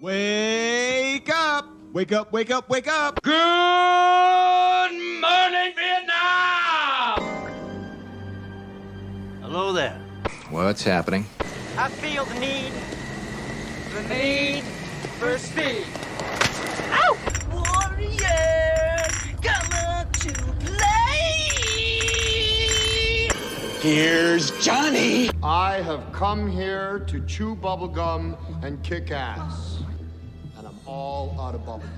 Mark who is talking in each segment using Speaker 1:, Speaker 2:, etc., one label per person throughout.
Speaker 1: Wake up! Wake up, wake up, wake up!
Speaker 2: Good morning, Vietnam!
Speaker 3: Hello there.
Speaker 4: What's happening?
Speaker 3: I feel the need for speed. Ow! Warriors, come on to play!
Speaker 2: Here's Johnny!
Speaker 5: I have come here to chew bubblegum and kick ass. And I'm all out of bubblegum.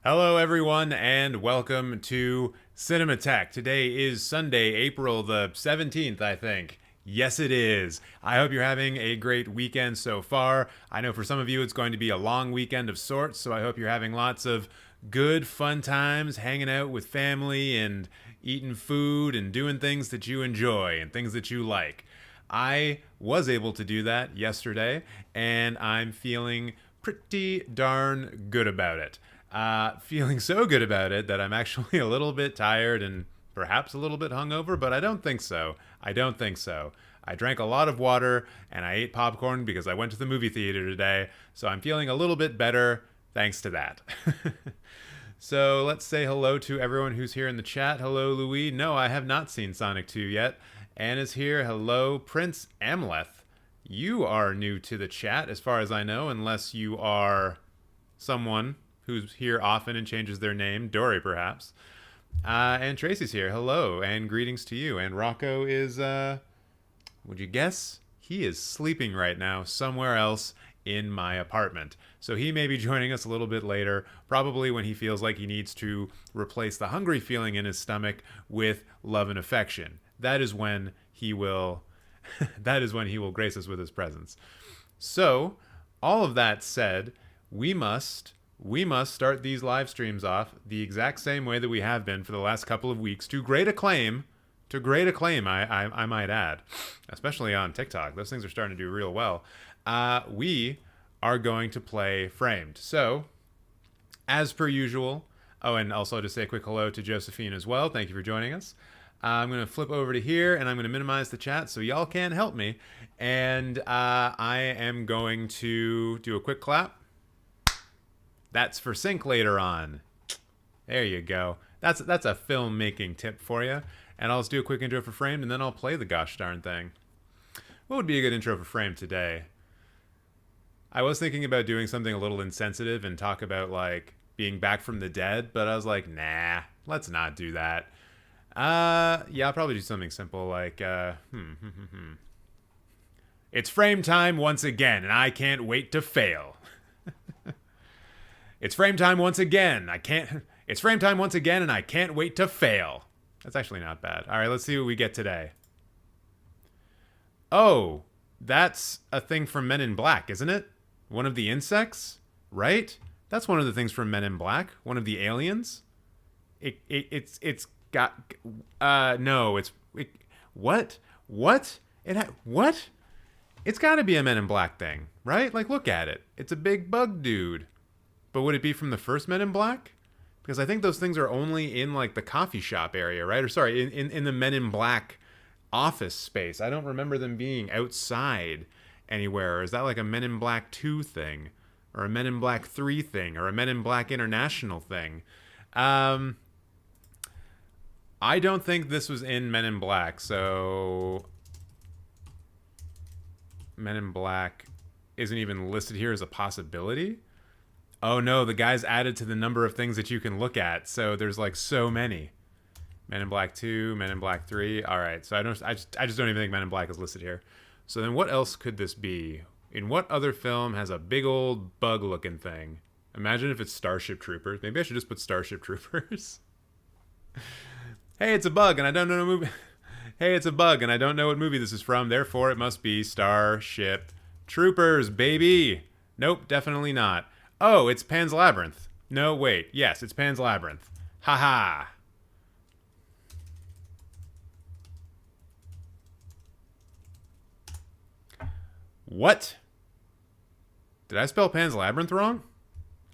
Speaker 6: Hello, everyone, and welcome to Cinemateq. Today is Sunday, April the 17th, I think. Yes, it is. I hope you're having a great weekend so far. I know for some of you it's going to be a long weekend of sorts, so I hope you're having lots of good, fun times hanging out with family and eating food and doing things that you enjoy and things that you like. I was able to do that yesterday, and I'm feeling pretty darn good about it. Feeling so good about it that I'm actually a little bit tired and perhaps a little bit hungover, but I don't think so. I drank a lot of water and I ate popcorn because I went to the movie theater today, so I'm feeling a little bit better thanks to that. So let's say hello to everyone who's here in the chat. Hello, Louis. No, I have not seen Sonic 2 yet. Anna's here. Hello, Prince Amleth. You are new to the chat as far as I know, unless you are someone who's here often and changes their name. Dory, perhaps. And Tracy's here. Hello, and greetings to you. And Rocco is, would you guess? He is sleeping right now somewhere else in my apartment. So he may be joining us a little bit later, probably when he feels like he needs to replace the hungry feeling in his stomach with love and affection. That is when he will grace us with his presence. So, all of that said, we must start these live streams off the exact same way that we have been for the last couple of weeks, to great acclaim, I might add, especially on TikTok. Those things are starting to do real well. We are going to play Framed. So, as per usual, oh, and also to say a quick hello to Josephine as well. Thank you for joining us. I'm going to flip over to here, and I'm going to minimize the chat so y'all can help me. And I am going to do a quick clap. That's for sync later on. There you go. That's a filmmaking tip for you. And I'll just do a quick intro for Framed, and then I'll play the gosh darn thing. What would be a good intro for Framed today? I was thinking about doing something a little insensitive and talk about, like, being back from the dead, but I was like, nah, let's not do that. Yeah, I'll probably do something simple like, It's frame time once again, and I can't wait to fail. It's frame time once again. It's frame time once again, and I can't wait to fail. That's actually not bad. All right, let's see what we get today. Oh, that's a thing from Men in Black, isn't it? One of the insects, right? That's one of the things from Men in Black. One of the aliens. It's got no. What? What? What? It's got to be a Men in Black thing, right? Like, look at it. It's a big bug dude. But would it be from the first Men in Black? Because I think those things are only in, like, the coffee shop area, right? Or sorry, in the Men in Black office space. I don't remember them being outside anywhere. Or is that like a Men in Black 2 thing? Or a Men in Black 3 thing? Or a Men in Black International thing? I don't think this was in Men in Black, so Men in Black isn't even listed here as a possibility. Oh no, the guy's added to the number of things that you can look at, so there's like so many. Men in Black 2, Men in Black 3. All right, so I just don't even think Men in Black is listed here. So then what else could this be? In what other film has a big old bug-looking thing? Imagine if it's Starship Troopers. Maybe I should just put Starship Troopers. Hey, it's a bug, and I don't know what movie. Hey, it's a bug, and I don't know what movie this is from. Therefore, it must be Starship Troopers, baby. Nope, definitely not. Oh, it's Pan's Labyrinth. No, wait. Yes, it's Pan's Labyrinth. Haha. What? Did I spell Pan's Labyrinth wrong?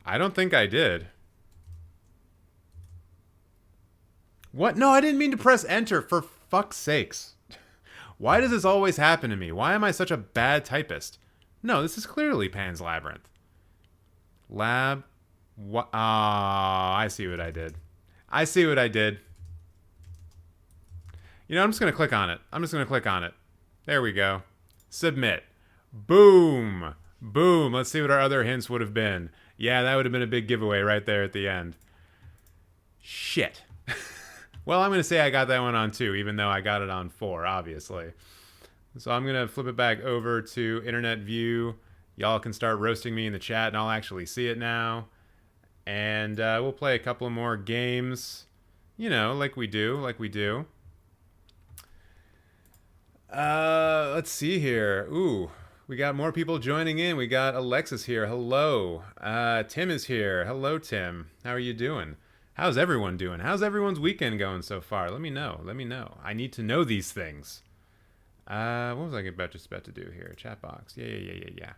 Speaker 6: I don't think I did. What? No, I didn't mean to press enter, for fuck's sakes. Why does this always happen to me? Why am I such a bad typist? No, this is clearly Pan's Labyrinth. What? Ah, I see what I did. I see what I did. You know, I'm just going to click on it. I'm just going to click on it. There we go. Submit. Boom. Boom. Let's see what our other hints would have been. Yeah, that would have been a big giveaway right there at the end. Shit. Well, I'm going to say I got that one on 2, even though I got it on 4, obviously. So I'm going to flip it back over to Internet View. Y'all can start roasting me in the chat, and I'll actually see it now. And we'll play a couple more games. You know, like we do. Let's see here. Ooh, we got more people joining in. We got Alexis here. Hello. Tim is here. Hello, Tim. How are you doing? How's everyone doing? How's everyone's weekend going so far? Let me know. Let me know. I need to know these things. What was I just about to do here? Chat box. Yeah.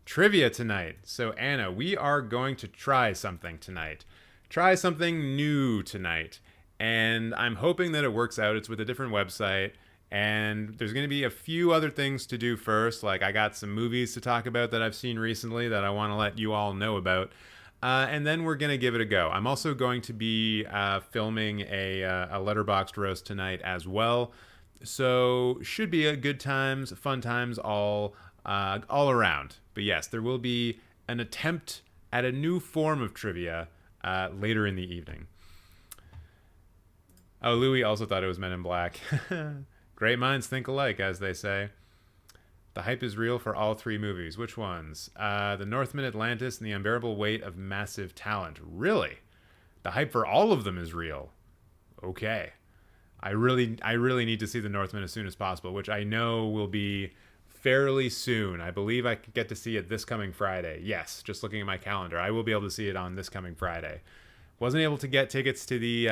Speaker 6: Trivia tonight. So, Anna, we are going to try something tonight. Try something new tonight. And I'm hoping that it works out. It's with a different website. And there's going to be a few other things to do first. Like, I got some movies to talk about that I've seen recently that I want to let you all know about. And then we're going to give it a go. I'm also going to be filming a letterboxed roast tonight as well. So should be a good times, fun times all around. But yes, there will be an attempt at a new form of trivia later in the evening. Oh, Louis also thought it was Men in Black. Great minds think alike, as they say. The hype is real for all 3 movies. Which ones? The Northman, Atlantis, and The Unbearable Weight of Massive Talent. Really? The hype for all of them is real. Okay. I really need to see The Northman as soon as possible, which I know will be fairly soon. I believe I could get to see it this coming Friday. Yes, just looking at my calendar. I will be able to see it on this coming Friday. Wasn't able to get tickets to the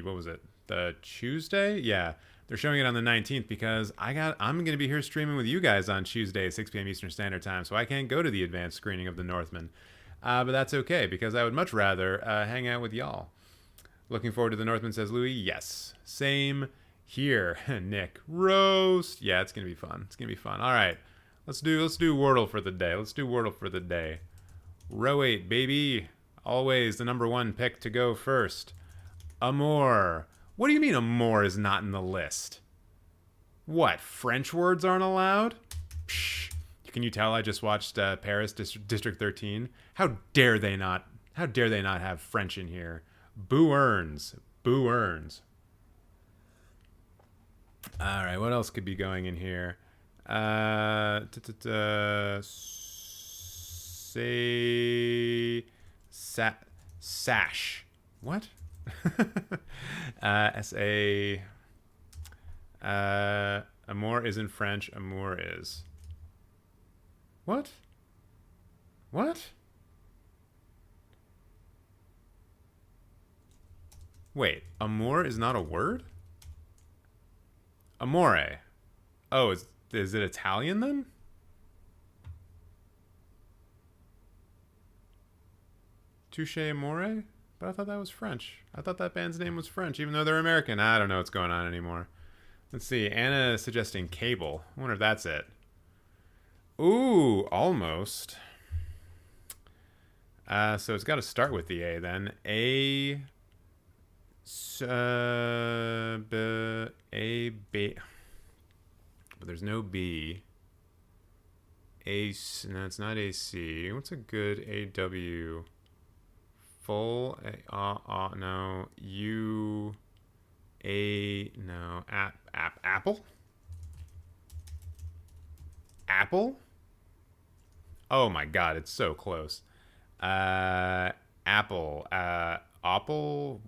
Speaker 6: what was it? The Tuesday? Yeah. They're showing it on the 19th because I'm going to be here streaming with you guys on Tuesday at 6 p.m. Eastern Standard Time, so I can't go to the advanced screening of The Northman. But that's okay, because I would much rather hang out with y'all. Looking forward to The Northman, says Louis. Yes. Same here. Nick. Roast. Yeah, it's going to be fun. It's going to be fun. All right. Let's do Wordle for the day. Row 8, baby. Always the number 1 pick to go first. Amour. What do you mean amour is not in the list? What, French words aren't allowed? Psh, can you tell I just watched Paris District 13? How dare they not have French in here? Boo earns. All right, what else could be going in here? Say sash. What? S-A... amour is in French. Amour is... What? Wait, amour is not a word? Amore. Oh, is it Italian then? Touche Amore? But I thought that was French. I thought that band's name was French, even though they're American. I don't know what's going on anymore. Let's see. Anna is suggesting Cable. I wonder if that's it. Ooh, almost. So it's got to start with the A then. A... A, B... But there's no B. A... No, it's not AC. What's a good AW... Full no no apple. Oh my god, it's so close. Apple Aspel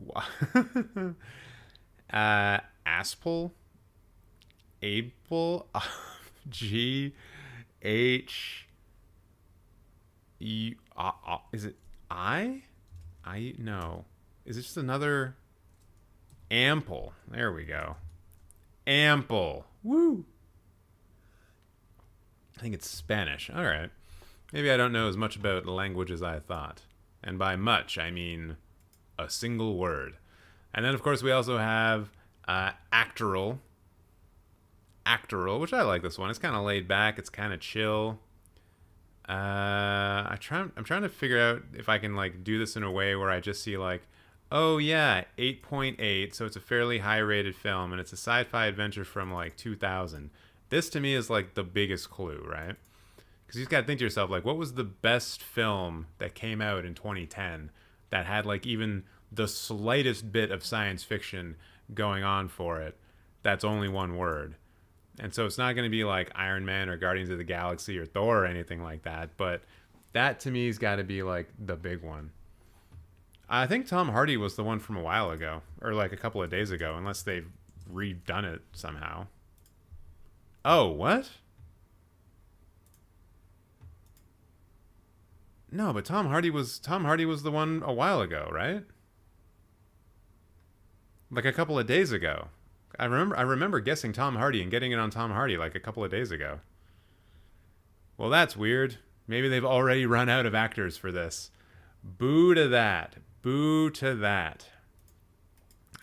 Speaker 6: Apple G H E is it I no. Is it just another ample? There we go. Ample. Woo. I think it's Spanish. All right. Maybe I don't know as much about the language as I thought. And by much, I mean a single word. And then, of course, we also have Actoral, which I like this one. It's kind of laid back. It's kind of chill. I'm trying to figure out if I can like do this in a way where I just see like, oh yeah, 8.8, so it's a fairly high rated film, and it's a sci-fi adventure from like 2000. This to me is like the biggest clue, right? Because you've got to think to yourself, like, what was the best film that came out in 2010 that had like even the slightest bit of science fiction going on for it? That's only one word. And so it's not going to be like Iron Man or Guardians of the Galaxy or Thor or anything like that. But that to me has got to be like the big one. I think Tom Hardy was the one from a while ago, or like a couple of days ago, unless they've redone it somehow. Oh, what? No, but Tom Hardy was the one a while ago, right? Like a couple of days ago. I remember guessing Tom Hardy and getting it on Tom Hardy like a couple of days ago. Well, that's weird. Maybe they've already run out of actors for this. Boo to that. Boo to that.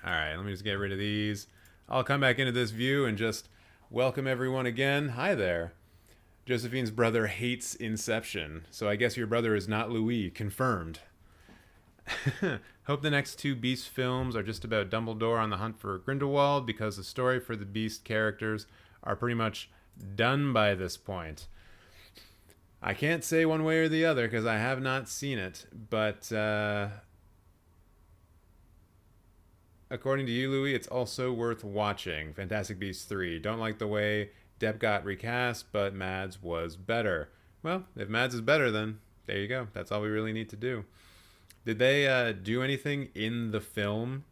Speaker 6: All right, let me just get rid of these. I'll come back into this view and just welcome everyone again. Hi there. Josephine's brother hates Inception, so I guess your brother is not Louis. Confirmed. Hope the next two Beast films are just about Dumbledore on the hunt for Grindelwald, because the story for the Beast characters are pretty much done by this point. I can't say one way or the other because I have not seen it, but according to you, Louis, it's also worth watching. Fantastic Beasts 3. Don't like the way Depp got recast, but Mads was better. Well, if Mads is better, then there you go. That's all we really need to do. Did they do anything in the film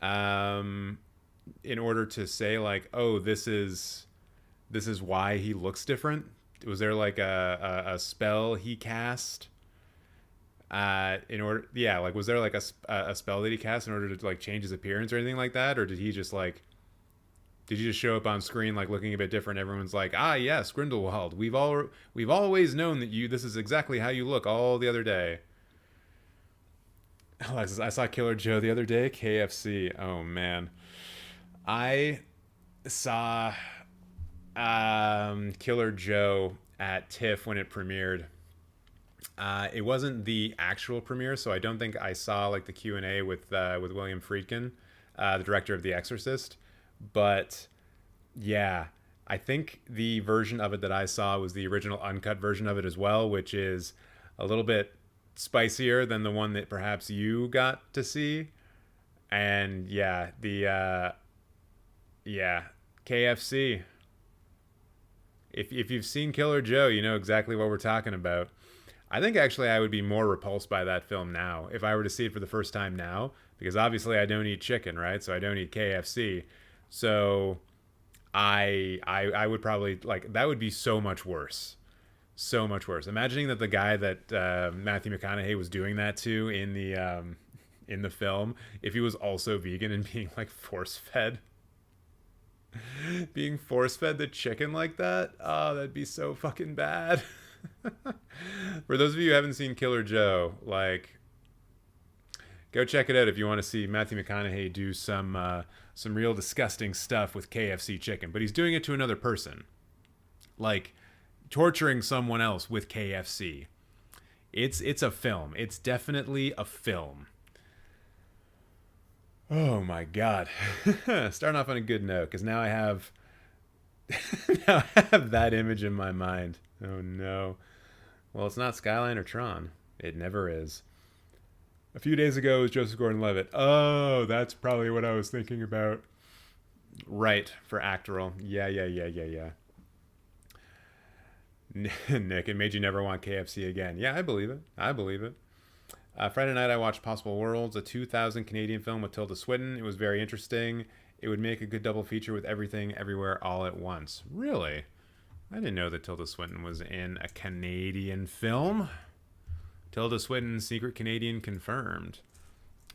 Speaker 6: in order to say like, oh, this is why he looks different? Was there like a spell he cast in order? Yeah, like was there like a spell that he cast in order to like change his appearance or anything like that, or did he just like? Did you just show up on screen like looking a bit different? Everyone's like, ah, yes, Grindelwald. We've always known that this is exactly how you look all the other day. Alexis, I saw Killer Joe the other day. KFC. Oh man, I saw Killer Joe at TIFF when it premiered. It wasn't the actual premiere, so I don't think I saw like the Q&A with William Friedkin, the director of The Exorcist. But yeah, I think the version of it that I saw was the original uncut version of it as well, which is a little bit spicier than the one that perhaps you got to see. And yeah, KFC. If you've seen Killer Joe, you know exactly what we're talking about. I think actually I would be more repulsed by that film now if I were to see it for the first time now, because obviously I don't eat chicken, right? So I don't eat KFC. So I would probably like, that would be so much worse. So much worse. Imagining that the guy that Matthew McConaughey was doing that to in the film, if he was also vegan and being like force-fed the chicken like that, oh, that'd be so fucking bad. For those of you who haven't seen Killer Joe, like, go check it out if you want to see Matthew McConaughey do some real disgusting stuff with KFC chicken, but he's doing it to another person, like torturing someone else with KFC. It's a film. It's definitely a film. Oh my god. Starting off on a good note, because now I have that image in my mind. Oh no. Well, it's not Skyline or Tron. It never is. A few days ago it was Joseph Gordon-Levitt. Oh, that's probably what I was thinking about. Right, for Actoral. Yeah. Nick, it made you never want KFC again. Yeah, I believe it. Friday night I watched Possible Worlds, a 2000 Canadian film with Tilda Swinton. It was very interesting. It would make a good double feature with Everything Everywhere All at Once. Really? I didn't know that Tilda Swinton was in a Canadian film. Tilda Swinton, Secret Canadian confirmed.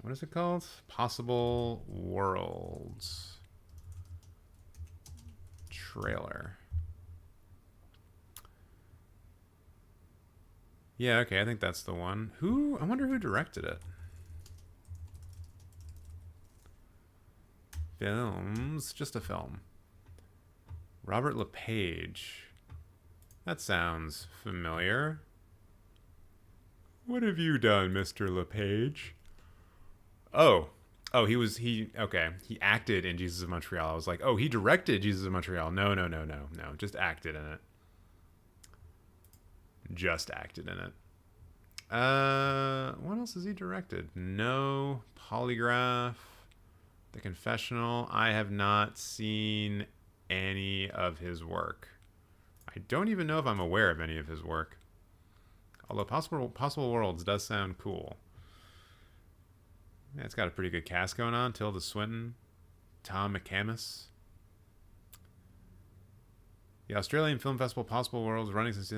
Speaker 6: What is it called? Possible Worlds. Trailer. Yeah, okay, I think that's the one. I wonder who directed it. films. Just a film. Robert LePage. That sounds familiar. What have you done, Mr. LePage? Oh, he acted in Jesus of Montreal. I was like, oh, he directed Jesus of Montreal. No, just acted in it. Just acted in it. What else has he directed? No. Polygraph. The Confessional. I have not seen any of his work. I don't even know if I'm aware of any of his work. Although Possible Worlds does sound cool. Yeah, it's got a pretty good cast going on. Tilda Swinton, Tom McCamus. The Australian Film Festival Possible Worlds running since...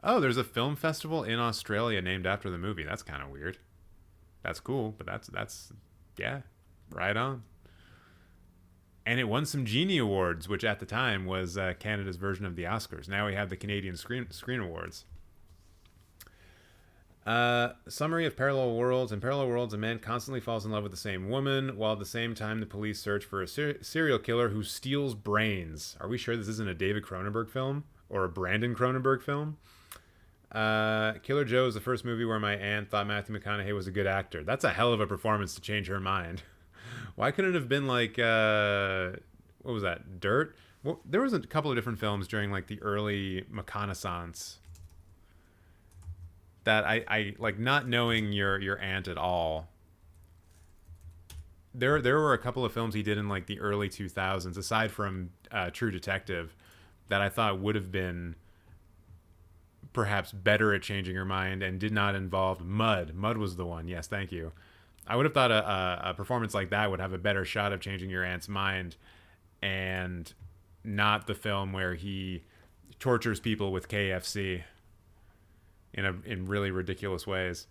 Speaker 6: Oh, there's a film festival in Australia named after the movie. That's kind of weird. That's cool, but that's yeah, right on. And it won some Genie Awards, which at the time was Canada's version of the Oscars. Now we have the Canadian Screen Awards. Summary of Parallel Worlds. In Parallel Worlds, a man constantly falls in love with the same woman, while at the same time the police search for a serial killer who steals brains. Are we sure this isn't a David Cronenberg film? Or a Brandon Cronenberg film? Killer Joe is the first movie where my aunt thought Matthew McConaughey was a good actor. That's a hell of a performance to change her mind. Why couldn't it have been like, what was that, Dirt? Well, there was a couple of different films during like the early McConaissance that I like, not knowing your aunt at all. There were a couple of films he did in like the early 2000s, aside from True Detective, that I thought would have been perhaps better at changing her mind and did not involve Mud. Mud was the one. Yes, thank you. I would have thought a performance like that would have a better shot of changing your aunt's mind, and not the film where he tortures people with KFC in really ridiculous ways.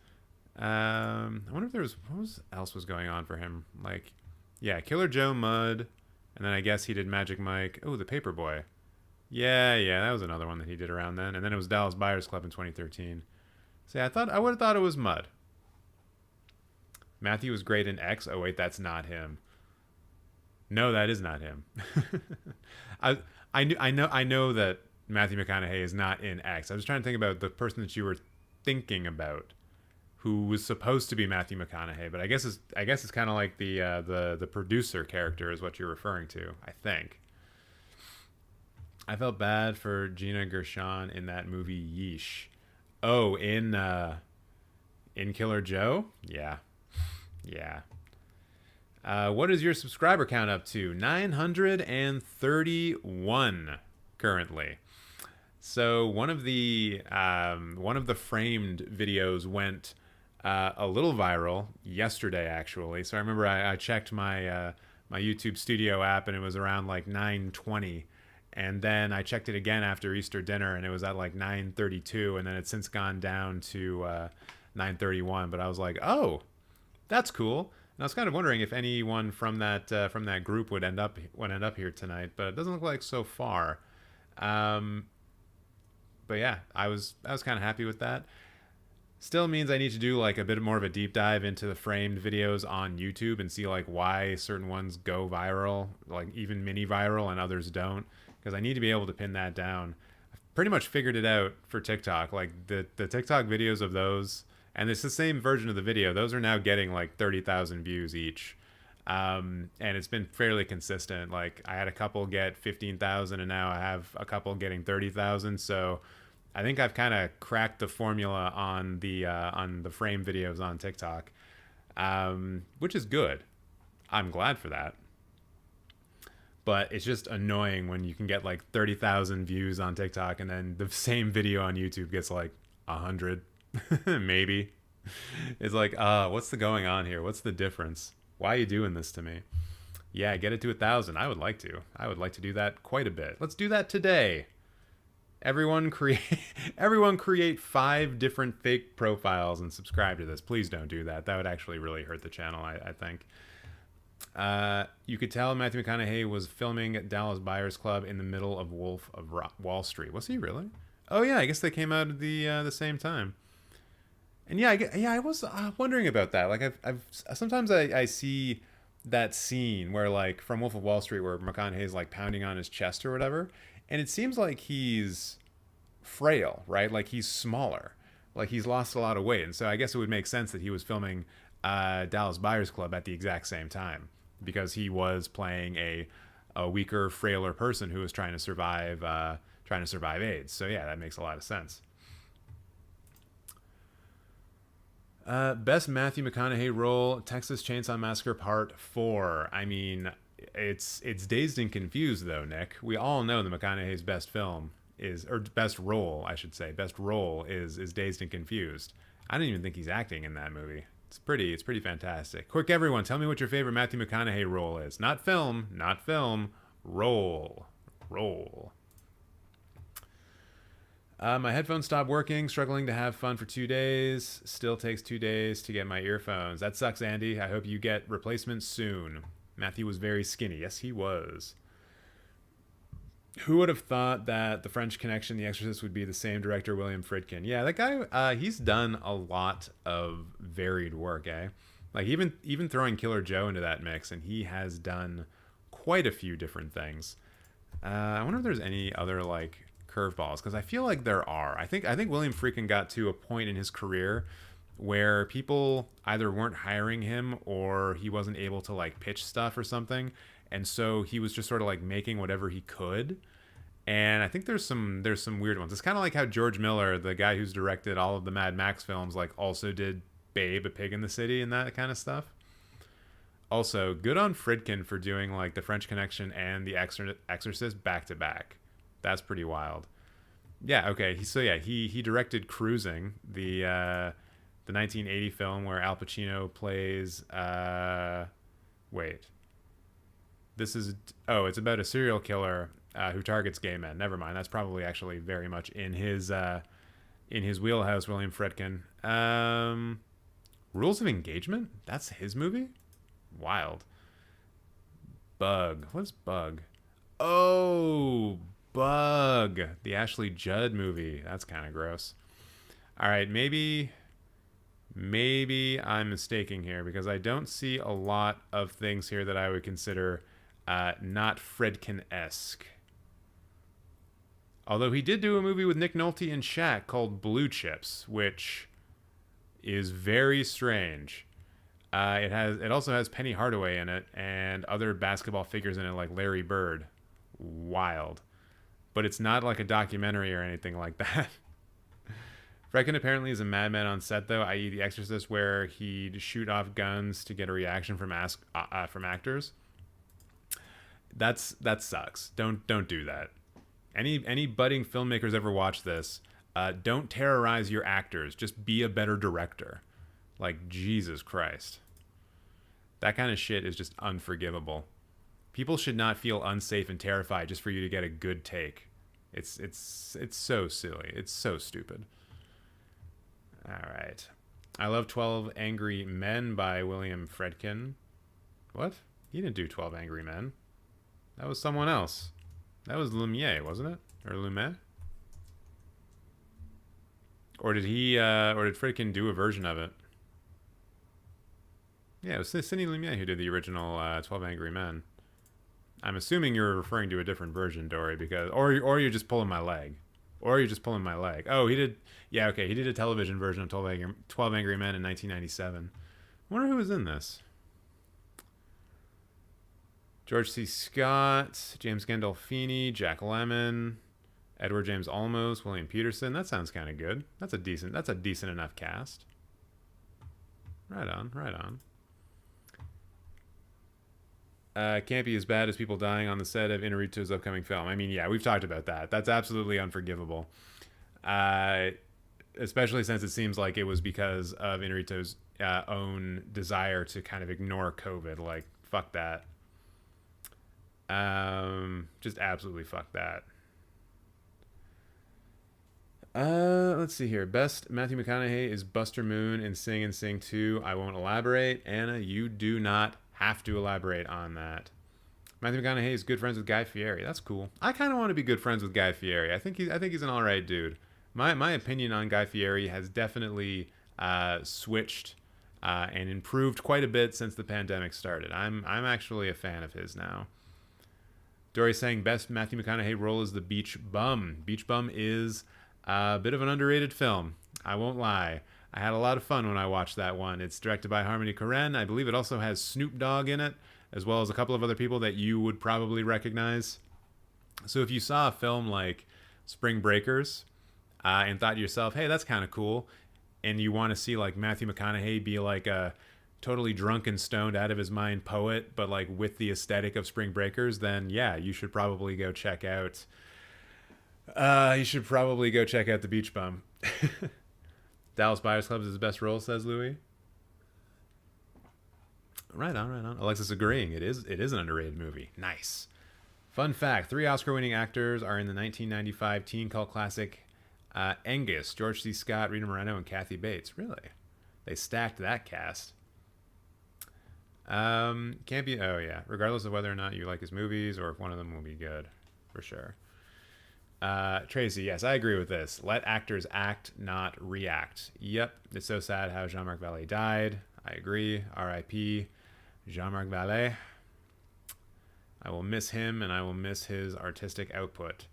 Speaker 6: I wonder if there was what else was going on for him. Like, yeah, Killer Joe, Mud, and then I guess he did Magic Mike. Oh, The Paperboy. Yeah, that was another one that he did around then. And then it was Dallas Buyers Club in 2013. So yeah, I would have thought it was Mud. Matthew was great in X. Oh wait, that's not him. No, that is not him. I know that Matthew McConaughey is not in X. I was trying to think about the person that you were thinking about, who was supposed to be Matthew McConaughey, but I guess it's kind of like the producer character is what you're referring to. I think. I felt bad for Gina Gershon in that movie Yeesh. Oh, in Killer Joe? Yeah. What is your subscriber count up to? 931 currently. So one of the framed videos went a little viral yesterday, actually. So I remember I checked my my YouTube Studio app, and it was around like 9:20. And then I checked it again after Easter dinner, and it was at like 9:32, and then it's since gone down to 9:31. But I was like, oh, that's cool. And I was kind of wondering if anyone from that group would end up here tonight, but it doesn't look like so far. But yeah, I was kind of happy with that. Still means I need to do like a bit more of a deep dive into the framed videos on YouTube and see like why certain ones go viral, like even mini viral, and others don't. Because I need to be able to pin that down. I've pretty much figured it out for TikTok. Like the TikTok videos of those, and it's the same version of the video. Those are now getting like 30,000 views each. And it's been fairly consistent. Like I had a couple get 15,000, and now I have a couple getting 30,000. So I think I've kind of cracked the formula on the frame videos on TikTok, which is good. I'm glad for that. But it's just annoying when you can get like 30,000 views on TikTok, and then the same video on YouTube gets like 100, maybe. It's like, what's the going on here? What's the difference? Why are you doing this to me? Yeah, get it to 1,000. I would like to. I would like to do that quite a bit. Let's do that today. Everyone create 5 different fake profiles and subscribe to this. Please don't do that. That would actually really hurt the channel, I think. You could tell Matthew McConaughey was filming at Dallas Buyers Club in the middle of Wolf of Wall Street. Was he really? Oh yeah, I guess they came out at the same time. And yeah, I was wondering about that. Like I've sometimes I see that scene where, like, from Wolf of Wall Street, where McConaughey's like pounding on his chest or whatever, and it seems like he's frail, right? Like he's smaller, like he's lost a lot of weight, and so I guess it would make sense that he was filming Dallas Buyers Club at the exact same time, because he was playing a weaker, frailer person who was trying to survive AIDS. So yeah, that makes a lot of sense. Best Matthew McConaughey role, Texas Chainsaw Massacre Part 4. I mean, it's Dazed and Confused though, Nick. We all know that McConaughey's best film is, or best role, I should say, best role is Dazed and Confused. I don't even think he's acting in that movie. It's pretty fantastic. Quick, everyone, tell me what your favorite Matthew McConaughey role is. Not film, role. My headphones stopped working, struggling to have fun for 2 days. Still takes 2 days to get my earphones. That sucks, Andy. I hope you get replacements soon. Matthew was very skinny. Yes, he was. Who would have thought that The French Connection, The Exorcist would be the same director, William Friedkin? Yeah, that guy, he's done a lot of varied work, eh? Like, even throwing Killer Joe into that mix, and he has done quite a few different things. I wonder if there's any other, like, curveballs, because I feel like there are. I think William Friedkin got to a point in his career where people either weren't hiring him or he wasn't able to like pitch stuff or something, and so he was just sort of like making whatever he could. And I think there's some weird ones. It's kind of like how George Miller, the guy who's directed all of the Mad Max films, like also did Babe, A Pig in the City and that kind of stuff. Also, good on Friedkin for doing like The French Connection and The Exorcist back to back. That's pretty wild. Yeah, okay. He directed Cruising, the 1980 film where Al Pacino plays it's about a serial killer who targets gay men. Never mind. That's probably actually very much in his wheelhouse, William Friedkin. Rules of Engagement? That's his movie? Wild. Bug. What is Bug? Oh, Bug. The Ashley Judd movie. That's kind of gross. All right, maybe I'm mistaking here, because I don't see a lot of things here that I would consider not Friedkin-esque. Although he did do a movie with Nick Nolte and Shaq called Blue Chips, which is very strange. It also has Penny Hardaway in it and other basketball figures in it like Larry Bird. Wild. But it's not like a documentary or anything like that. Friedkin apparently is a madman on set, though, i.e. The Exorcist, where he'd shoot off guns to get a reaction from actors. That sucks. Don't do that. Any budding filmmakers ever watch this, don't terrorize your actors. Just be a better director. Like, Jesus Christ. That kind of shit is just unforgivable. People should not feel unsafe and terrified just for you to get a good take. It's so silly. It's so stupid. All right. I love 12 Angry Men by William Friedkin. What? He didn't do 12 Angry Men. That was someone else. That was Lumiere, wasn't it? Or Lumet? Or did Friedkin do a version of it? Yeah, it was Sidney Lumet who did the original 12 Angry Men. I'm assuming you're referring to a different version, Dory, because or you're just pulling my leg. Oh, he did. Yeah, okay, he did a television version of 12 Angry Men in 1997. I wonder who was in this. George C. Scott, James Gandolfini, Jack Lemmon, Edward James Olmos, William Peterson. That sounds kind of good. That's a decent enough cast. Right on. Can't be as bad as people dying on the set of Inarritu's upcoming film. I mean, yeah, we've talked about that. That's absolutely unforgivable. Especially since it seems like it was because of Inarritu's own desire to kind of ignore COVID. Like, fuck that. Just absolutely fuck that. Let's see here. Best Matthew McConaughey is Buster Moon in Sing and Sing 2. I won't elaborate. Anna, you do not have to elaborate on that. Matthew McConaughey is good friends with Guy Fieri. That's cool. I kind of want to be good friends with Guy Fieri. I think he's an all right dude. My opinion on Guy Fieri has definitely switched and improved quite a bit since the pandemic started. I'm actually a fan of his now. Dory saying best Matthew McConaughey role is the Beach Bum. Beach Bum is a bit of an underrated film. I won't lie. I had a lot of fun when I watched that one. It's directed by Harmony Korine. I believe it also has Snoop Dogg in it, as well as a couple of other people that you would probably recognize. So if you saw a film like Spring Breakers and thought to yourself, hey, that's kind of cool, and you want to see like Matthew McConaughey be like a totally drunk and stoned out of his mind poet, but like with the aesthetic of Spring Breakers, then yeah, you should probably go check out The Beach Bum. Dallas Buyers Club is his best role, says Louis. Right on. Alexis agreeing. It is an underrated movie. Nice. Fun fact, 3 Oscar-winning actors are in the 1995 teen cult classic Angus: George C. Scott, Rita Moreno, and Kathy Bates. Really? They stacked that cast. Can't be... Oh, yeah. Regardless of whether or not you like his movies or if one of them will be good. For sure. Tracy, yes, I agree with this. Let actors act, not react. Yep, it's so sad how Jean-Marc Vallée died. I agree. R.I.P. Jean-Marc Vallée. I will miss him, and I will miss his artistic output.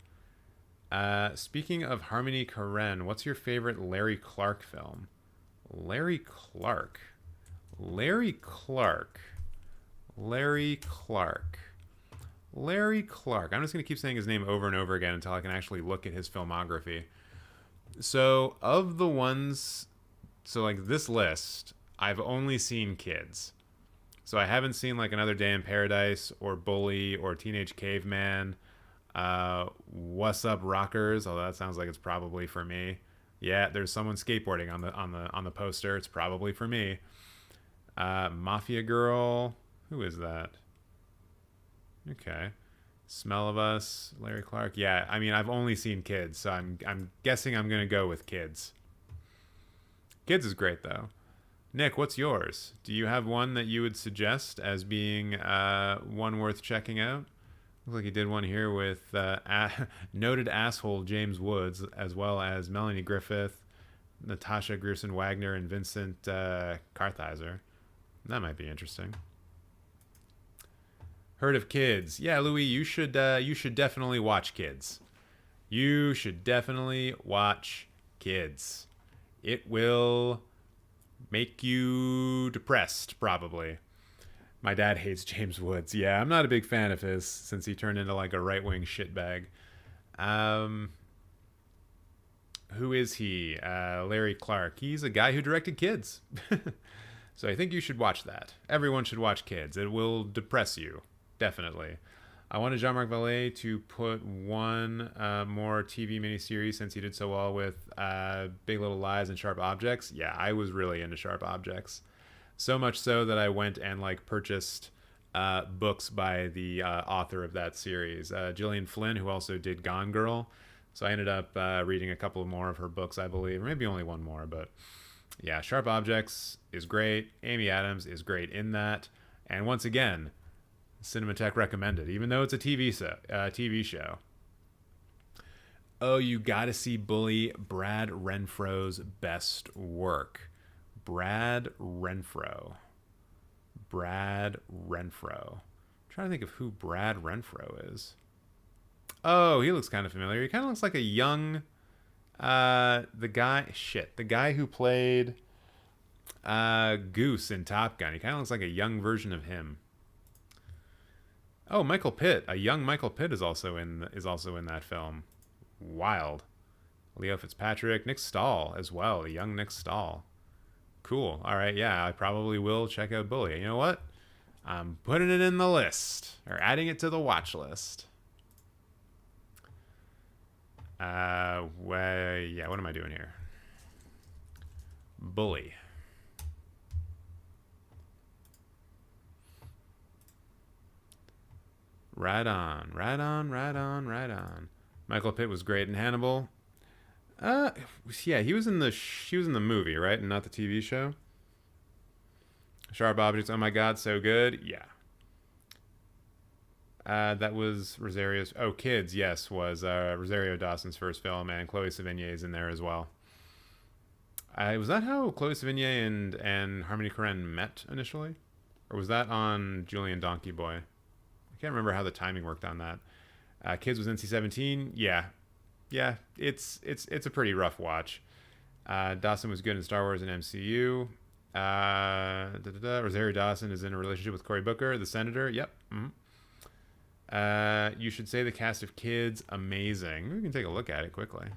Speaker 6: Speaking of Harmony Korine, what's your favorite Larry Clark film? Larry Clark. I'm just going to keep saying his name over and over again until I can actually look at his filmography. So, of the ones... So, like, this list, I've only seen kids. So, I haven't seen, like, Another Day in Paradise, or Bully, or Teenage Caveman, What's Up Rockers, although that sounds like it's probably for me. Yeah, there's someone skateboarding on the poster. It's probably for me. Mafia Girl. Who is that? Okay. Smell of Us, Larry Clark. Yeah, I mean, I've only seen kids, so I'm guessing I'm gonna go with kids. Kids is great though. Nick, what's yours? Do you have one that you would suggest as being one worth checking out? Looks like he did one here with noted asshole James Woods, as well as Melanie Griffith, Natasha Grierson Wagner, and Vincent Kartheiser. That might be interesting. Heard of Kids? Yeah, Louis, you should definitely watch Kids. You should definitely watch Kids. It will make you depressed, probably. My dad hates James Woods. Yeah, I'm not a big fan of his since he turned into like a right-wing shitbag. Who is he? Larry Clark. He's a guy who directed Kids. So I think you should watch that. Everyone should watch Kids. It will depress you. Definitely. I wanted Jean-Marc Vallée to put one more TV miniseries since he did so well with Big Little Lies and Sharp Objects. Yeah, I was really into Sharp Objects. So much so that I went and like purchased books by the author of that series, Gillian Flynn, who also did Gone Girl. So I ended up reading a couple more of her books, I believe, or maybe only one more. But yeah, Sharp Objects is great. Amy Adams is great in that. And once again, Cinemateq recommended, even though it's a TV show. Oh, you gotta see Bully, Brad Renfro's best work. Brad Renfro. I'm trying to think of who Brad Renfro is. Oh, he looks kind of familiar. He kind of looks like a young... the guy who played Goose in Top Gun. He kind of looks like a young version of him. Oh, Michael Pitt. A young Michael Pitt is also in that film. Wild. Leo Fitzpatrick, Nick Stahl as well. A young Nick Stahl. Cool. All right, yeah, I probably will check out Bully. You know what? I'm putting it in the list, or adding it to the watch list. Yeah, what am I doing here? Bully. Right on. Michael Pitt was great in Hannibal. Yeah, he was in the movie, right, and not the TV show. Sharp Objects. Oh my God, so good. Yeah. That was Rosario's. Oh, Kids. Yes, was Rosario Dawson's first film, and Chloe Sevigny's in there as well. Was that how Chloe Sevigny and Harmony Korine met initially? Or was that on Julian Donkey Boy? I can't remember how the timing worked on that. Kids was NC-17. Yeah. Yeah, it's a pretty rough watch. Dawson was good in Star Wars and MCU. Rosario Dawson is in a relationship with Cory Booker, the senator. Yep. You should say the cast of Kids, amazing. We can take a look at it quickly.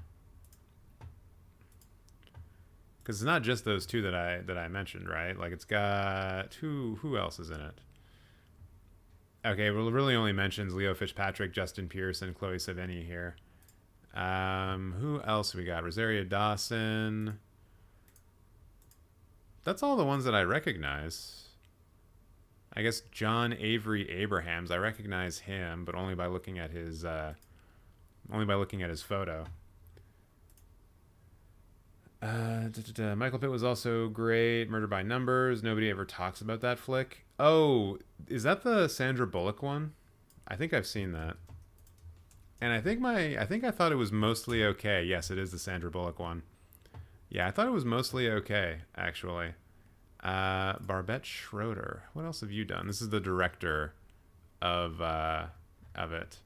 Speaker 6: Because it's not just those two that I mentioned, right? Like, it's got who else is in it? Okay, well, it really only mentions Leo Fitzpatrick, Justin Pierce, and Chloe Sevigny here. Who else we got? Rosario Dawson. That's all the ones that I recognize. I guess John Avery Abrahams. I recognize him, but only by looking at his photo. Michael Pitt was also great. Murder by Numbers. Nobody ever talks about that flick. Oh, is that the Sandra Bullock one? I think I've seen that. And I think I thought it was mostly okay. Yes, it is the Sandra Bullock one. Yeah, I thought it was mostly okay, actually. Barbette Schroeder. What else have you done? This is the director of it.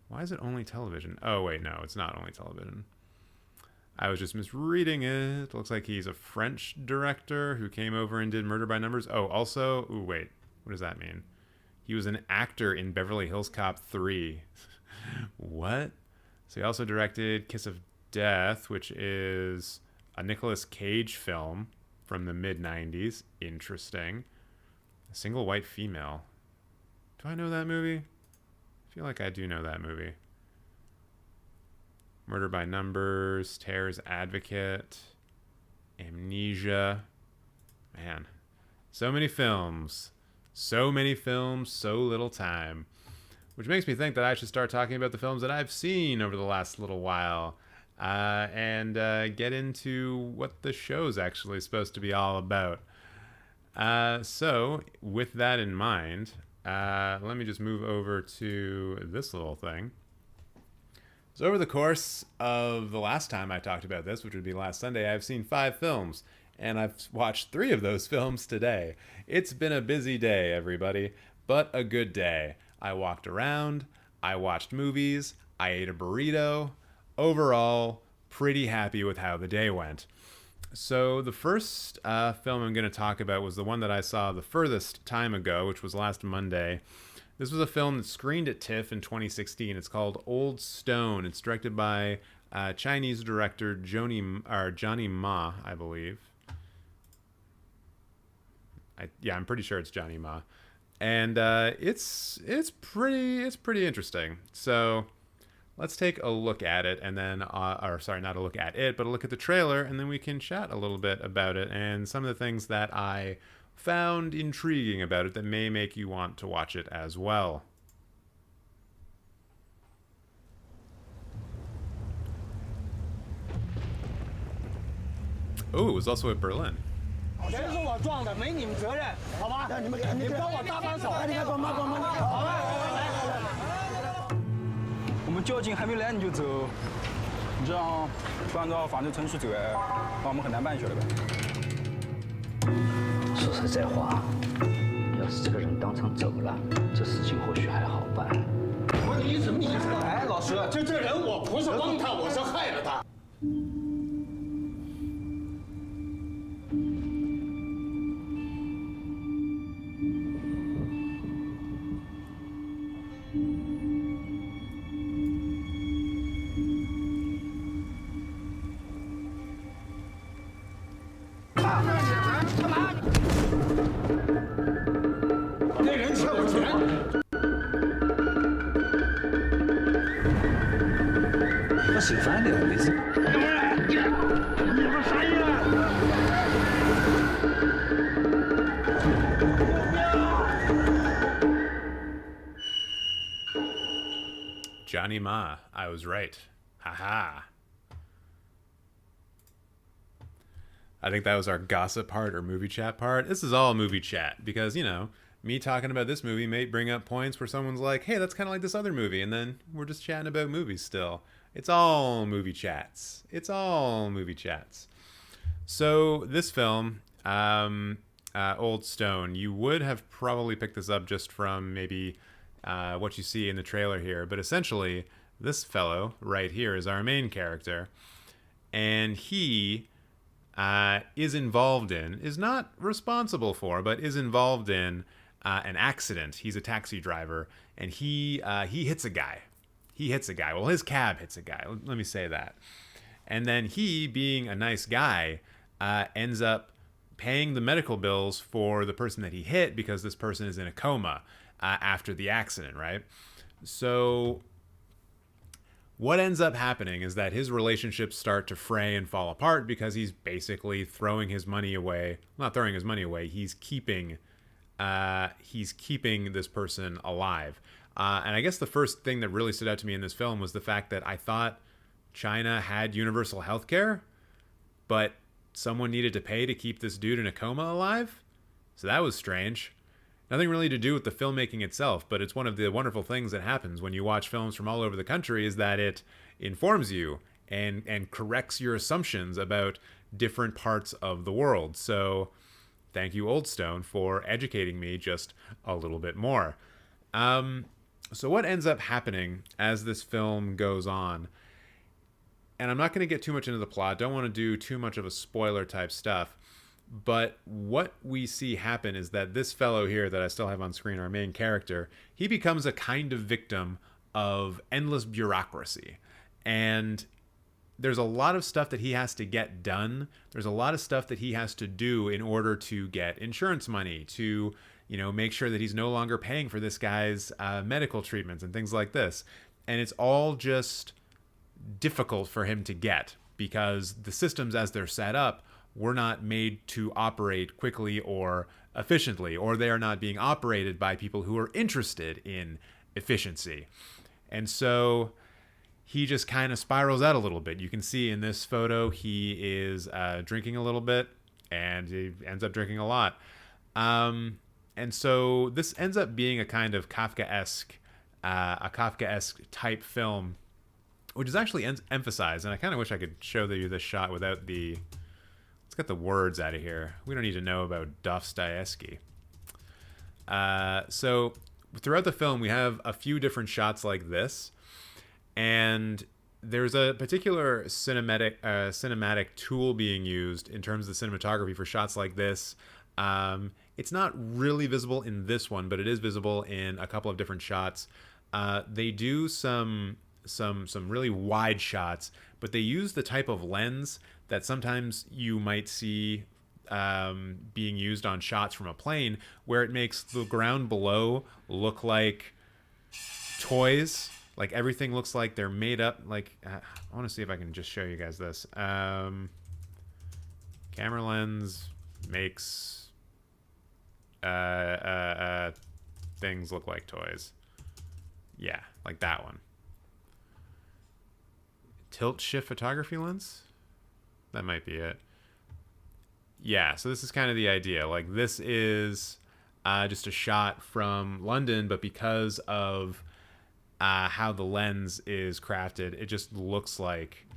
Speaker 6: Why is it only television? Oh, wait, no, it's not only television. I was just misreading it. Looks like he's a French director who came over and did Murder by Numbers. Oh, also, ooh, wait, what does that mean? He was an actor in Beverly Hills Cop 3. What? So he also directed Kiss of Death, which is a Nicolas Cage film from the mid-90s. Interesting. A Single White Female. Do I know that movie? I feel like I do know that movie. Murder by Numbers, Terror's Advocate, Amnesia. Man, so many films. So many films, so little time. Which makes me think that I should start talking about the films that I've seen over the last little while. And get into what the show's actually supposed to be all about. So, with that in mind, let me just move over to this little thing. So over the course of the last time I talked about this, which would be last Sunday, I've seen 5 films. And I've watched 3 of those films today. It's been a busy day, everybody, but a good day. I walked around, I watched movies, I ate a burrito. Overall, pretty happy with how the day went. So the first film I'm going to talk about was the one that I saw the furthest time ago, which was last Monday. This was a film that screened at TIFF in 2016. It's called Old Stone. It's directed by Chinese director Johnny Ma, I believe. I'm pretty sure it's Johnny Ma. And it's pretty interesting. So let's take a look at it, and then, not a look at it, but a look at the trailer, and then we can chat a little bit about it and some of the things that I found intriguing about it that may make you want to watch it as well. Oh, it was also at Berlin.
Speaker 4: 人是我撞的，没你们责任，好吧？你们帮我搭把手，你看，帮忙，好吧？我们交警还没来你就走，你这样不按照法律程序走，那我们很难办下来的。
Speaker 7: 说实在话，要是这个人当场走了，这事情或许还好办。
Speaker 4: 我说你什么意思？哎，老师，这人我不是帮他，我是害了他。 那人欠我钱。
Speaker 7: 我姓范的，没事。
Speaker 4: 你们啥意思
Speaker 6: ？Johnny Ma, I was right. Haha. I think that was our gossip part or movie chat part. This is all movie chat because, you know, me talking about this movie may bring up points where someone's like, hey, that's kind of like this other movie. And then we're just chatting about movies still. It's all movie chats. It's all movie chats. So this film, Old Stone, you would have probably picked this up just from maybe what you see in the trailer here, but essentially this fellow right here is our main character, and he is not responsible for, but is involved in an accident. He's a taxi driver, and he hits a guy. Well, his cab hits a guy. Let me say that. And then he, being a nice guy, ends up paying the medical bills for the person that he hit because this person is in a coma after the accident, right? So what ends up happening is that his relationships start to fray and fall apart because he's basically throwing his money away. Not throwing his money away. He's keeping this person alive. And I guess the first thing that really stood out to me in this film was the fact that I thought China had universal health care, but someone needed to pay to keep this dude in a coma alive. So that was strange. Nothing really to do with the filmmaking itself, but it's one of the wonderful things that happens when you watch films from all over the country is that it informs you and corrects your assumptions about different parts of the world. So thank you, Old Stone, for educating me just a little bit more. So what ends up happening as this film goes on, and I'm not going to get too much into the plot, don't want to do too much of a spoiler type stuff, but what we see happen is that this fellow here that I still have on screen, our main character, he becomes a kind of victim of endless bureaucracy. And there's a lot of stuff that he has to get done. There's a lot of stuff that he has to do in order to get insurance money, to, you know, make sure that he's no longer paying for this guy's medical treatments and things like this. And it's all just difficult for him to get because the systems as they're set up were not made to operate quickly or efficiently, or they are not being operated by people who are interested in efficiency. And so he just kind of spirals out a little bit. You can see in this photo he is drinking a little bit, and he ends up drinking a lot. And so this ends up being a kind of Kafkaesque type film, which is actually emphasized. And I kind of wish I could show you this shot without the... Let's get the words out of here. We don't need to know about Dostoevsky. So throughout the film, we have a few different shots like this. And there's a particular cinematic tool being used in terms of the cinematography for shots like this. It's not really visible in this one, but it is visible in a couple of different shots. They do some really wide shots, but they use the type of lens that sometimes you might see being used on shots from a plane, where it makes the ground below look like toys. Like everything looks like they're made up. Like I want to see if I can just show you guys this. Camera lens makes things look like toys. Yeah, like that one. Tilt shift photography lens? That might be it. Yeah, so this is kind of the idea. Like this is just a shot from London, but because of how the lens is crafted, it just looks like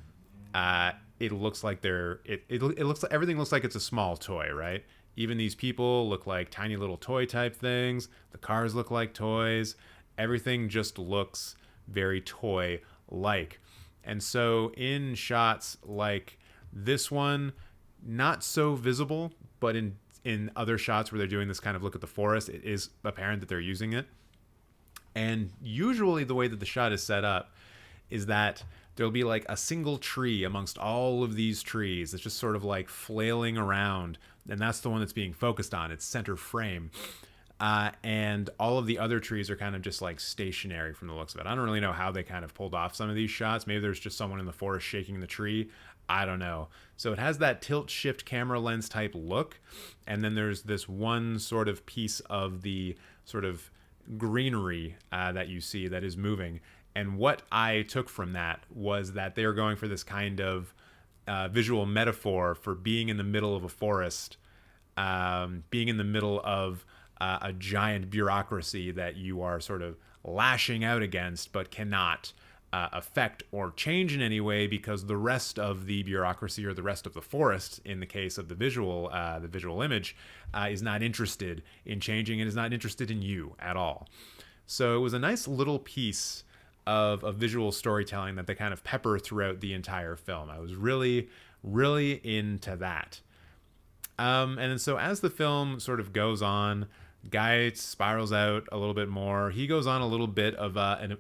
Speaker 6: it looks like everything looks like it's a small toy, right? Even these people look like tiny little toy type things. The cars look like toys. Everything just looks very toy like. And so in shots like this one, not so visible, but in other shots where they're doing this kind of look at the forest, it is apparent that they're using it. And usually the way that the shot is set up is that there'll be like a single tree amongst all of these trees that's just sort of like flailing around, and that's the one that's being focused on. It's center frame. And all of the other trees are kind of just like stationary from the looks of it. I don't really know how they kind of pulled off some of these shots. Maybe there's just someone in the forest shaking the tree. I don't know. So it has that tilt shift camera lens type look. And then there's this one sort of piece of the sort of greenery that you see that is moving. And what I took from that was that they were going for this kind of visual metaphor for being in the middle of a forest, being in the middle of a giant bureaucracy that you are sort of lashing out against but cannot affect or change in any way, because the rest of the bureaucracy, or the rest of the forest, in the case of the visual image, is not interested in changing and is not interested in you at all. So it was a nice little piece of visual storytelling that they kind of pepper throughout the entire film. I was really, really into that. And then so as the film sort of goes on, Guy spirals out a little bit more. He goes on a little bit of an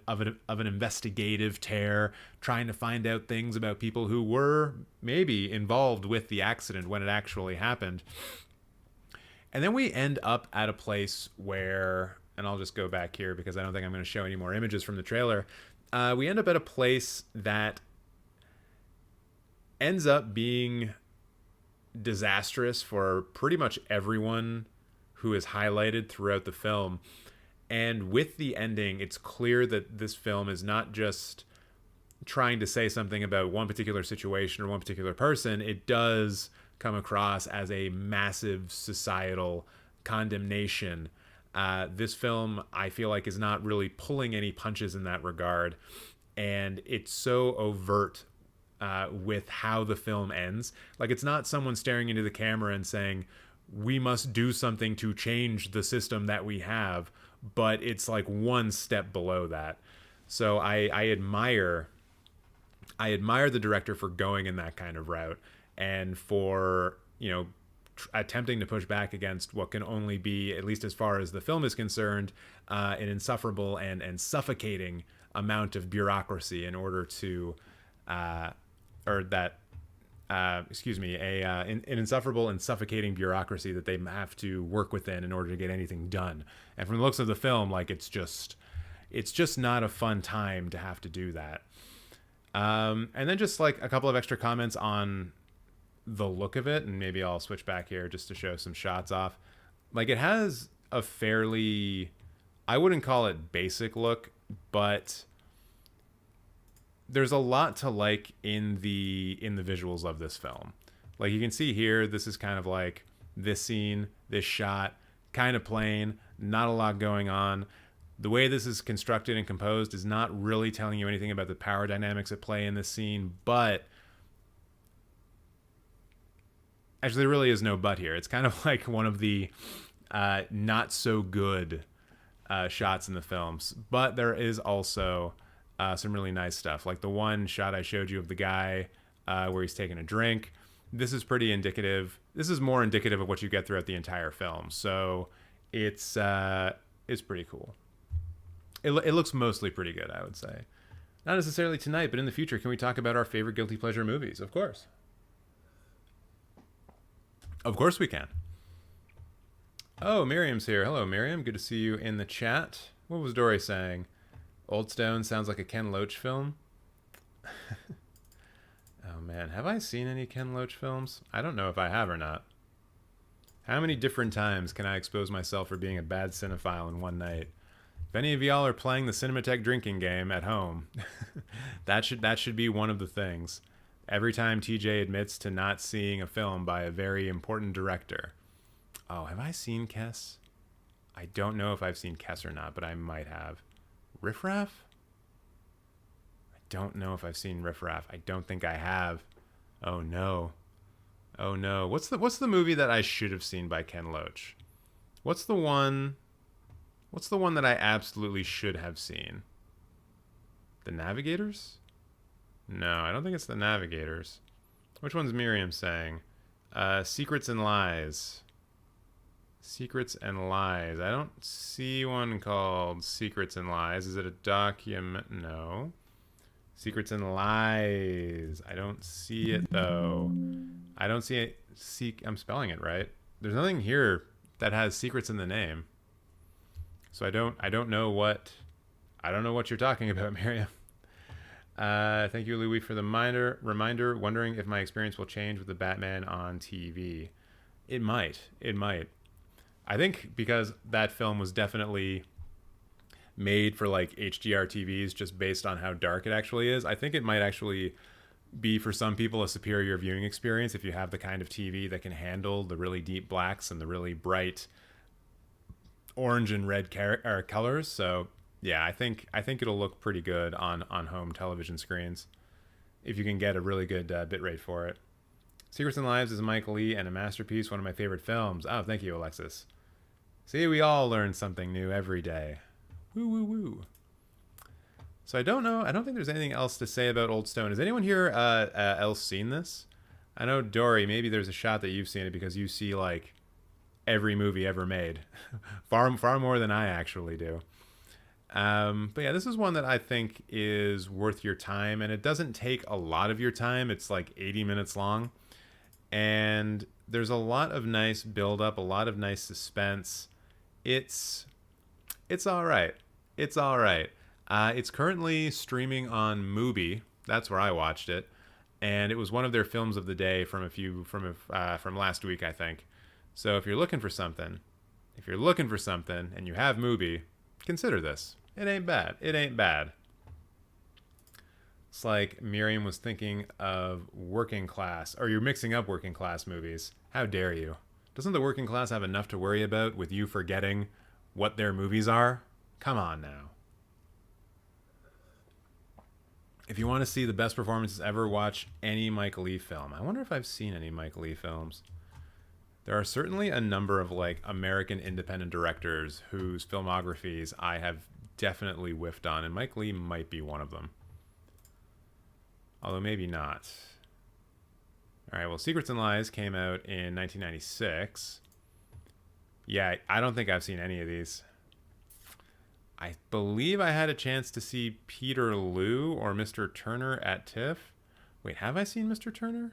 Speaker 6: investigative tear, trying to find out things about people who were maybe involved with the accident when it actually happened. And then we end up at a place where, and I'll just go back here because I don't think I'm going to show any more images from the trailer. We end up at a place that ends up being disastrous for pretty much everyone who is highlighted throughout the film. And with the ending, it's clear that this film is not just trying to say something about one particular situation or one particular person. It does come across as a massive societal condemnation. This film, I feel like, is not really pulling any punches in that regard. And it's so overt with how the film ends. Like, it's not someone staring into the camera and saying, we must do something to change the system that we have, but it's like one step below that. So I admire the director for going in that kind of route, and for, you know, attempting to push back against what can only be, at least as far as the film is concerned, an insufferable and suffocating amount of bureaucracy in order to, an insufferable and suffocating bureaucracy that they have to work within in order to get anything done. And from the looks of the film, like, it's just not a fun time to have to do that. And then just like a couple of extra comments on the look of it, and maybe I'll switch back here just to show some shots off. Like, it has a fairly, I wouldn't call it basic look, but there's a lot to like in the visuals of this film. Like, you can see here, this is kind of like this scene, this shot, kind of plain, not a lot going on. The way this is constructed and composed is not really telling you anything about the power dynamics at play in this scene, but actually there really is no but here. It's kind of like one of the not so good shots in the films, but there is also some really nice stuff. Like the one shot I showed you of the guy where he's taking a drink. This is pretty indicative. This is more indicative of what you get throughout the entire film. So it's pretty cool. It looks mostly pretty good, I would say. Not necessarily tonight, but in the future, can we talk about our favorite guilty pleasure movies? Of course. Of course we can. Oh, Miriam's here. Hello, Miriam. Good to see you in the chat. What was Dory saying? Old Stone sounds like a Ken Loach film. Oh man, have I seen any Ken Loach films? I don't know if I have or not. How many different times can I expose myself for being a bad cinephile in one night? If any of y'all are playing the Cinemateq drinking game at home, that should be one of the things. Every time TJ admits to not seeing a film by a very important director. Oh, have I seen Kess? I don't know if I've seen Kess or not, but I might have. Riff Raff? I don't know if I've seen Riff Raff. I don't think I have. Oh no. Oh no. What's the movie that I should have seen by Ken Loach? What's the one that I absolutely should have seen? The Navigators? No, I don't think it's The Navigators. Which one's Miriam saying? Secrets and Lies. Secrets and Lies. I don't see one called Secrets and Lies. Is it a document? No. Secrets and Lies. I don't see it though. I don't see it. I'm spelling it right. There's nothing here that has secrets in the name. So I don't know what you're talking about, Miriam. Thank you, Louis, for the reminder. Wondering if my experience will change with the Batman on TV. It might. I think because that film was definitely made for like HDR TVs just based on how dark it actually is. I think it might actually be for some people a superior viewing experience if you have the kind of TV that can handle the really deep blacks and the really bright orange and red colors. So Yeah, I think it'll look pretty good on home television screens if you can get a really good bitrate for it. Secrets and Lives is Mike Lee and a masterpiece, one of my favorite films. Oh, thank you, Alexis. See, we all learn something new every day. Woo, woo, woo. So I don't know. I don't think there's anything else to say about Old Stone. Has anyone here else seen this? I know, Dory, maybe there's a shot that you've seen it because you see, like, every movie ever made. far more than I actually do. But yeah, this is one that I think is worth your time, and it doesn't take a lot of your time. It's like 80 minutes long. And there's a lot of nice build-up, a lot of nice suspense. It's all right. It's all right. It's currently streaming on Mubi. That's where I watched it, and it was one of their films of the day from last week, I think. So if you're looking for something, and you have Mubi, consider this. It ain't bad. It ain't bad. It's like Miriam was thinking of working class, or you're mixing up working class movies. How dare you? Doesn't the working class have enough to worry about with you forgetting what their movies are? Come on now. If you want to see the best performances ever, watch any Mike Lee film. I wonder if I've seen any Mike Lee films. There are certainly a number of like American independent directors whose filmographies I have definitely whiffed on, and Mike Lee might be one of them. Although maybe not. All right, well, Secrets and Lies came out in 1996. Yeah, I don't think I've seen any of these. I believe I had a chance to see Peter Liu or Mr. Turner at TIFF. Wait, have I seen Mr. Turner?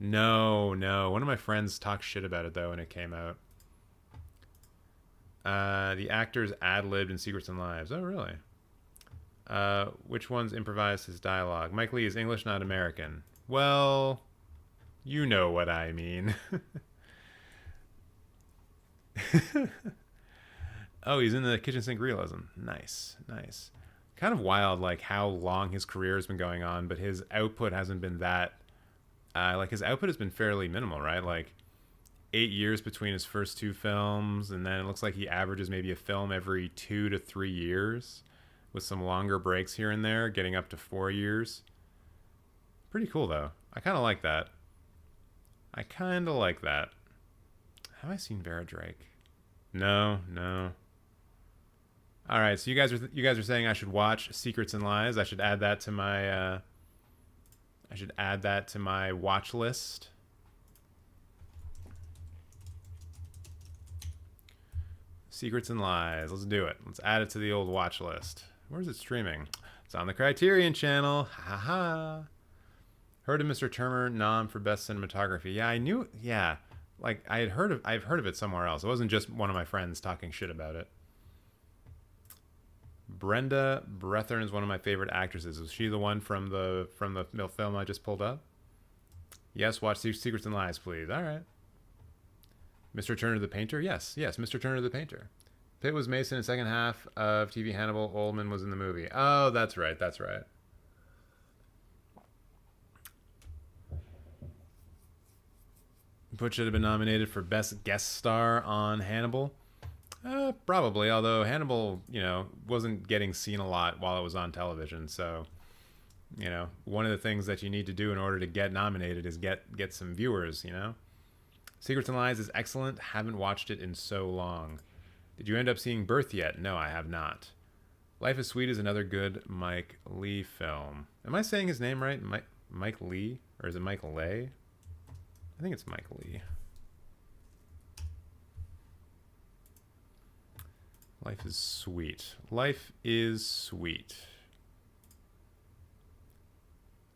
Speaker 6: No. One of my friends talked shit about it, though, when it came out. The actors ad-libbed in Secrets and Lives. Oh, really? Which ones improvised his dialogue? Mike Lee is English, not American. Well, you know what I mean. Oh, he's in the kitchen sink realism. Nice. Kind of wild, like, how long his career has been going on, but his output hasn't been that... his output has been fairly minimal, right? Like, 8 years between his first two films, and then it looks like he averages maybe a film every 2 to 3 years, with some longer breaks here and there, getting up to 4 years. Pretty cool, though. I kind of like that. Have I seen Vera Drake? No. All right, so you guys are saying I should watch Secrets and Lies. I should add that to my watch list. Secrets and Lies. Let's do it. Let's add it to the old watch list. Where's it streaming? It's on the Criterion Channel. Ha ha. Heard of Mr. Turner nom for best cinematography. Yeah, I knew. Yeah, like I've heard of it somewhere else. It wasn't just one of my friends talking shit about it. Brenda Brethern is one of my favorite actresses. Is she the one from the film I just pulled up? Yes, watch Secrets and Lies, please. All right. Mr. Turner the Painter? Yes, Mr. Turner the Painter. Pitt was Mason in the second half of TV Hannibal. Oldman was in the movie. Oh, that's right. Butch should have been nominated for Best Guest Star on Hannibal. Probably, although Hannibal, wasn't getting seen a lot while it was on television. So, one of the things that you need to do in order to get nominated is get some viewers, Secrets and Lies is excellent. Haven't watched it in so long. Did you end up seeing Birth yet? No, I have not. Life is Sweet is another good Mike Lee film. Am I saying his name right? Mike Lee? Or is it Mike Lay? I think it's Mike Lee. Life is Sweet. Life is Sweet.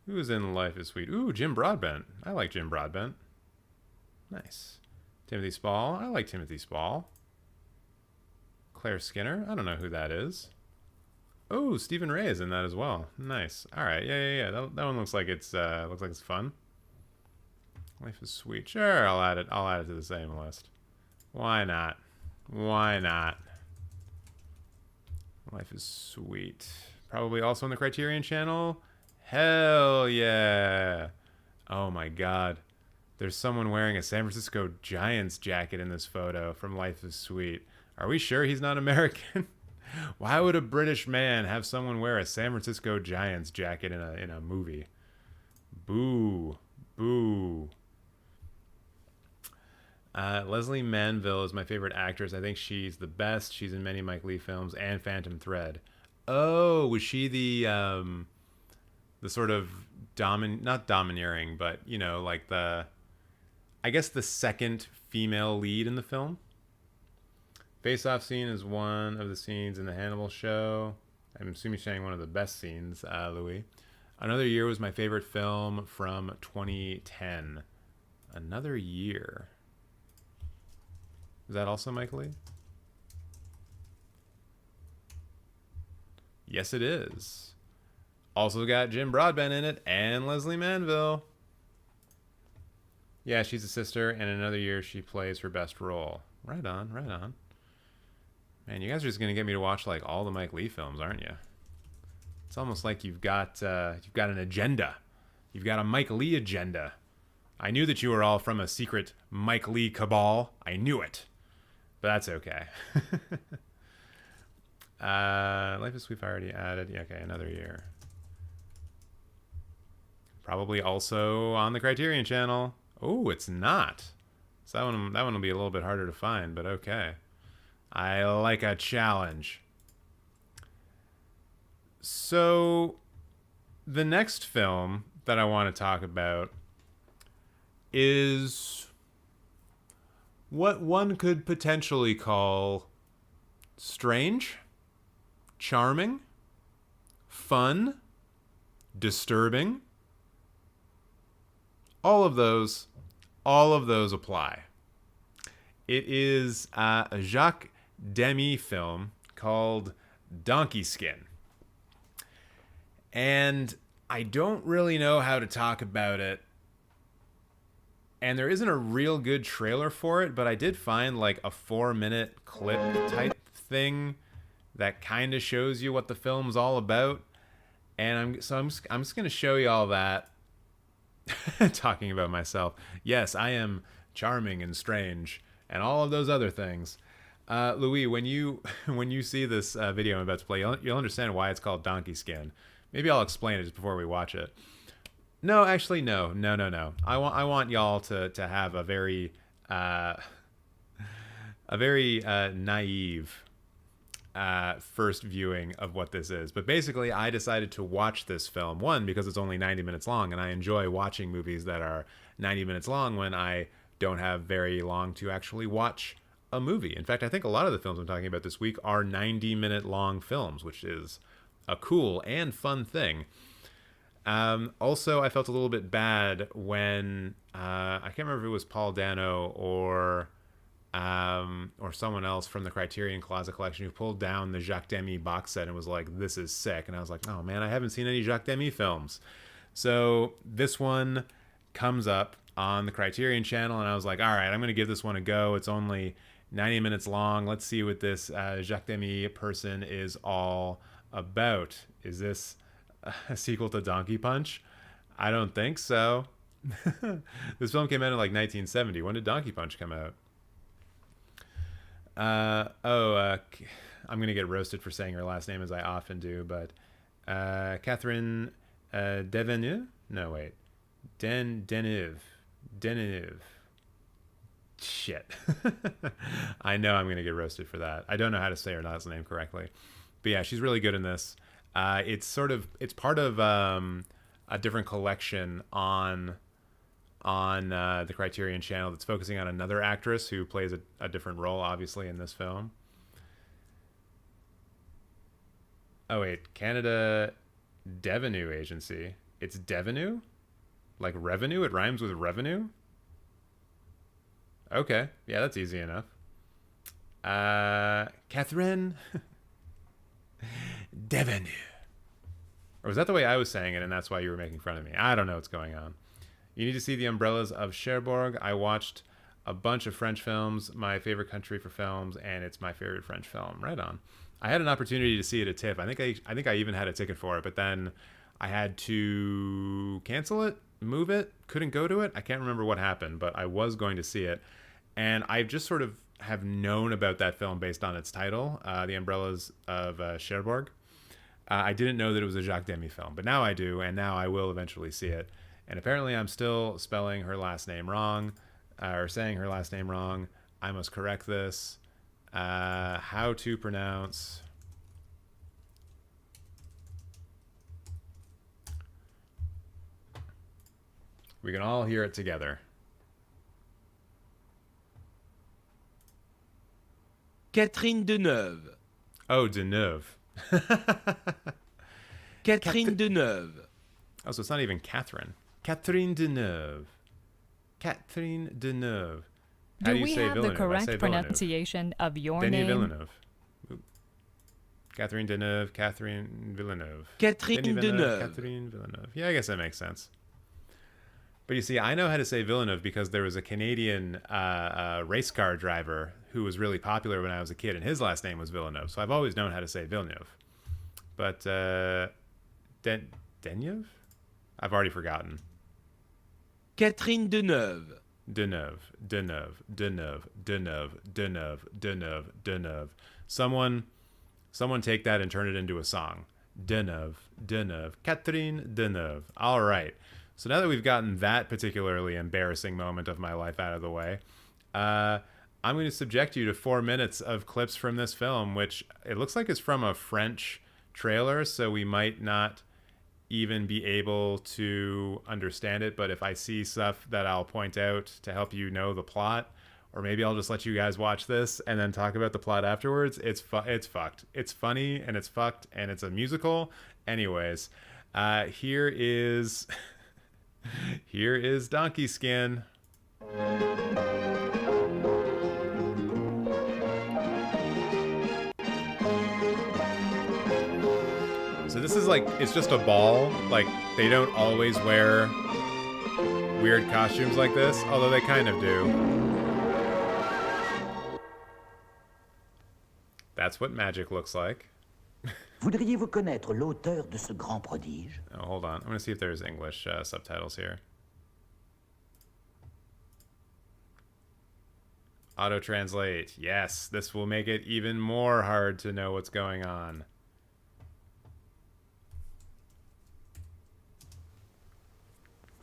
Speaker 6: Who's in Life is Sweet? Ooh, Jim Broadbent. I like Jim Broadbent. Nice. Timothy Spall. I like Timothy Spall. Claire Skinner. I don't know who that is. Oh, Stephen Ray is in that as well. Nice. All right. Yeah. That one looks like it's fun. Life is Sweet. Sure, I'll add it to the same list. Why not? Life is Sweet. Probably also on the Criterion Channel. Hell yeah. Oh my god. There's someone wearing a San Francisco Giants jacket in this photo from Life is Sweet. Are we sure he's not American? Why would a British man have someone wear a San Francisco Giants jacket in a movie? Boo. Boo. Leslie Manville is my favorite actress. I think she's the best. She's in many Mike Leigh films and Phantom Thread. Oh, was she the sort of not domineering, but you know, like I guess the second female lead in the film? Face-off scene is one of the scenes in the Hannibal show. I'm assuming you're saying one of the best scenes, Louis. Another Year was my favorite film from 2010. Another Year. Is that also Mike Leigh? Yes, it is. Also got Jim Broadbent in it and Leslie Manville. Yeah, she's a sister, and in Another Year she plays her best role. Right on, right on. Man, you guys are just gonna get me to watch like all the Mike Leigh films, aren't you? It's almost like you've got an agenda. You've got a Mike Leigh agenda. I knew that you were all from a secret Mike Leigh cabal. I knew it. But that's okay. Life is Sweet I already added. Yeah, okay, Another Year. Probably also on the Criterion Channel. Oh, it's not. So that one will be a little bit harder to find, but okay. I like a challenge. So, the next film that I want to talk about is what one could potentially call strange, charming, fun, disturbing. All of those apply. It is a Jacques Demy film called Donkey Skin. And I don't really know how to talk about it. And there isn't a real good trailer for it, but I did find like a 4-minute clip type thing that kind of shows you what the film's all about. And I'm just going to show you all that. Talking about myself. Yes, I am charming and strange and all of those other things. Louis, when you see this video I'm about to play, you'll understand why it's called Donkey Skin. Maybe I'll explain it just before we watch it. No, actually, no. I want y'all to have a very naive first viewing of what this is. But basically, I decided to watch this film, one, because it's only 90 minutes long, and I enjoy watching movies that are 90 minutes long when I don't have very long to actually watch a movie. In fact, I think a lot of the films I'm talking about this week are 90-minute long films, which is a cool and fun thing. Also, I felt a little bit bad when I can't remember if it was Paul Dano or someone else from the Criterion Closet collection who pulled down the Jacques Demy box set and was like, "This is sick," and I was like, "Oh man, I haven't seen any Jacques Demy films." So this one comes up on the Criterion Channel, and I was like, "All right, I'm going to give this one a go. It's only 90 minutes long. Let's see what this Jacques Demy person is all about. Is this a sequel to Donkey Punch? I don't think so." This film came out in like 1970. When did Donkey Punch come out? I'm going to get roasted for saying her last name as I often do, but Catherine Deneuve? No, wait. Deneuve. Shit. I know I'm going to get roasted for that. I don't know how to say her last name correctly. But yeah, she's really good in this. It's part of a different collection on the Criterion Channel that's focusing on another actress who plays a different role, obviously, in this film. Oh wait, Canada Revenue Agency. It's Revenue? Like revenue? It rhymes with revenue? Okay, yeah, that's easy enough. Catherine Deneuve. Or was that the way I was saying it and that's why you were making fun of me? I don't know what's going on. You need to see The Umbrellas of Cherbourg. I watched a bunch of French films, my favorite country for films, and it's my favorite French film. Right on. I had an opportunity to see it at TIFF. I think I even had a ticket for it, but then I had to cancel it, move it, couldn't go to it. I can't remember what happened, but I was going to see it. And I just sort of have known about that film based on its title, The Umbrellas of Cherbourg. I didn't know that it was a Jacques Demy film, but now I do, and now I will eventually see it. And apparently I'm still spelling her last name wrong, or saying her last name wrong. I must correct this. How to pronounce... We can all hear it together.
Speaker 1: Catherine Deneuve.
Speaker 6: Oh, Deneuve.
Speaker 1: Catherine Deneuve.
Speaker 6: Oh, so it's not even Catherine. Catherine Deneuve. Catherine Deneuve. How
Speaker 8: Do
Speaker 6: you
Speaker 8: we
Speaker 6: say
Speaker 8: have the
Speaker 6: Villeneuve? I
Speaker 8: correct
Speaker 6: say Villeneuve.
Speaker 8: pronunciation of your
Speaker 6: Denis
Speaker 8: name?
Speaker 6: Villeneuve. Ooh. Catherine Deneuve. Catherine Villeneuve.
Speaker 1: Catherine
Speaker 6: Denis
Speaker 1: Deneuve.
Speaker 6: Catherine Villeneuve. Yeah, I guess that makes sense. But you see, I know how to say Villeneuve because there was a Canadian race car driver who was really popular when I was a kid, and his last name was Villeneuve. So I've always known how to say Villeneuve. But Deneuve? I've already forgotten.
Speaker 1: Catherine Deneuve.
Speaker 6: Deneuve, Deneuve, Deneuve, Deneuve, Deneuve, Deneuve, Deneuve. Someone take that and turn it into a song. Deneuve, Deneuve, Catherine Deneuve. All right. So now that we've gotten that particularly embarrassing moment of my life out of the way, I'm going to subject you to 4 minutes of clips from this film, which it looks like is from a French trailer, so we might not even be able to understand it. But if I see stuff that I'll point out to help you know the plot, or maybe I'll just let you guys watch this and then talk about the plot afterwards, it's fucked. It's funny and it's fucked and it's a musical. Anyways, here is Donkey Skin. So this is like, it's just a ball. Like, they don't always wear weird costumes like this, although they kind of do. That's what magic looks like.
Speaker 9: Voudriez-vous connaître l'auteur de ce grand prodige?
Speaker 6: Oh, hold on. I'm going to see if there's English subtitles here. Auto-translate. Yes, this will make it even more hard to know what's going on.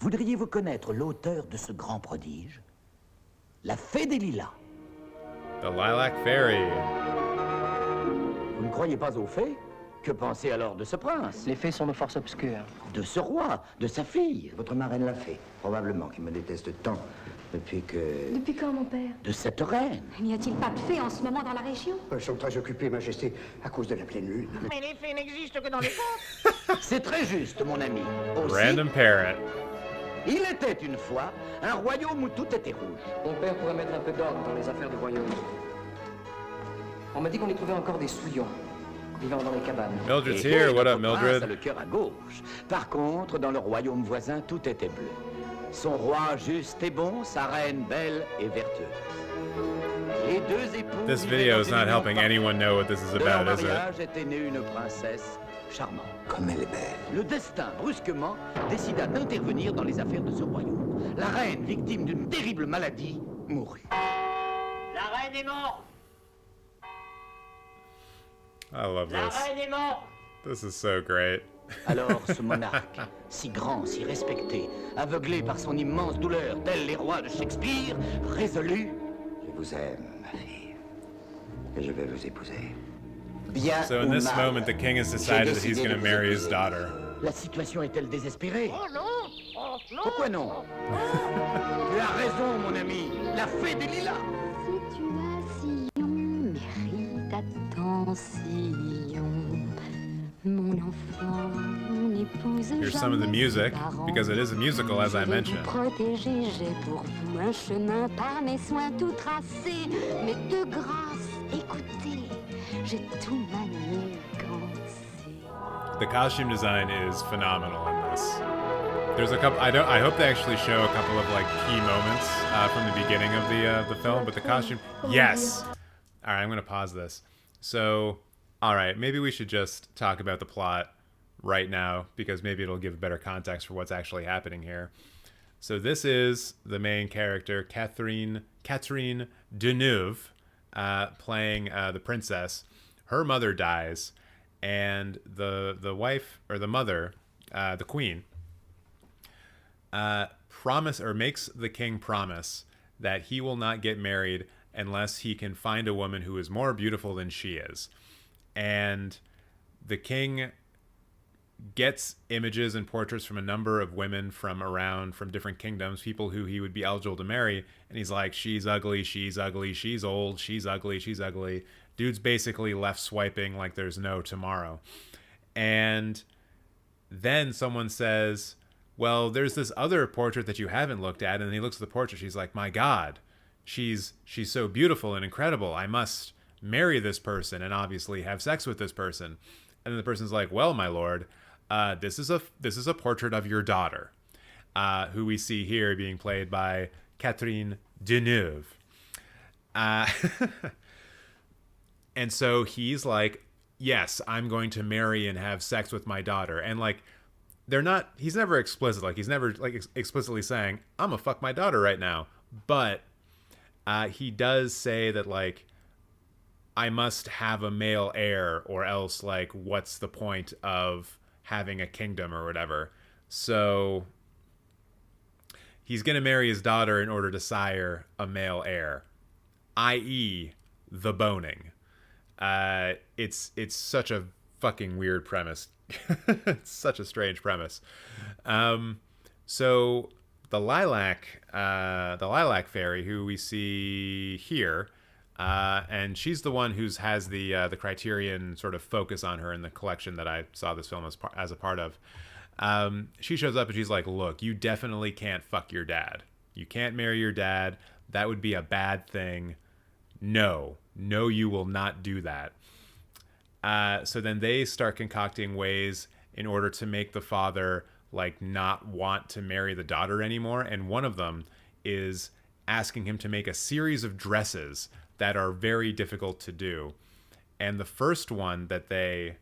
Speaker 9: Voudriez-vous connaître l'auteur de ce grand prodige? La Fée des Lilas.
Speaker 6: The Lilac Fairy.
Speaker 9: Vous ne croyez pas aux fées? Que pensez alors de ce prince?
Speaker 7: Les fées sont de forces obscures.
Speaker 9: De ce roi? De sa fille? Votre marraine l'a fait. Probablement qu'il me déteste tant depuis que...
Speaker 10: Depuis quand, mon père?
Speaker 9: De cette reine.
Speaker 10: N'y a-t-il pas de fées en ce moment dans la région?
Speaker 11: Elles sont très occupées, Majesté, à cause de la pleine lune.
Speaker 10: Mais les fées n'existent que dans les contes.
Speaker 9: C'est très juste, mon ami. Aussi,
Speaker 6: Random parrot.
Speaker 9: il était une fois un royaume où tout était rouge.
Speaker 7: Mon père pourrait mettre un peu d'ordre dans les affaires du royaume. On m'a dit qu'on y trouvait encore des souillons, vivant dans les cabanes.
Speaker 6: Mildred's
Speaker 9: Et
Speaker 6: here. What
Speaker 9: notre
Speaker 6: up,
Speaker 9: prince
Speaker 6: Mildred?
Speaker 9: a le cœur à gauche. Par contre, dans le royaume voisin, tout était bleu. Son roi juste et bon, sa reine belle et vertueuse. Les deux époux
Speaker 6: This
Speaker 9: vivaient
Speaker 6: video
Speaker 9: dans
Speaker 6: is
Speaker 9: une
Speaker 6: not
Speaker 9: union
Speaker 6: helping anyone know what this is
Speaker 9: De leur
Speaker 6: about, is it?
Speaker 9: mariage était née une princesse charmante.
Speaker 11: Comme elle est belle.
Speaker 9: Le destin, brusquement, décida d'intervenir dans les affaires de ce royaume. La reine, victime d'une terrible maladie, mourut.
Speaker 3: La reine est morte.
Speaker 6: I love
Speaker 3: La
Speaker 6: this.
Speaker 3: reine est morte.
Speaker 6: This is so great.
Speaker 9: Alors ce monarque, si grand, si respecté, aveuglé par son immense douleur, tel les rois de Shakespeare, résolut...
Speaker 11: Je vous aime, ma fille. Et je vais vous épouser.
Speaker 9: Bien
Speaker 6: So in
Speaker 9: ou
Speaker 6: this
Speaker 9: mal,
Speaker 6: moment, the king has
Speaker 9: j'ai
Speaker 6: decided that he's
Speaker 9: décidé
Speaker 6: going
Speaker 9: de
Speaker 6: to
Speaker 9: vous
Speaker 6: marry his
Speaker 9: épouser.
Speaker 6: daughter.
Speaker 9: La situation est-elle désespérée?
Speaker 3: Oh non. Oh non.
Speaker 9: Pourquoi non? Tu as raison, mon ami. La fée des lilas.
Speaker 10: Situation mérite attention. Mon enfant n'épouse
Speaker 6: Here's some of the
Speaker 10: jamais
Speaker 6: music,
Speaker 10: ses parents.
Speaker 6: because it is a musical, as I
Speaker 10: Je vais
Speaker 6: mentioned.
Speaker 10: vous protéger, j'ai pour vous un chemin par mes soins tout tracé. Mais de grâce, écoutez, j'ai tout manigancé.
Speaker 6: The costume design is phenomenal in this. There's a couple. I hope they actually show a couple of like key moments from the beginning of the film. But the costume, yes. All right, I'm gonna pause this. So, all right, maybe we should just talk about the plot right now because maybe it'll give better context for what's actually happening here. So this is the main character, Catherine Deneuve, playing the princess. Her mother dies, and the wife, or the mother, the queen, makes the king promise that he will not get married unless he can find a woman who is more beautiful than she is. And the king gets images and portraits from a number of women from different kingdoms, people who he would be eligible to marry, and he's like, she's ugly, she's ugly, she's old, she's ugly, she's ugly. Dude's basically left swiping like there's no tomorrow. And then someone says, well, there's this other portrait that you haven't looked at, and he looks at the portrait, she's like, my God, she's so beautiful and incredible, I must marry this person and obviously have sex with this person. And then the person's like, well, my lord, this is a portrait of your daughter, who we see here being played by Catherine Deneuve. And so he's like, yes, I'm going to marry and have sex with my daughter. And like, he's never explicit, like he's never like explicitly saying, I'm gonna fuck my daughter right now. But he does say that, like, I must have a male heir, or else, like, what's the point of having a kingdom or whatever. So he's going to marry his daughter in order to sire a male heir, i.e. the boning. It's such a fucking weird premise. It's such a strange premise. So the lilac fairy, who we see here, and she's the one who has the Criterion sort of focus on her in the collection that I saw this film as a part of. She shows up and she's like, look, you definitely can't fuck your dad. You can't marry your dad. That would be a bad thing. No, you will not do that. So then they start concocting ways in order to make the father, like, not want to marry the daughter anymore. And one of them is asking him to make a series of dresses that are very difficult to do. And the first one that they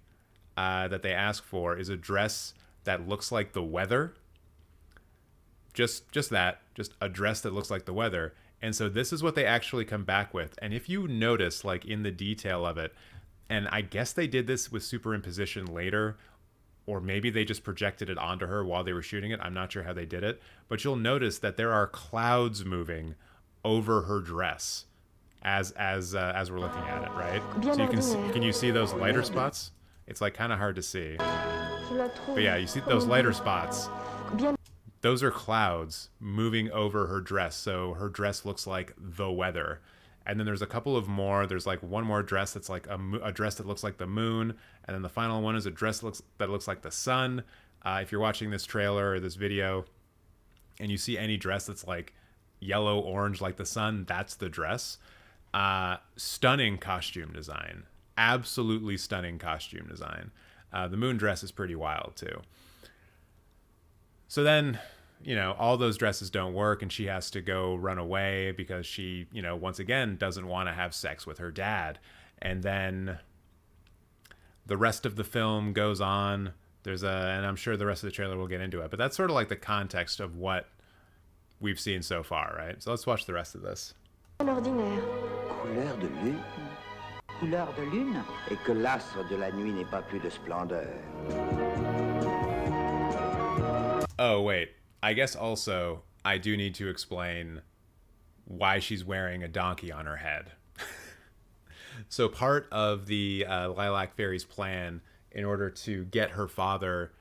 Speaker 6: ask for is a dress that looks like the weather. Just a dress that looks like the weather. And so this is what they actually come back with. And if you notice, like, in the detail of it, and I guess they did this with superimposition later, or maybe they just projected it onto her while they were shooting it. I'm not sure how they did it, but you'll notice that there are clouds moving over her dress as we're looking at it, right? So can you see those lighter spots? It's like kind of hard to see, but yeah, you see those lighter spots. Those are clouds moving over her dress, so her dress looks like the weather. And then there's a couple of more. There's like one more dress that's like a dress that looks like the moon, and then the final one is a dress that looks like the sun. If you're watching this trailer or this video, and you see any dress that's like yellow, orange like the sun, that's the dress. Stunning costume design, absolutely stunning costume design. The moon dress is pretty wild too. So then, you know, all those dresses don't work, and she has to go run away because she, you know, once again doesn't want to have sex with her dad. And then the rest of the film goes on. And I'm sure the rest of the trailer will get into it, but that's sort of like the context of what we've seen so far, right? So let's watch the rest of this.
Speaker 7: Ordinaire.
Speaker 11: Couleur de lune.
Speaker 7: Couleur de lune.
Speaker 11: Et que l'astre de la nuit n'est pas plus de splendeur.
Speaker 6: Oh, wait. I guess also I do need to explain why she's wearing a donkey on her head. So part of the Lilac Fairy's plan in order to get her father,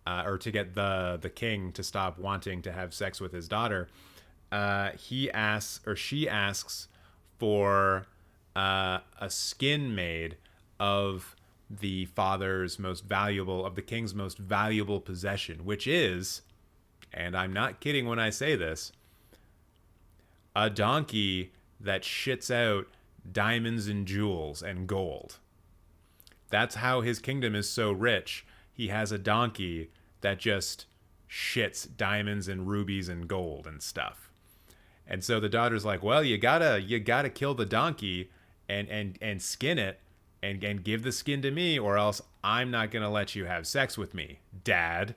Speaker 6: or to get the king to stop wanting to have sex with his daughter, she asks for a skin made of the king's most valuable possession, which is, and I'm not kidding when I say this, a donkey that shits out diamonds and jewels and gold. That's how his kingdom is so rich. He has a donkey that just shits diamonds and rubies and gold and stuff. And so the daughter's like, well, you gotta kill the donkey and skin it and give the skin to me, or else I'm not gonna let you have sex with me, Dad.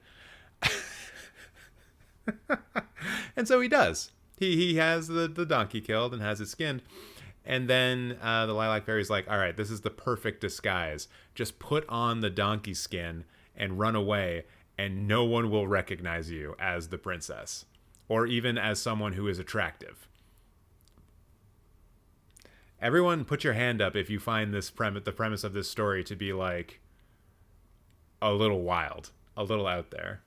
Speaker 6: And so he does. He has the donkey killed and has it skinned. And then the Lilac Fairy's like, all right, this is the perfect disguise. Just put on the donkey skin and run away, and no one will recognize you as the princess, or even as someone who is attractive. Everyone put your hand up if you find the premise of this story to be like a little wild, a little out there.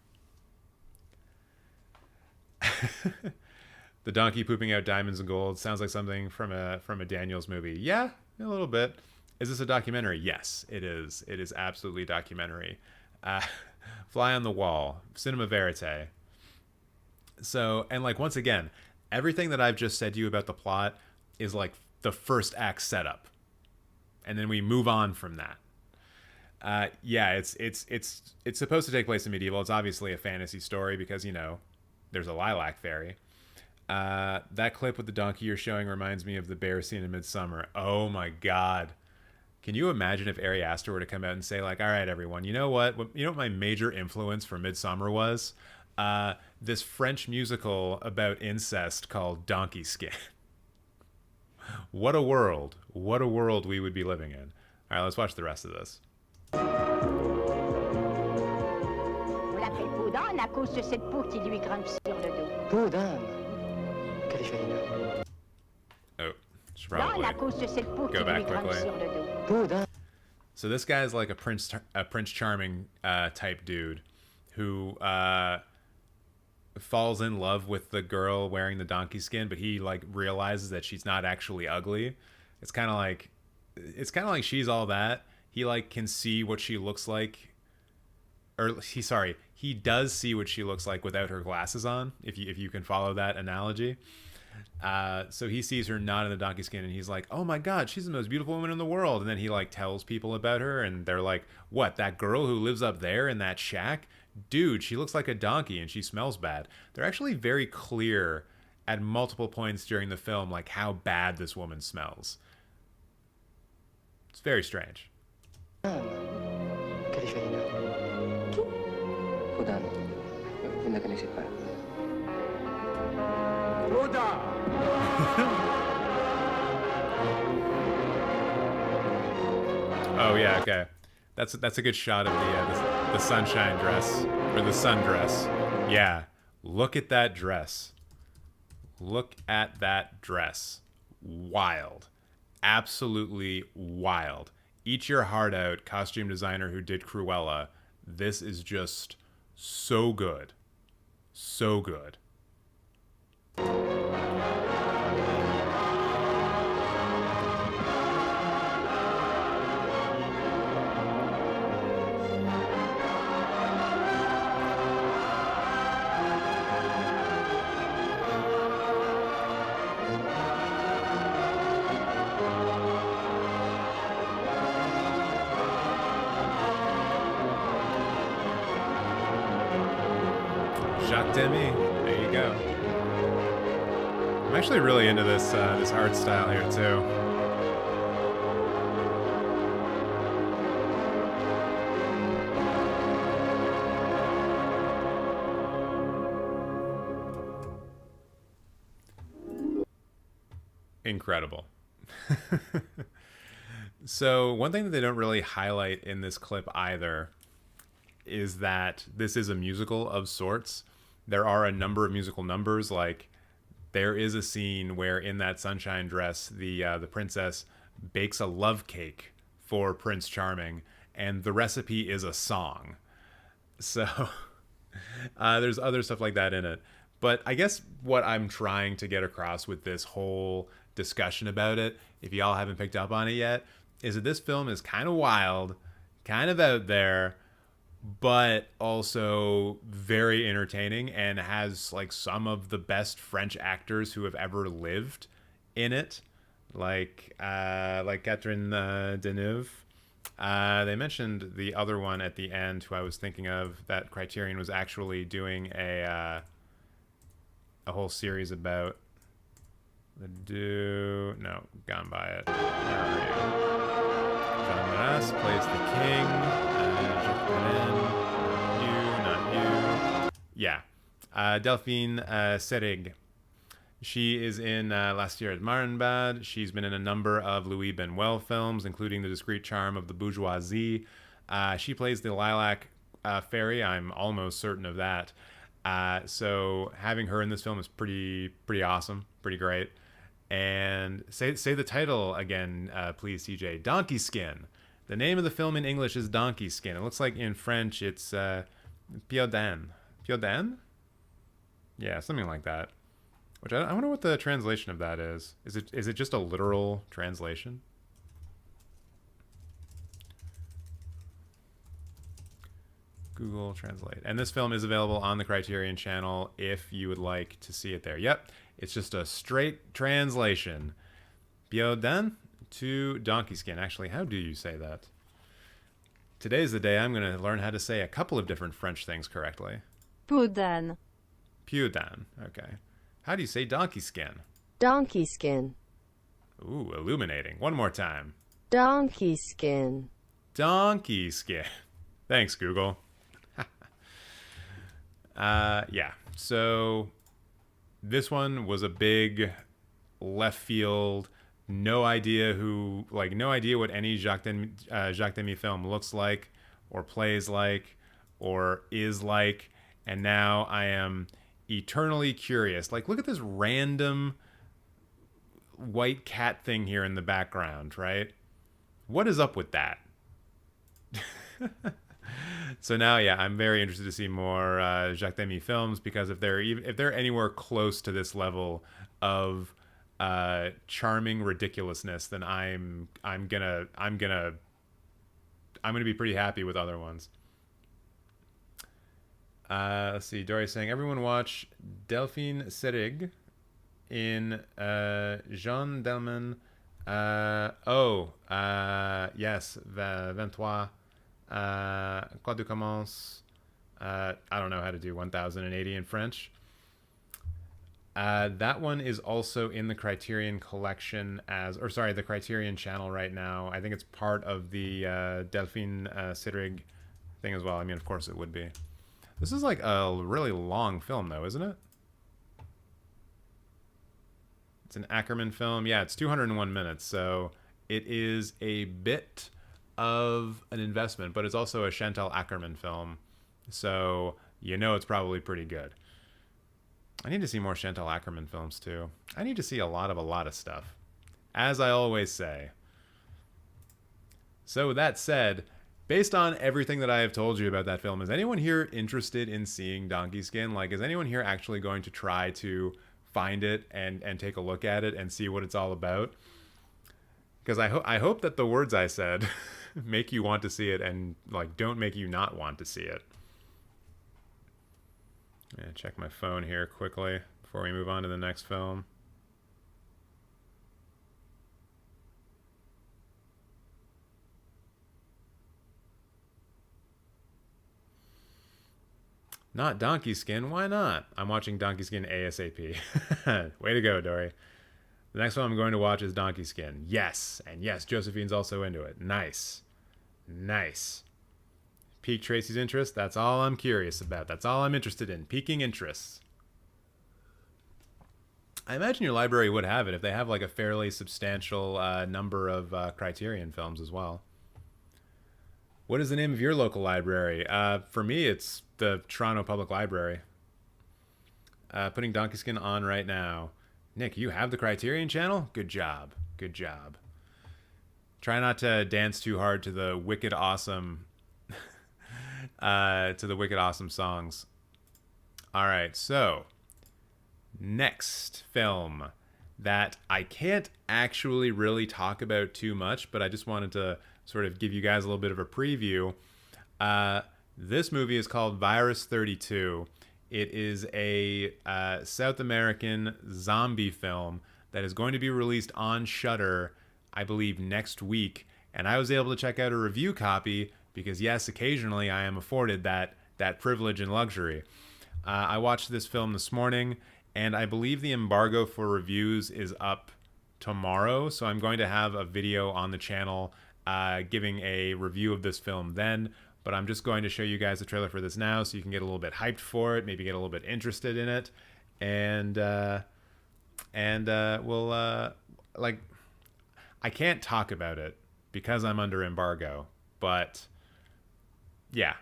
Speaker 6: The donkey pooping out diamonds and gold sounds like something from a Daniels movie. Yeah, a little bit. Is this a documentary? Yes, it is. It is absolutely documentary. Fly on the Wall, Cinema Verite. So, and like once again, everything that I've just said to you about the plot is like the first act setup, and then we move on from that. Yeah, it's supposed to take place in medieval. It's obviously a fantasy story because, you know, there's a Lilac Fairy. That clip with the donkey you're showing reminds me of the bear scene in Midsummer. Oh my God. Can you imagine if Ari Aster were to come out and say, like, all right, everyone, you know what my major influence for Midsummer was? This French musical about incest called Donkey Skin. What a world we would be living in. All right, let's watch the rest of this.
Speaker 10: On l'appelle peau d'âne à cause de cette peau qui lui grimpe sur le dos.
Speaker 7: Peau d'âne. Quelle jolie.
Speaker 6: Oh, should probably
Speaker 10: À cause de cette peau qui
Speaker 6: go back
Speaker 10: lui grimpe
Speaker 6: quickly.
Speaker 10: sur le dos.
Speaker 7: Peau d'âne.
Speaker 6: So this guy's like a Prince Charming type dude who falls in love with the girl wearing the donkey skin, but he like realizes that she's not actually ugly. It's kind of like she's all that. He like can see what she looks like, or he does see what she looks like without her glasses on, if you can follow that analogy. So he sees her not in the donkey skin, and he's like, oh my God, she's the most beautiful woman in the world. And then he like tells people about her, and they're like, what, that girl who lives up there in that shack? Dude, she looks like a donkey and she smells bad. They're actually very clear at multiple points during the film, like how bad this woman smells. It's very strange.
Speaker 7: Quelle jolie. Qui? Peau d'âne. Vous ne la connaissez pas.
Speaker 6: Oh yeah, okay. That's a good shot of the sunshine dress, or the sundress. Yeah, look at that dress. Look at that dress. Wild. Absolutely wild. Eat your heart out, costume designer who did Cruella. This is just so good. So good. Jacques Demy. There you go. I'm actually really into this this art style here too. Incredible. So one thing that they don't really highlight in this clip either is that this is a musical of sorts. There are a number of musical numbers. Like there is a scene where in that sunshine dress, the princess bakes a love cake for Prince Charming, and the recipe is a song. So there's other stuff like that in it. But I guess what I'm trying to get across with this whole discussion about it, if y'all haven't picked up on it yet, is that this film is kind of wild, kind of out there, but also very entertaining, and has like some of the best French actors who have ever lived in it, like Catherine Deneuve. They mentioned the other one at the end, who I was thinking of, that Criterion was actually doing a whole series about. Gone by it. Where are you? Jean Maras plays the king. Not you. Yeah. Delphine Seyrig. She is in Last Year at Marienbad. She's been in a number of Louis Benuel films, including The Discreet Charm of the Bourgeoisie. She plays the Lilac Fairy. I'm almost certain of that. So having her in this film is pretty awesome, pretty great. And say the title again, please, CJ. Donkey Skin. The name of the film in English is Donkey Skin. It looks like in French it's Piodan. Piodan? Yeah, something like that. Which I wonder what the translation of that is. Is it just a literal translation? Google Translate. And this film is available on the Criterion Channel if you would like to see it there. Yep, it's just a straight translation. Piodan to Donkey Skin. Actually, how do you say that? Today's the day I'm going to learn how to say a couple of different French things correctly.
Speaker 8: Piodan.
Speaker 6: Piodan. Okay. How do you say donkey skin?
Speaker 8: Donkey skin.
Speaker 6: Ooh, illuminating. One more time.
Speaker 8: Donkey skin.
Speaker 6: Donkey skin. Thanks, Google. Yeah. So this one was a big left field. No idea what any Jacques Demy film looks like, or plays like, or is like. And now I am eternally curious. Like, look at this random white cat thing here in the background, right? What is up with that? So now, yeah, I'm very interested to see more Jacques Demy films, because if they're anywhere close to this level of charming ridiculousness, then I'm gonna be pretty happy with other ones. Let's see. Dory's saying, everyone watch Delphine Seyrig in Jean Delman. Yes, 23. Quand tu commences. I don't know how to do 1080 in French. That one is also in the Criterion collection the Criterion channel right now. I think it's part of the Delphine Seyrig thing as well. I mean, of course it would be. This is like a really long film, though, isn't it? It's an Ackerman film. Yeah, it's 201 minutes, so it is a bit of an investment, but it's also a Chantal Ackerman film, so you know it's probably pretty good. I need to see more Chantal Ackerman films, too. I need to see a lot of stuff, as I always say. So with that said, based on everything that I have told you about that film, is anyone here interested in seeing Donkey Skin? Like, is anyone here actually going to try to find it and take a look at it and see what it's all about? Because I hope that the words I said make you want to see it and, like, don't make you not want to see it. Yeah, check my phone here quickly before we move on to the next film. Not Donkey Skin, why not? I'm watching Donkey Skin ASAP. Way to go, Dory. The next one I'm going to watch is Donkey Skin. Yes, and yes, Josephine's also into it. Nice. Nice. Pique Tracy's interest? That's all I'm curious about. That's all I'm interested in. Piquing interests. I imagine your library would have it if they have like a fairly substantial number of Criterion films as well. What is the name of your local library? For me, it's the Toronto Public Library. Putting Donkey Skin on right now. Nick, you have the Criterion channel? Good job. Good job. Try not to dance too hard to the wicked awesome songs. All right, so next film that I can't actually really talk about too much, but I just wanted to sort of give you guys a little bit of a preview. This movie is called Virus 32. It is a South American zombie film that is going to be released on Shudder, I believe, next week. And I was able to check out a review copy because, yes, occasionally I am afforded that privilege and luxury. I watched this film this morning, and I believe the embargo for reviews is up tomorrow. So I'm going to have a video on the channel giving a review of this film then. but I'm just going to show you guys the trailer for this now so you can get a little bit hyped for it, maybe get a little bit interested in it, and we'll like, I can't talk about it because I'm under embargo, but yeah,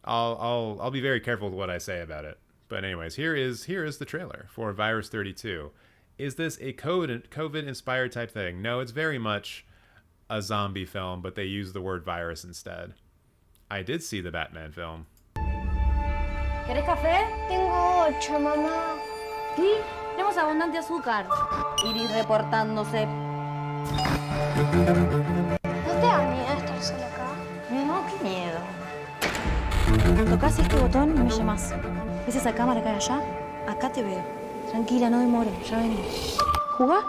Speaker 6: I'll be very careful with what I say about it. But anyways, here is the trailer for Virus 32. Is this a COVID inspired type thing? No, it's very much a zombie film, but they use the word virus instead. I did see the Batman film.
Speaker 10: ¿Querés café?
Speaker 8: Tengo 8, mamá.
Speaker 10: Sí, tenemos abundante azúcar. Iris reportándose.
Speaker 8: ¿No te da miedo estar sola acá?
Speaker 10: No, qué miedo. Tocás este botón y me llamás. ¿Ves esa cámara que hay allá? Acá te veo. Tranquila, no demore, ya vengo. ¿Jugá?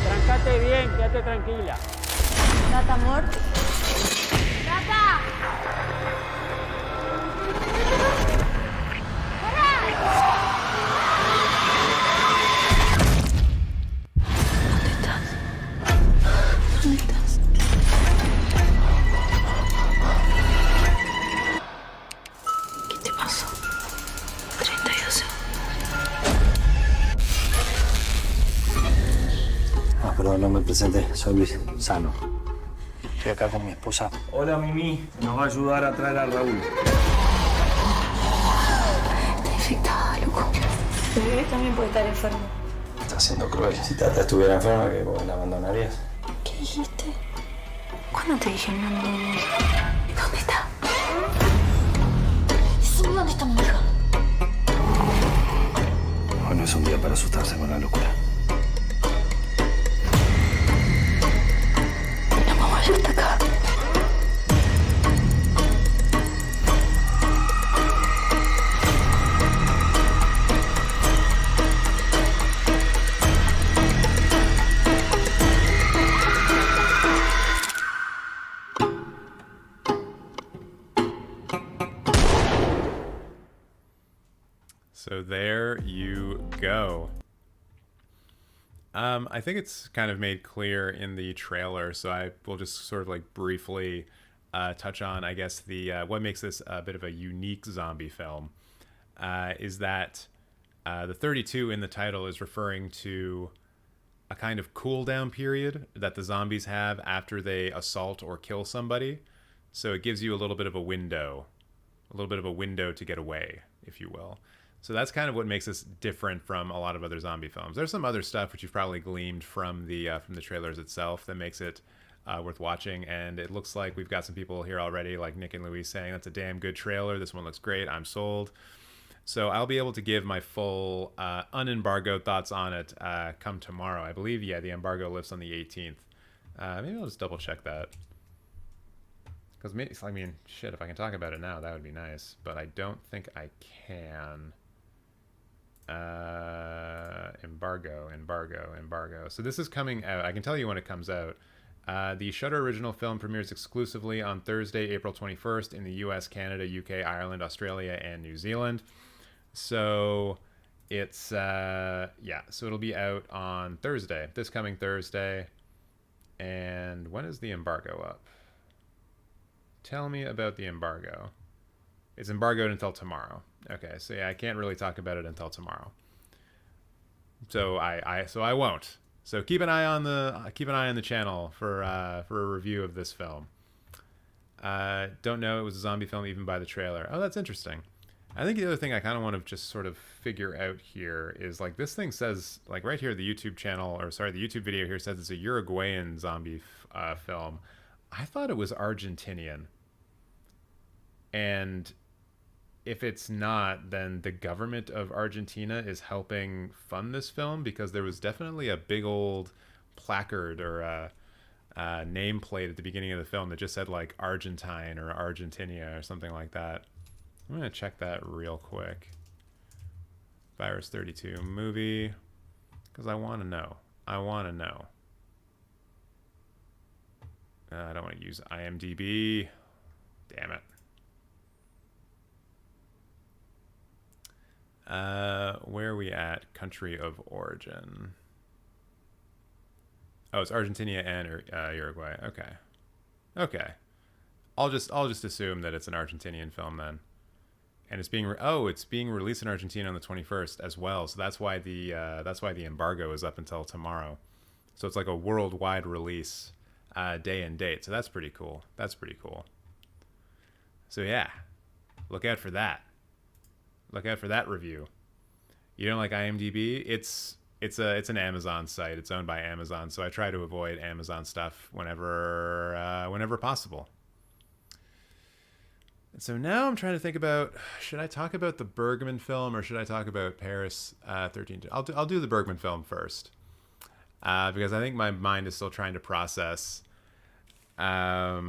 Speaker 3: Trancate bien, quédate tranquila.
Speaker 10: Gata, amor. ¡Gata! ¿Dónde estás? ¿Qué te pasó? 32 segundos.
Speaker 11: Ah, perdón, no me presenté. Soy Luis, sano. Estoy acá con mi esposa.
Speaker 4: Hola, Mimi. Nos va a ayudar a traer a Raúl.
Speaker 10: Está infectada, loco. Tu bebé también puede estar enfermo.
Speaker 11: Está siendo cruel. Si Tata estuviera enferma, ¿que vos la abandonarías?
Speaker 10: ¿Qué dijiste? ¿Cuándo te dije no? ¿Dónde está? ¿Dónde está mi hija?
Speaker 11: Hoy no es un día para asustarse con la locura.
Speaker 10: La mamá ya está acá.
Speaker 6: So there you go. I think it's kind of made clear in the trailer, so I will just sort of like briefly touch on, I guess, the what makes this a bit of a unique zombie film is that the 32 in the title is referring to a kind of cooldown period that the zombies have after they assault or kill somebody. So it gives you a little bit of a window to get away, if you will. So that's kind of what makes this different from a lot of other zombie films. There's some other stuff which you've probably gleaned from the trailers itself that makes it worth watching. And it looks like we've got some people here already, like Nick and Louise, saying that's a damn good trailer. This one looks great. I'm sold. So I'll be able to give my full unembargoed thoughts on it come tomorrow. I believe, yeah, the embargo lifts on the 18th. Maybe I'll just double check that. Because, I mean, shit, if I can talk about it now, that would be nice. But I don't think I can. Embargo. So this is coming out. I can tell you when it comes out. The Shudder original film premieres exclusively on Thursday, April 21st in the US, Canada, UK, Ireland, Australia, and New Zealand. So it's, yeah, so it'll be out on Thursday, this coming Thursday. And when is the embargo up? Tell me about the embargo. It's embargoed until tomorrow. Okay, so yeah, I can't really talk about it until tomorrow. So I won't. So keep an eye on the channel for a review of this film. Don't know it was a zombie film even by the trailer. Oh, that's interesting. I think the other thing I kind of want to just sort of figure out here is, like, this thing says, like, right here, the YouTube channel, or sorry, the YouTube video here says it's a Uruguayan zombie film. I thought it was Argentinian. And if it's not, then the government of Argentina is helping fund this film, because there was definitely a big old placard or a nameplate at the beginning of the film that just said, like, Argentine or Argentina or something like that. I'm going to check that real quick. Virus 32 movie, because I want to know. I don't want to use IMDb. Damn it. Where are we at? Country of origin. Oh, it's Argentina and Uruguay. Okay. Okay. I'll just assume that it's an Argentinian film then. And it's being it's being released in Argentina on the 21st as well. So that's why the embargo is up until tomorrow. So it's like a worldwide release day and date. So that's pretty cool. That's pretty cool. So yeah, look out for that. Look out for that review. You don't like IMDb? It's an Amazon site. It's owned by Amazon. So I try to avoid Amazon stuff whenever possible. So now I'm trying to think about, should I talk about the Bergman film or should I talk about Paris 13? I'll do the Bergman film first, because I think my mind is still trying to process. My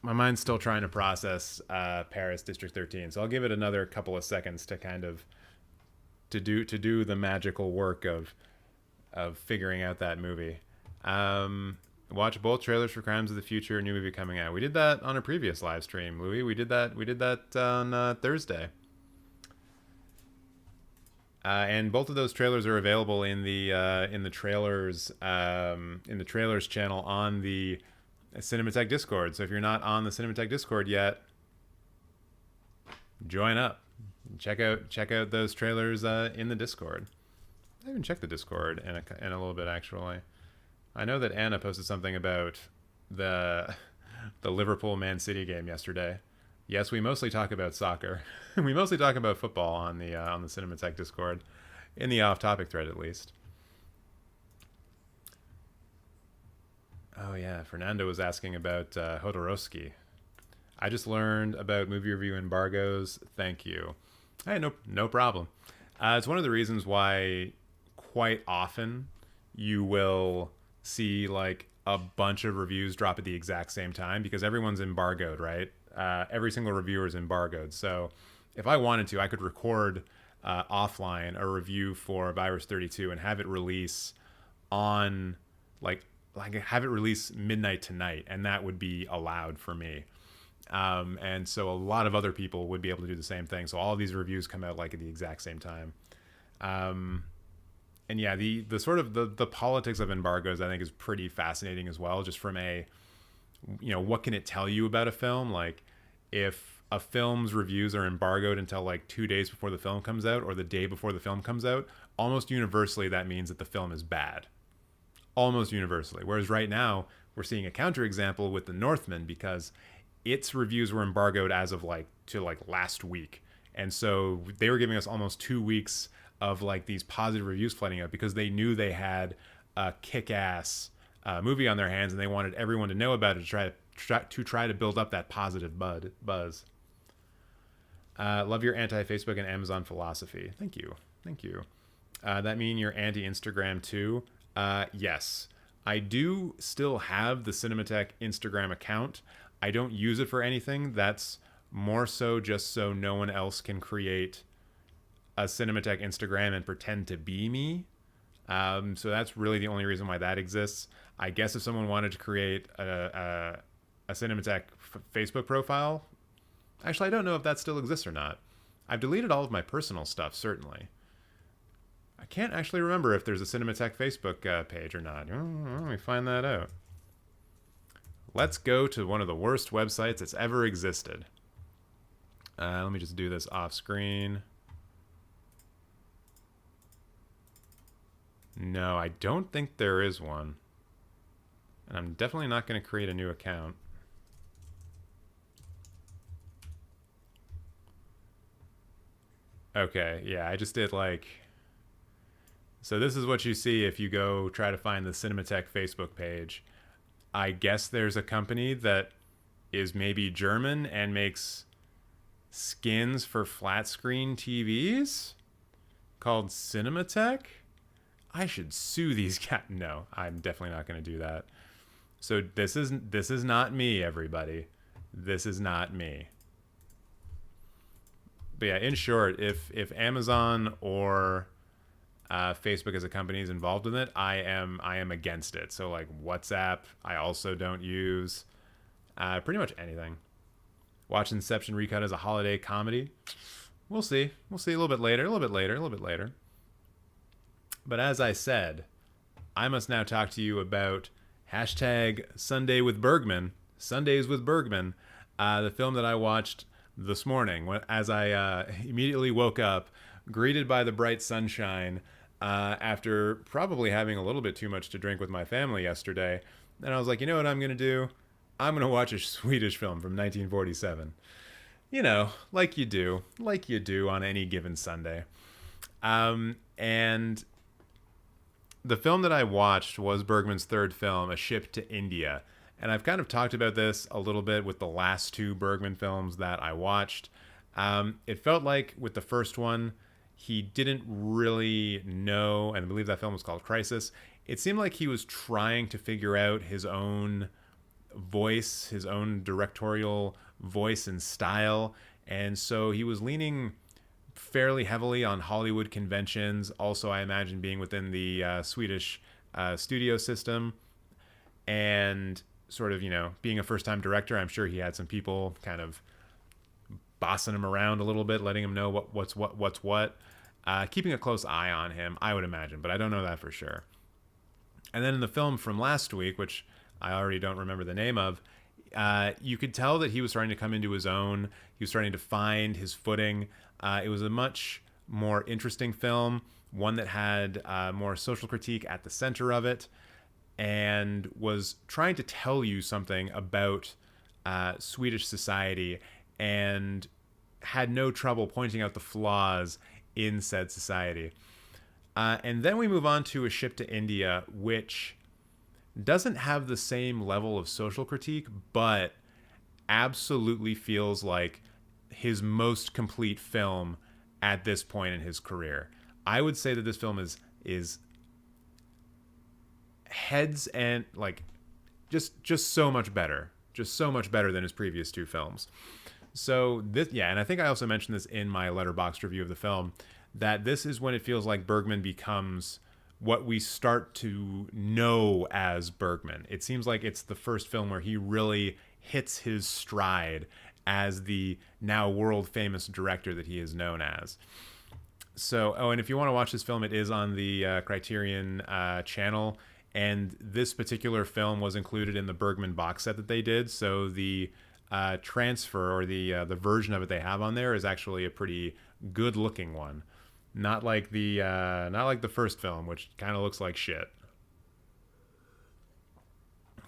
Speaker 6: mind's still trying to process Paris District 13. So I'll give it another couple of seconds to kind of to do the magical work of figuring out that movie. Watch both trailers for Crimes of the Future, new movie coming out. We did that on a previous live stream, Louis. We did that on Thursday. And both of those trailers are available in the trailers channel on the Cinemateq Discord. So if you're not on the Cinemateq Discord yet, join up. Check out those trailers in the Discord. I haven't checked the Discord in a little bit actually. I know that Anna posted something about the Liverpool Man City game yesterday. Yes, we mostly talk about soccer. We mostly talk about football on the Cinemateq Discord, in the off-topic thread at least. Oh yeah, Fernando was asking about Jodorowsky. I just learned about movie review embargoes. Thank you. Hey, no problem. It's one of the reasons why quite often you will see like a bunch of reviews drop at the exact same time because everyone's embargoed, right? Every single reviewer is embargoed. So if I wanted to, I could record offline a review for Virus 32 and have it release on like have it release midnight tonight, and that would be allowed for me. And so a lot of other people would be able to do the same thing. So all of these reviews come out like at the exact same time. And yeah, the sort of the politics of embargoes I think is pretty fascinating as well, just from a, what can it tell you about a film? Like if a film's reviews are embargoed until like 2 days before the film comes out or the day before the film comes out, almost universally that means that the film is bad. Almost universally. Whereas right now we're seeing a counterexample with The Northman because its reviews were embargoed as of last week. And so they were giving us almost 2 weeks of like these positive reviews flooding out because they knew they had a kick-ass movie on their hands and they wanted everyone to know about it to try to build up that positive buzz. Love your anti-Facebook and Amazon philosophy. Thank you. That mean you're anti-Instagram too? Yes. I do still have the Cinemateq Instagram account. I don't use it for anything. That's more so just so no one else can create a Cinemateq Instagram and pretend to be me. So that's really the only reason why that exists. I guess if someone wanted to create a Cinemateq Facebook profile, actually I don't know if that still exists or not. I've deleted all of my personal stuff, certainly. I can't actually remember if there's a Cinemateq Facebook page or not. Let me find that out. Let's go to one of the worst websites that's ever existed. Let me just do this off screen. No, I don't think there is one. And I'm definitely not going to create a new account. Okay, yeah, I just did like... So this is what you see if you go try to find the Cinemateq Facebook page. I guess there's a company that is maybe German and makes skins for flat screen TVs called Cinemateq. I should sue these guys. No, I'm definitely not going to do that. So this is not me, everybody. This is not me. But yeah, in short, if Amazon or Facebook as a company is involved in it, I am against it. So like WhatsApp, I also don't use. Pretty much anything. Watch Inception recut as a holiday comedy. We'll see. We'll see a little bit later, a little bit later, a little bit later. But as I said, I must now talk to you about hashtag Sunday with Bergman, Sundays with Bergman, the film that I watched this morning as I immediately woke up, greeted by the bright sunshine after probably having a little bit too much to drink with my family yesterday. And I was like, you know what I'm going to do? I'm going to watch a Swedish film from 1947. You know, like you do on any given Sunday. And the film that I watched was Bergman's third film, A Ship to India. And I've kind of talked about this a little bit with the last two Bergman films that I watched. It felt like with the first one, he didn't really know, and I believe that film was called Crisis. It seemed like he was trying to figure out his own voice, his own directorial voice and style. And so he was leaning fairly heavily on Hollywood conventions. Also, I imagine being within the Swedish studio system and sort of, you know, being a first-time director, I'm sure he had some people kind of bossing him around a little bit, letting him know what's what. Keeping a close eye on him, I would imagine, but I don't know that for sure. And then in the film from last week, which I already don't remember the name of, you could tell that he was starting to come into his own. He was starting to find his footing. It was a much more interesting film, one that had more social critique at the center of it, and was trying to tell you something about Swedish society, and had no trouble pointing out the flaws in said society. And then we move on to A Ship to India, which doesn't have the same level of social critique, but absolutely feels like his most complete film at this point in his career. I would say that this film is heads and like just so much better. Just so much better than his previous two films. So this, yeah, and I think I also mentioned this in my Letterboxd review of the film, that this is when it feels like Bergman becomes what we start to know as Bergman. It seems like it's the first film where he really hits his stride as the now world famous director that he is known as. So, and if you want to watch this film, it is on the Criterion channel, and this particular film was included in the Bergman box set that they did. So the transfer, or the version of it they have on there, is actually a pretty good looking one. Not like the first film, which kind of looks like shit.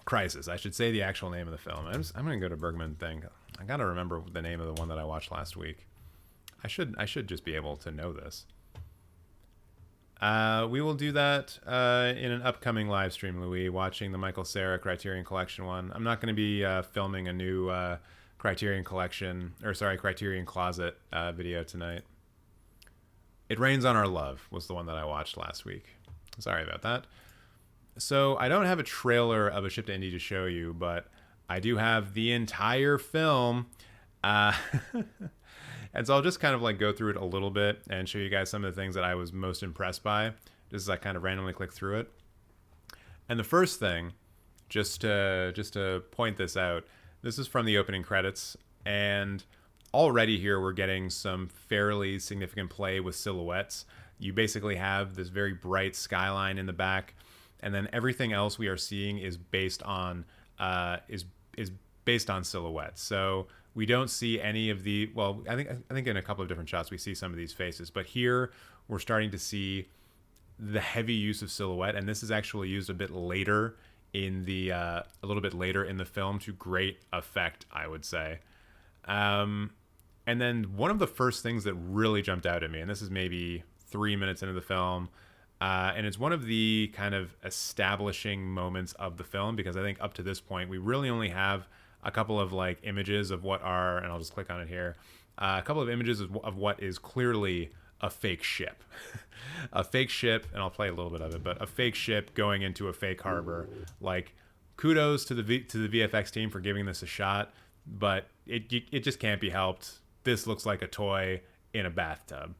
Speaker 6: Crisis. I should say the actual name of the film. I'm gonna go to Bergman thing. I gotta remember the name of the one that I watched last week. I should just be able to know this. We will do that in an upcoming live stream, Louis, watching the Michael Cera Criterion Collection one. I'm not going to be filming a new Criterion Closet video tonight. It Rains on Our Love was the one that I watched last week. Sorry about that. So I don't have a trailer of A Ship to India to show you, but I do have the entire film. And so I'll just kind of like go through it a little bit and show you guys some of the things that I was most impressed by, just as I kind of randomly click through it. And the first thing, just to point this out, this is from the opening credits, and already here we're getting some fairly significant play with silhouettes. You basically have this very bright skyline in the back, and then everything else we are seeing is based on silhouettes. So we don't see any of the, well, I think in a couple of different shots we see some of these faces, but here we're starting to see the heavy use of silhouette, and this is actually used a bit later in the a little bit later in the film to great effect, I would say. And then one of the first things that really jumped out at me, and this is maybe 3 minutes into the film, and it's one of the kind of establishing moments of the film, because I think up to this point we really only have a couple of like images of what are, and I'll just click on it here, a couple of images of what is clearly a fake ship. A fake ship, and I'll play a little bit of it, but a fake ship going into a fake harbor. Like, kudos to the VFX team for giving this a shot, but it just can't be helped. This looks like a toy in a bathtub.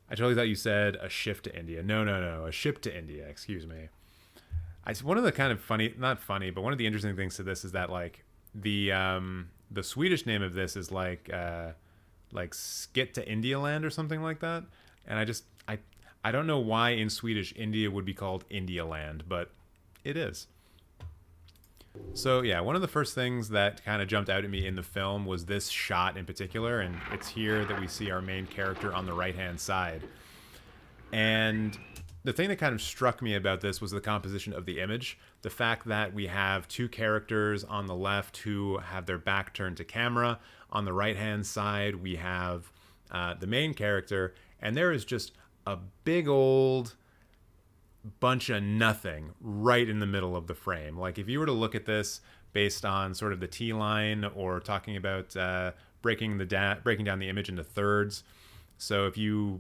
Speaker 6: I totally thought you said A Ship to India. No, A Ship to India, excuse me. One of the kind of funny, not funny, but one of the interesting things to this is that like the Swedish name of this is like like skit to India Land or something like that. And I don't know why in Swedish India would be called India Land, but it is. So yeah, one of the first things that kind of jumped out at me in the film was this shot in particular, and it's here that we see our main character on the right-hand side. And the thing that kind of struck me about this was the composition of the image. The fact that we have two characters on the left who have their back turned to camera. On the right-hand side, we have the main character, and there is just a big old bunch of nothing right in the middle of the frame. Like if you were to look at this based on sort of the T-line or talking about breaking down the image into thirds. So if you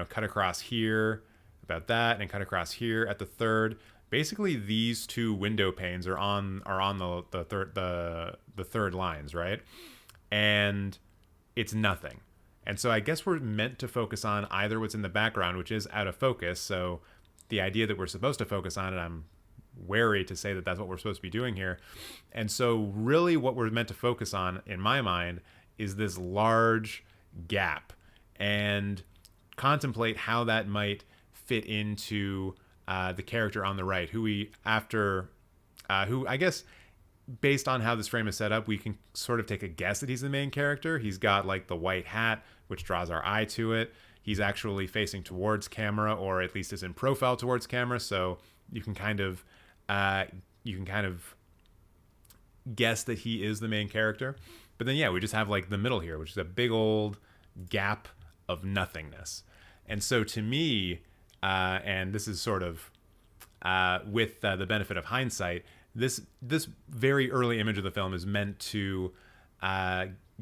Speaker 6: cut across here about that and cut across here at the third, basically these two window panes are on the third lines, right? And it's nothing. And so I guess we're meant to focus on either what's in the background, which is out of focus. So the idea that we're supposed to focus on it, I'm wary to say that that's what we're supposed to be doing here. And so really what we're meant to focus on, in my mind, is this large gap and contemplate how that might fit into the character on the right, who I guess, based on how this frame is set up, we can sort of take a guess that he's the main character. He's got like the white hat, which draws our eye to it. He's actually facing towards camera, or at least is in profile towards camera. So you can kind of guess that he is the main character. But then, yeah, we just have like the middle here, which is a big old gap of nothingness. And so to me, and this is sort of with the benefit of hindsight, this very early image of the film is meant to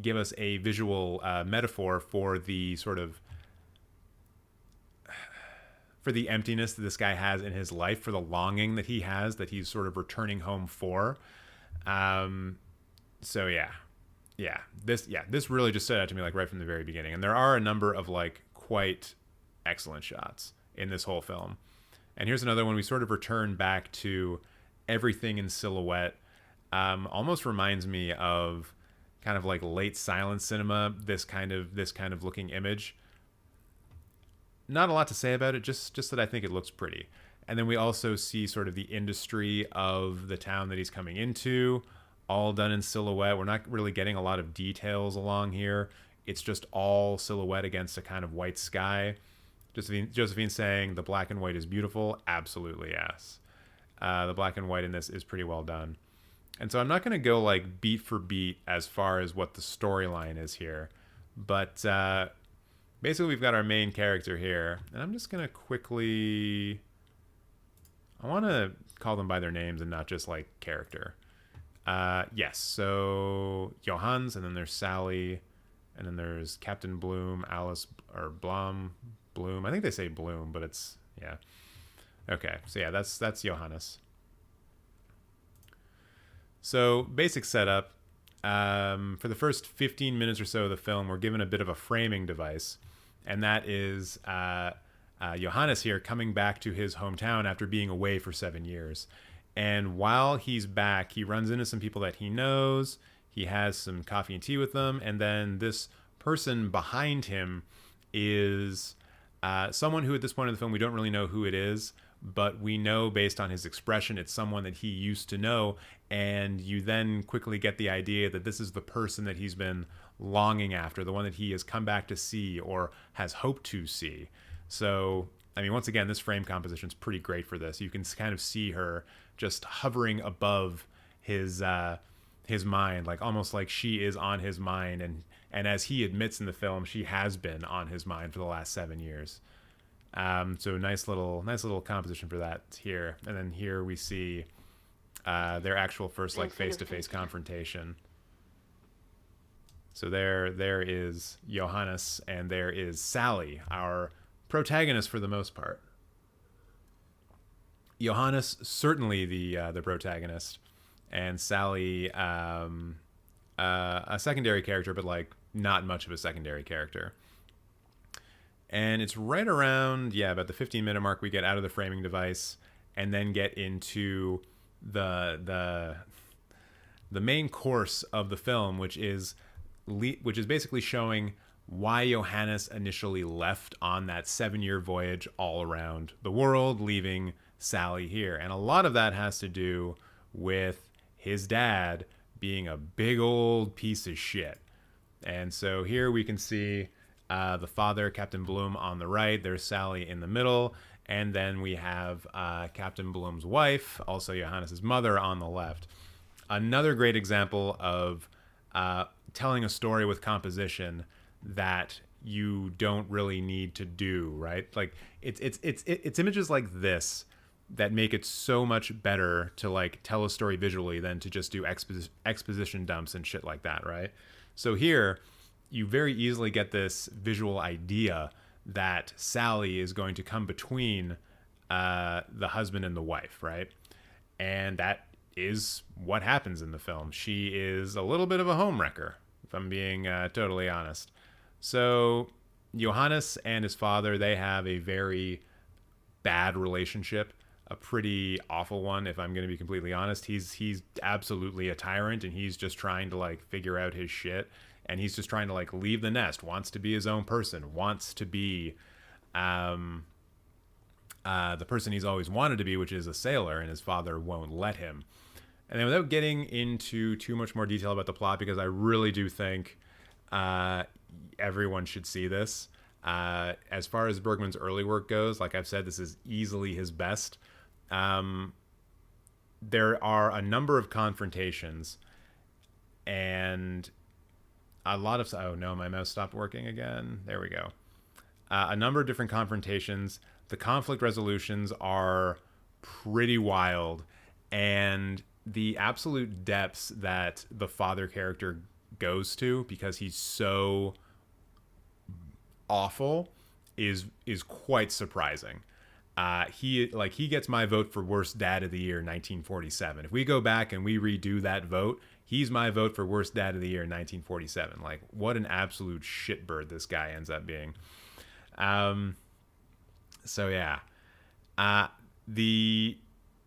Speaker 6: give us a visual metaphor for the sort of for the emptiness that this guy has in his life, for the longing that he has, that he's sort of returning home for. So this really just stood out to me like right from the very beginning. And there are a number of like quite excellent shots in this whole film. And here's another one. We sort of return back to everything in silhouette. Almost reminds me of kind of like late silent cinema, this kind of looking image. Not a lot to say about it, just that I think it looks pretty. And then we also see sort of the industry of the town that he's coming into, all done in silhouette. We're not really getting a lot of details along here. It's just all silhouette against a kind of white sky. Josephine saying the black and white is beautiful. Absolutely, yes. The black and white in this is pretty well done. And so I'm not going to go like beat for beat as far as what the storyline is here. But basically we've got our main character here. And I'm just going to quickly... I want to call them by their names and not just like character. Yes, so Johannes, and then there's Sally, and then there's Captain Bloom, Alice, or Bloom. I think they say Bloom, but it's, yeah. Okay, so yeah, that's Johannes. So basic setup. For the first 15 minutes or so of the film, we're given a bit of a framing device, and that is Johannes here coming back to his hometown after being away for 7 years. And while he's back, he runs into some people that he knows. He has some coffee and tea with them, and then this person behind him is someone who at this point in the film we don't really know who it is, but we know based on his expression it's someone that he used to know, and you then quickly get the idea that this is the person that he's been longing after, the one that he has come back to see or has hoped to see. So, I mean, once again, this frame composition is pretty great for this. You can kind of see her just hovering above his mind, like almost like she is on his mind, and as he admits in the film, she has been on his mind for the last 7 years. So nice little composition for that here. And then here we see their actual first like face-to-face confrontation. So there is Johannes, and there is Sally, our protagonist for the most part. Johannes certainly the protagonist, and Sally a secondary character, but like not much of a secondary character. And it's right around, about the 15-minute mark we get out of the framing device and then get into the main course of the film, which is basically showing why Johannes initially left on that 7-year voyage all around the world, leaving Sally here. And a lot of that has to do with his dad being a big old piece of shit. And so here we can see the father, Captain Bloom, on the right. There's Sally in the middle. And then we have Captain Bloom's wife, also Johannes' mother, on the left. Another great example of telling a story with composition that you don't really need to do, right? Like it's images like this that make it so much better to like tell a story visually than to just do exposition dumps and shit like that, right? So here you very easily get this visual idea that Sally is going to come between the husband and the wife, right? And that is what happens in the film. She is a little bit of a homewrecker, if I'm being totally honest. So Johannes and his father, they have a very bad relationship, a pretty awful one, if I'm going to be completely honest. He's absolutely a tyrant, and he's just trying to like figure out his shit, and he's just trying to like leave the nest, wants to be his own person, wants to be the person he's always wanted to be, which is a sailor, and his father won't let him. And then without getting into too much more detail about the plot, because I really do think everyone should see this. As far as Bergman's early work goes, like I've said, this is easily his best. There are a number of confrontations and a lot of... Oh no, my mouse stopped working again. There we go. A number of different confrontations. The conflict resolutions are pretty wild, and the absolute depths that the father character goes to, because he's so awful, is quite surprising. He gets my vote for worst dad of the year 1947. If we go back and we redo that vote, he's my vote for worst dad of the year 1947. Like, what an absolute shitbird this guy ends up being. So yeah, the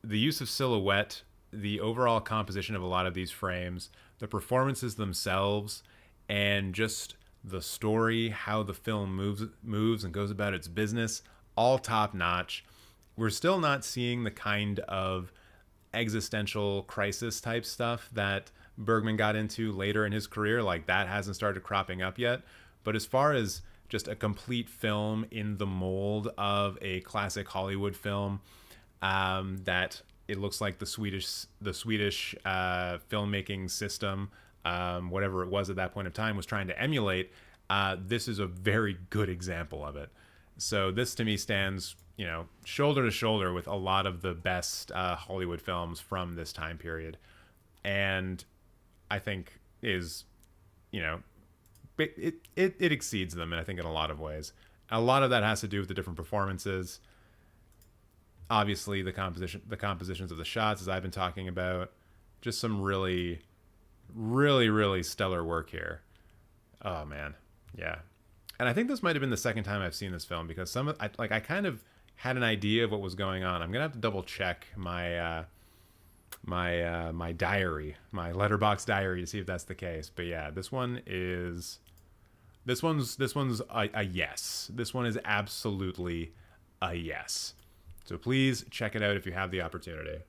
Speaker 6: use of silhouette, the overall composition of a lot of these frames, the performances themselves, and just the story, how the film moves and goes about its business, all top notch. We're still not seeing the kind of existential crisis type stuff that Bergman got into later in his career. Like, that hasn't started cropping up yet. But as far as just a complete film in the mold of a classic Hollywood film, that it looks like the Swedish filmmaking system, whatever it was at that point of time, was trying to emulate. This is a very good example of it. So this to me stands, shoulder to shoulder with a lot of the best Hollywood films from this time period, and I think is, it exceeds them, and I think in a lot of ways. A lot of that has to do with the different performances. Obviously, the compositions of the shots, as I've been talking about, just some really, really, really stellar work here. Oh man, yeah. And I think this might have been the second time I've seen this film, because I kind of had an idea of what was going on. I'm gonna have to double check my my diary, my letterbox diary, to see if that's the case. But yeah, this one's a yes. This one is absolutely a yes. So please check it out if you have the opportunity.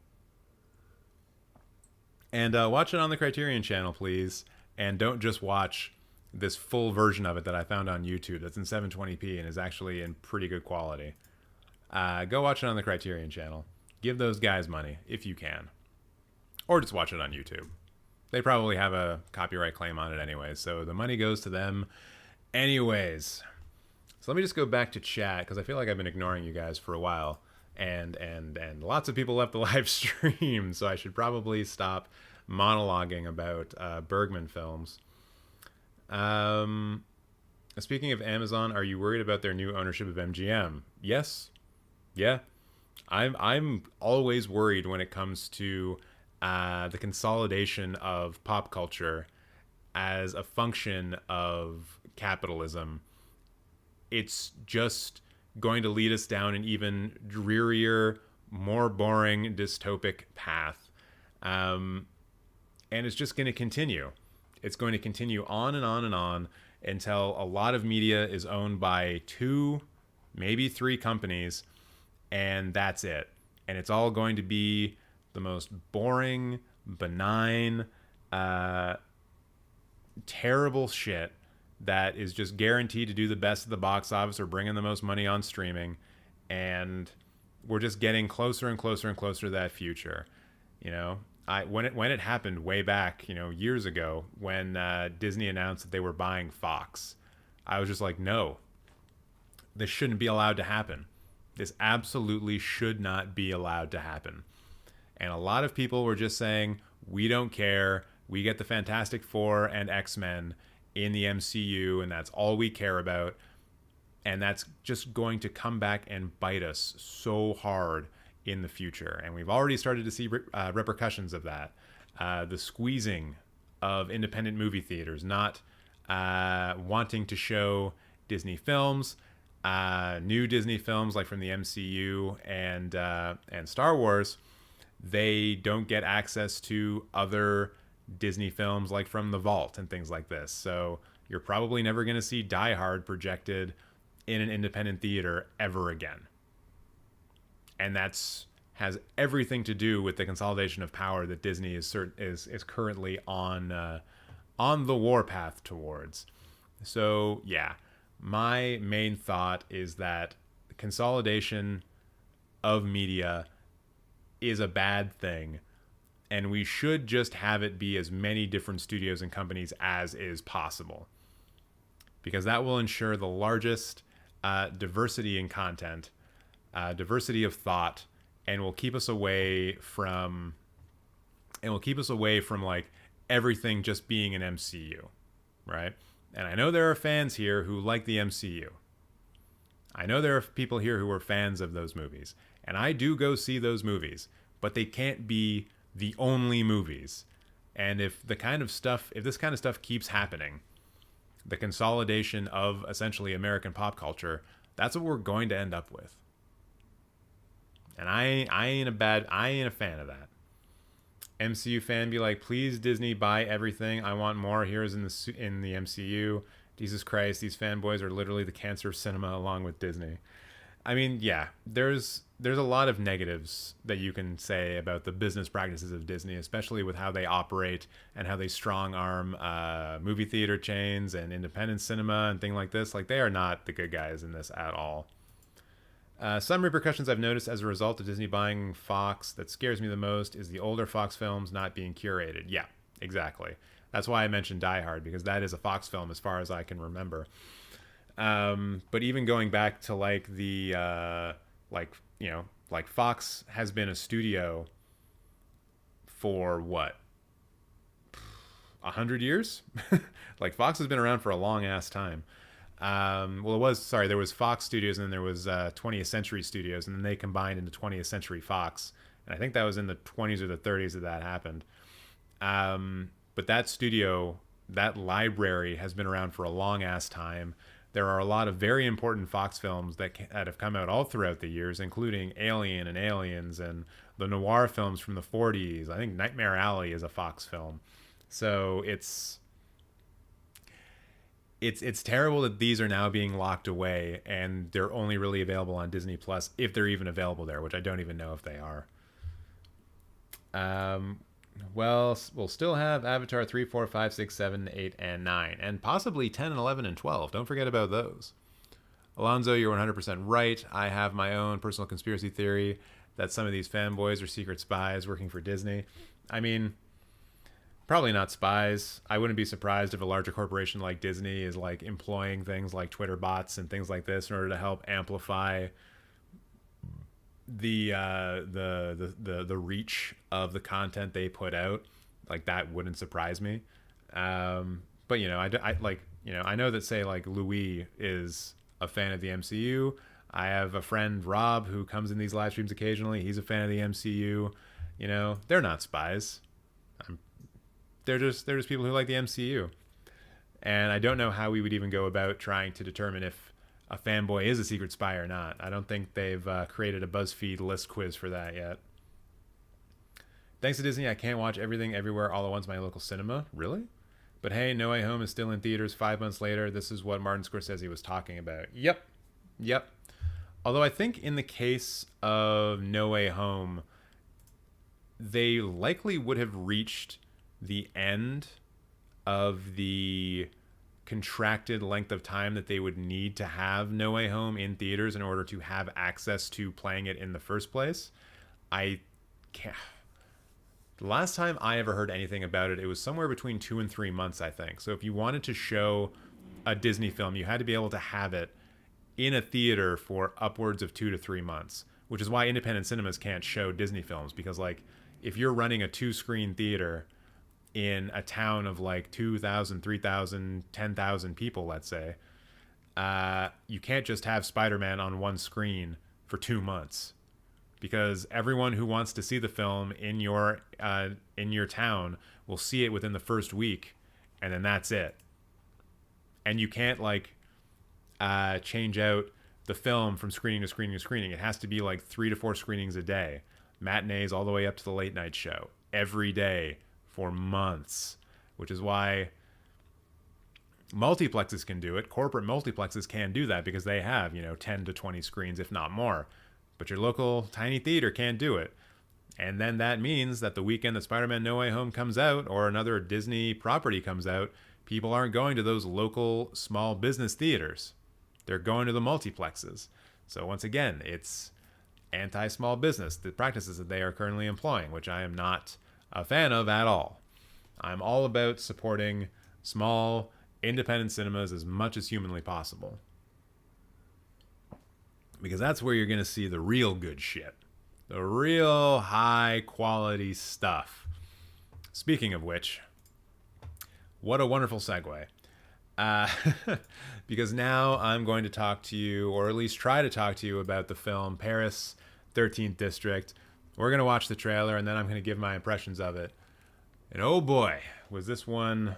Speaker 6: And watch it on the Criterion channel, please. And don't just watch this full version of it that I found on YouTube that's in 720p and is actually in pretty good quality. Go watch it on the Criterion channel. Give those guys money if you can. Or just watch it on YouTube. They probably have a copyright claim on it anyways, so the money goes to them anyways. So let me just go back to chat, because I feel like I've been ignoring you guys for a while. And lots of people left the live stream, so I should probably stop monologuing about Bergman films. Speaking of Amazon, are you worried about their new ownership of MGM? Yes. Yeah. I'm always worried when it comes to the consolidation of pop culture as a function of capitalism. It's just going to lead us down an even drearier, more boring, dystopic path. And it's just going to continue. It's going to continue on and on and on. until a lot of media is owned by 2, maybe 3 companies, and that's it. And it's all going to be the most boring, benign, terrible shit that is just guaranteed to do the best at the box office or bring in the most money on streaming. And we're just getting closer and closer and closer to that future. You know, when it happened way back, years ago, when Disney announced that they were buying Fox, I was just like, no, this shouldn't be allowed to happen. This absolutely should not be allowed to happen. And a lot of people were just saying, we don't care. We get the Fantastic Four and X-Men in the MCU, and that's all we care about. And that's just going to come back and bite us so hard in the future. And we've already started to see repercussions of that. The squeezing of independent movie theaters, not wanting to show Disney films, new Disney films like from the MCU and Star Wars. They don't get access to other Disney films like from the Vault and things like this. So you're probably never going to see Die Hard projected in an independent theater ever again. And that's has everything to do with the consolidation of power that Disney is currently on the warpath towards. So yeah, my main thought is that consolidation of media is a bad thing, and we should just have it be as many different studios and companies as is possible, because that will ensure the largest diversity in content, diversity of thought, and will keep us away from like everything just being an MCU, right? And I know there are fans here who like the MCU. I know there are people here who are fans of those movies, and I do go see those movies, but they can't be the only movies. And if this kind of stuff keeps happening, the consolidation of essentially American pop culture, that's what we're going to end up with. And I ain't a fan of that. MCU fan be like, please Disney, buy everything. I want more. Here's in the MCU. Jesus Christ, these fanboys are literally the cancer of cinema along with Disney. I mean, yeah, there's a lot of negatives that you can say about the business practices of Disney, especially with how they operate and how they strong arm movie theater chains and independent cinema and things like this. Like, they are not the good guys in this at all. Some repercussions I've noticed as a result of Disney buying Fox that scares me the most is the older Fox films not being curated. Yeah, exactly. That's why I mentioned Die Hard, because that is a Fox film as far as I can remember. But even going back to like the like Fox has been a studio for what, 100 years? Like, Fox has been around for a long ass time. There was Fox Studios, and then there was 20th Century Studios, and then they combined into 20th Century Fox, and I think that was in the 20s or the 30s that happened. But that studio, that library, has been around for a long ass time. There are a lot of very important Fox films that have come out all throughout the years, including Alien and Aliens and the noir films from the 40s. I think Nightmare Alley is a Fox film. So it's terrible that these are now being locked away and they're only really available on Disney Plus, if they're even available there, which I don't even know if they are. Well, we'll still have Avatar 3, 4, 5, 6, 7, 8, and 9, and possibly 10 and 11 and 12. Don't forget about those. Alonzo, you're 100% right. I have my own personal conspiracy theory that some of these fanboys are secret spies working for Disney. I mean, probably not spies. I wouldn't be surprised if a larger corporation like Disney is like employing things like Twitter bots and things like this in order to help amplify the reach of the content they put out. Like, that wouldn't surprise me. But I know that, say, like, Louis is a fan of the MCU. I have a friend, Rob, who comes in these live streams occasionally. He's a fan of the MCU. You know, they're not spies. They're just people who like the MCU. And I don't know how we would even go about trying to determine if a fanboy is a secret spy or not. I don't think they've created a BuzzFeed list quiz for that yet. Thanks to Disney, I can't watch everything everywhere all at once in my local cinema. Really? But hey, No Way Home is still in theaters 5 months later. This is what Martin Scorsese was talking about. Yep. Although I think in the case of No Way Home, they likely would have reached the end of the contracted length of time that they would need to have No Way Home in theaters in order to have access to playing it in the first place. I can't... The last time I ever heard anything about it, it was somewhere between 2 and 3 months, I think. So if you wanted to show a Disney film, you had to be able to have it in a theater for upwards of 2 to 3 months, which is why independent cinemas can't show Disney films, because like if you're running a 2-screen theater in a town of like 2,000, 3,000, 10,000 people, let's say, you can't just have Spider-Man on one screen for 2 months, because everyone who wants to see the film in your town will see it within the first week, and then that's it. And you can't like change out the film from screening to screening to screening. It has to be like 3 to 4 screenings a day, matinees all the way up to the late night show, every day for months, which is why multiplexes can do it. Corporate multiplexes can do that because they have, 10 to 20 screens, if not more. But your local tiny theater can't do it. And then that means that the weekend that Spider-Man No Way Home comes out, or another Disney property comes out, people aren't going to those local small business theaters. They're going to the multiplexes. So once again, it's anti-small business, the practices that they are currently employing, which I am not a fan of at all. I'm all about supporting small, independent cinemas as much as humanly possible, because that's where you're going to see the real good shit, the real high quality stuff. Speaking of which, what a wonderful segue. Because now I'm going to talk to you, or at least try to talk to you, about the film Paris 13th District. We're going to watch the trailer, and then I'm going to give my impressions of it. And oh boy, was this one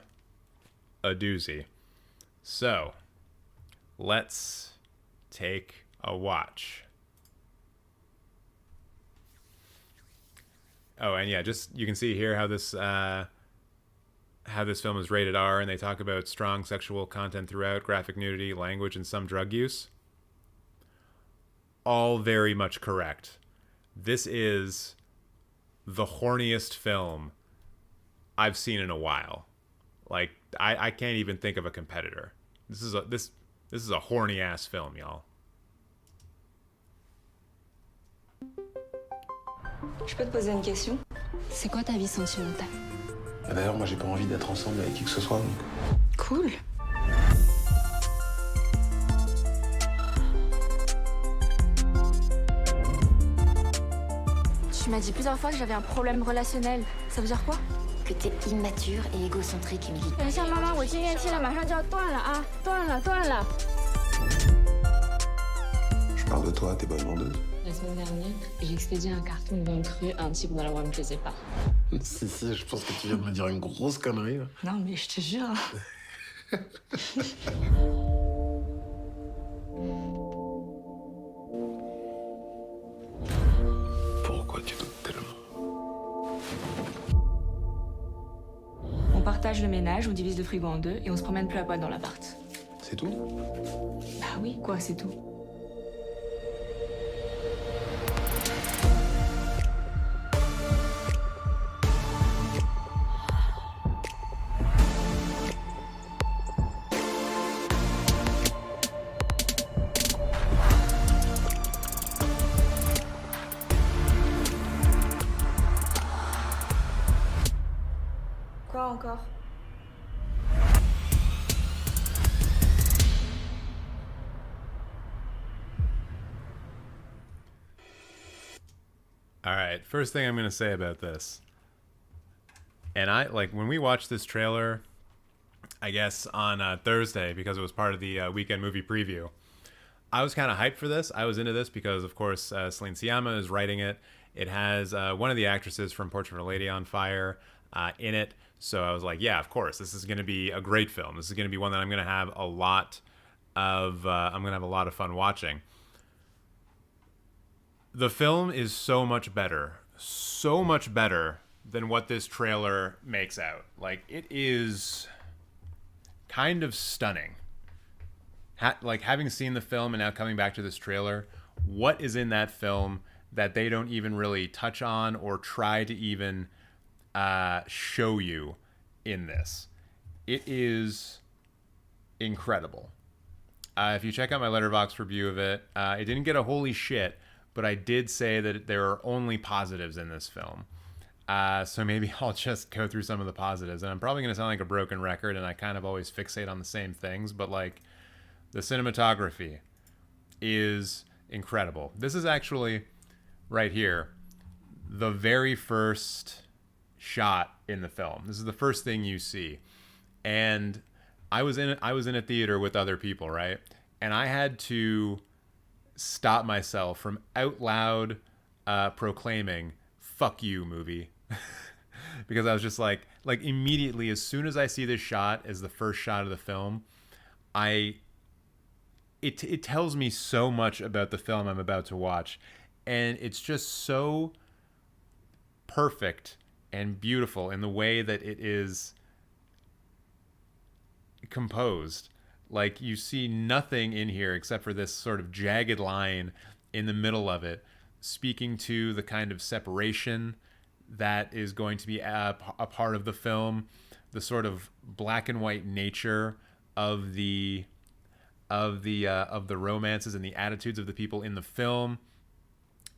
Speaker 6: a doozy. So, let's take a watch. Oh, and yeah, just you can see here how this film is rated R, and they talk about strong sexual content throughout, graphic nudity, language, and some drug use. All very much correct. This is the horniest film I've seen in a while. Like, I can't even think of a competitor. This is a horny ass film, y'all.
Speaker 12: Je peux te poser une question? C'est quoi ta vie sentimentale?
Speaker 11: D'ailleurs, moi, j'ai pas envie d'être ensemble avec qui que ce soit, donc...
Speaker 12: Cool.
Speaker 10: Tu m'as dit plusieurs fois que j'avais un problème relationnel. Ça veut dire quoi?
Speaker 8: Que t'es immature et égocentrique, Emily.
Speaker 13: 等一下，妈妈，我禁烟期了，马上就要断了啊！断了。
Speaker 11: Je parle de toi, t'es bonne vendeuse.
Speaker 12: La semaine dernière, j'ai expédié un carton de vin cru à un type dont la voix me plaisait pas.
Speaker 11: Si, je pense que tu viens de me dire une grosse connerie.
Speaker 12: Non, mais je te jure.
Speaker 11: Pourquoi tu doutes tellement?
Speaker 12: On partage le ménage, on divise le frigo en 2 et on se promène plus à poil dans l'appart.
Speaker 11: C'est tout?
Speaker 12: Bah oui, quoi, c'est tout.
Speaker 13: Quoi encore?
Speaker 6: All right, first thing I'm going to say about this. And when we watched this trailer, I guess on Thursday, because it was part of the weekend movie preview, I was kind of hyped for this. I was into this because, of course, Celine Sciamma is writing it. It has one of the actresses from Portrait of a Lady on Fire in it. So I was like, yeah, of course, this is going to be a great film. This is going to be one that I'm going to have a lot of fun watching. The film is so much better than what this trailer makes out. Like, it is kind of stunning. Like, having seen the film and now coming back to this trailer, what is in that film that they don't even really touch on or try to even show you in this? It is incredible. If you check out my Letterboxd review of it, it didn't get a holy shit, but I did say that there are only positives in this film. So maybe I'll just go through some of the positives. And I'm probably going to sound like a broken record, and I kind of always fixate on the same things, but like, the cinematography is incredible. This is actually, right here, the very first shot in the film. This is the first thing you see. And I was in a theater with other people, right? And I had to stop myself from out loud proclaiming, "Fuck you, movie." Because I was just like immediately, as soon as I see this shot as the first shot of the film, it tells me so much about the film I'm about to watch. And it's just so perfect and beautiful in the way that it is composed. Like, you see nothing in here except for this sort of jagged line in the middle of it, speaking to the kind of separation that is going to be a part of the film, the sort of black and white nature of the romances and the attitudes of the people in the film.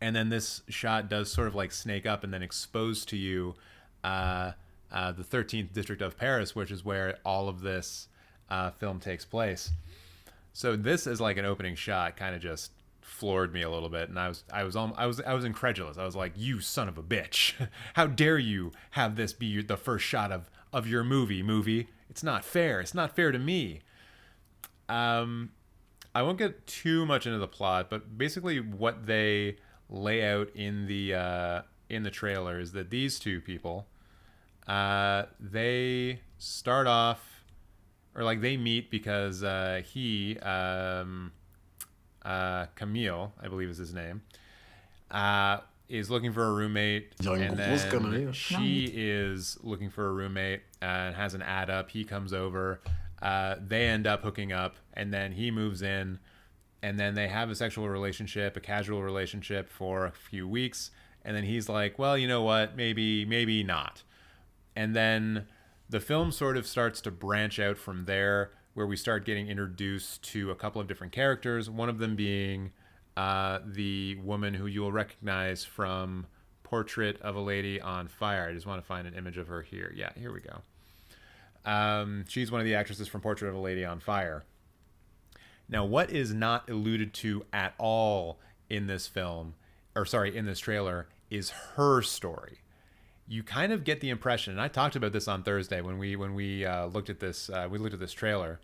Speaker 6: And then this shot does sort of like snake up and then expose to you the 13th district of Paris, which is where all of this film takes place. So this is like an opening shot, kind of just floored me a little bit, and I was incredulous. I was like, "You son of a bitch! How dare you have this be the first shot of your movie? It's not fair. It's not fair to me." I won't get too much into the plot, but basically what they lay out in the trailer is that these two people, they start off, or like they meet because Camille, I believe is his name, is looking for a roommate, and then she is looking for a roommate and has an ad up. He comes over, they end up hooking up, and then he moves in, and then they have a sexual relationship, a casual relationship for a few weeks, and then he's like, well, you know what, maybe not. And then the film sort of starts to branch out from there, where we start getting introduced to a couple of different characters, one of them being the woman who you will recognize from Portrait of a Lady on Fire. I just want to find an image of her here. Yeah, here we go. She's one of the actresses from Portrait of a Lady on Fire. Now, what is not alluded to at all in this film, in this trailer, is her story. You kind of get the impression, and I talked about this on Thursday when we looked at this trailer.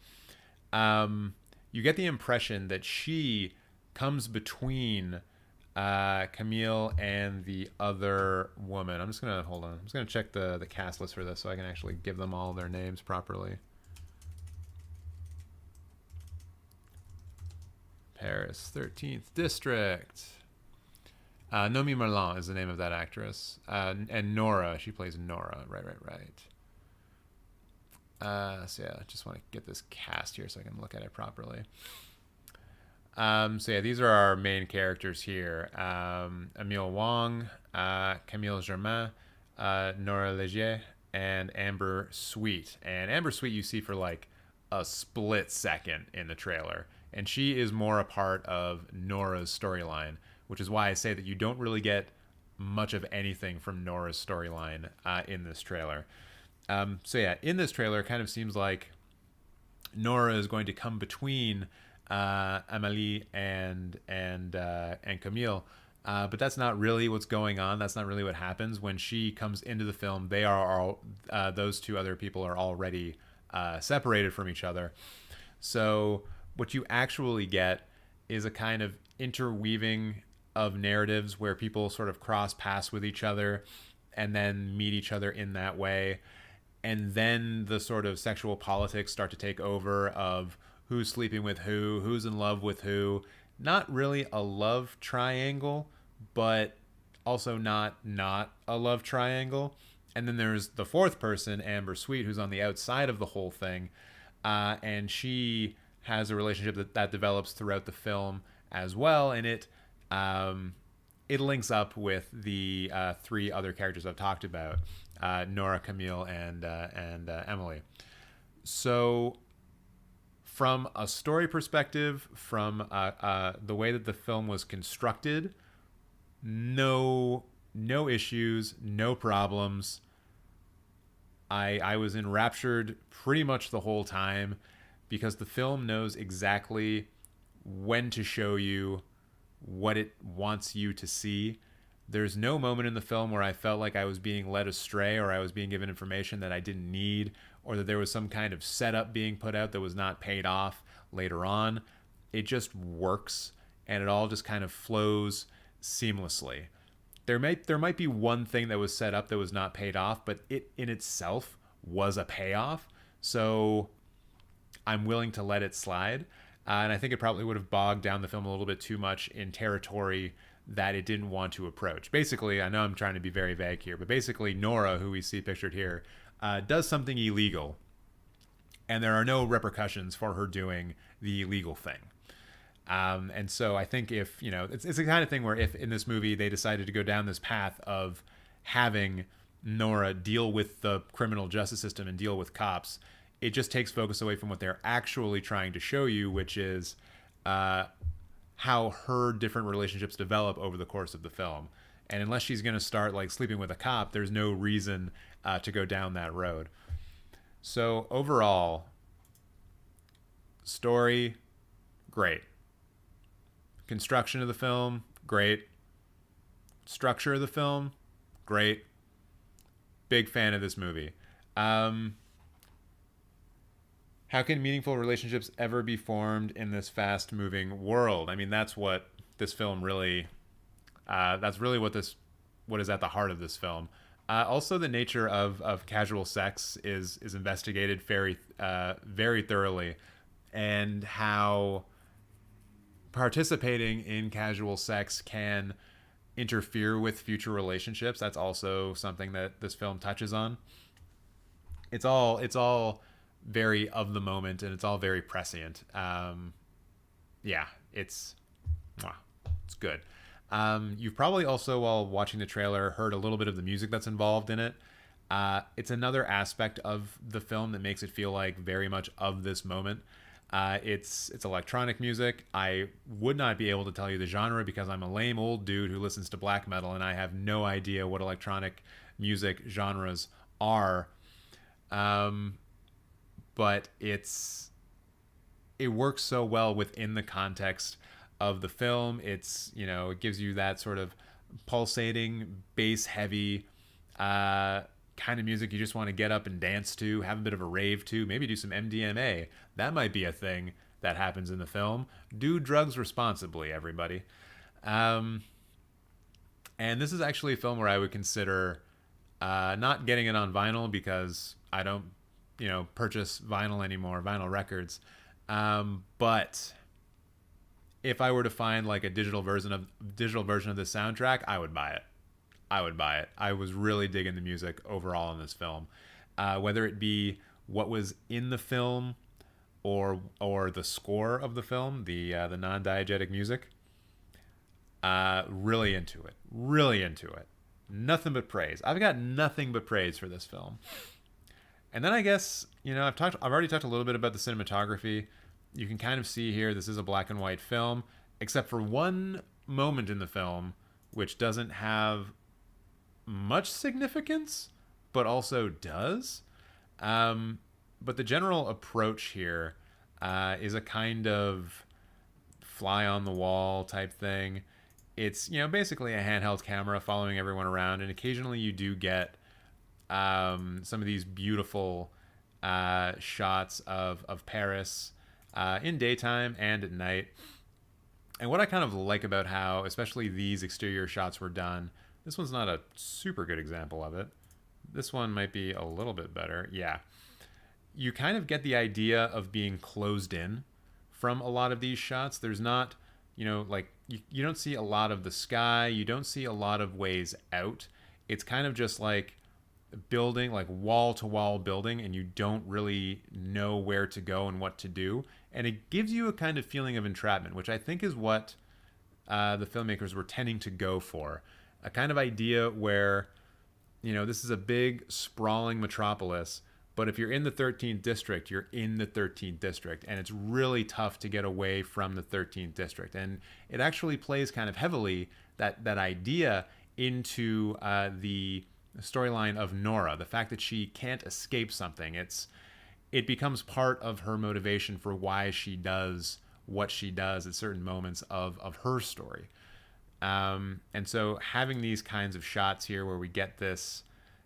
Speaker 6: You get the impression that she comes between Camille and the other woman. I'm just gonna hold on. I'm just gonna check the cast list for this so I can actually give them all their names properly. Paris 13th District. Nomi Merlan is the name of that actress. And Nora, she plays Nora. Right. So yeah, I just want to get this cast here so I can look at it properly. So yeah, these are our main characters here. Emile Wong, Camille Germain, Nora Leger, and Amber Sweet. And Amber Sweet you see for like a split second in the trailer. And she is more a part of Nora's storyline, which is why I say that you don't really get much of anything from Nora's storyline in this trailer. So yeah, in this trailer, it kind of seems like Nora is going to come between Amélie and Camille, but that's not really what's going on. That's not really what happens when she comes into the film. They are all those two other people are already separated from each other. So what you actually get is a kind of interweaving of narratives where people sort of cross paths with each other and then meet each other in that way. And then the sort of sexual politics start to take over of who's sleeping with who, who's in love with who. Not really a love triangle, but also not a love triangle. And then there's the fourth person, Amber Sweet, who's on the outside of the whole thing. and she has a relationship that develops throughout the film as well, and it links up with the three other characters I've talked about, Nora, Camille, and Emily. So from a story perspective, from the way that the film was constructed, no issues, no problems. I was enraptured pretty much the whole time because the film knows exactly when to show you what it wants you to see. There's no moment in the film where I felt like I was being led astray or I was being given information that I didn't need, or that there was some kind of setup being put out that was not paid off later on. It just works, and it all just kind of flows seamlessly. There might be one thing that was set up that was not paid off, but it in itself was a payoff. So I'm willing to let it slide. And I think it probably would have bogged down the film a little bit too much in territory that it didn't want to approach. Basically, I know I'm trying to be very vague here, but basically Nora, who we see pictured here, does something illegal, and there are no repercussions for her doing the illegal thing. And so I think if, it's the kind of thing where if in this movie they decided to go down this path of having Nora deal with the criminal justice system and deal with cops, it just takes focus away from what they're actually trying to show you, which is how her different relationships develop over the course of the film. And unless she's going to start like sleeping with a cop, there's no reason to go down that road. So overall, story, great. Construction of the film, great. Structure of the film, great. Big fan of this movie. How can meaningful relationships ever be formed in this fast-moving world? I mean, that's what this film really... that's really what is at the heart of this film. Also, the nature of casual sex is investigated very thoroughly, and how participating in casual sex can interfere with future relationships. That's also something that this film touches on. It's all very of the moment, and it's all very prescient. Yeah, it's good. You've probably also, while watching the trailer, heard a little bit of the music that's involved in it. It's another aspect of the film that makes it feel like very much of this moment. It's electronic music. I would not be able to tell you the genre because I'm a lame old dude who listens to black metal, and I have no idea what electronic music genres are. But it works so well within the context of the film. It gives you that sort of pulsating, bass heavy kind of music you just want to get up and dance to, have a bit of a rave to, maybe do some MDMA. That might be a thing that happens in the film. Do drugs responsibly, everybody. And this is actually a film where I would consider not getting it on vinyl, because I don't purchase vinyl anymore, vinyl records. But if I were to find like a digital version of the soundtrack, I would buy it. I was really digging the music overall in this film, whether it be what was in the film or the score of the film, the non-diegetic music. Really into it. Nothing but praise. I've got nothing but praise for this film. And then I guess, I've already talked a little bit about the cinematography. You can kind of see here, this is a black and white film, except for one moment in the film, which doesn't have much significance, but also does. But the general approach here is a kind of fly on the wall type thing. It's, basically a handheld camera following everyone around, and occasionally you do get some of these beautiful shots of Paris in daytime and at night. And what I kind of like about how, especially these exterior shots were done, this one's not a super good example of it. This one might be a little bit better. Yeah. You kind of get the idea of being closed in from a lot of these shots. There's not, like, you don't see a lot of the sky. You don't see a lot of ways out. It's kind of just like building, like wall-to-wall building, and you don't really know where to go and what to do. And it gives you a kind of feeling of entrapment, which I think is what the filmmakers were tending to go for. A kind of idea where, you know, this is a big, sprawling metropolis, but if you're in the 13th district, you're in the 13th district, and it's really tough to get away from the 13th district. And it actually plays kind of heavily that idea into the storyline of Nora, the fact that she can't escape something. It becomes part of her motivation for why she does what she does at certain moments of her story. And so having these kinds of shots here where we get this,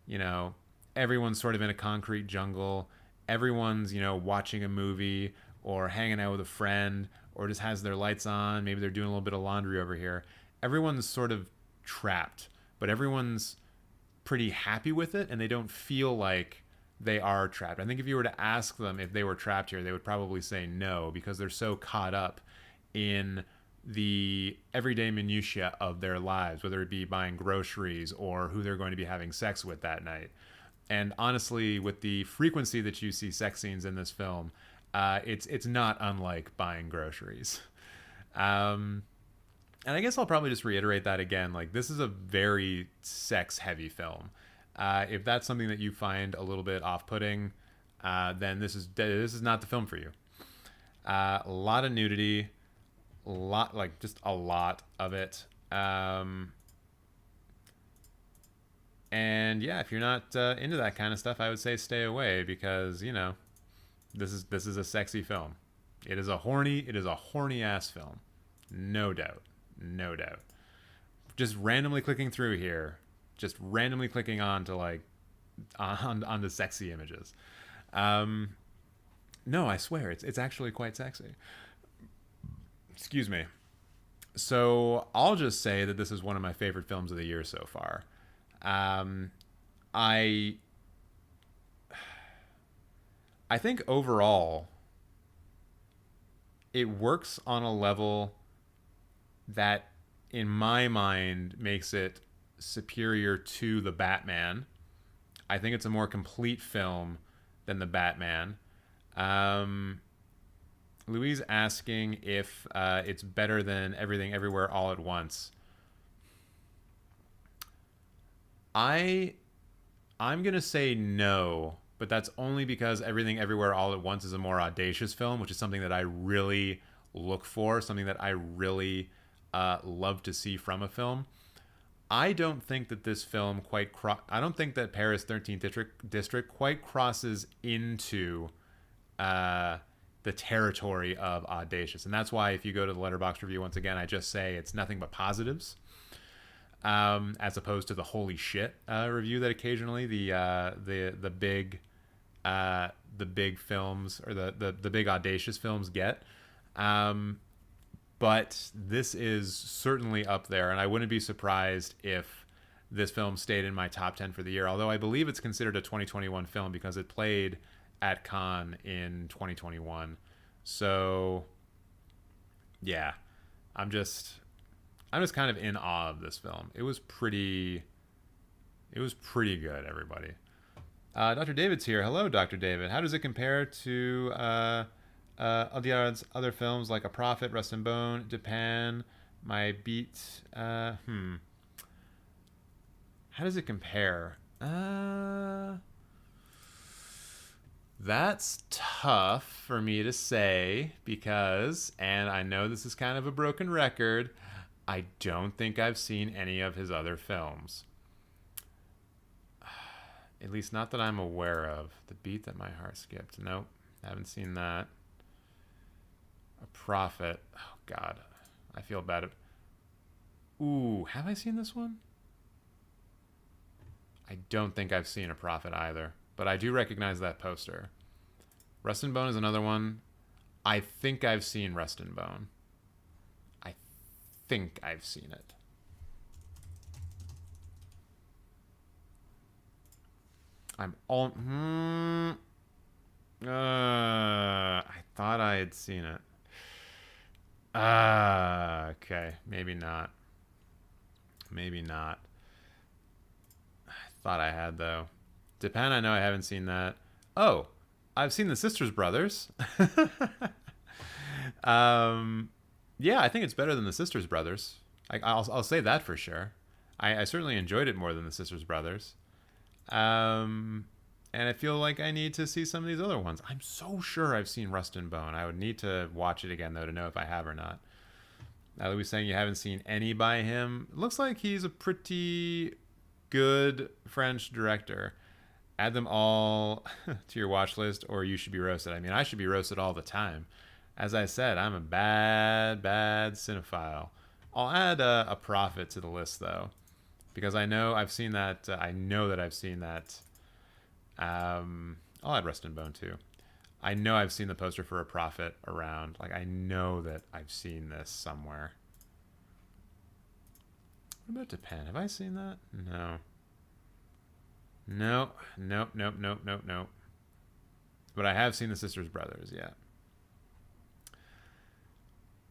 Speaker 6: you know, everyone's sort of in a concrete jungle, everyone's, you know, watching a movie or hanging out with a friend or just has their lights on, maybe they're doing a little bit of laundry over here. Everyone's sort of trapped, but everyone's pretty happy with it, and they don't feel like they are trapped. I think if you were to ask them if they were trapped here, they would probably say no, because they're so caught up in the everyday minutiae of their lives, whether it be buying groceries or who they're going to be having sex with that night. And honestly, with the frequency that you see sex scenes in this film, it's not unlike buying groceries. And I guess I'll probably just reiterate that again. Like, this is a very sex-heavy film. If that's something that you find a little bit off-putting, then this is not the film for you. A lot of nudity, just a lot of it. And yeah, if you're not into that kind of stuff, I would say stay away, because, you know, this is a sexy film. It is a horny ass film, no doubt. No doubt. Just randomly clicking through here, just randomly clicking on to like on the sexy images. No, I swear it's actually quite sexy. Excuse me. So I'll just say that this is one of my favorite films of the year so far. I think overall it works on a level that in my mind makes it superior to the Batman. I think it's a more complete film than the Batman. Louise asking if it's better than Everything Everywhere All at Once. I'm gonna say no, but that's only because Everything Everywhere All at Once is a more audacious film, which is something that I really look for, something that I really love to see from a film. I don't think that this film I don't think that Paris 13th District quite crosses into the territory of audacious, and that's why if you go to the Letterboxd review, once again, I just say it's nothing but positives, as opposed to the holy shit review that occasionally the big films or the big audacious films get. But this is certainly up there, and I wouldn't be surprised if this film stayed in my top 10 for the year, although I believe it's considered a 2021 film because it played at Cannes in 2021. So, yeah, I'm just kind of in awe of this film. It was pretty good, everybody. Dr. David's here. Hello, Dr. David. How does it compare to other films like A Prophet, Rust and Bone, Japan, My Beat? How does it compare? That's tough for me to say because, and I know this is kind of a broken record, I don't think I've seen any of his other films. At least not that I'm aware of. The Beat That My Heart Skipped. Nope, haven't seen that. A Prophet. Oh, God. I feel bad. Ooh, have I seen this one? I don't think I've seen A Prophet either, but I do recognize that poster. Rust and Bone is another one. I think I've seen Rust and Bone. I think I've seen it. I'm all... I thought I had seen it. Okay. Maybe not. Maybe not. I thought I had, though. Japan, I know I haven't seen that. Oh, I've seen the Sisters Brothers. Yeah, I think it's better than the Sisters Brothers. I'll say that for sure. I certainly enjoyed it more than the Sisters Brothers. And I feel like I need to see some of these other ones. I'm so sure I've seen Rust and Bone. I would need to watch it again, though, to know if I have or not. Louis saying you haven't seen any by him. It looks like he's a pretty good French director. Add them all to your watch list, or you should be roasted. I mean, I should be roasted all the time. As I said, I'm a bad cinephile. I'll add a Prophet to the list, though, because I know I've seen that. I know that I've seen that. I'll add Rust and Bone, too. I know I've seen the poster for a Prophet around. Like, I know that I've seen this somewhere. What about Japan? Have I seen that? No. Nope. But I have seen the Sisters Brothers, yeah.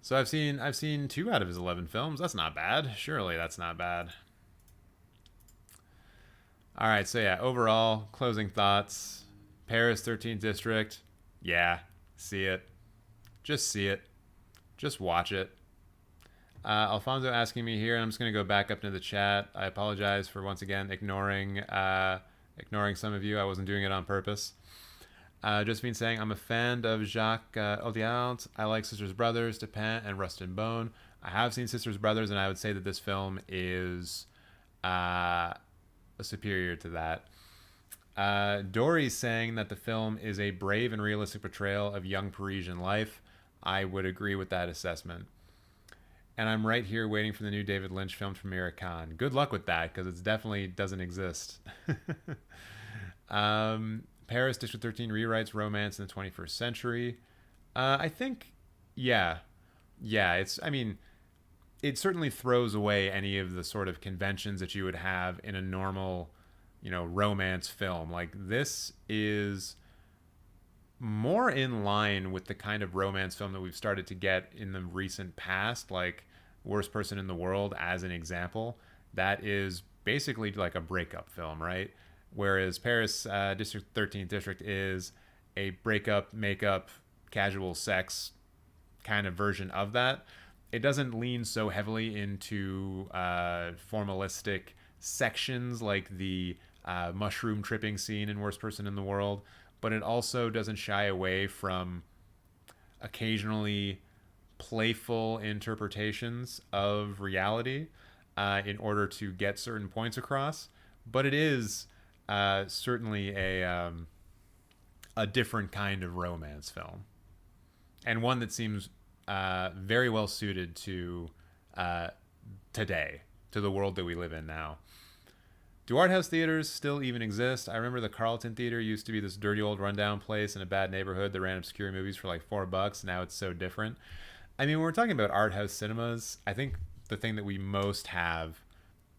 Speaker 6: So I've seen 2 out of his 11 films. That's not bad. Surely that's not bad. All right, so yeah, overall, closing thoughts. Paris 13th District. Yeah, see it. Just see it. Just watch it. Alfonso asking me here, and I'm just going to go back up into the chat. I apologize for once again ignoring some of you. I wasn't doing it on purpose. Josephine saying, I'm a fan of Jacques Audiard. I like Sisters Brothers, Dupin, and Rust and Bone. I have seen Sisters Brothers, and I would say that this film is superior to that. Dory's saying that the film is a brave and realistic portrayal of young Parisian life. I would agree with that assessment. And I'm right here waiting for the new David Lynch film from Amir Khan. Good luck with that, because it definitely doesn't exist. Paris District 13 rewrites romance in the 21st century. I think, yeah. I mean, it certainly throws away any of the sort of conventions that you would have in a normal, romance film. Like, this is more in line with the kind of romance film that we've started to get in the recent past, like Worst Person in the World as an example. That is basically like a breakup film, right? Whereas Paris District 13th District is a breakup, makeup, casual sex kind of version of that. It doesn't lean so heavily into formalistic sections like the mushroom tripping scene in Worst Person in the World, but it also doesn't shy away from occasionally playful interpretations of reality in order to get certain points across. But it is certainly a different kind of romance film, and one that seems very well suited to today, to the world that we live in now. Do art house theaters still even exist? I remember the Carlton Theater used to be this dirty old rundown place in a bad neighborhood that ran obscure movies for like $4. Now it's so different. I mean, when we're talking about art house cinemas, I think the thing that we most have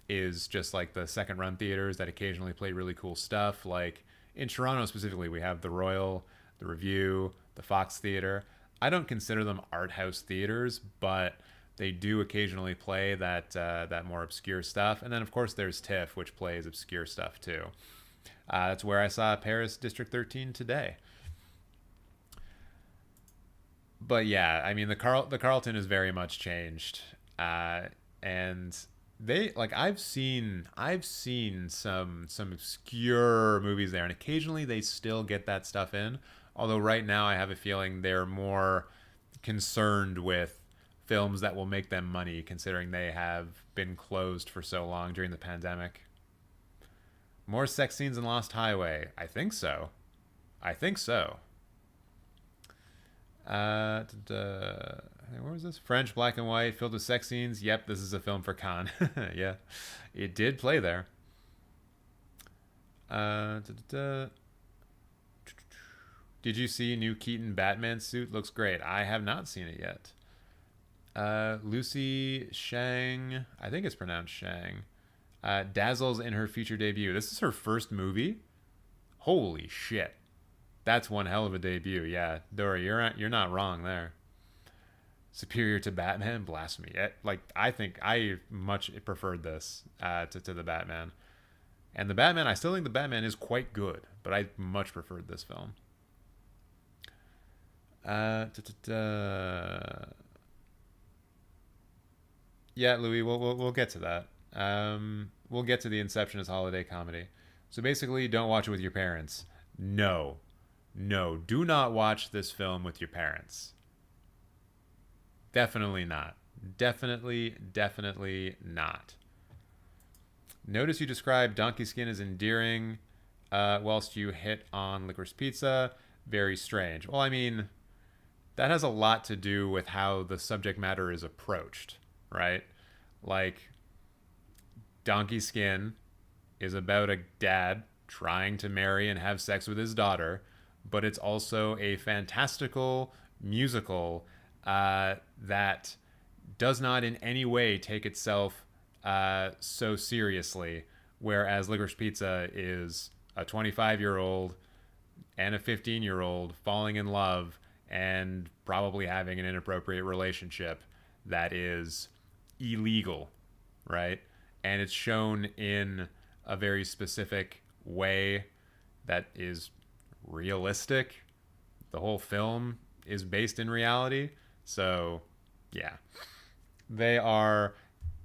Speaker 6: is just like the second run theaters that occasionally play really cool stuff. Like in Toronto specifically, we have the Royal, the Review, the Fox Theater. I don't consider them art house theaters, but they do occasionally play that more obscure stuff. And then of course there's TIFF, which plays obscure stuff too. That's where I saw Paris District 13 today. But yeah, I mean the Carlton is very much changed, and they I've seen some obscure movies there, and occasionally they still get that stuff in. Although right now I have a feeling they're more concerned with films that will make them money, considering they have been closed for so long during the pandemic. More sex scenes in Lost Highway? I think so. Where was this? French, black and white, filled with sex scenes. Yep, this is a film for Cannes. Yeah, it did play there. Did you see new Keaton Batman suit? Looks great. I have not seen it yet. Lucy Shang, I think it's pronounced Shang, dazzles in her feature debut. This is her first movie. Holy shit. That's one hell of a debut. Yeah, Dora, you're not wrong there. Superior to Batman? Blasphemy. I think I much preferred this to the Batman. And the Batman, I still think the Batman is quite good, but I much preferred this film. Yeah, Louis, we'll get to that. We'll get to the Inception as holiday comedy. So basically, don't watch it with your parents. No, do not watch this film with your parents. Definitely not. Definitely not. Notice you describe Donkey Skin as endearing, whilst you hit on Licorice Pizza. Very strange. Well, I mean, that has a lot to do with how the subject matter is approached, right? Like, Donkey Skin is about a dad trying to marry and have sex with his daughter, but it's also a fantastical musical that does not in any way take itself so seriously, whereas Licorice Pizza is a 25-year-old and a 15-year-old falling in love and probably having an inappropriate relationship that is illegal, right? And it's shown in a very specific way that is realistic. The whole film is based in reality. So, yeah. They are...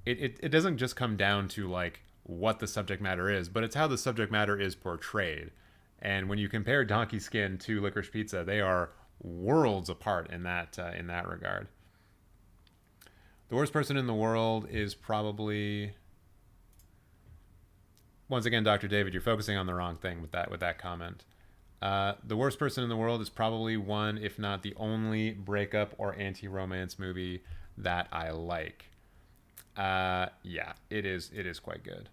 Speaker 6: It doesn't just come down to, like, what the subject matter is, but it's how the subject matter is portrayed. And when you compare Donkey Skin to Licorice Pizza, they are worlds apart in that regard. The worst person in the world is probably... Once again, Dr. David, you're focusing on the wrong thing with that comment. The worst person in the world is probably one, if not the only, breakup or anti-romance movie that I like. Yeah, it is quite good.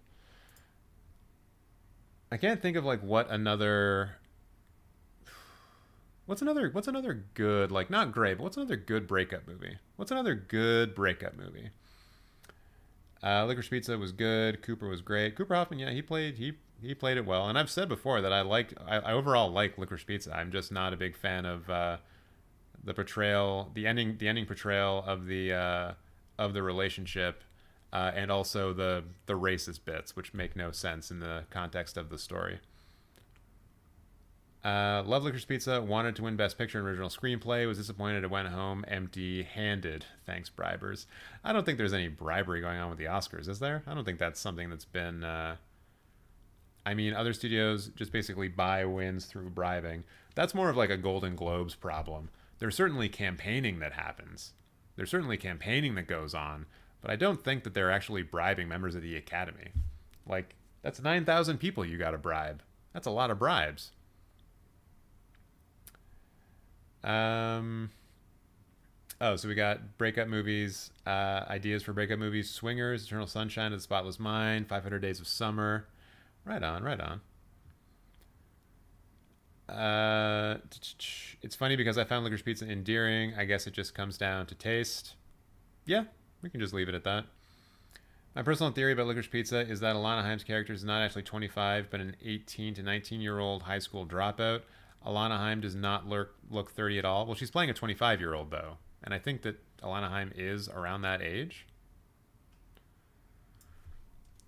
Speaker 6: I can't think of like what's another good, like, not great, but what's another good breakup movie? Licorice Pizza was good. Cooper was great. Cooper Hoffman, yeah, he played it well. And I've said before that I overall like Licorice Pizza. I'm just not a big fan of the portrayal, the ending portrayal of the relationship, and also the racist bits, which make no sense in the context of the story. Love Licorice Pizza. Wanted to win Best Picture and Original Screenplay. Was disappointed it went home empty-handed. Thanks, bribers. I don't think there's any bribery going on with the Oscars, is there? I don't think that's something that's been... I mean, other studios just basically buy wins through bribing. That's more of like a Golden Globes problem. There's certainly campaigning that happens. There's certainly campaigning that goes on, but I don't think that they're actually bribing members of the Academy. Like, that's 9,000 people you gotta bribe. That's a lot of bribes. Oh, so we got breakup movies, ideas for breakup movies: Swingers, Eternal Sunshine of the Spotless Mind, 500 Days of Summer. Right on. It's funny because I found Licorice Pizza endearing. I guess it just comes down to taste. Yeah, we can just leave it at that. My personal theory about Licorice Pizza is that Alana Haim's character is not actually 25, but an 18 to 19-year-old high school dropout. Alana Haim does not look 30 at all. Well, she's playing a 25-year-old, though. And I think that Alana Haim is around that age.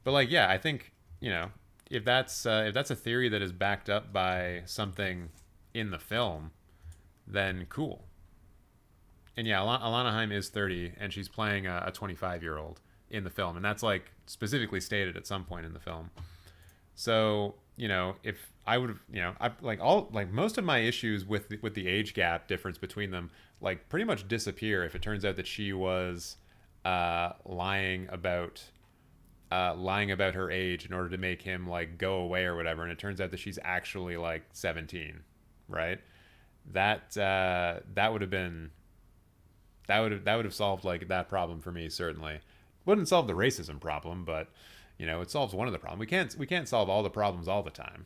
Speaker 6: But, like, yeah, I think, you know, if that's a theory that is backed up by something in the film, then cool. And, yeah, Alana Haim is 30, and she's playing a 25-year-old in the film. And that's, like, specifically stated at some point in the film. So, you know, if I would have, you know, most of my issues with the age gap difference between them, like, pretty much disappear if it turns out that she was lying about her age in order to make him, like, go away or whatever, and it turns out that she's actually, like, 17, right? That would have solved, like, that problem for me, certainly. Wouldn't solve the racism problem, but, you know, it solves one of the problems. We can't solve all the problems all the time.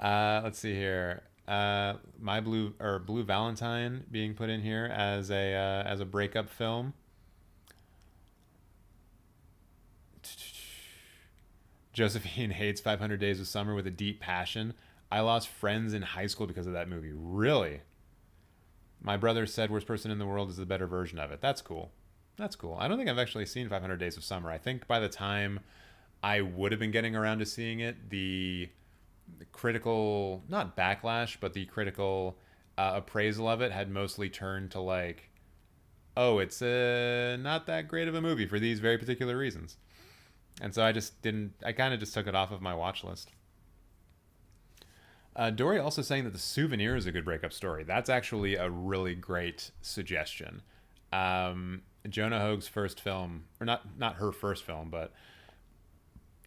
Speaker 6: Let's see here. My Blue Valentine being put in here as a breakup film. Josephine hates 500 Days of Summer with a deep passion. I lost friends in high school because of that movie. Really? My brother said Worst Person in the World is the better version of it. That's cool. I don't think I've actually seen 500 Days of Summer. I think by the time I would have been getting around to seeing it. The critical, not backlash, but the critical appraisal of it had mostly turned to like, oh, it's not that great of a movie for these very particular reasons. And so I kind of just took it off of my watch list. Dory also saying that The Souvenir is a good breakup story. That's actually a really great suggestion. Jonah Hoag's first film, or not her first film, but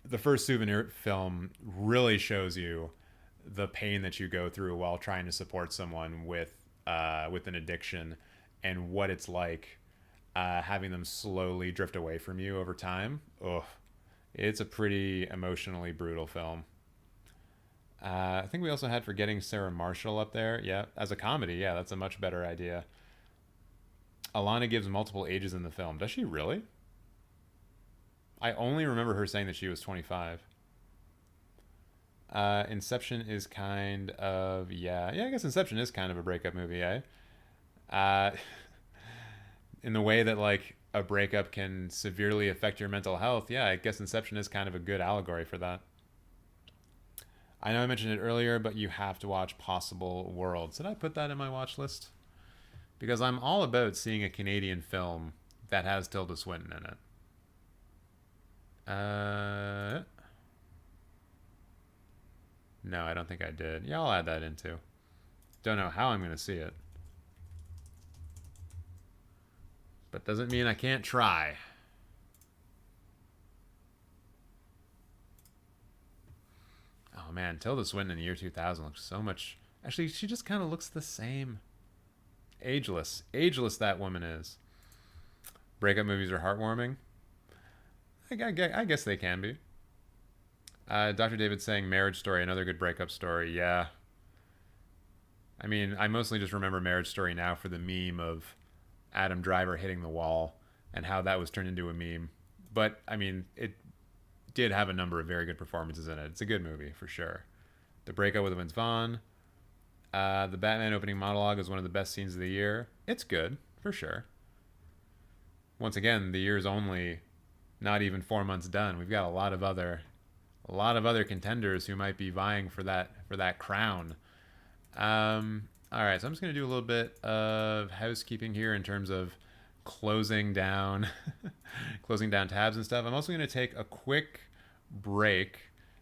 Speaker 6: the first Souvenir film really shows you the pain that you go through while trying to support someone with an addiction, and what it's like having them slowly drift away from you over time. Ugh. It's a pretty emotionally brutal film. I think we also had Forgetting Sarah Marshall up there. Yeah, as a comedy, yeah, that's a much better idea. Alana gives multiple ages in the film. Does she really? I only remember her saying that she was 25. Inception is kind of, yeah, I guess Inception is kind of a breakup movie, eh? In the way that, like, a breakup can severely affect your mental health, yeah, I guess Inception is kind of a good allegory for that. I know I mentioned it earlier, but you have to watch Possible Worlds. Did I put that in my watch list? Because I'm all about seeing a Canadian film that has Tilda Swinton in it. No, I don't think I did. Yeah, I'll add that in too. Don't know how I'm going to see it. But doesn't mean I can't try. Oh man, Tilda Swinton in the year 2000 looks so much... Actually, she just kind of looks the same. Ageless. Ageless that woman is. Breakup movies are heartwarming. I guess they can be. Dr. David saying Marriage Story, another good breakup story. Yeah. I mean, I mostly just remember Marriage Story now for the meme of Adam Driver hitting the wall and how that was turned into a meme. But, I mean, it did have a number of very good performances in it. It's a good movie, for sure. The breakup with Vince Vaughn. The Batman opening monologue is one of the best scenes of the year. It's good, for sure. Once again, the year's only not even 4 months done. We've got a lot of other contenders who might be vying for that crown. All right, so I'm just gonna do a little bit of housekeeping here in terms of closing down tabs and stuff. I'm also gonna take a quick break,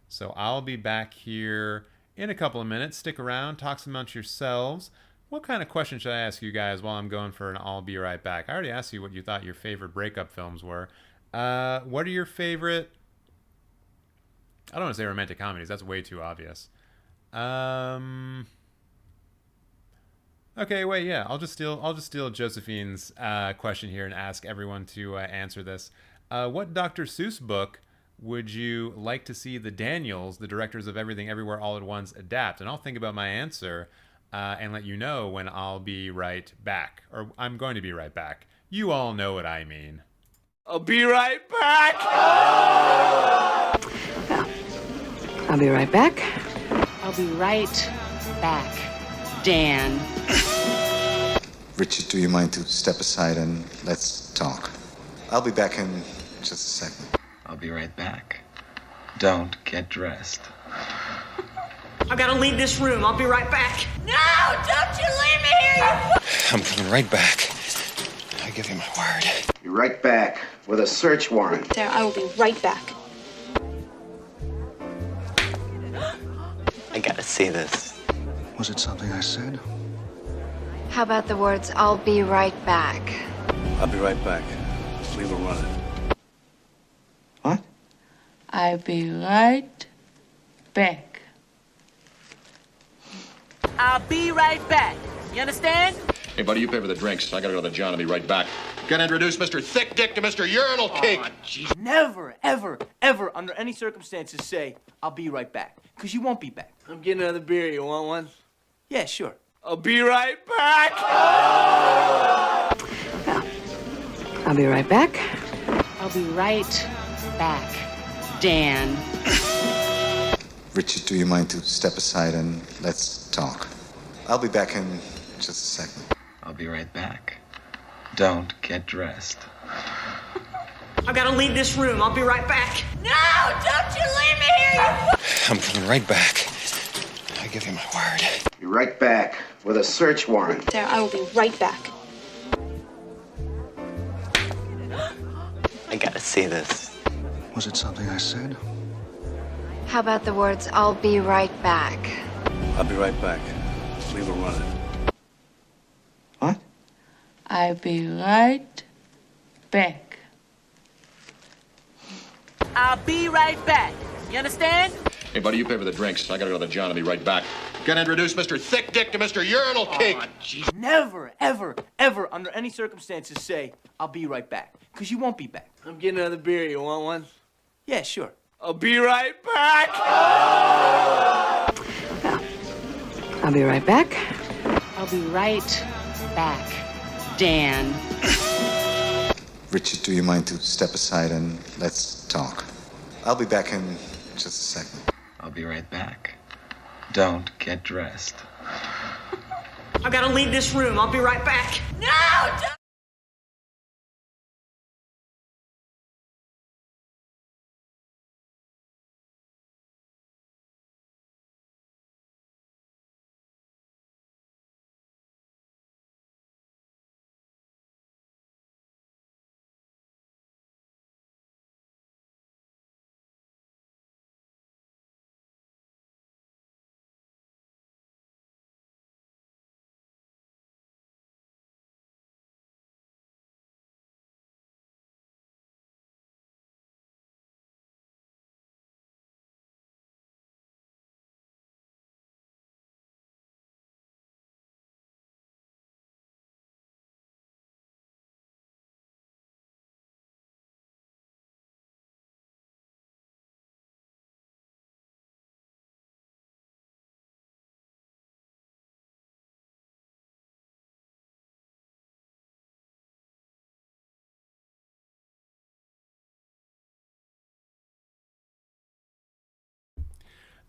Speaker 6: so I'll be back here in a couple of minutes. Stick around, talk amongst yourselves. What kind of question should I ask you guys while I'm going for an I'll be right back? I already asked you what you thought your favorite breakup films were. What are your favorite... I don't want to say romantic comedies. That's way too obvious. Okay, wait, yeah. I'll just steal Josephine's question here and ask everyone to answer this. What Dr. Seuss book would you like to see the Daniels, the directors of Everything Everywhere All at Once, adapt? And I'll think about my answer and let you know when I'll be right back. Or I'm going to be right back. You all know what I mean.
Speaker 2: I'll be right back!
Speaker 14: I'll be right back.
Speaker 15: I'll be right back. Dan.
Speaker 16: Richard, do you mind to step aside and let's talk? I'll be back in just a second.
Speaker 11: I'll be right back. Don't get dressed.
Speaker 17: I've got to leave this room. I'll be right back.
Speaker 13: No! Don't you leave me here, you...
Speaker 11: I'm coming right back. I give you my word.
Speaker 18: Be right back with a search warrant.
Speaker 13: There, I will be right back.
Speaker 11: I gotta see this.
Speaker 16: Was it something I said?
Speaker 8: How about the words, I'll be right back?
Speaker 11: I'll be right back. Leave her running.
Speaker 16: What?
Speaker 15: I'll be right back.
Speaker 17: I'll be right back. You understand?
Speaker 18: Hey, buddy, you pay for the drinks. I gotta go to John. I'll be right back. Gotta introduce Mr. Thick Dick to Mr. Urinal Cake.
Speaker 17: Jeez. Never, ever, ever, under any circumstances, say, I'll be right back. Because you won't be back. I'm getting another beer. You want one? Yeah, sure. I'll be right back!
Speaker 14: Well, I'll be right back.
Speaker 15: I'll be right back. Dan.
Speaker 16: Richard, do you mind to step aside and let's talk? I'll be back in just a second.
Speaker 11: I'll be right back. Don't get dressed.
Speaker 15: I gotta leave this room. I'll be right back.
Speaker 13: No! Don't you leave me here!
Speaker 16: I'm coming right back. I give you my word. Be right back with a search warrant.
Speaker 13: Sarah, I will be right back.
Speaker 11: I gotta see this.
Speaker 16: Was it something I said?
Speaker 8: How about the words, I'll be right back?
Speaker 11: I'll be right back. We were running.
Speaker 16: What?
Speaker 15: I'll be right back.
Speaker 14: I'll be right back. You understand?
Speaker 18: Hey, buddy, you pay for the drinks. I gotta go to the John. I'll be right back. Gonna introduce Mr. Thick Dick to Mr. Urinal Cake.
Speaker 17: Oh, jeez. Never, ever, ever, under any circumstances, say, I'll be right back. Because you won't be back.
Speaker 2: I'm getting another beer. You want one?
Speaker 17: Yeah, sure.
Speaker 2: I'll be right back.
Speaker 14: I'll be right back.
Speaker 15: I'll be right back, Dan.
Speaker 16: Richard, do you mind to step aside and let's talk? I'll be back in just a second.
Speaker 11: I'll be right back. Don't get dressed.
Speaker 15: I gotta leave this room. I'll be right back.
Speaker 13: No! Don't...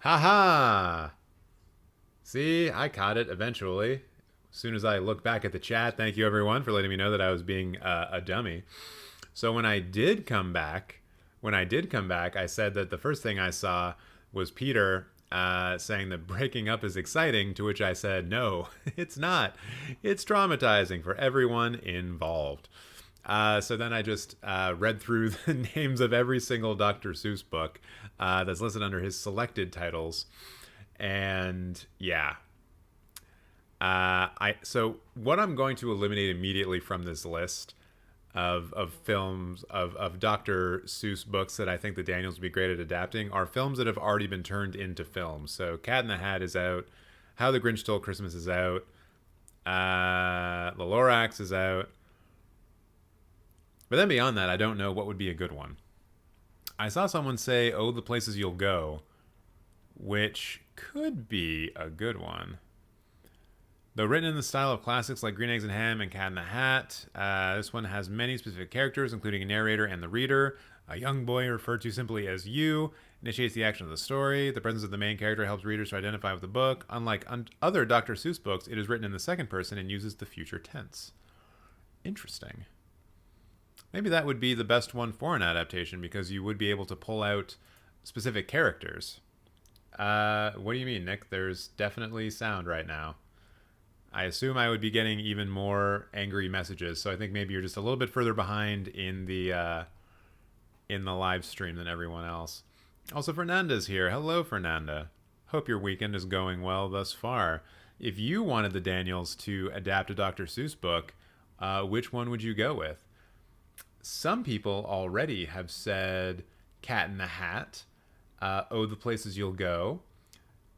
Speaker 6: Haha! See, I caught it eventually. As soon as I look back at the chat, thank you everyone for letting me know that I was being a dummy. So when I did come back, I said that the first thing I saw was Peter saying that breaking up is exciting, to which I said, no, it's not. It's traumatizing for everyone involved. So then I just read through the names of every single Dr. Seuss book that's listed under his selected titles. And yeah. So what I'm going to eliminate immediately from this list of films, of Dr. Seuss books that I think the Daniels would be great at adapting are films that have already been turned into films. So Cat in the Hat is out. How the Grinch Stole Christmas is out. The Lorax is out. But then beyond that, I don't know what would be a good one. I saw someone say, "Oh, the Places You'll Go," which could be a good one. Though written in the style of classics like Green Eggs and Ham and Cat in the Hat, this one has many specific characters, including a narrator and the reader. A young boy referred to simply as you initiates the action of the story. The presence of the main character helps readers to identify with the book. Unlike other Dr. Seuss books, it is written in the second person and uses the future tense. Interesting. Maybe that would be the best one for an adaptation, because you would be able to pull out specific characters. What do you mean, Nick? There's definitely sound right now. I assume I would be getting even more angry messages, so I think maybe you're just a little bit further behind in the live stream than everyone else. Also, Fernanda's here. Hello, Fernanda. Hope your weekend is going well thus far. If you wanted the Daniels to adapt a Dr. Seuss book, which one would you go with? Some people already have said Cat in the Hat, Oh, the Places You'll Go,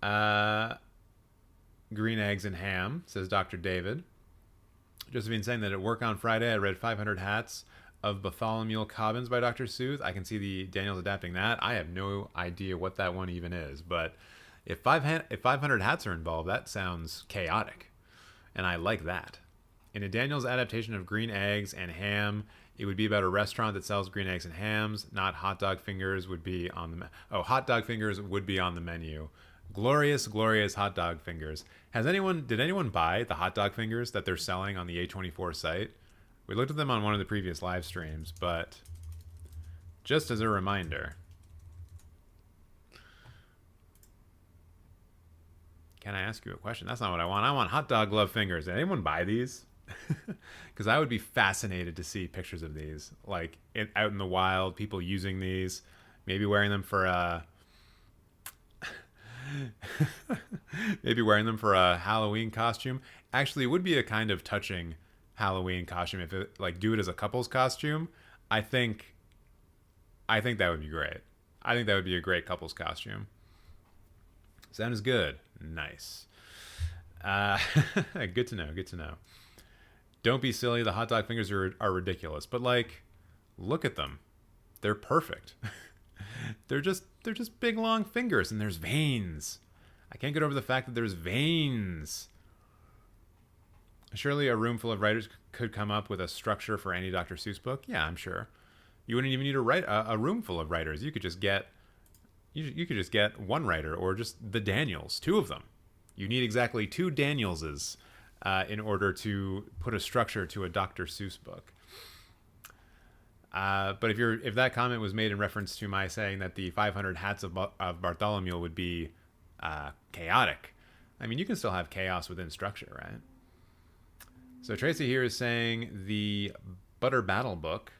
Speaker 6: Green Eggs and Ham, says Dr. David. Josephine saying that at work on Friday, I read 500 Hats of Bartholomew Cobbins by Dr. Seuss. I can see the Daniels adapting that. I have no idea what that one even is, but if 500 hats are involved, that sounds chaotic, and I like that. In a Daniels adaptation of Green Eggs and Ham, it would be about a restaurant that sells green eggs and hams, not hot dog fingers would be on the hot dog fingers would be on the menu. Glorious, glorious hot dog fingers. Did anyone buy the hot dog fingers that they're selling on the A24 site? We looked at them on one of the previous live streams, but Just as a reminder. Can I ask you a question? That's not what I want. I want hot dog glove fingers. Did anyone buy these? Because I would be fascinated to see pictures of these, like out in the wild, people using these, maybe wearing them for a maybe wearing them for a Halloween costume. Actually, it would be a kind of touching Halloween costume if it, like, do it as a couple's costume. I think that would be great. I think that would be a great couple's costume. Sounds good. Nice. Good to know. Good to know. Don't be silly. The hot dog fingers are ridiculous, but like, look at them. They're perfect. they're just big long fingers, and there's veins. I can't get over the fact that there's veins. Surely a room full of writers could come up with a structure for any Dr. Seuss book. Yeah, I'm sure. You wouldn't even need to write a room full of writers. You could just get one writer, or just the Daniels, 2 of them. You need exactly 2 Danielses in order to put a structure to a Dr. Seuss book. But if that comment was made in reference to my saying that the 500 Hats of Bartholomew would be chaotic, I mean, you can still have chaos within structure, right? So Tracy here is saying the Butter Battle book.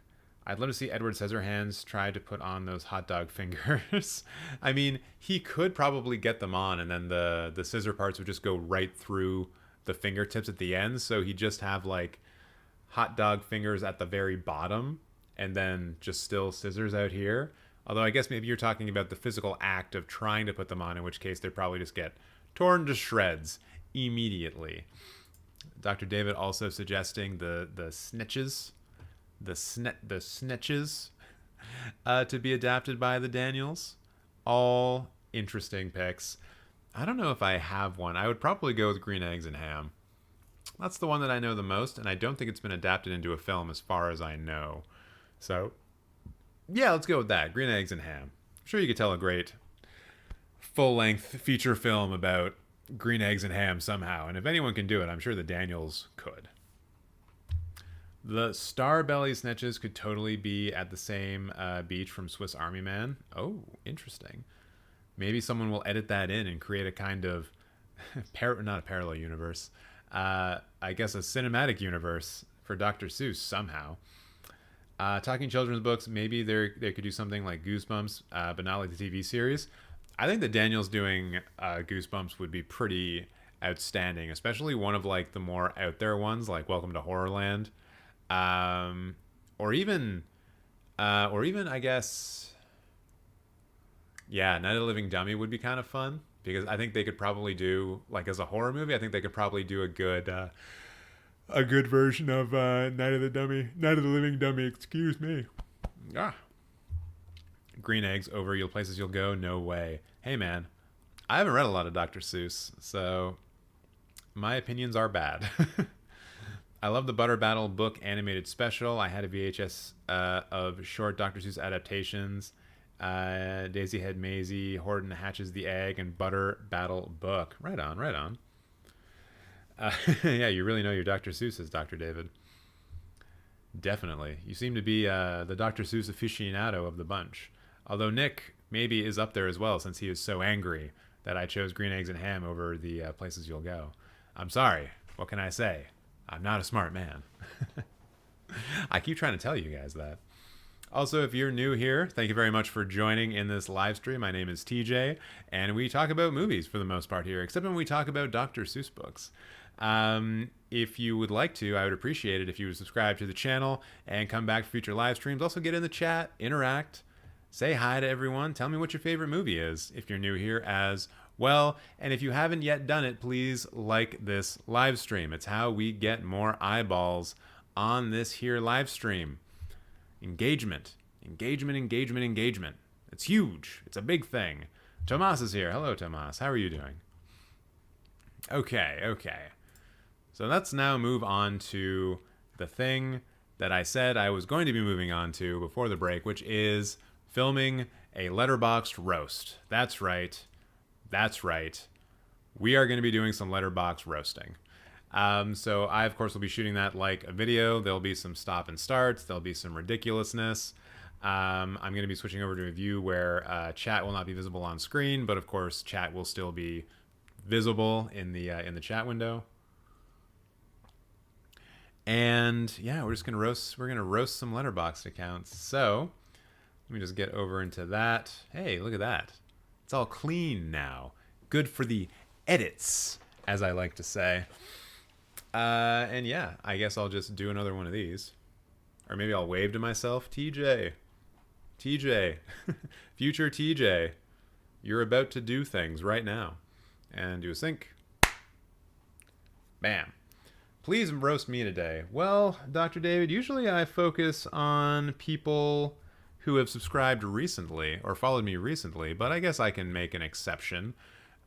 Speaker 6: I'd love to see Edward Scissorhands try to put on those hot dog fingers. I mean, he could probably get them on, and then the scissor parts would just go right through the fingertips at the end. So he'd just have like hot dog fingers at the very bottom, and then just still scissors out here. Although I guess maybe you're talking about the physical act of trying to put them on, in which case they'd probably just get torn to shreds immediately. Dr. David also suggesting the snitches, the snitches to be adapted by the Daniels. All interesting picks. I don't know if I have one. I would probably go with Green Eggs and Ham. That's the one that I know the most, and I don't think it's been adapted into a film as far as I know. So, yeah, let's go with that. Green Eggs and Ham. I'm sure you could tell a great full-length feature film about Green Eggs and Ham somehow, and if anyone can do it, I'm sure the Daniels could. The Starbelly Snitches could totally be at the same beach from Swiss Army Man. Oh, interesting. Maybe someone will edit that in and create a kind of not a parallel universe, I guess a cinematic universe for Dr. Seuss somehow. Talking children's books, maybe they could do something like Goosebumps, but not like the TV series. I think that Daniels doing Goosebumps would be pretty outstanding, especially one of like the more out there ones, like Welcome to Horrorland, or even I guess, yeah, Night of the Living Dummy would be kind of fun, because I think they could probably do, like, as a horror movie, I think they could probably do a good version of Night of the Living Dummy. Excuse me. Green Eggs over Places You'll Go? No way. Hey, man, I haven't read a lot of Dr. Seuss, so my opinions are bad. I love the Butter Battle book animated special. I had a VHS of short Dr. Seuss adaptations. Daisy Head Maisie, Horton Hatches the Egg, and Butter Battle book. Right on, right on. Yeah, you really know your Dr. Seuss's, Dr. David. Definitely. You seem to be the Dr. Seuss aficionado of the bunch. Although Nick maybe is up there as well, since he is so angry that I chose Green Eggs and Ham over the Places You'll Go. I'm sorry. What can I say? I'm not a smart man. I keep trying to tell you guys that. Also, if you're new here, thank you very much for joining in this live stream. My name is TJ, and we talk about movies for the most part here, except when we talk about Dr. Seuss books. If you would like to, I would appreciate it if you would subscribe to the channel and come back for future live streams. Also, get in the chat, interact, say hi to everyone. Tell me what your favorite movie is if you're new here as well. And if you haven't yet done it, please like this live stream. It's how we get more eyeballs on this here live stream. Engagement. It's huge. It's a big thing. Tomas is here. Hello, Tomas. How are you doing? Okay. So let's now move on to the thing that I said I was going to be moving on to before the break, which is filming a letterboxed roast. That's right. We are going to be doing some letterbox roasting. So I, of course, will be shooting that like a video. There'll be some stop and starts. There'll be some ridiculousness. I'm going to be switching over to a view where chat will not be visible on screen, but of course chat will still be visible in the chat window. And yeah, we're gonna roast some Letterboxd accounts. So let me just get over into that. Hey, look at that. It's all clean now. Good for the edits, as I like to say. And yeah, I guess I'll just do another one of these. Or maybe I'll wave to myself. TJ. Future TJ. You're about to do things right now. And do a sync. Bam. Please roast me today. Well, Dr. David, usually I focus on people who have subscribed recently or followed me recently, but I guess I can make an exception.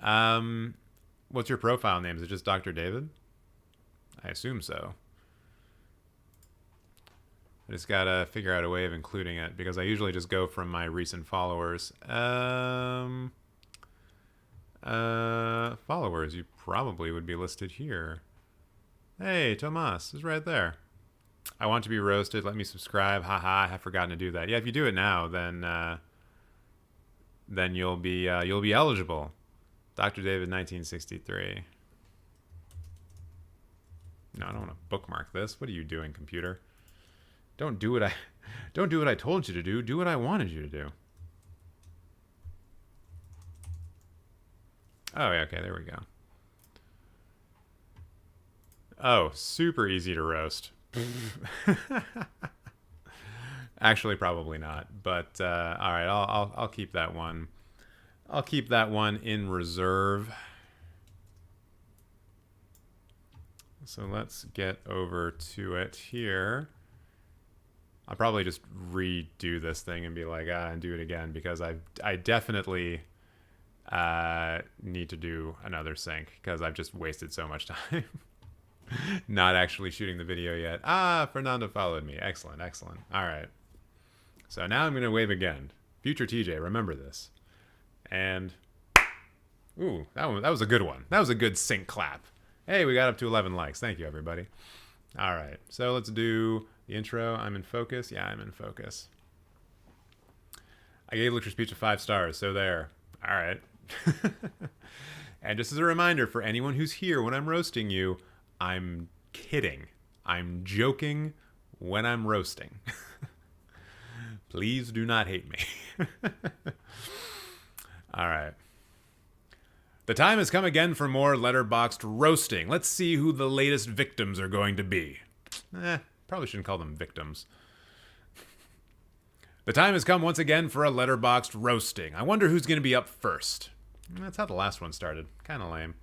Speaker 6: What's your profile name? Is it just Dr. David? I assume so. I just gotta figure out a way of including it because I usually just go from my recent followers. Followers, you probably would be listed here. Hey, Tomas is right there. I want to be roasted. Let me subscribe. Haha, I have forgotten to do that. Yeah, if you do it now, then you'll be eligible. Dr. David 1963. No, I don't want to bookmark this. What are you doing, computer? Don't do what I told you to do. Do what I wanted you to do. Oh, yeah, okay, there we go. Oh, super easy to roast. Actually, probably not. But all right, I'll keep that one. I'll keep that one in reserve. So let's get over to it here. I'll probably just redo this thing and be like, and do it again because I definitely need to do another sync because I've just wasted so much time. Not actually shooting the video yet. Fernando followed me. Excellent, excellent. All right. So now I'm going to wave again. Future TJ, remember this. And, ooh, that was a good one. That was a good sync clap. Hey, we got up to 11 likes. Thank you, everybody. All right. So let's do the intro. I'm in focus. Yeah, I'm in focus. I gave Lutra's Speech 5 stars, so there. All right. And just as a reminder for anyone who's here when I'm roasting you, I'm kidding. I'm joking when I'm roasting. Please do not hate me. All right. The time has come again for more Letterboxd roasting. Let's see who the latest victims are going to be. Probably shouldn't call them victims. The time has come once again for a Letterboxd roasting. I wonder who's going to be up first. That's how the last one started. Kind of lame.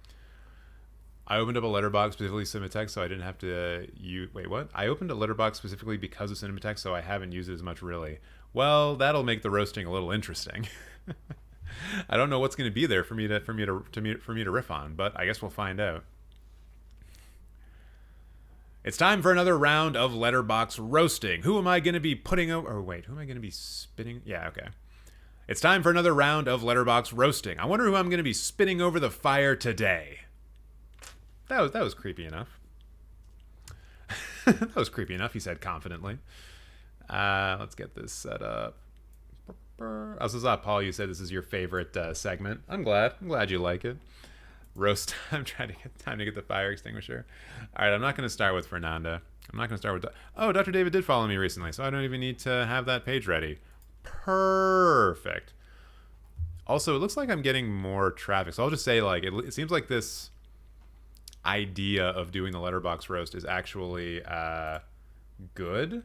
Speaker 6: I opened up a letterbox specifically Cinemateq, so I didn't have to use... Wait, what? I opened a letterbox specifically because of Cinemateq, so I haven't used it as much, really. Well, that'll make the roasting a little interesting. I don't know what's going to be there for me to riff on, but I guess we'll find out. It's time for another round of letterbox roasting. Who am I going to be putting over? Or wait, who am I going to be spitting? Yeah, okay. It's time for another round of letterbox roasting. I wonder who I'm going to be spitting over the fire today. That was creepy enough. That was creepy enough, he said confidently. Let's get this set up. I also saw, Paul, you said this is your favorite segment. I'm glad you like it. Roast time, trying to get time to get the fire extinguisher. All right, I'm not going to start with Fernanda. I'm not going to start with... Oh, Dr. David did follow me recently, so I don't even need to have that page ready. Perfect. Also, it looks like I'm getting more traffic, so I'll just say, like, it seems like this idea of doing the letterbox roast is actually good.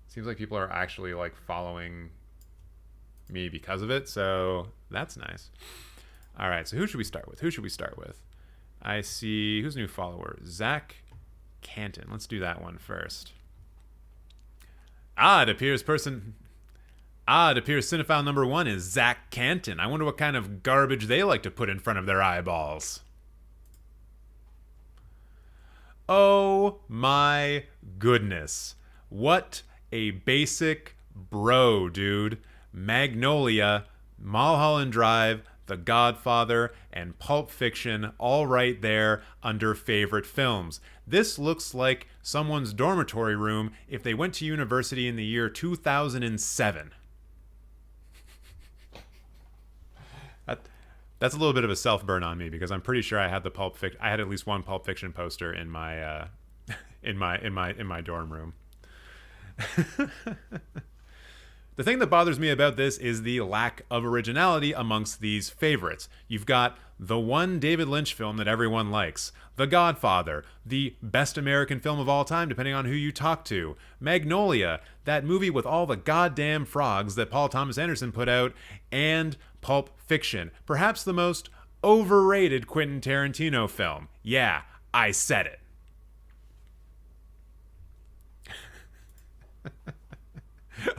Speaker 6: Seems like people are actually like following me because of it, so that's nice. All right, so who should we start with? I see, who's a new follower? Zach Canton. Let's do that one first. It appears cinephile number 1 is Zach Canton. I wonder what kind of garbage they like to put in front of their eyeballs. Oh my goodness. What a basic bro, dude. Magnolia, Mulholland Drive, The Godfather, and Pulp Fiction all right there under favorite films. This looks like someone's dormitory room if they went to university in the year 2007. That's a little bit of a self-burn on me because I'm pretty sure I had I had at least one Pulp Fiction poster in my in my dorm room. The thing that bothers me about this is the lack of originality amongst these favorites. You've got the one David Lynch film that everyone likes, The Godfather, the best American film of all time depending on who you talk to, Magnolia, that movie with all the goddamn frogs that Paul Thomas Anderson put out, and Pulp Fiction, perhaps the most overrated Quentin Tarantino film. Yeah, I said it.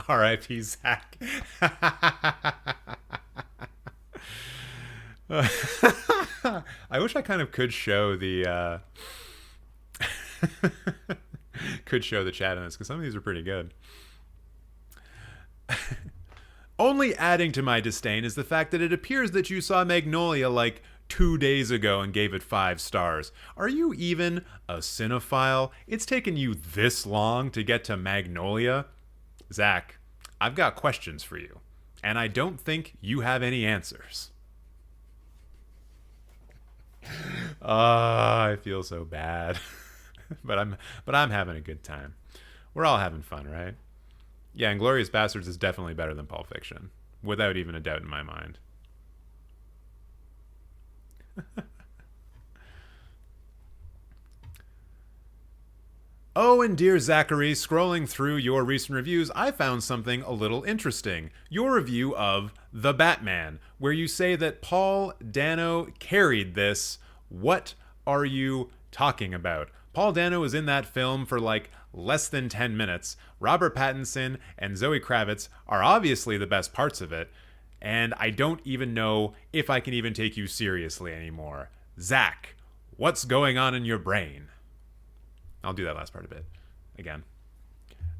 Speaker 6: R.I.P. Zach. I wish I kind of could show the could show the chat in this because some of these are pretty good. Only adding to my disdain is the fact that it appears that you saw Magnolia like 2 days ago and gave it 5 stars. Are you even a cinephile? It's taken you this long to get to Magnolia? Zach, I've got questions for you, and I don't think you have any answers. I feel so bad. but I'm having a good time. We're all having fun, right? Yeah, Inglourious Basterds is definitely better than Pulp Fiction, without even a doubt in my mind. Oh, and dear Zachary, scrolling through your recent reviews, I found something a little interesting. Your review of The Batman, where you say that Paul Dano carried this. What are you talking about? Paul Dano was in that film for like less than 10 minutes. Robert Pattinson and Zoe Kravitz are obviously the best parts of it, and I don't even know if I can even take you seriously anymore. Zach, what's going on in your brain? I'll do that last part a bit again.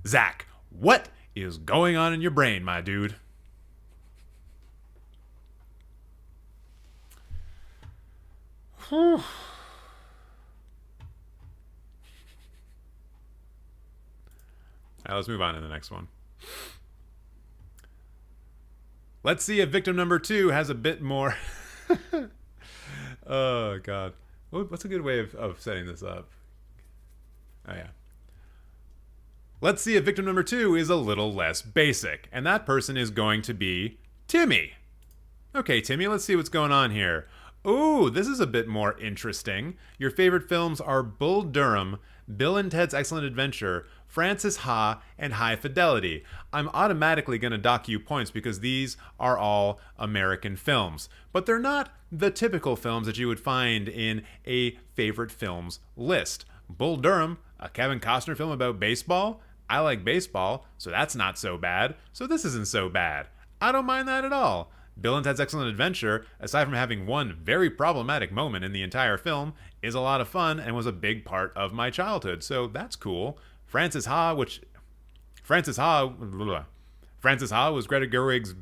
Speaker 6: Zach, what is going on in your brain, my dude? Whew. All right, let's move on to the next one. Let's see if victim number 2 has a bit more. Oh, God. What's a good way of setting this up? Oh, yeah. Let's see if victim number 2 is a little less basic. And that person is going to be Timmy. Okay, Timmy, let's see what's going on here. Ooh, this is a bit more interesting. Your favorite films are Bull Durham, Bill and Ted's Excellent Adventure, Francis Ha, and High Fidelity. I'm automatically going to dock you points because these are all American films. But they're not the typical films that you would find in a favorite films list. Bull Durham, a Kevin Costner film about baseball. I like baseball, so that's not so bad. So this isn't so bad. I don't mind that at all. Bill and Ted's Excellent Adventure, aside from having one very problematic moment in the entire film, is a lot of fun and was a big part of my childhood, so that's cool. Francis Ha was Greta Gerwig's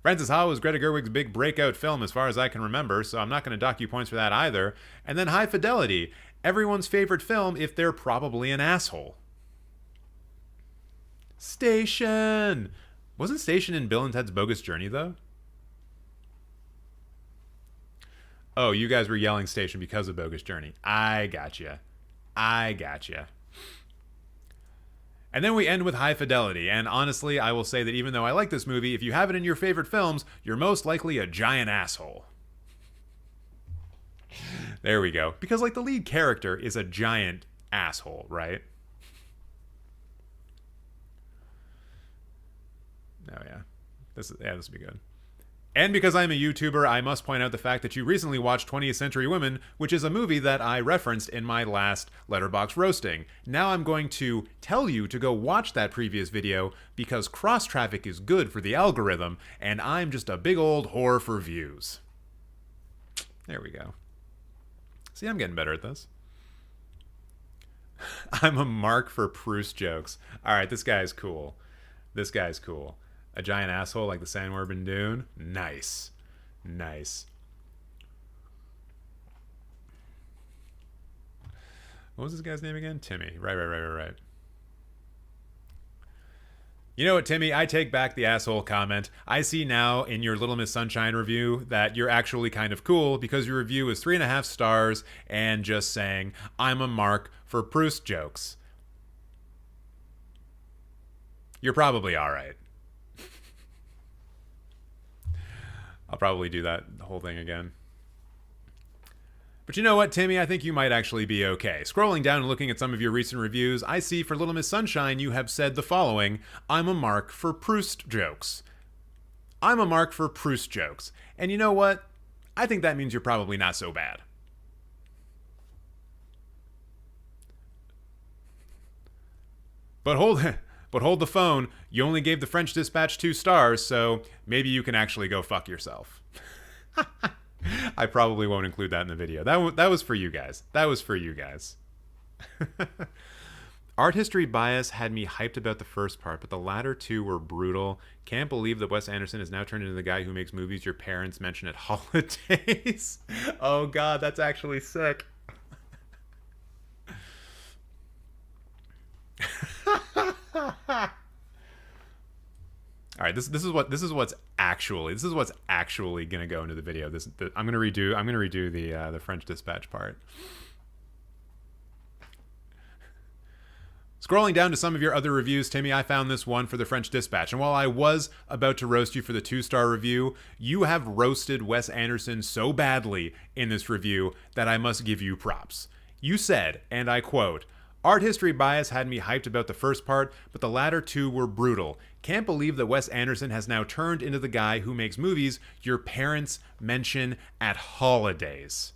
Speaker 6: Francis Ha was Greta Gerwig's big breakout film as far as I can remember, so I'm not going to dock you points for that either. And then High Fidelity, everyone's favorite film if they're probably an asshole. Station! Wasn't Station in Bill and Ted's Bogus Journey, though? Oh, you guys were yelling Station because of Bogus Journey. I gotcha. And then we end with High Fidelity, and honestly, I will say that even though I like this movie, if you have it in your favorite films, you're most likely a giant asshole. There we go. Because, like, the lead character is a giant asshole, right? Oh, yeah. This will be good. And because I'm a YouTuber, I must point out the fact that you recently watched 20th Century Women, which is a movie that I referenced in my last Letterboxd roasting. Now I'm going to tell you to go watch that previous video because cross-traffic is good for the algorithm, and I'm just a big old whore for views. There we go. See, I'm getting better at this. I'm a mark for Proust jokes. All right, this guy's cool. A giant asshole like the Sandworm Dune? Nice. Nice. What was this guy's name again? Timmy. Right. You know what, Timmy? I take back the asshole comment. I see now in your Little Miss Sunshine review that you're actually kind of cool because your review is 3.5 stars and just saying, I'm a mark for Proust jokes. You're probably alright. I'll probably do that whole thing again. But you know what, Timmy? I think you might actually be okay. Scrolling down and looking at some of your recent reviews, I see for Little Miss Sunshine you have said the following: I'm a mark for Proust jokes. I'm a mark for Proust jokes. And you know what? I think that means you're probably not so bad. But hold the phone. You only gave the French Dispatch 2 stars, so maybe you can actually go fuck yourself. I probably won't include that in the video. That was for you guys. That was for you guys. Art history bias had me hyped about the first part, but the latter two were brutal. Can't believe that Wes Anderson has now turned into the guy who makes movies your parents mention at holidays. Oh god, that's actually sick. All right, this is what's actually gonna go into the video. I'm gonna redo the French Dispatch part. Scrolling down to some of your other reviews, Timmy, I found this one for the French Dispatch, and while I was about to roast you for the 2-star review, you have roasted Wes Anderson so badly in this review that I must give you props. You said, and I quote, "Art history bias had me hyped about the first part, but the latter two were brutal. Can't believe that Wes Anderson has now turned into the guy who makes movies your parents mention at holidays."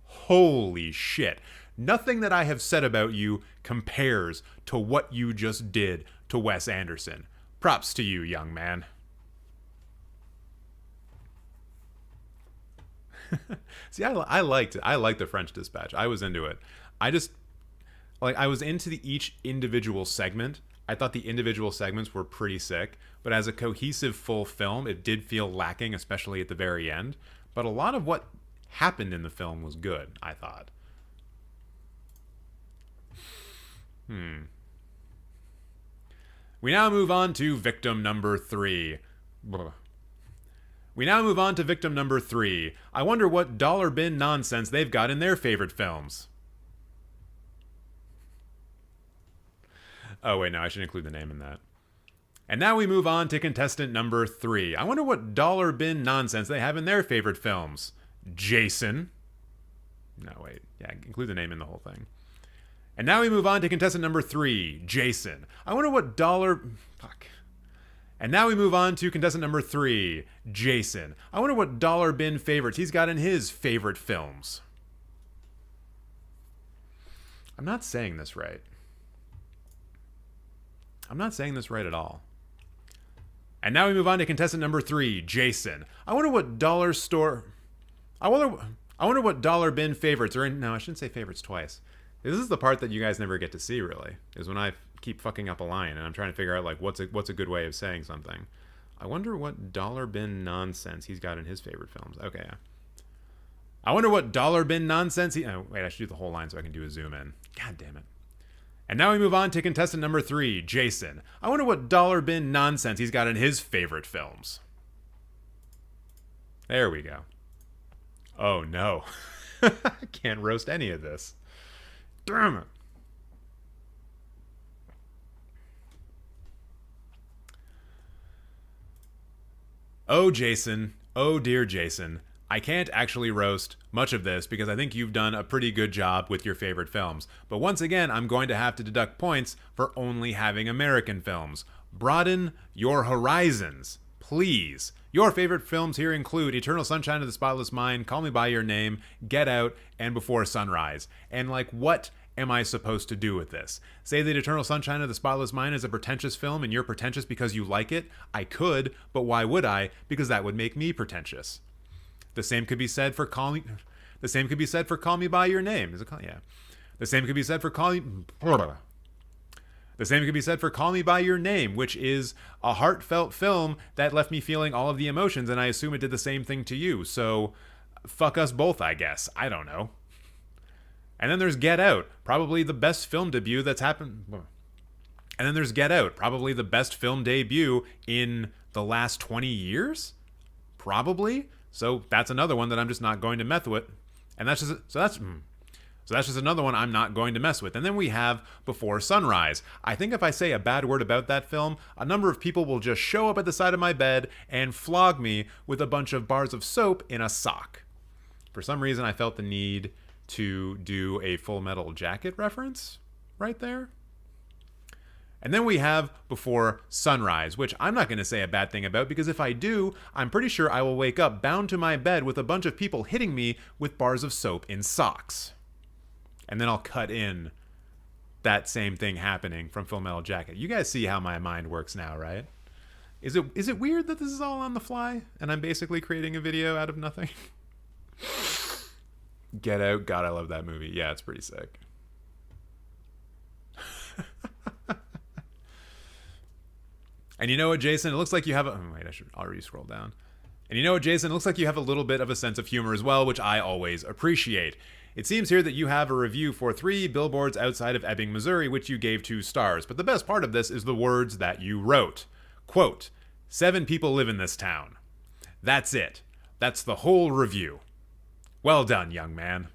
Speaker 6: Holy shit. Nothing that I have said about you compares to what you just did to Wes Anderson. Props to you, young man. See, I liked the French Dispatch. I was into it. I was into each individual segment. I thought the individual segments were pretty sick, but as a cohesive full film, it did feel lacking, especially at the very end. But a lot of what happened in the film was good, I thought. We now move on to victim number 3. I wonder what dollar bin nonsense they've got in their favorite films. Oh, wait, no, I should include the name in that. And now we move on to contestant number 3. I wonder what dollar bin nonsense they have in their favorite films. Jason. No, wait. Yeah, include the name in the whole thing. And now we move on to contestant number 3, Jason. I wonder what dollar... Fuck. And now we move on to contestant number 3, Jason. I wonder what dollar bin favorites he's got in his favorite films. I'm not saying this right. I'm not saying this right at all. And now we move on to contestant number 3, Jason. I wonder what dollar store... I wonder what dollar bin favorites are in... No, I shouldn't say favorites twice. This is the part that you guys never get to see, really, is when I keep fucking up a line and I'm trying to figure out, like, what's a good way of saying something. I wonder what dollar bin nonsense he's got in his favorite films. Okay, yeah. I wonder what dollar bin nonsense he... Oh, wait, I should do the whole line so I can do a zoom in. God damn it. And now we move on to contestant number 3, Jason. I wonder what dollar bin nonsense he's got in his favorite films. There we go. Oh, no. I can't roast any of this. Damn it. Oh, Jason. Oh, dear Jason. I can't actually roast much of this because I think you've done a pretty good job with your favorite films. But once again, I'm going to have to deduct points for only having American films. Broaden your horizons, please. Your favorite films here include Eternal Sunshine of the Spotless Mind, Call Me By Your Name, Get Out, and Before Sunrise. And like, what am I supposed to do with this? Say that Eternal Sunshine of the Spotless Mind is a pretentious film and you're pretentious because you like it? I could, but why would I? Because that would make me pretentious. The same could be said for Call Me By Your Name. Is it called? Yeah. The same could be said for Call Me... The same could be said for Call Me By Your Name, which is a heartfelt film that left me feeling all of the emotions, and I assume it did the same thing to you. So, fuck us both, I guess. I don't know. And then there's Get Out, probably the best film debut that's happened. And then there's Get Out, probably the best film debut in the last 20 years? Probably. So that's another one that I'm just not going to mess with. And that's just another one I'm not going to mess with. And then we have Before Sunrise. I think if I say a bad word about that film, a number of people will just show up at the side of my bed and flog me with a bunch of bars of soap in a sock. For some reason, I felt the need to do a Full Metal Jacket reference right there. And then we have Before Sunrise, which I'm not going to say a bad thing about, because if I do, I'm pretty sure I will wake up bound to my bed with a bunch of people hitting me with bars of soap in socks. And then I'll cut in that same thing happening from Full Metal Jacket. You guys see how my mind works now, right? Is it weird that this is all on the fly and I'm basically creating a video out of nothing? Get Out. God, I love that movie. Yeah, it's pretty sick. And you know what, Jason? It looks like you have a... Oh, wait, I'll re-scroll down. And you know what, Jason? It looks like you have a little bit of a sense of humor as well, which I always appreciate. It seems here that you have a review for 3 billboards outside of Ebbing, Missouri, which you gave 2 stars. But the best part of this is the words that you wrote. Quote, 7 people live in this town. That's it. That's the whole review. Well done, young man.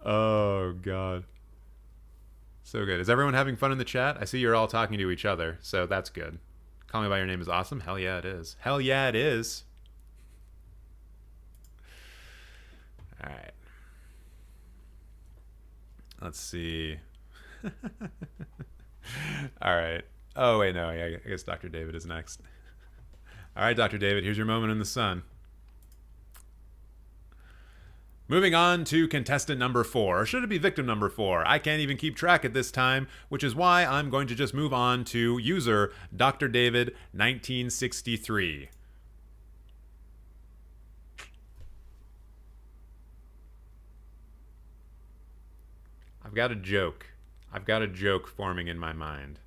Speaker 6: Oh, God. So good. Is everyone having fun in the chat? I see you're all talking to each other, so that's good. Call Me By Your Name is awesome. Hell yeah, it is. Hell yeah, it is. All right. Let's see. All right. Oh, wait, no. I guess Dr. David is next. All right, Dr. David, here's your moment in the sun. Moving on to contestant number 4, or should it be victim number 4? I can't even keep track at this time, which is why I'm going to just move on to user Dr. David 1963. I've got a joke. I've got a joke forming in my mind.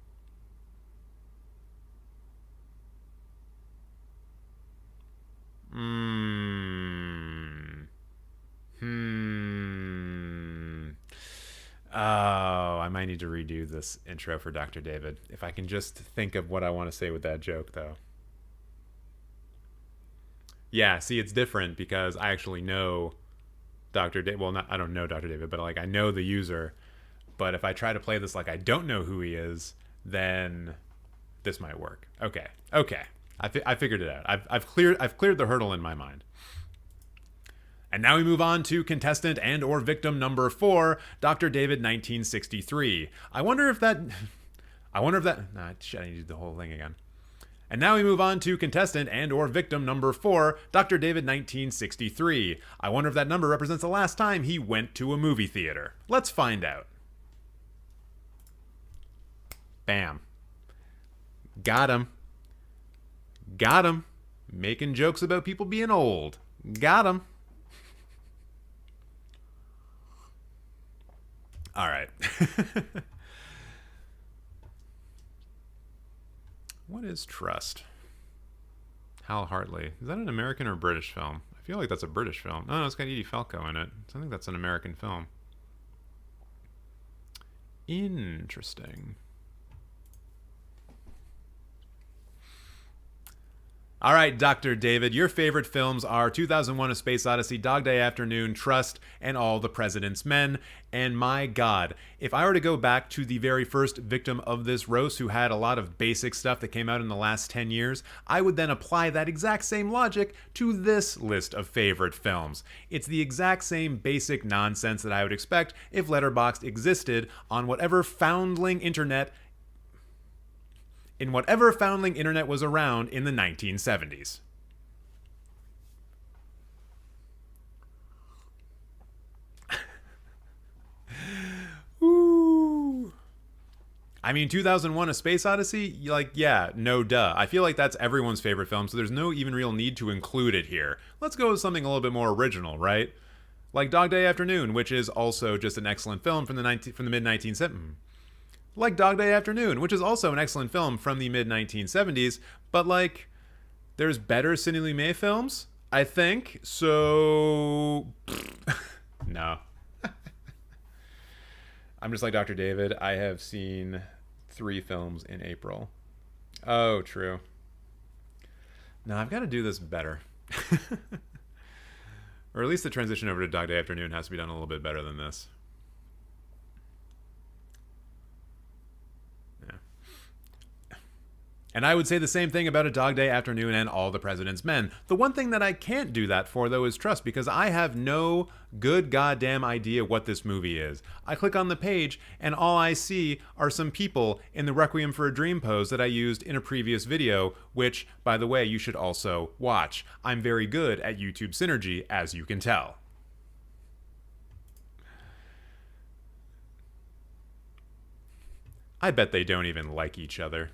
Speaker 6: Oh, I might need to redo this intro for Dr. David. If I can just think of what I want to say with that joke, though. Yeah, see, it's different because I actually know Dr. David. Well, I don't know Dr. David, but like I know the user. But if I try to play this like I don't know who he is, then this might work. Okay. I figured it out. I've cleared the hurdle in my mind. And now we move on to contestant and or victim number 4, Dr. David 1963. I wonder if that... Nah, shit, I need to do the whole thing again. And now we move on to contestant and or victim number 4, Dr. David 1963. I wonder if that number represents the last time he went to a movie theater. Let's find out. Bam. Got him. Got him. Making jokes about people being old. Got him. All right. What is Trust? Hal Hartley. Is that an American or British film? I feel like that's a British film. No, it's got Edie Falco in it. So I think that's an American film. Interesting. All right, Dr. David, your favorite films are 2001: A Space Odyssey, Dog Day Afternoon, Trust, and All the President's Men. And my God, if I were to go back to the very first victim of this roast who had a lot of basic stuff that came out in the last 10 years, I would then apply that exact same logic to this list of favorite films. It's the exact same basic nonsense that I would expect if Letterboxd existed on whatever foundling internet was around in the 1970s. Ooh. I mean, 2001: A Space Odyssey, like, yeah, no duh. I feel like that's everyone's favorite film, so there's no even real need to include it here. Let's go with something a little bit more original, right? Like Dog Day Afternoon, which is also just an excellent film from the mid-1970s. Like Dog Day Afternoon, which is also an excellent film from the mid-1970s, but like, there's better Sidney Lumet films, I think, so... no. I'm just like Dr. David. I have seen 3 films in April. Oh, true. No, I've got to do this better. Or at least the transition over to Dog Day Afternoon has to be done a little bit better than this. And I would say the same thing about A Dog Day Afternoon and All the President's Men. The one thing that I can't do that for, though, is trust, because I have no good goddamn idea what this movie is. I click on the page, and all I see are some people in the Requiem for a Dream pose that I used in a previous video, which, by the way, you should also watch. I'm very good at YouTube Synergy, as you can tell. I bet they don't even like each other.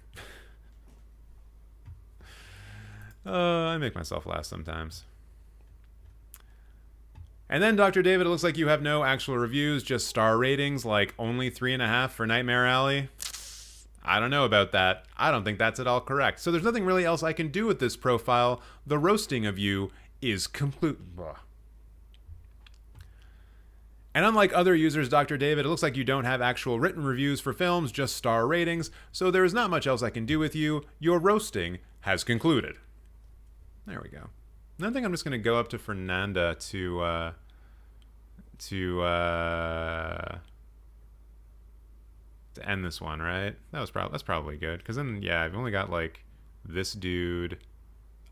Speaker 6: I make myself laugh sometimes. And then, Dr. David, it looks like you have no actual reviews, just star ratings, like only 3.5 for Nightmare Alley. I don't know about that. I don't think that's at all correct. So there's nothing really else I can do with this profile. The roasting of you is complete. And unlike other users, Dr. David, it looks like you don't have actual written reviews for films, just star ratings, so there is not much else I can do with you. Your roasting has concluded. There we go. I think I'm just going to go up to Fernanda to end this one, right? That's probably good, because then, yeah, I've only got, like, this dude.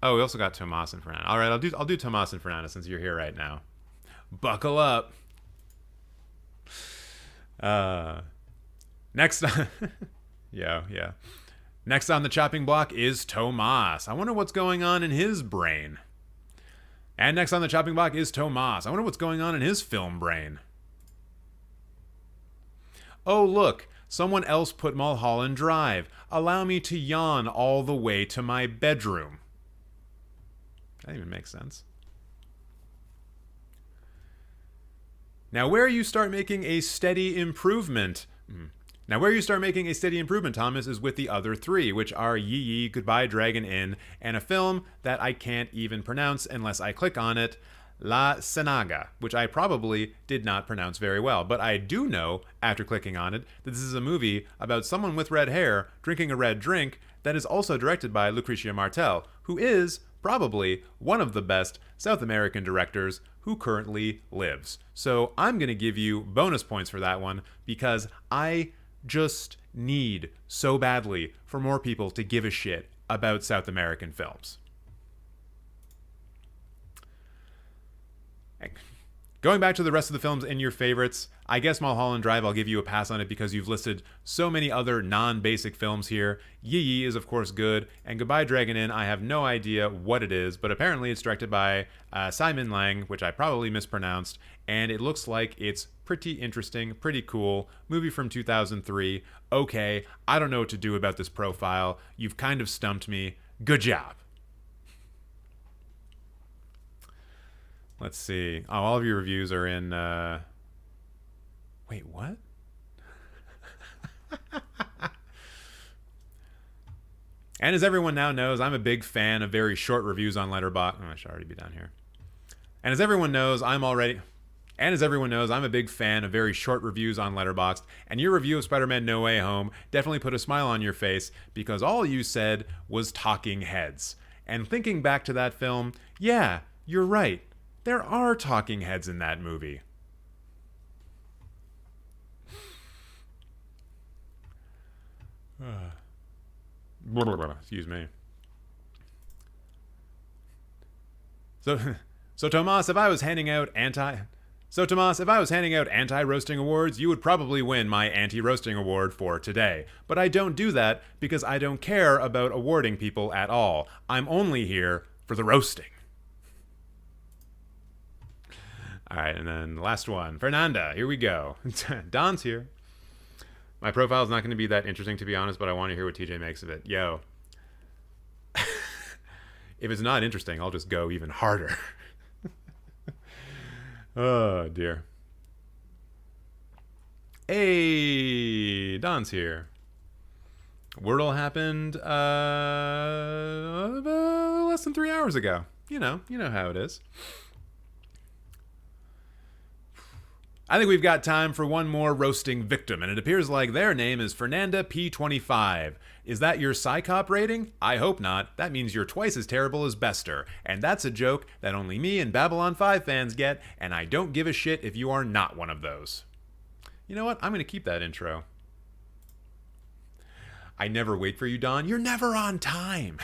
Speaker 6: Oh, we also got Tomas and Fernanda. All right, I'll do Tomas and Fernanda since you're here right now. Buckle up. Next, yeah. Next on the chopping block is Tomas. I wonder what's going on in his brain. And next on the chopping block is Tomas. I wonder what's going on in his film brain. Oh, look. Someone else put Mulholland Drive. Allow me to yawn all the way to my bedroom. That even makes sense. Now, where you start making a steady improvement... Thomas, is with the other 3, which are Yee Yee, Goodbye Dragon Inn, and a film that I can't even pronounce unless I click on it, La Senaga, which I probably did not pronounce very well. But I do know, after clicking on it, that this is a movie about someone with red hair drinking a red drink that is also directed by Lucrecia Martel, who is probably one of the best South American directors who currently lives. So I'm going to give you bonus points for that one, because I just need so badly for more people to give a shit about South American films. Going back to the rest of the films in your favorites, I guess Mulholland Drive, I'll give you a pass on it because you've listed so many other non-basic films here. Yee Yee is, of course, good, and Goodbye Dragon Inn, I have no idea what it is, but apparently it's directed by Simon Lang, which I probably mispronounced, and it looks like it's pretty interesting, pretty cool. Movie from 2003. Okay, I don't know what to do about this profile. You've kind of stumped me. Good job. Let's see. Oh, all of your reviews are in... Wait, what? And as everyone now knows, I'm a big fan of very short reviews on Letterboxd. Oh, I should already be down here. And as everyone knows, I'm a big fan of very short reviews on Letterboxd, and your review of Spider-Man No Way Home definitely put a smile on your face because all you said was talking heads. And thinking back to that film, yeah, you're right. There are talking heads in that movie. Excuse me. So Tomas, if I was handing out anti-roasting awards, you would probably win my anti-roasting award for today. But I don't do that because I don't care about awarding people at all. I'm only here for the roasting. All right, and then the last one. Fernanda, here we go. Don's here. My profile is not going to be that interesting, to be honest, but I want to hear what TJ makes of it. Yo. If it's not interesting, I'll just go even harder. Oh, dear. Hey, Don's here. Wordle happened less than 3 hours ago. You know how it is. I think we've got time for one more roasting victim, and it appears like their name is Fernanda P25. Is that your Psycop rating? I hope not. That means you're twice as terrible as Bester, and that's a joke that only me and Babylon 5 fans get, and I don't give a shit if you are not one of those. You know what? I'm going to keep that intro. I never wait for you, Don. You're never on time.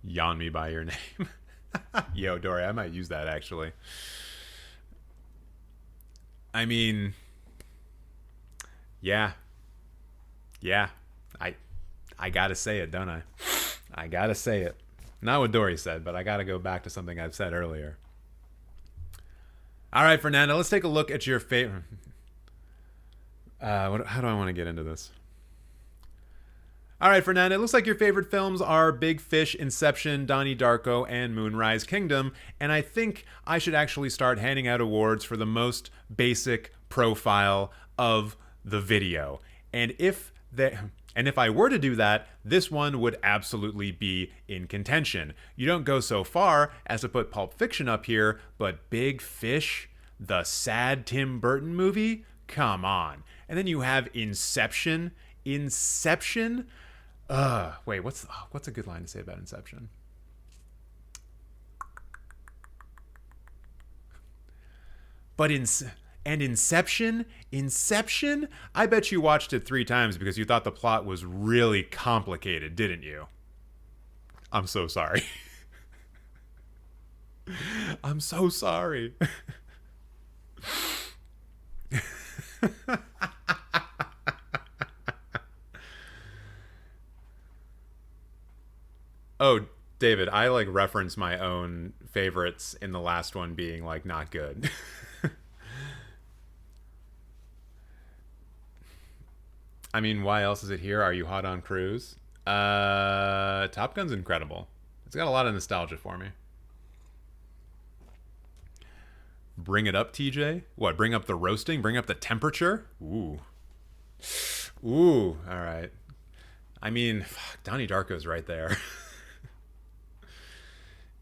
Speaker 6: Yawn me by your name. Yo, Dory, I might use that, actually. I mean, yeah. I gotta say it, don't I? I gotta say it. Not what Dory said, but I gotta go back to something I've said earlier. All right, Fernando, let's take a look at your favorite. How do I want to get into this? All right, Fernando, it looks like your favorite films are Big Fish, Inception, Donnie Darko, and Moonrise Kingdom, and I think I should actually start handing out awards for the most basic profile of the video. And if I were to do that, this one would absolutely be in contention. You don't go so far as to put Pulp Fiction up here, but Big Fish, the sad Tim Burton movie? Come on. And then you have Inception. Wait, what's a good line to say about Inception? But Inception, I bet you watched it 3 times because you thought the plot was really complicated, didn't you? I'm so sorry. I'm so sorry. Oh, David, I like referenced my own favorites in the last one being like not good. I mean, why else is it here? Are you hot on Cruise? Top Gun's incredible. It's got a lot of nostalgia for me. Bring it up, TJ? What, bring up the roasting? Bring up the temperature? Ooh. All right. I mean, fuck, Donnie Darko's right there.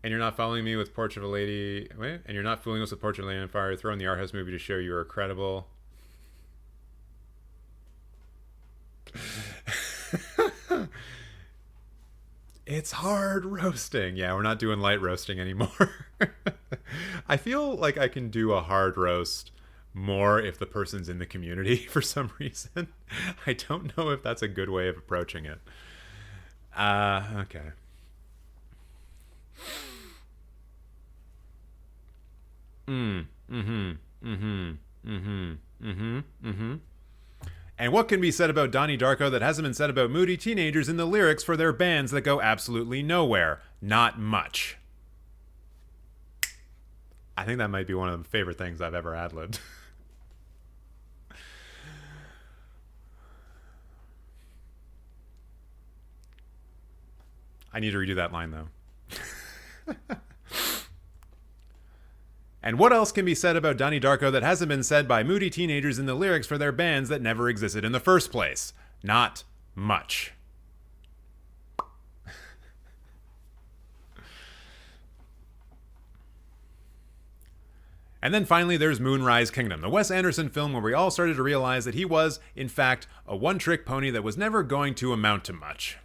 Speaker 6: And you're not following me with Portrait of a Lady... Wait. And you're not fooling us with Portrait of a Lady on Fire. Throw in the art house movie to show you are credible. It's hard roasting. Yeah, we're not doing light roasting anymore. I feel like I can do a hard roast more if the person's in the community for some reason. I don't know if that's a good way of approaching it. Okay. And what can be said about Donnie Darko that hasn't been said about moody teenagers in the lyrics for their bands that go absolutely nowhere? Not much. I think that might be one of the favorite things I've ever ad-libbed. I need to redo that line, though. And what else can be said about Donnie Darko that hasn't been said by moody teenagers in the lyrics for their bands that never existed in the first place? Not much. And then finally there's Moonrise Kingdom, the Wes Anderson film where we all started to realize that he was, in fact, a one-trick pony that was never going to amount to much.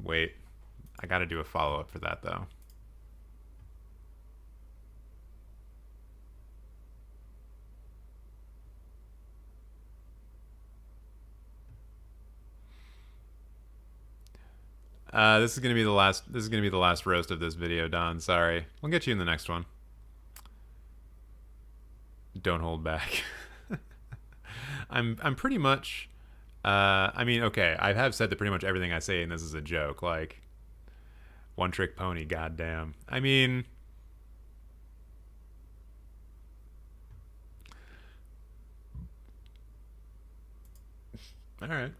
Speaker 6: Wait, I gotta do a follow-up for that, though. This is gonna be the last. This is gonna be the last roast of this video, Don. Sorry, we'll get you in the next one. Don't hold back. I'm pretty much. I mean, okay, I have said that pretty much everything I say in this is a joke. Like, one trick pony, goddamn. I mean, All right.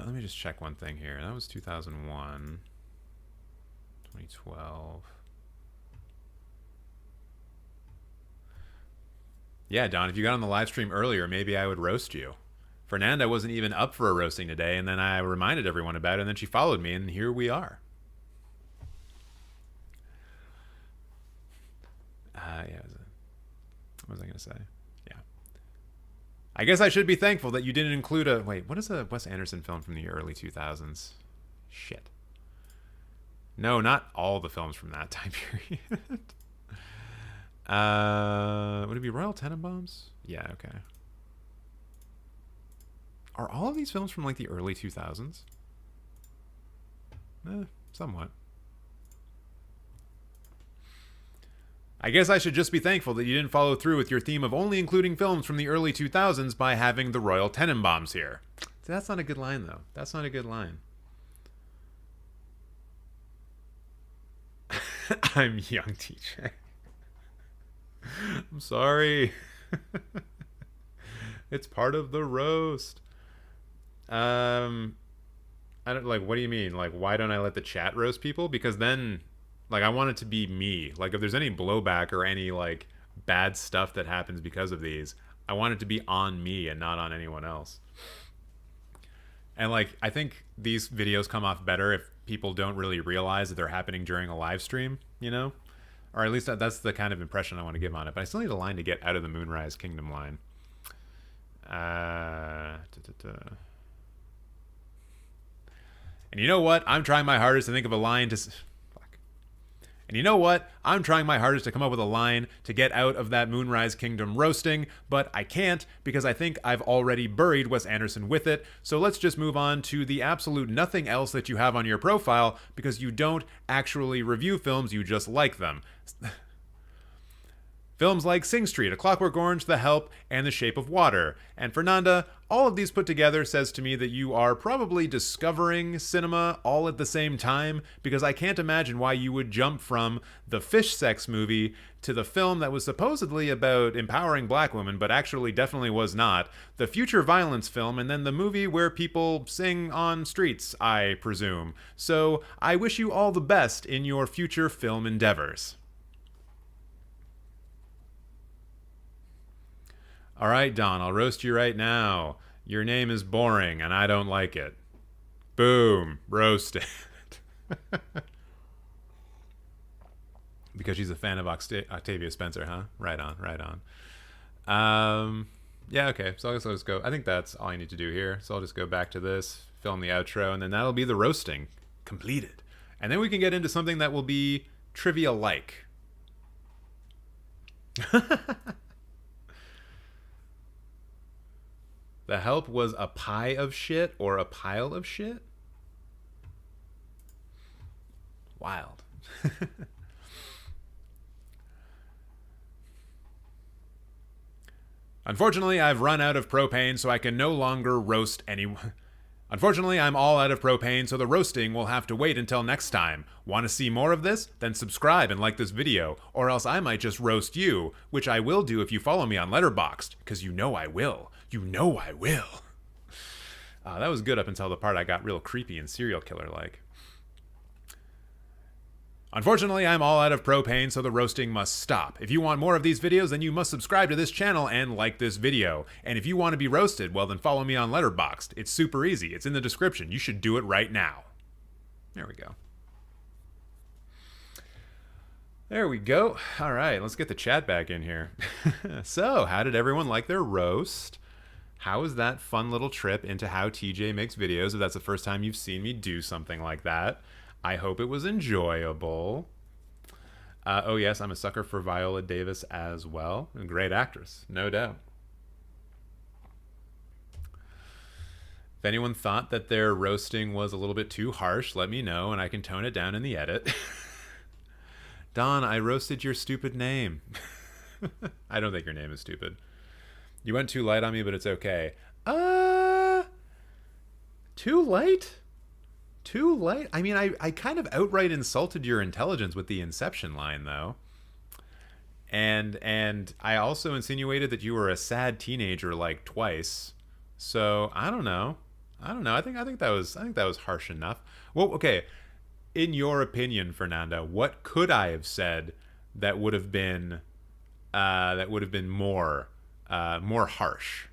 Speaker 6: Let me just check one thing here. That was 2001. 2012. Yeah, Don, if you got on the live stream earlier, maybe I would roast you. Fernanda wasn't even up for a roasting today, and then I reminded everyone about it, and then she followed me, and here we are. Yeah, what was I going to say? Yeah. I guess I should be thankful that you didn't include a... Wait, what is a Wes Anderson film from the early 2000s? Shit. No, not all the films from that time period. Would it be Royal Tenenbaums? Yeah, okay. Are all of these films from like the early 2000s? Somewhat. I guess I should just be thankful that you didn't follow through with your theme of only including films from the early 2000s by having the Royal Tenenbaums here. See, that's not a good line, though. That's not a good line. I'm young, TJ. I'm sorry. It's part of the roast. I don't like. What do you mean? Like, why don't I let the chat roast people? Because then, like, I want it to be me. Like, if there's any blowback or any like bad stuff that happens because of these, I want it to be on me and not on anyone else. And like, I think these videos come off better if people don't really realize that they're happening during a live stream, you know? Or at least that's the kind of impression I want to give on it. But I still need a line to get out of the Moonrise Kingdom line. And you know what? I'm trying my hardest to think of a line to... And you know what? I'm trying my hardest to come up with a line to get out of that Moonrise Kingdom roasting, but I can't because I think I've already buried Wes Anderson with it. So let's just move on to the absolute nothing else that you have on your profile because you don't actually review films, you just like them. Films like Sing Street, A Clockwork Orange, The Help, and The Shape of Water. And Fernanda, all of these put together says to me that you are probably discovering cinema all at the same time, because I can't imagine why you would jump from the fish sex movie to the film that was supposedly about empowering black women, but actually definitely was not, the future violence film, and then the movie where people sing on streets, I presume. So I wish you all the best in your future film endeavors. All right, Don, I'll roast you right now. Your name is boring, and I don't like it. Boom. Roasted. Because she's a fan of Octavia Spencer, huh? Right on, right on. Yeah, okay. So I'll just go. I think that's all I need to do here. So I'll just go back to this, film the outro, and then that'll be the roasting completed. And then we can get into something that will be trivia-like. The Help was a pie of shit or a pile of shit? Wild. Unfortunately, I've run out of propane, so I can no longer roast anyone. Unfortunately, I'm all out of propane, so the roasting will have to wait until next time. Want to see more of this? Then subscribe and like this video, or else I might just roast you, which I will do if you follow me on Letterboxd, because you know I will. You know I will. That was good up until the part I got real creepy and serial killer-like. Unfortunately, I'm all out of propane, so the roasting must stop. If you want more of these videos, then you must subscribe to this channel and like this video. And if you want to be roasted, well then follow me on Letterboxd. It's super easy. It's in the description. You should do it right now. There we go. There we go. All right, let's get the chat back in here. So, how did everyone like their roast? How was that fun little trip into how TJ makes videos, if that's the first time you've seen me do something like that? I hope it was enjoyable. Oh yes, I'm a sucker for Viola Davis as well. A great actress, no doubt. If anyone thought that their roasting was a little bit too harsh, let me know and I can tone it down in the edit. Don, I roasted your stupid name. I don't think your name is stupid. You went too light on me, but it's okay. Too light? Too light? I mean, I kind of outright insulted your intelligence with the Inception line, though. And I also insinuated that you were a sad teenager like twice. So I don't know. I think that was harsh enough. Well, okay. In your opinion, Fernando, what could I have said that would have been more harsh?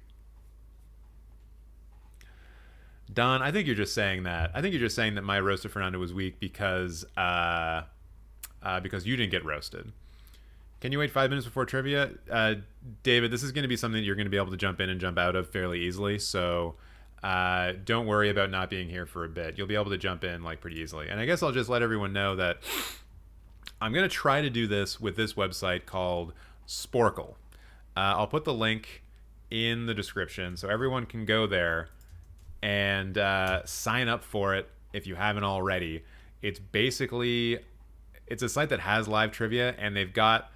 Speaker 6: Don, I think you're just saying that. I think you're just saying that my roast of Fernando was weak because you didn't get roasted. Can you wait 5 minutes before trivia? David, this is going to be something that you're going to be able to jump in and jump out of fairly easily, so don't worry about not being here for a bit. You'll be able to jump in like pretty easily. And I guess I'll just let everyone know that I'm going to try to do this with this website called Sporkle. I'll put the link in the description so everyone can go there and sign up for it if you haven't already. It's a site that has live trivia, and they've got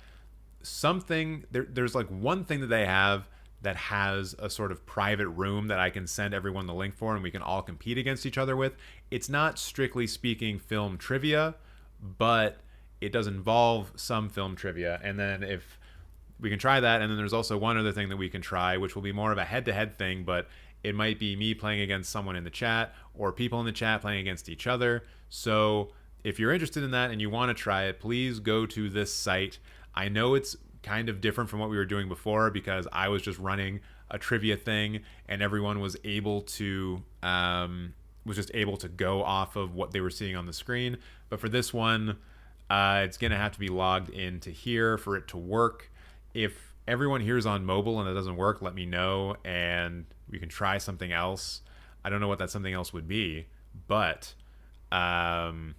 Speaker 6: something there's like one thing that they have that has a sort of private room that I can send everyone the link for and we can all compete against each other with. It's not strictly speaking film trivia, but it does involve some film trivia. And then if we can try that, and then there's also one other thing that we can try, which will be more of a head-to-head thing, but it might be me playing against someone in the chat or people in the chat playing against each other. So if you're interested in that and you want to try it, please go to this site. I know it's kind of different from what we were doing before because I was just running a trivia thing and everyone was able to go off of what they were seeing on the screen. But for this one, it's going to have to be logged into here for it to work. If everyone here is on mobile and it doesn't work, let me know and we can try something else. I don't know what that something else would be, but we can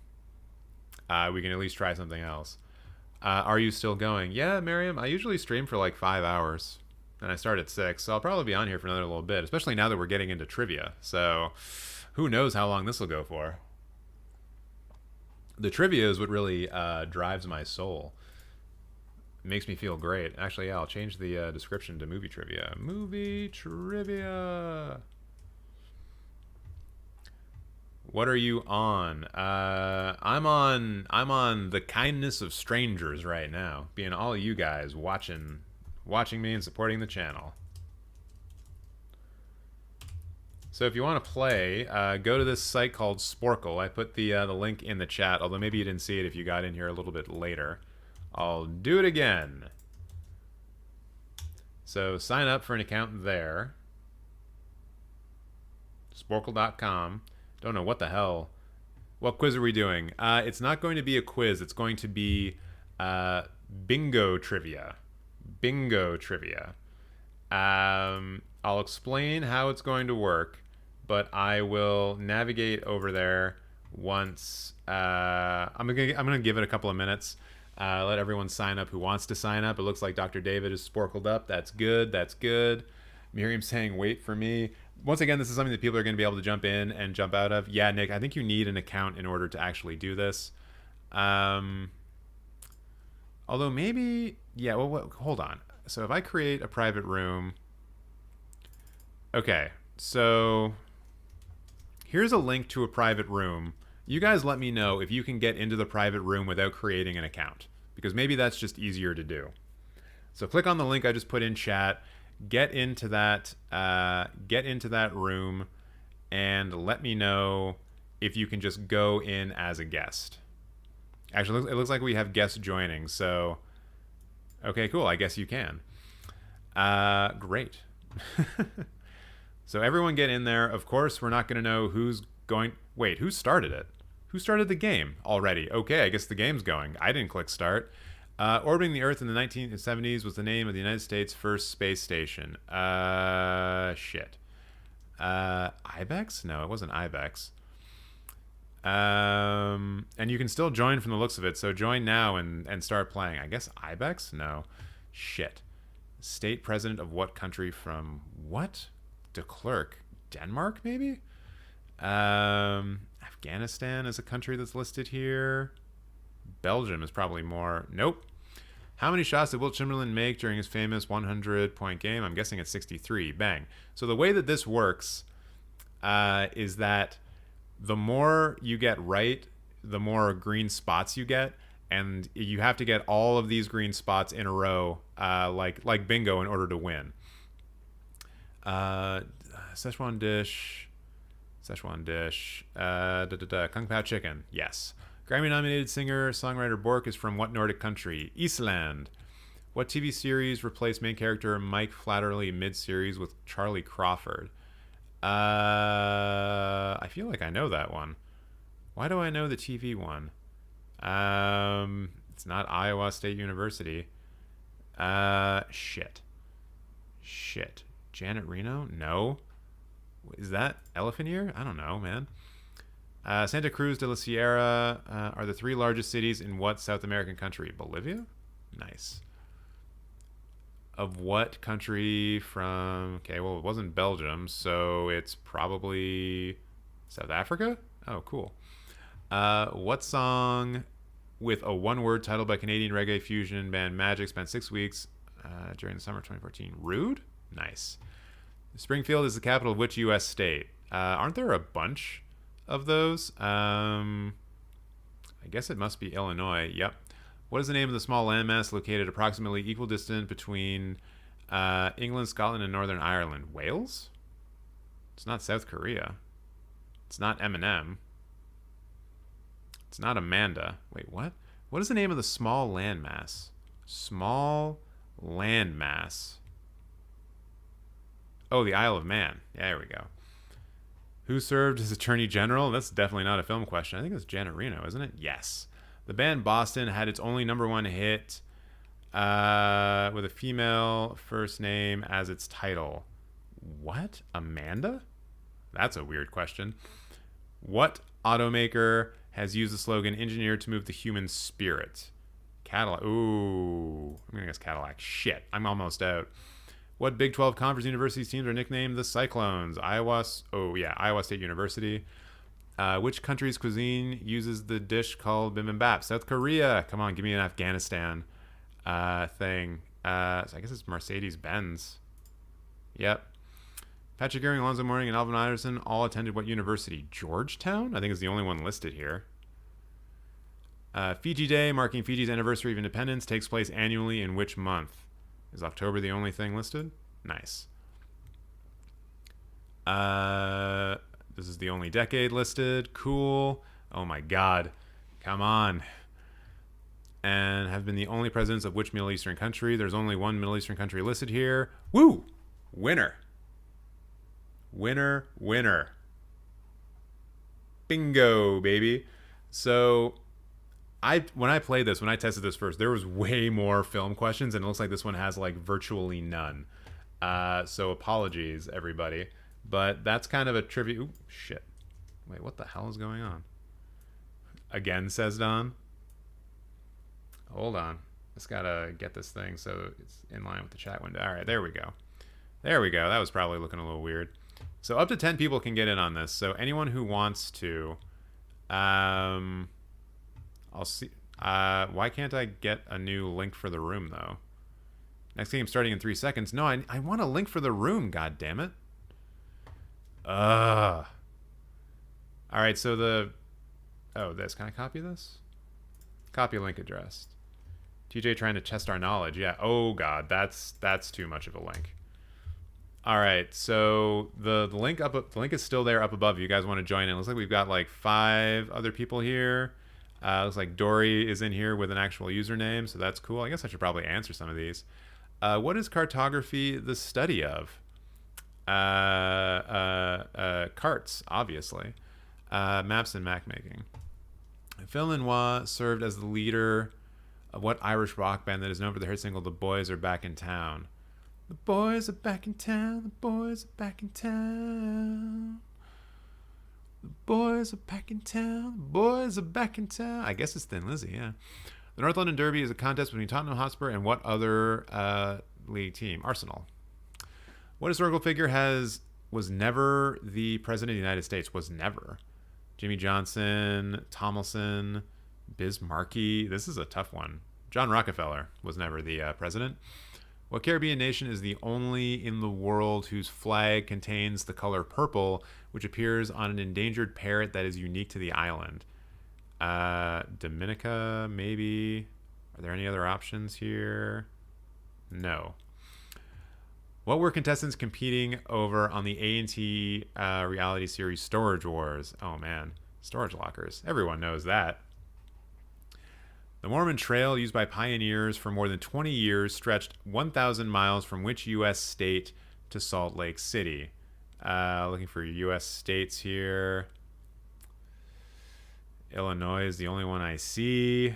Speaker 6: at least try something else. Are you still going? Yeah, Miriam, I usually stream for like 5 hours and I start at 6, so I'll probably be on here for another little bit, especially now that we're getting into trivia. So who knows how long this will go for. The trivia is what really drives my soul. It makes me feel great. Actually, yeah, I'll change the description to movie trivia. Movie trivia. What are you on? I'm on The Kindness of Strangers right now, being all you guys watching me and supporting the channel. So if you want to play, go to this site called Sporkle. I put the link in the chat, although maybe you didn't see it if you got in here a little bit later. I'll do it again. So sign up for an account there. Sporkle.com. Don't know what the hell. What quiz are we doing? It's not going to be a quiz. It's going to be bingo trivia. Bingo trivia. I'll explain how it's going to work, but I will navigate over there once. I'm gonna give it a couple of minutes. Let everyone sign up who wants to sign up. It looks like Dr. David is sporkled up. That's good. That's good. Miriam's saying, wait for me. Once again, this is something that people are going to be able to jump in and jump out of. Yeah, Nick, I think you need an account in order to actually do this. Although maybe, yeah, well, hold on. So if I create a private room. Okay, so here's a link to a private room. You guys let me know if you can get into the private room without creating an account, because maybe that's just easier to do. So click on the link I just put in chat. Get into that room and let me know if you can just go in as a guest. Actually, it looks like we have guests joining, so okay, cool. I guess you can. Great. So everyone get in there. Of course, we're not going to know who's going. Wait, who started it? Who started the game already? Okay, I guess the game's going. I didn't click start. Orbiting the Earth in the 1970s was the name of the United States' first space station. Shit. Ibex? No, it wasn't Ibex. And you can still join from the looks of it, so join now and start playing. I guess Ibex? No. Shit. State president of what country from what? De Klerk. Denmark, maybe? Afghanistan is a country that's listed here. Belgium is probably more. Nope. How many shots did Wilt Chamberlain make during his famous 100-point game? I'm guessing it's 63. Bang. So the way that this works is that the more you get right, the more green spots you get, and you have to get all of these green spots in a row, like bingo, in order to win. Szechuan dish, Kung Pao chicken, yes. Grammy-nominated singer-songwriter Bork is from what Nordic country? Iceland. What TV series replaced main character Mike Flatterly mid-series with Charlie Crawford? I feel like I know that one. Why do I know the TV one? It's not Iowa State University. Shit. Janet Reno? No. Is that Elephant Ear? I don't know, man. Santa Cruz de la Sierra are the 3 largest cities in what South American country? Bolivia? Nice. Of what country from... Okay, well, it wasn't Belgium, so it's probably South Africa? Oh, cool. What song with a one-word title by Canadian reggae fusion band Magic spent 6 weeks during the summer of 2014? Rude? Nice. Springfield is the capital of which U.S. state? Aren't there a bunch of those? I guess it must be Illinois. Yep. What is the name of the small landmass located approximately equal distance between England, Scotland, and Northern Ireland? Wales? It's not South Korea. It's not Eminem. It's not Amanda. Wait, what? What is the name of the small landmass? Small landmass. Oh, the Isle of Man. Yeah, there we go. Who served as Attorney General? That's definitely not a film question. I think it's Janet Reno, isn't it? Yes. The band Boston had its only #1 hit with a female first name as its title. What? Amanda? That's a weird question. What automaker has used the slogan "Engineered to move the human spirit"? Cadillac. Ooh. I'm going to guess Cadillac. Shit. I'm almost out. What Big 12 Conference University's teams are nicknamed the Cyclones? Iowa State University. Which country's cuisine uses the dish called bibimbap? South Korea. Come on, give me an Afghanistan thing. So I guess it's Mercedes-Benz. Yep. Patrick Ewing, Alonzo Mourning, and Alvin Iverson all attended what university? Georgetown? I think is the only one listed here. Fiji Day, marking Fiji's anniversary of independence, takes place annually in which month? Is October the only thing listed? Nice. This is the only decade listed. Cool. Oh my god. Come on. And have been the only presidents of which Middle Eastern country? There's only one Middle Eastern country listed here. Woo! Winner. Winner, winner. Bingo, baby. So... when I played this, when I tested this first, there was way more film questions, and it looks like this one has like virtually none. So apologies, everybody. But that's kind of a trivia. Ooh, shit. Wait, what the hell is going on? Again, says Don. Hold on. Just gotta get this thing so it's in line with the chat window. All right, there we go. There we go. That was probably looking a little weird. So up to 10 people can get in on this. So anyone who wants to... I'll see. Why can't I get a new link for the room, though? Next game starting in 3 seconds. No, I want a link for the room, god damn it. All right, so the... Oh, this. Can I copy this? Copy link address. TJ trying to test our knowledge. Yeah. Oh, god. That's too much of a link. All right, so the link is still there up above. If you guys want to join in. Looks like we've got like 5 other people here. Looks like Dory is in here with an actual username, so that's cool. I guess I should probably answer some of these. What is cartography the study of? Carts, obviously. Maps and map making. Phil Lenoir served as the leader of what Irish rock band that is known for the hit single "The Boys Are Back in Town"? The boys are back in town. The boys are back in town. The boys are back in town. The boys are back in town. I guess it's Thin Lizzy, yeah. The North London Derby is a contest between Tottenham Hotspur and what other league team? Arsenal. What historical figure was never the president of the United States? Was never. Jimmy Johnson, Tomlinson, Bismarcky. This is a tough one. John Rockefeller was never the president. What Caribbean nation is the only in the world whose flag contains the color purple, which appears on an endangered parrot that is unique to the island? Dominica, maybe. Are there any other options here? No. What were contestants competing over on the A&T reality series Storage Wars? Oh man, storage lockers. Everyone knows that. The Mormon Trail, used by pioneers for more than 20 years, stretched 1,000 miles from which U.S. state to Salt Lake City? Looking for U.S. states here. Illinois is the only one I see.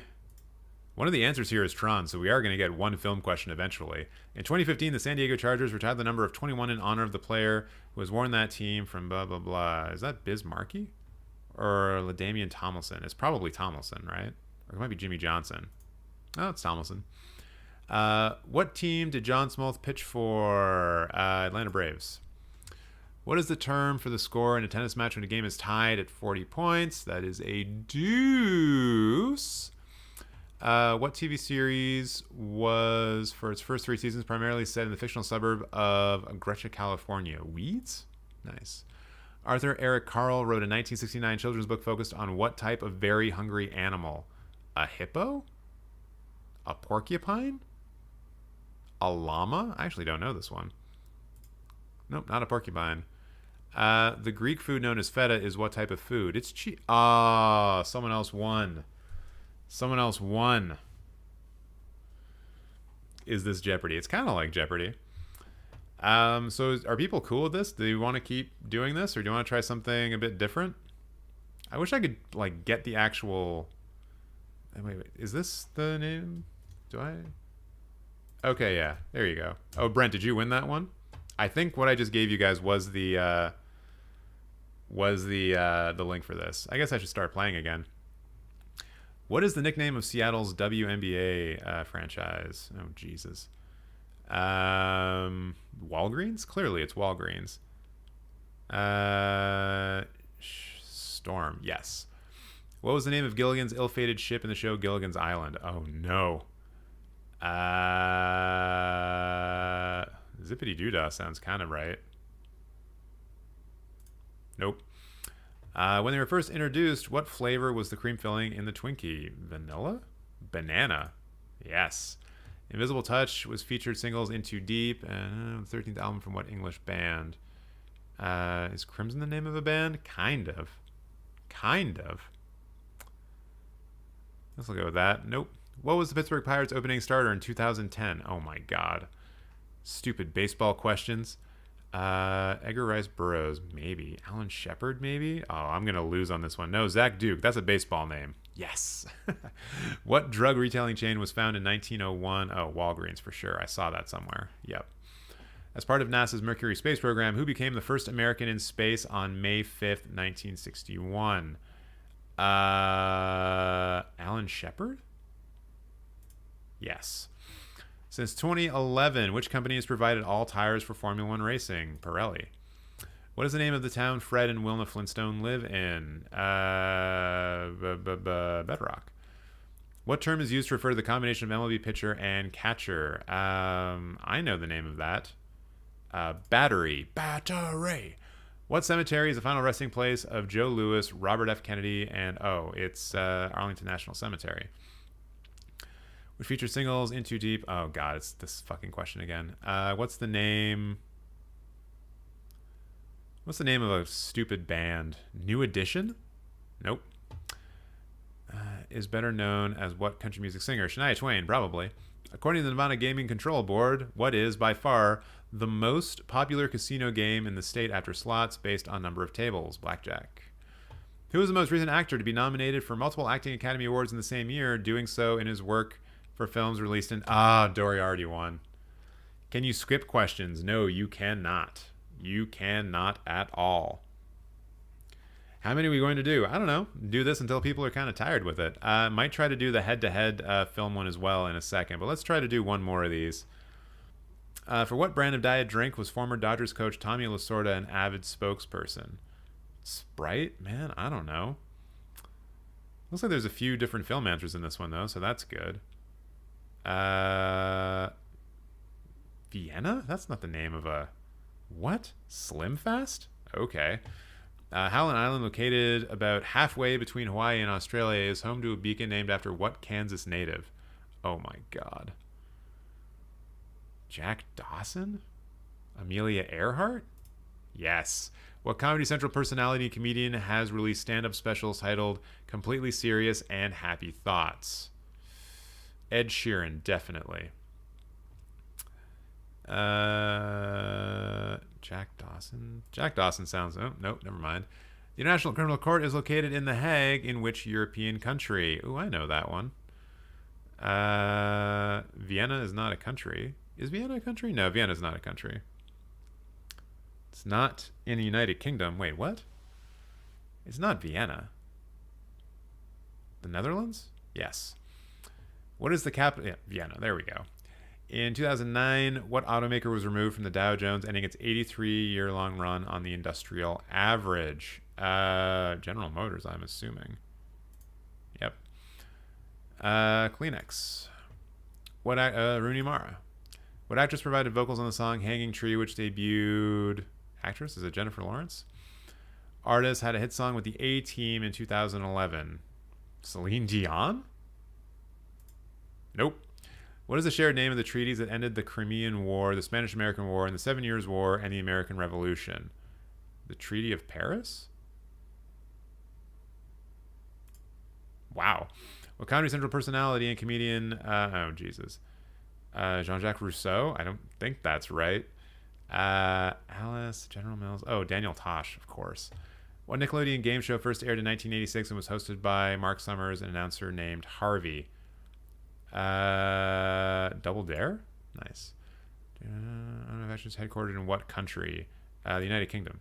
Speaker 6: One of the answers here is Tron, so we are going to get one film question eventually. In 2015, the San Diego Chargers retired the number of 21 in honor of the player who has worn that team from blah, blah, blah. Is that Biz Markie? Or LaDainian Tomlinson? It's probably Tomlinson, right? Or it might be Jimmy Johnson. Oh, it's Tomlinson. What team did John Smoltz pitch for? Atlanta Braves. What is the term for the score in a tennis match when a game is tied at 40 points? That is a deuce. What TV series was, for its first 3 seasons, primarily set in the fictional suburb of Grecia, California? Weeds? Nice. Arthur Eric Carle wrote a 1969 children's book focused on what type of very hungry animal? A hippo? A porcupine? A llama? I actually don't know this one. Nope, not a porcupine. The Greek food known as feta is what type of food? It's cheese. Ah, someone else won. Someone else won. Is this Jeopardy? It's kind of like Jeopardy. So are people cool with this? Do you want to keep doing this, or do you want to try something a bit different? I wish I could like get the actual. Wait. Is this the name? Do I? Okay, yeah. There you go. Oh, Brent, did you win that one? I think what I just gave you guys was the link for this. I guess I should start playing again. What is the nickname of Seattle's WNBA franchise? Oh, Jesus. Walgreens? Clearly, it's Walgreens. Storm. Yes. What was the name of Gilligan's ill-fated ship in the show Gilligan's Island? Oh, no. Zippity Doodah sounds kind of right. Nope. When they were first introduced, what flavor was the cream filling in the Twinkie? Vanilla? Banana. Yes. Invisible Touch was featured singles In Too Deep, and the 13th album from what English band? Is Crimson the name of a band? Kind of. Kind of. Let's go with that. Nope. What was the Pittsburgh Pirates opening starter in 2010? Oh my god. Stupid baseball questions. Edgar Rice Burroughs, maybe. Alan Shepard, maybe? Oh, I'm going to lose on this one. No, Zach Duke. That's a baseball name. Yes. What drug retailing chain was found in 1901? Oh, Walgreens for sure. I saw that somewhere. Yep. As part of NASA's Mercury space program, who became the first American in space on May 5th, 1961? Alan Shepard? Yes. Since 2011, which company has provided all tires for Formula One racing? Pirelli. What is the name of the town Fred and Wilma Flintstone live in? Bedrock. What term is used to refer to the combination of MLB pitcher and catcher? I know the name of that. Battery. Battery. What cemetery is the final resting place of Joe Louis, Robert F. Kennedy, and it's Arlington National Cemetery. Which features singles In Too Deep. Oh god, it's this fucking question again. What's the name? What's the name of a stupid band? New Edition? Nope. Is better known as what country music singer? Shania Twain, probably. According to the Nevada Gaming Control Board, what is by far the most popular casino game in the state after slots based on number of tables? Blackjack. Who is the most recent actor to be nominated for multiple Acting Academy Awards in the same year, doing so in his work for films released in... Dory already won. Can you skip questions? No, you cannot. You cannot at all. How many are we going to do? I don't know. Do this until people are kind of tired with it. Might try to do the head-to-head film one as well in a second, but let's try to do one more of these. For what brand of diet drink was former Dodgers coach Tommy Lasorda an avid spokesperson? Sprite? Man, I don't know. Looks like there's a few different film answers in this one, though, so that's good. Vienna? That's not the name of a... What? Slim Fast? Okay. Howland Island, located about halfway between Hawaii and Australia, is home to a beacon named after what Kansas native? Oh my god. Jack Dawson? Amelia Earhart? Yes. What Comedy Central personality and comedian has released stand-up specials titled Completely Serious and Happy Thoughts? Ed Sheeran, definitely. Jack Dawson? Jack Dawson sounds... Oh, nope, never mind. The International Criminal Court is located in The Hague. In which European country? Ooh, I know that one. Vienna is not a country. Is Vienna a country? No, Vienna is not a country. It's not in the United Kingdom. Wait, what? It's not Vienna. The Netherlands? Yes. What is the capital? Yeah, Vienna. There we go. In 2009, what automaker was removed from the Dow Jones, ending its 83-year-long run on the industrial average? General Motors, I'm assuming. Yep. Kleenex. What? Rooney Mara. What actress provided vocals on the song "Hanging Tree," which debuted? Actress? Is it Jennifer Lawrence? Artist had a hit song with the A-Team in 2011. Celine Dion? Nope. What is the shared name of the treaties that ended the Crimean War, the Spanish-American War, and the 7 Years' War, and the American Revolution? The Treaty of Paris? Wow. What Comedy Central personality and comedian... oh, Jesus. Jean-Jacques Rousseau? I don't think that's right. Alice, General Mills. Oh, Daniel Tosh, of course. What Nickelodeon game show first aired in 1986 and was hosted by Mark Summers, an announcer named Harvey? Double Dare? Nice. Manufacturers headquartered in what country? The United Kingdom.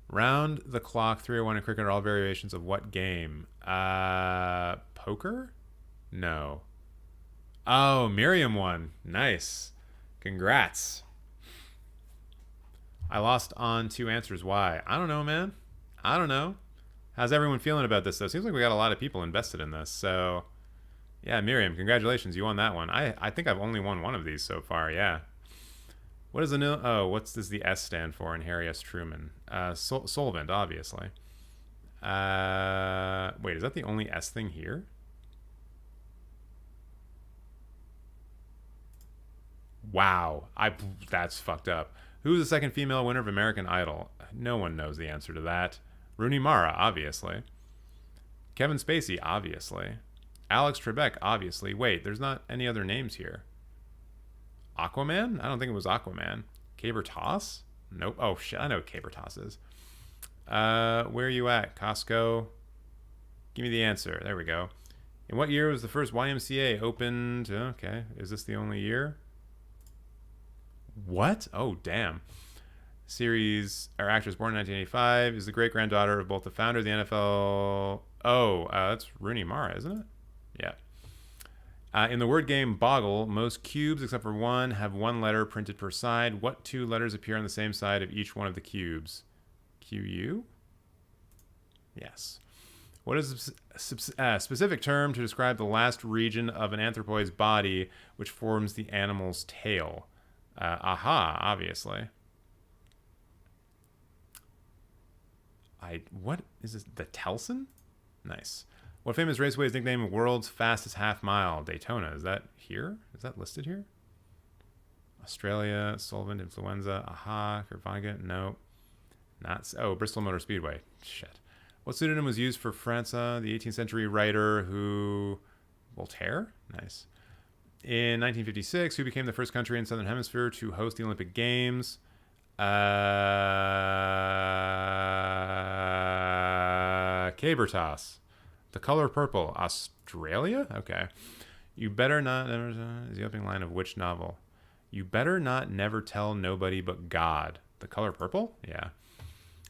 Speaker 6: Round the clock, 301 in cricket are all variations of what game? Poker? No. Oh, Miriam won. Nice. Congrats. I lost on 2 answers. Why? I don't know, man. I don't know. How's everyone feeling about this, though? Seems like we got a lot of people invested in this, so... Yeah, Miriam, congratulations. You won that one. I think I've only won one of these so far, yeah. What is the new... Oh, what's does the S stand for in Harry S. Truman? Solvent, obviously. Wait, is that the only S thing here? Wow. That's fucked up. Who is the second female winner of American Idol? No one knows the answer to that. Rooney Mara, obviously. Kevin Spacey, obviously. Alex Trebek, obviously. Wait, there's not any other names here. Aquaman? I don't think it was Aquaman. Caber Toss? Nope. Oh, shit. I know what Caber Toss is. Where are you at? Costco? Give me the answer. There we go. In what year was the first YMCA opened? Okay. Is this the only year? What? Oh, damn. Series or actress born in 1985 is the great-granddaughter of both the founder of the NFL. Oh, that's Rooney Mara, isn't it? Yeah. In the word game Boggle, most cubes, except for one, have one letter printed per side. What 2 letters appear on the same side of each one of the cubes? QU? Yes. What is a specific term to describe the last region of an anthropoid's body which forms the animal's tail? Aha, obviously. What is this? The Telson? Nice. What famous raceway is nicknamed World's Fastest Half Mile? Daytona. Is that here? Is that listed here? Australia, Solvent, Influenza, Aha, Kervaga, no. Not. Oh, Bristol Motor Speedway. Shit. What pseudonym was used for França, the 18th century writer who... Voltaire? Nice. In 1956, who became the first country in Southern Hemisphere to host the Olympic Games? Caber Toss. The Color Purple. Australia? Okay. You better not... is the opening line of which novel? You better not never tell nobody but God. The Color Purple? Yeah.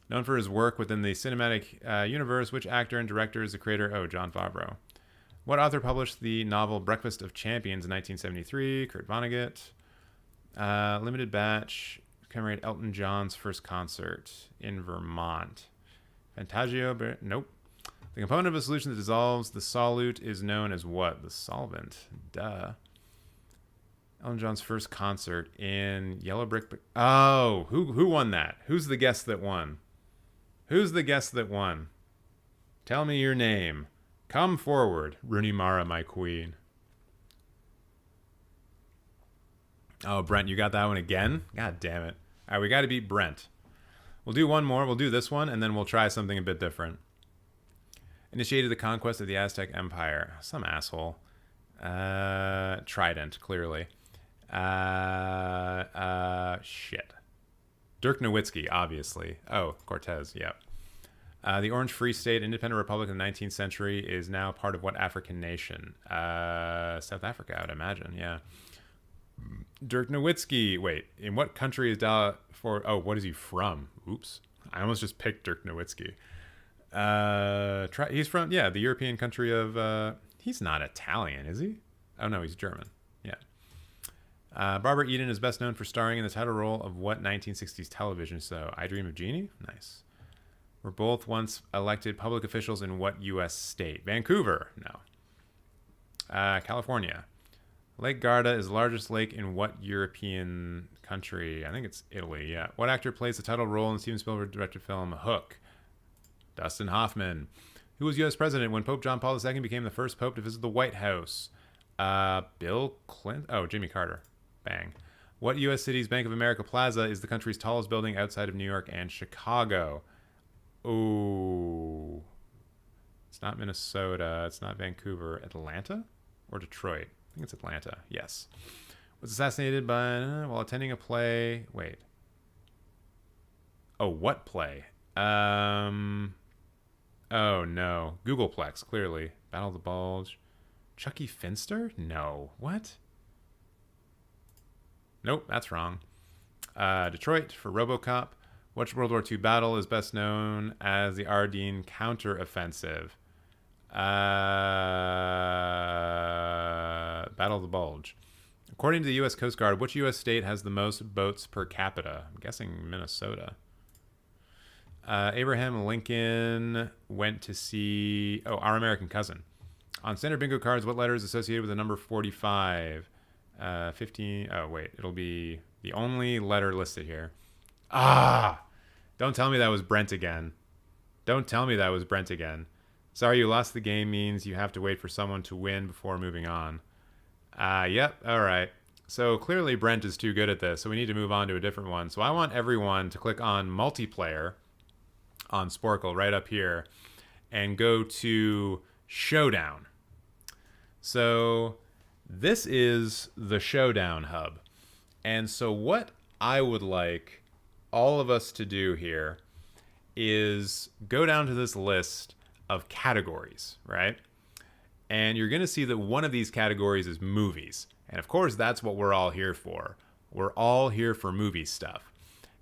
Speaker 6: Known for his work within the cinematic universe, which actor and director is the creator? Oh, Jon Favreau. What author published the novel Breakfast of Champions in 1973? Kurt Vonnegut. Limited batch. Commemorate Elton John's first concert in Vermont. Fantagio. Nope. The component of a solution that dissolves the solute is known as what? The solvent. Duh. Elton John's first concert in Yellow Brick. Oh, who won that? Who's the guest that won? Who's the guest that won? Tell me your name. Come forward, Runimara, my queen. Oh, Brent, you got that one again? God damn it. All right, we got to beat Brent. We'll do one more. We'll do this one, and then we'll try something a bit different. Initiated the conquest of the Aztec Empire. Some asshole. Trident, clearly. Shit. Dirk Nowitzki, obviously. Oh, Cortez, yep. The Orange Free State, independent republic of the 19th century, is now part of what African nation? South Africa, I would imagine, yeah. Dirk Nowitzki. Wait, in what country is Dallas for? Oh, what is he from? Oops. I almost just picked Dirk Nowitzki. He's from, yeah, the European country of, he's not Italian, is he? Oh, no, he's German. Yeah. Barbara Eden is best known for starring in the title role of what 1960s television show? I Dream of Jeannie? Nice. Were both once elected public officials in what U.S. state? Vancouver? No. California. Lake Garda is the largest lake in what European country? I think it's Italy, yeah. What actor plays the title role in Steven Spielberg-directed film Hook? Dustin Hoffman. Who was U.S. president when Pope John Paul II became the first pope to visit the White House? Bill Clinton? Oh, Jimmy Carter. Bang. What U.S. city's Bank of America Plaza is the country's tallest building outside of New York and Chicago? Ooh. It's not Minnesota. It's not Vancouver. Atlanta? Or Detroit? I think it's Atlanta. Yes. Was assassinated by while attending a play. Wait. Oh, what play? Oh no. Googleplex, clearly. Battle of the Bulge. Chucky Finster? No. What? Nope, that's wrong. Detroit for RoboCop. Which World War II battle is best known as the Ardennes counteroffensive? Battle of the Bulge. According to the U.S. Coast Guard, which U.S. state has the most boats per capita? I'm guessing Minnesota. Abraham Lincoln went to see... Oh, Our American Cousin. On standard bingo cards, what letter is associated with the number 45? 15... Oh, wait. It'll be the only letter listed here. Ah! Don't tell me that was Brent again. Don't tell me that was Brent again. Sorry you lost the game means you have to wait for someone to win before moving on. Yep, alright. So clearly Brent is too good at this, so we need to move on to a different one. So I want everyone to click on multiplayer on Sporkle right up here and go to Showdown. So this is the Showdown hub. And so what I would like all of us to do here is go down to this list of categories, right? And you're going to see that one of these categories is movies. And of course, that's what we're all here for. We're all here for movie stuff.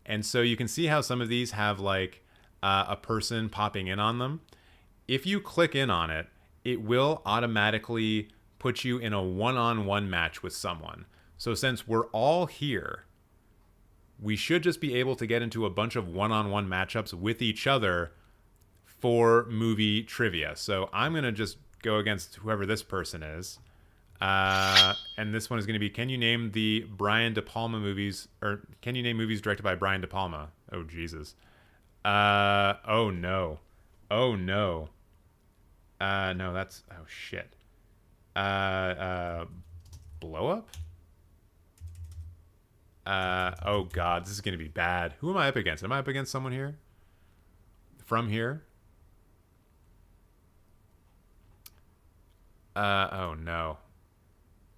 Speaker 6: And so you can see how some of these have like a person popping in on them. If you click in on it, it will automatically put you in a one-on-one match with someone. So since we're all here, we should just be able to get into a bunch of one-on-one matchups with each other for movie trivia. So I'm going to just go against whoever this person is. And this one is going to be, can you name the Brian De Palma movies, or can you name movies directed by Brian De Palma? Oh, Jesus. Oh, no. Oh, no. No, that's, oh, shit. Blow Up? Oh, God, this is going to be bad. Who am I up against? Am I up against someone here? From here? Oh, no.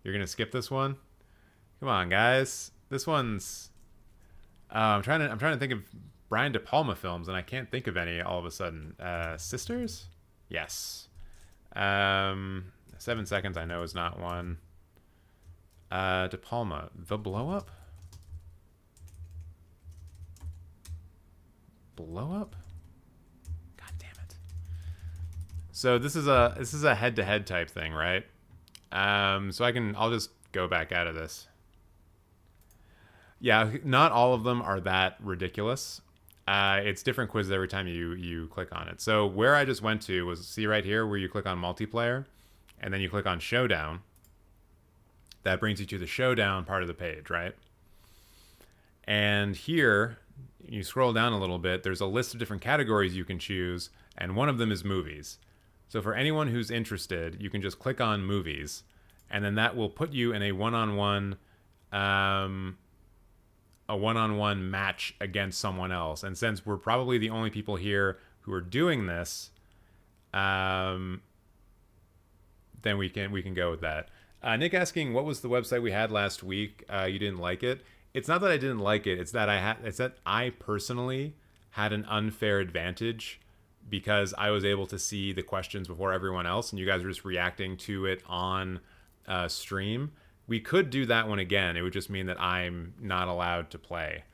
Speaker 6: You're going to skip this one? Come on, guys. This one's... I'm trying to think of Brian De Palma films, and I can't think of any all of a sudden. Sisters? Yes. 7 Seconds, I know, is not one. De Palma. The Blow Up? Blow Up? God damn it. So this is a head-to-head type thing, right? So I'll just go back out of this. Yeah, not all of them are that ridiculous. It's different quizzes every time you click on it. So where I just went to was, see right here where you click on multiplayer and then you click on Showdown. That brings you to the Showdown part of the page, right? And here you scroll down a little bit, there's a list of different categories you can choose, and one of them is movies. So for anyone who's interested, you can just click on movies, and then that will put you in a one-on-one match against someone else. And since we're probably the only people here who are doing this, then we can go with that. Nick asking, what was the website we had last week? You didn't like it. It's not that I didn't like it. It's that I personally had an unfair advantage because I was able to see the questions before everyone else, and you guys were just reacting to it on stream. We could do that one again. It would just mean that I'm not allowed to play.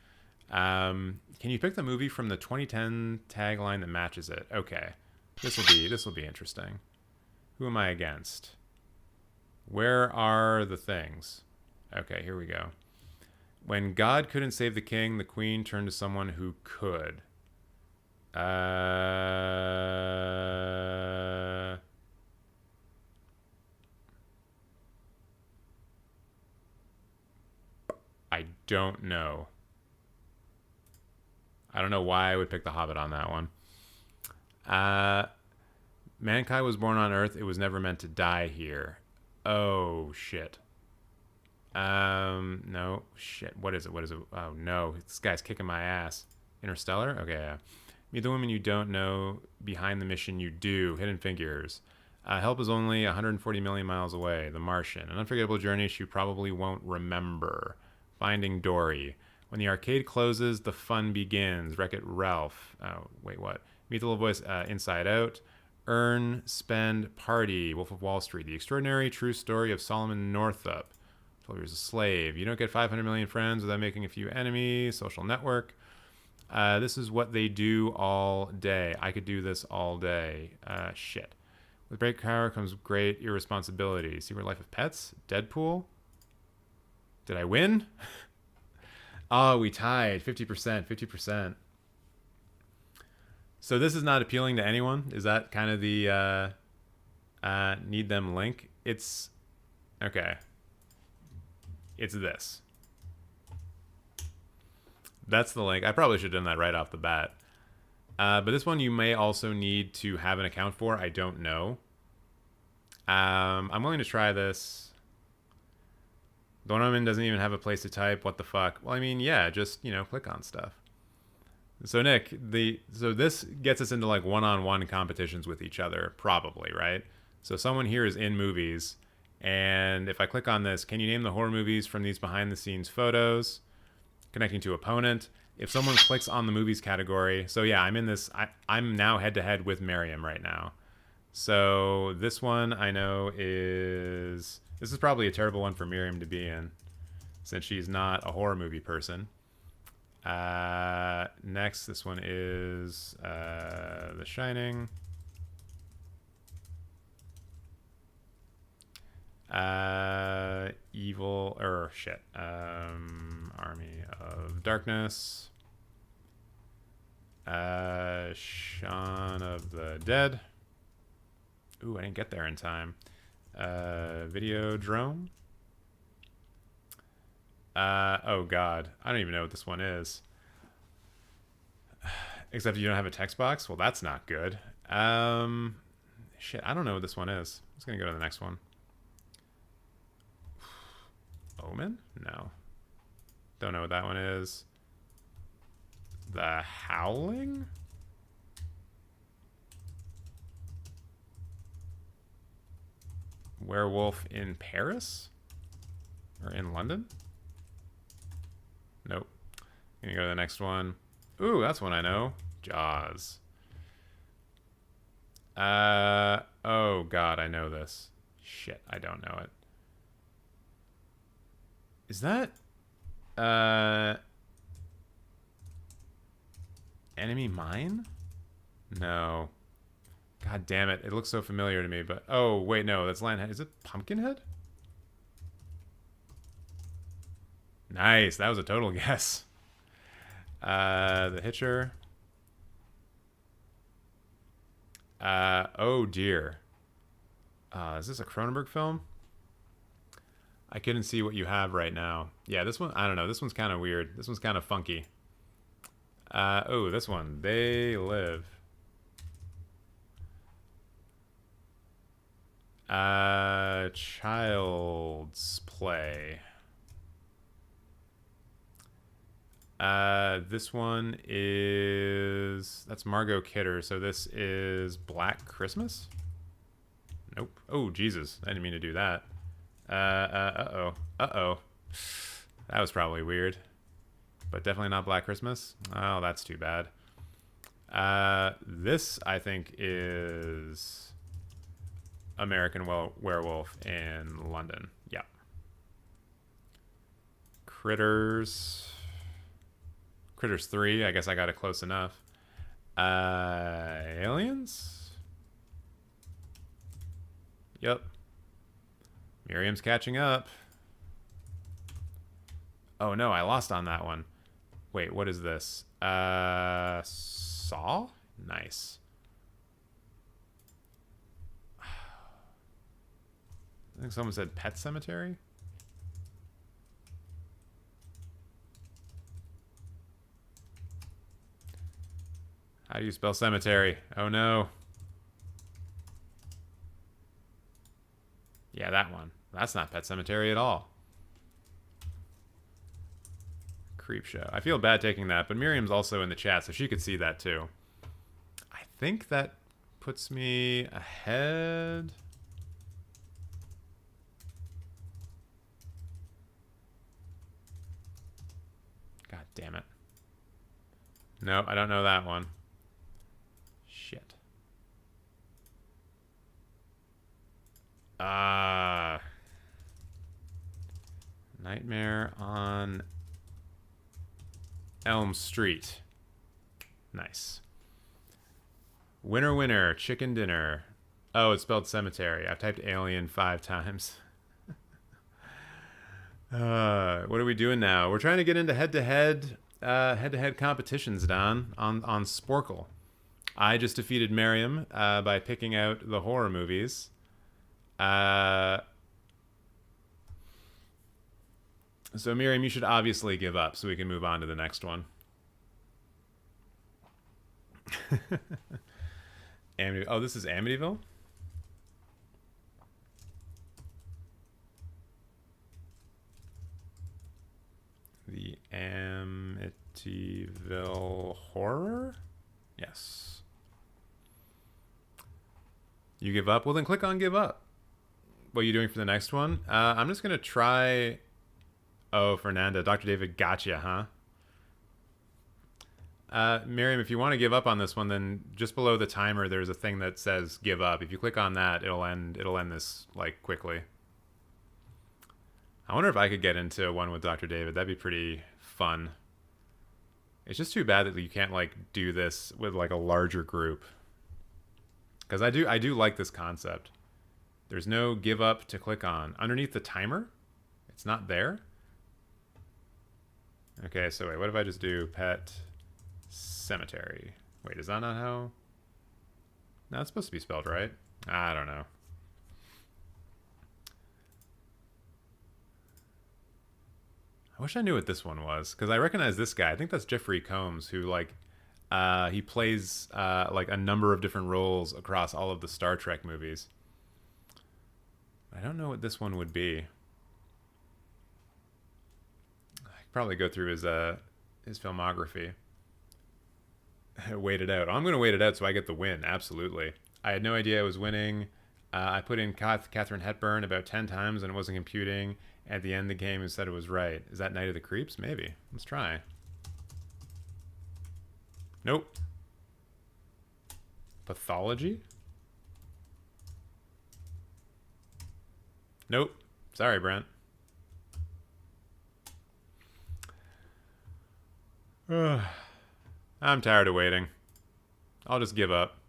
Speaker 6: Can you pick the movie from the 2010 tagline that matches it? Okay, this will be interesting. Who am I against? Where are the things? Okay, here we go. When God couldn't save the king, the queen turned to someone who could. I don't know. I don't know why I would pick The Hobbit on that one. Mankind was born on Earth. It was never meant to die here. Oh, shit. No. Shit. What is it? Oh, no. This guy's kicking my ass. Interstellar? Okay, yeah. Meet the woman you don't know. Behind the mission you do. Hidden Figures. Help is only 140 million miles away. The Martian. An unforgettable journey she probably won't remember. Finding Dory. When the arcade closes, the fun begins. Wreck-It Ralph. Oh, wait, what? Meet the Little Voice. Inside Out. Earn, Spend, Party. Wolf of Wall Street. The Extraordinary True Story of Solomon Northup. 12 Years a Slave. You don't get 500 million friends without making a few enemies. Social Network. This is what they do all day. I could do this all day. Shit. With great power comes great irresponsibility. Secret Life of Pets. Deadpool. Did I win? Oh, we tied. 50%. 50%. So this is not appealing to anyone? Is that kind of the need them link? It's... Okay. It's this. That's the link. I probably should have done that right off the bat. But this one you may also need to have an account for. I don't know. I'm willing to try this. The one I'm in doesn't even have a place to type. What the fuck? Well, I mean, yeah, just, you know, click on stuff. So Nick, so this gets us into like one-on-one competitions with each other, probably, right? So someone here is in movies, and if I click on this, can you name the horror movies from these behind-the-scenes photos? Connecting to opponent. If someone clicks on the movies category, so yeah, I'm in this. I'm now head-to-head with Miriam right now. So this one I know is... This is probably a terrible one for Miriam to be in, since she's not a horror movie person. Next, this one is The Shining. Army of Darkness. Shaun of the Dead. Ooh, I didn't get there in time. Videodrome. Oh god, I don't even know what this one is. Except you don't have a text box? Well, that's not good. Shit, I don't know what this one is. I'm just gonna go to the next one. Omen? No. Don't know what that one is. The Howling? Werewolf in Paris? Or in London? Nope. Gonna go to the next one. Ooh, that's one I know. Jaws. Oh god, I know this. Shit, I don't know it. Is that Enemy Mine? No. God damn it. It looks so familiar to me, but... Oh, wait, no. That's Lionhead. Is it Pumpkinhead? Nice. That was a total guess. The Hitcher. Oh, dear. Is this a Cronenberg film? I couldn't see what you have right now. Yeah, this one... I don't know. This one's kind of weird. This one's kind of funky. Oh, this one. They Live. Child's Play. This one is... That's Margot Kidder, so this is Black Christmas? Nope. Oh, Jesus. I didn't mean to do that. Uh-oh. Uh-oh. That was probably weird. But definitely not Black Christmas. Oh, that's too bad. This, I think, is American Werewolf in London. Yeah. Critters 3. I guess I got it close enough. Aliens? Yep. Miriam's catching up. Oh no, I lost on that one. Wait, what is this? Saw? Nice. I think someone said Pet Cemetery? How do you spell cemetery? Oh no. Yeah, that one. That's not Pet Cemetery at all. Creep Show. I feel bad taking that, but Miriam's also in the chat, so she could see that too. I think that puts me ahead. God damn it. No, I don't know that one. Shit. Nightmare on Elm Street. Nice. Winner, winner, chicken dinner. Oh, it's spelled cemetery. I've typed alien 5 times. What are we doing now? We're trying to get into head-to-head competitions, Don, on Sporkle. I just defeated Miriam by picking out the horror movies. So Miriam, you should obviously give up so we can move on to the next one. Oh, this is Amityville? The Amityville Horror? Yes. You give up? Well, then click on give up. What are you doing for the next one? I'm just going to try... Oh, Fernanda. Dr. David gotcha, huh? Miriam, if you want to give up on this one, then just below the timer, there's a thing that says give up. If you click on that, it'll end this, like, quickly. I wonder if I could get into one with Dr. David. That'd be pretty fun. It's just too bad that you can't, like, do this with, like, a larger group. Because I do like this concept. There's no give up to click on. Underneath the timer? It's not there? Okay, so wait, what if I just do Pet Cemetery? Wait, is that not how... No, it's supposed to be spelled right. I don't know. I wish I knew what this one was, because I recognize this guy. I think that's Jeffrey Combs, who, like, he plays, like, a number of different roles across all of the Star Trek movies. I don't know what this one would be. I could probably go through his filmography. Wait it out. I'm going to wait it out so I get the win, absolutely. I had no idea I was winning. I put in Katharine Hepburn about 10 times and it wasn't computing. At the end of the game, it said it was right. Is that Night of the Creeps? Maybe. Let's try. Nope. Pathology? Nope. Sorry, Brent. I'm tired of waiting. I'll just give up.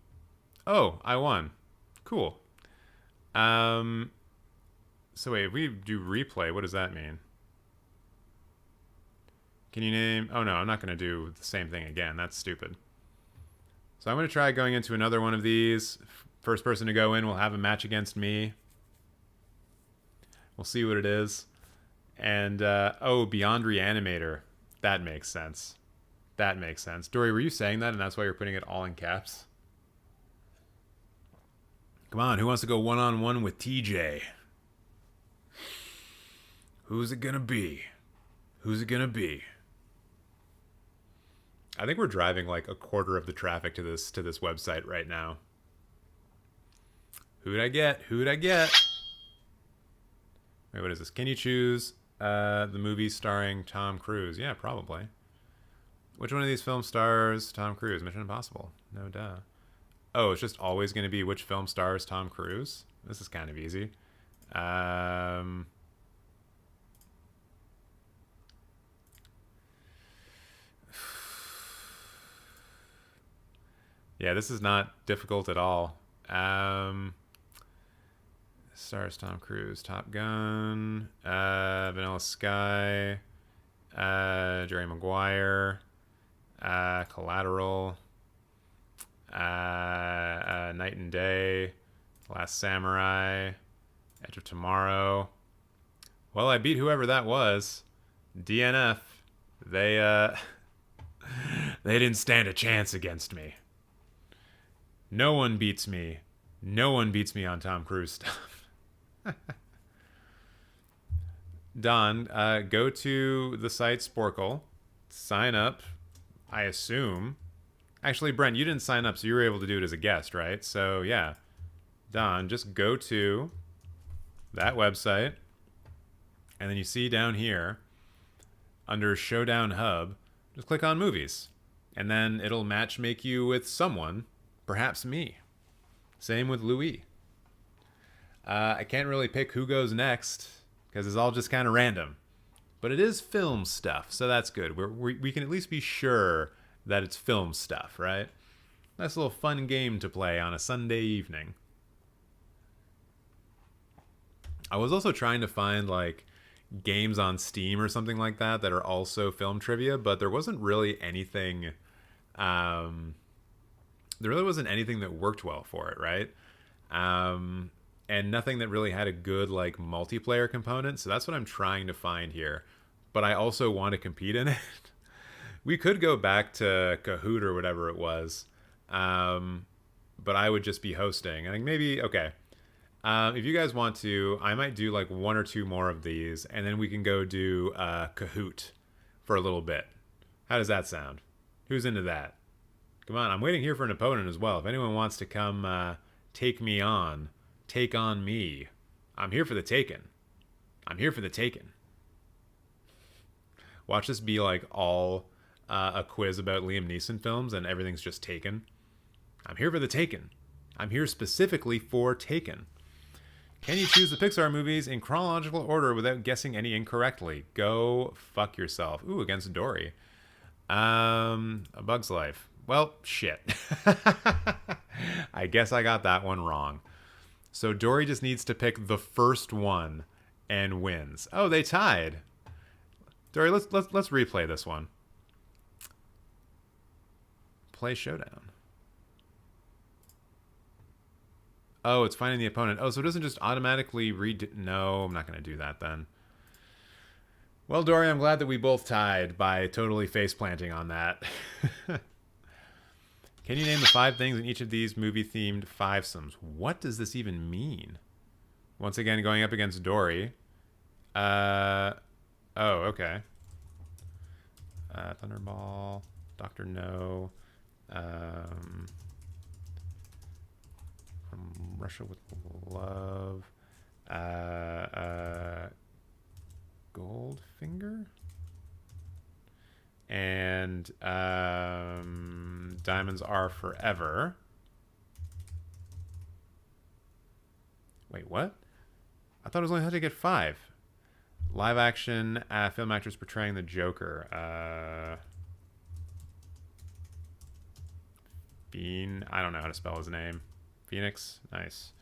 Speaker 6: Oh, I won. Cool. So wait, if we do replay, what does that mean? Can you name... Oh no, I'm not going to do the same thing again. That's stupid. So I'm going to try going into another one of these. First person to go in will have a match against me. We'll see what it is. And, oh, Beyond Reanimator. That makes sense. That makes sense. Dory, were you saying that and that's why you're putting it all in caps? Come on, who wants to go one-on-one with TJ? Who's it gonna be? Who's it gonna be? I think we're driving like a quarter of the traffic to this website right now. Who'd I get? Who'd I get? Wait, what is this? Can you choose the movie starring Tom Cruise? Yeah, probably. Which one of these films stars Tom Cruise? Mission Impossible. No duh. Oh, it's just always going to be which film stars Tom Cruise? This is kind of easy. Yeah, this is not difficult at all. Stars Tom Cruise. Top Gun. Vanilla Sky. Jerry Maguire. Collateral. Night and Day. Last Samurai. Edge of Tomorrow. Well, I beat whoever that was. DNF. They didn't stand a chance against me. No one beats me. No one beats me on Tom Cruise stuff. Don, go to the site Sporkle. Sign up. I assume. Actually, Brent, you didn't sign up, so you were able to do it as a guest, right? So, yeah. Don, just go to that website. And then you see down here, under Showdown Hub, just click on Movies. And then it'll matchmake you with someone, perhaps me. Same with Louis. I can't really pick who goes next, because it's all just kind of random. But it is film stuff, so that's good. We can at least be sure that it's film stuff, right? Nice little fun game to play on a Sunday evening. I was also trying to find, like, games on Steam or something like that that are also film trivia, but there wasn't really anything... there really wasn't anything that worked well for it, right? And nothing that really had a good, like, multiplayer component, so that's what I'm trying to find here. But I also want to compete in it. We could go back to Kahoot or whatever it was, but I would just be hosting. I think maybe, okay. If you guys want to, I might do like one or two more of these, and then we can go do Kahoot for a little bit. How does that sound? Who's into that? Come on, I'm waiting here for an opponent as well. If anyone wants to come take me on, take on me, I'm here for the taking. I'm here for the taking. Watch this be like all a quiz about Liam Neeson films and everything's just Taken. I'm here for the Taken. I'm here specifically for Taken. Can you choose the Pixar movies in chronological order without guessing any incorrectly? Go fuck yourself. Ooh, against Dory. A Bug's Life. Well, shit. I guess I got that one wrong. So Dory just needs to pick the first one and wins. Oh, they tied. Dory, let's replay this one. Play Showdown. Oh, it's finding the opponent. Oh, so it doesn't just automatically read... No, I'm not going to do that then. Well, Dory, I'm glad that we both tied by totally face-planting on that. Can you name the 5 things in each of these movie-themed fivesomes? What does this even mean? Once again, going up against Dory. Oh, okay. Thunderball. Dr. No. From Russia with Love. Goldfinger? And Diamonds Are Forever. Wait, what? I thought it was only had to get 5. Live action film actors portraying the Joker. Bean. I don't know how to spell his name. Phoenix. Nice.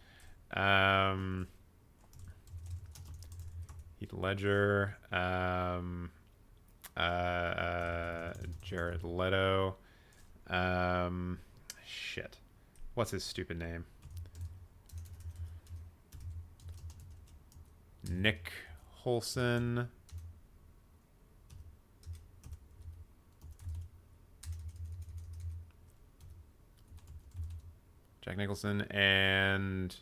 Speaker 6: Heath Ledger. Jared Leto. Shit. What's his stupid name? Nick Holson. Jack Nicholson, and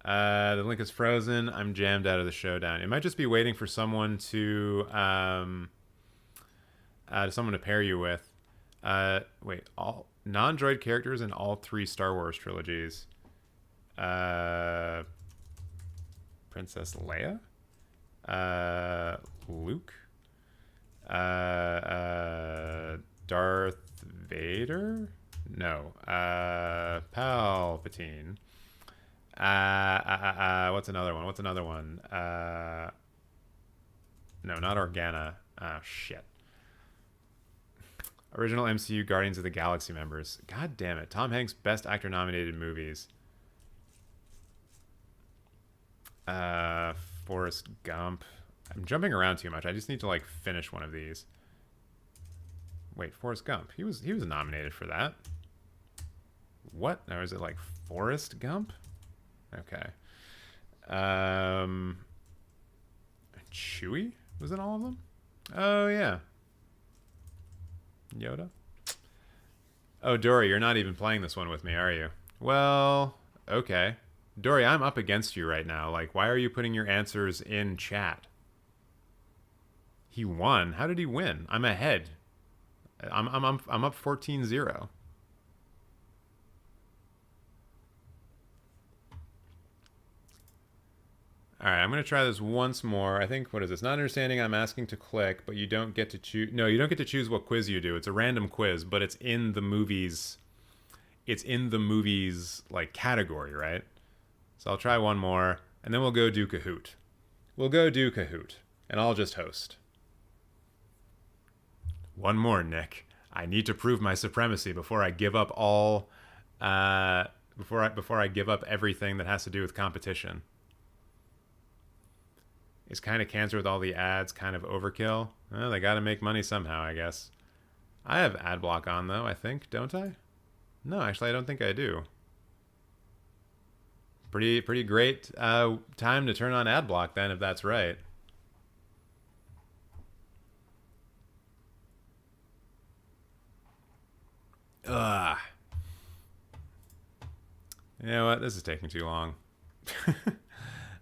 Speaker 6: the link is frozen. I'm jammed out of the showdown. It might just be waiting for someone to pair you with. Wait, all non-droid characters in all 3 Star Wars trilogies. Princess Leia, Luke, Darth Vader. No, Palpatine. What's another one? No, not Organa. Oh, shit. Original MCU Guardians of the Galaxy members. God damn it. Tom Hanks Best Actor nominated movies. Forrest Gump. I'm jumping around too much. I just need to like finish one of these. Wait, Forrest Gump. He was nominated for that. What? Or is it like Forrest Gump? Okay. Chewie was in all of them? Oh yeah. Yoda? Oh, Dory, you're not even playing this one with me, are you? Well, okay. Dory, I'm up against you right now. Like, why are you putting your answers in chat? He won? How did he win? I'm ahead. I'm up 14-0. All right, I'm going to try this once more. I think, what is this? Not understanding, I'm asking to click, but you don't get to choose. No, you don't get to choose what quiz you do. It's a random quiz, but it's in the movies. It's in the movies, like, category, right? So I'll try one more, and then we'll go do Kahoot. We'll go do Kahoot, and I'll just host. One more, Nick. I need to prove my supremacy before I give up all, before I give up everything that has to do with competition. Is kind of cancer with all the ads kind of overkill? Well, they got to make money somehow, I guess. I have ad block on, though, I think, don't I? No, actually, I don't think I do. Pretty great time to turn on ad block, then, if that's right. Ugh. You know what? This is taking too long.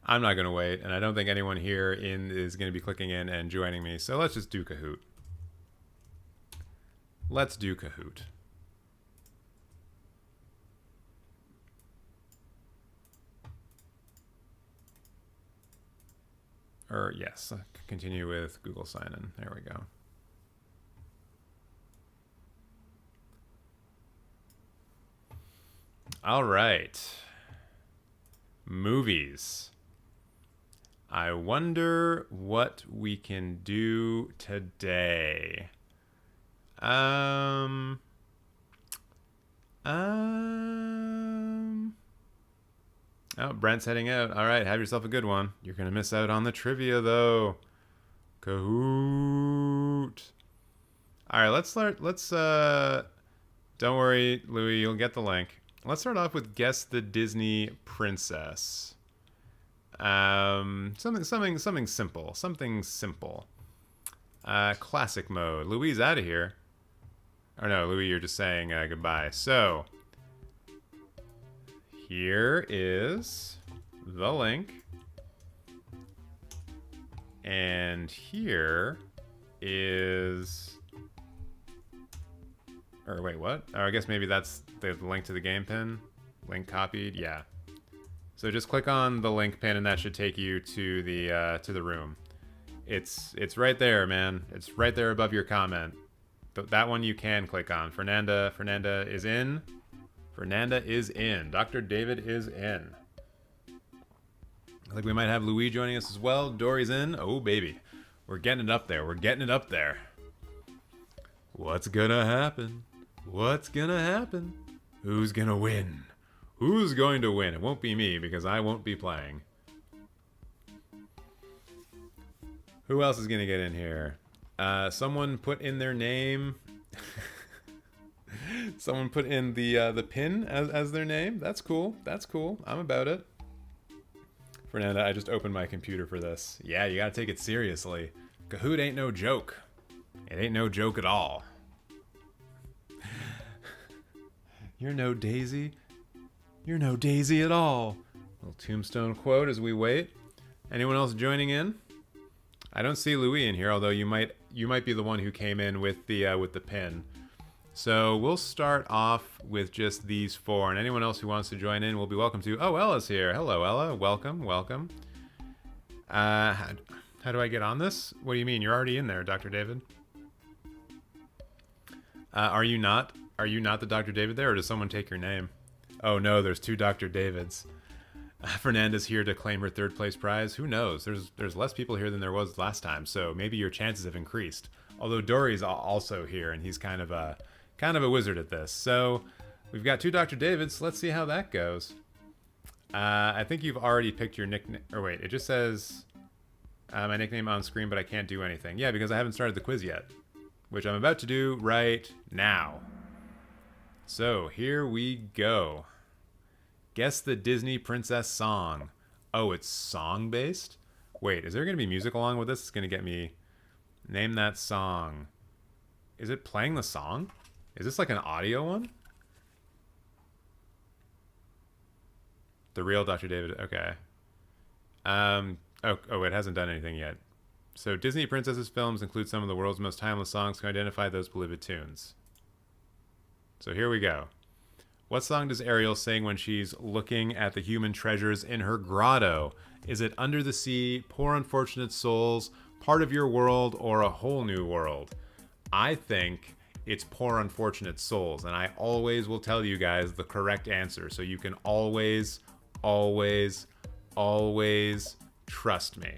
Speaker 6: I'm not going to wait, and I don't think anyone here is going to be clicking in and joining me, so let's just do Kahoot. Let's do Kahoot. Or, yes, continue with Google sign-in. There we go. All right. Movies. I wonder what we can do today. Oh, Brent's heading out. All right, have yourself a good one. You're going to miss out on the trivia, though. Kahoot. All right, let's start. Don't worry, Louis, you'll get the link. Let's start off with Guess the Disney Princess. Something simple. Something simple. Classic mode. Louis is out of here. Or no, Louis, you're just saying goodbye. So, here is the link. And here is... Or wait, what? Oh, I guess maybe that's the link to the game pin. Link copied, yeah. So just click on the link pin and that should take you to the room. It's right there, man. It's right there above your comment. That one you can click on. Fernanda is in. Fernanda is in. Dr. David is in. I think we might have Louis joining us as well. Dory's in. Oh, baby. We're getting it up there. We're getting it up there. What's gonna happen? What's gonna happen? Who's gonna win? Who's going to win? It won't be me because I won't be playing. Who else is gonna get in here? Someone put in their name. Someone put in the pin as their name. That's cool. That's cool. I'm about it. Fernanda, I just opened my computer for this. Yeah, you gotta take it seriously. Kahoot ain't no joke. It ain't no joke at all. You're no Daisy. You're no Daisy at all. Little tombstone quote as we wait. Anyone else joining in? I don't see Louis in here, although you might be the one who came in with the pin. So we'll start off with just these four, and anyone else who wants to join in will be welcome to. Oh, Ella's here. Hello, Ella. Welcome, welcome. How do I get on this? What do you mean? You're already in there, Dr. David. Are you not the Dr. David there, or does someone take your name? Oh no, there's two Dr. Davids. Fernanda's here to claim her third place prize. Who knows? There's less people here than there was last time, so maybe your chances have increased. Although Dory's also here, and he's kind of a wizard at this. So we've got two Dr. Davids. Let's see how that goes. I think you've already picked your nickname. Or wait, it just says my nickname on screen, but I can't do anything. Yeah, because I haven't started the quiz yet, which I'm about to do right now. So here we go. Guess the Disney princess song. Oh, it's song based? Wait, is there going to be music along with this? It's going to get me. Name that song. Is it playing the song? Is this like an audio one? The real Dr. David. Okay. Oh, it hasn't done anything yet. So Disney princesses films include some of the world's most timeless songs to identify those beloved tunes. So here we go. What song does Ariel sing when she's looking at the human treasures in her grotto? Is it Under the Sea, Poor Unfortunate Souls, Part of Your World, or A Whole New World? I think it's Poor Unfortunate Souls, and I always will tell you guys the correct answer, so you can always, always, always trust me.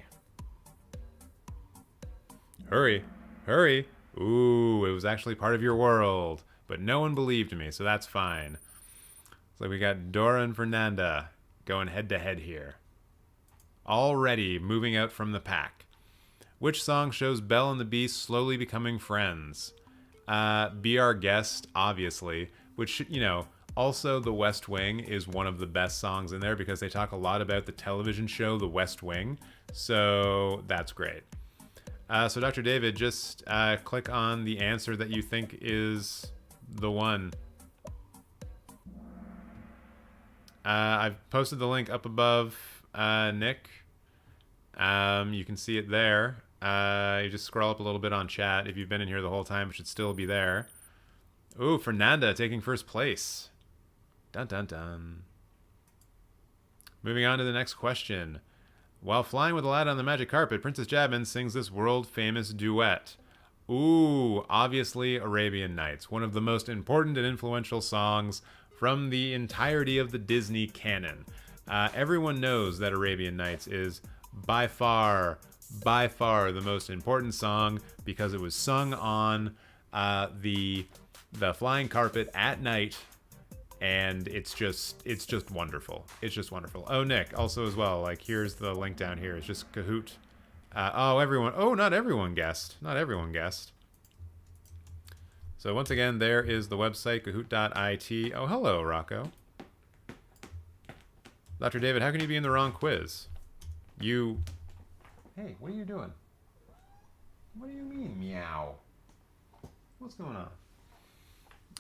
Speaker 6: Hurry, hurry. Ooh, it was actually Part of Your World, but no one believed me, so that's fine. So we got Dora and Fernanda going head to head here. Already moving out from the pack. Which song shows Belle and the Beast slowly becoming friends? Be Our Guest, obviously. Which, you know, also The West Wing is one of the best songs in there because they talk a lot about the television show The West Wing. So that's great. So Dr. David, just click on the answer that you think is the one. I've posted the link up above, Nick. You can see it there. You just scroll up a little bit on chat. If you've been in here the whole time, it should still be there. Ooh, Fernanda taking first place. Dun dun dun. Moving on to the next question. While flying with Aladdin on the magic carpet, Princess Jasmine sings this world-famous duet. Ooh, obviously Arabian Nights, one of the most important and influential songs from the entirety of the Disney canon. Everyone knows that Arabian Nights is by far the most important song because it was sung on the flying carpet at night, and it's just wonderful. It's just wonderful. Oh, Nick, also as well, like here's the link down here. It's just Kahoot. Not everyone guessed. Not everyone guessed. So once again, there is the website, kahoot.it. Oh, hello, Rocco. Dr. David, how can you be in the wrong quiz? Hey, what are you doing? What do you mean, meow? What's going on?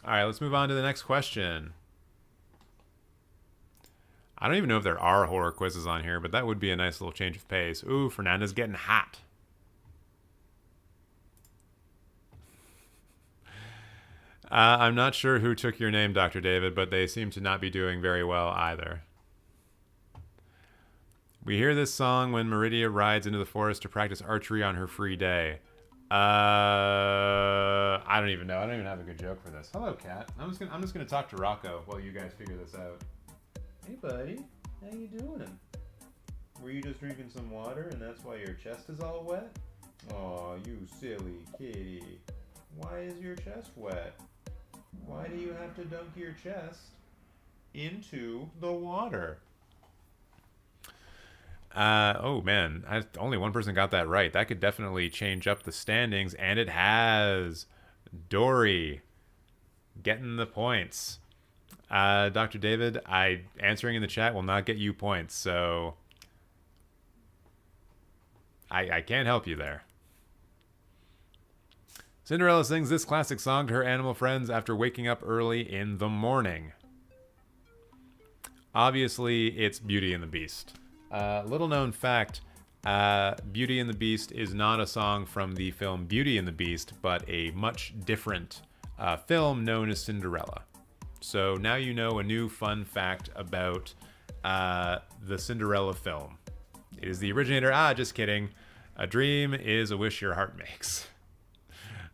Speaker 6: All right, let's move on to the next question. I don't even know if there are horror quizzes on here, but that would be a nice little change of pace. Ooh, Fernanda's getting hot. I'm not sure who took your name, Dr. David, but they seem to not be doing very well either. We hear this song when Meridia rides into the forest to practice archery on her free day. I don't even know. I don't even have a good joke for this. Hello, Kat. I'm just gonna talk to Rocco while you guys figure this out. Hey, buddy. How you doing? Were you just drinking some water and that's why your chest is all wet? Aw, you silly kitty. Why is your chest wet? Why do you have to dunk your chest into the water? Oh man, only one person got that right. That could definitely change up the standings, and it has. Dory getting the points. Dr. David, answering in the chat will not get you points, so I can't help you there. Cinderella sings this classic song to her animal friends after waking up early in the morning. Obviously, it's Beauty and the Beast. Little known fact, Beauty and the Beast is not a song from the film Beauty and the Beast, but a much different film known as Cinderella. So now you know a new fun fact about the Cinderella film. It is the originator. Just kidding. A dream is a wish your heart makes.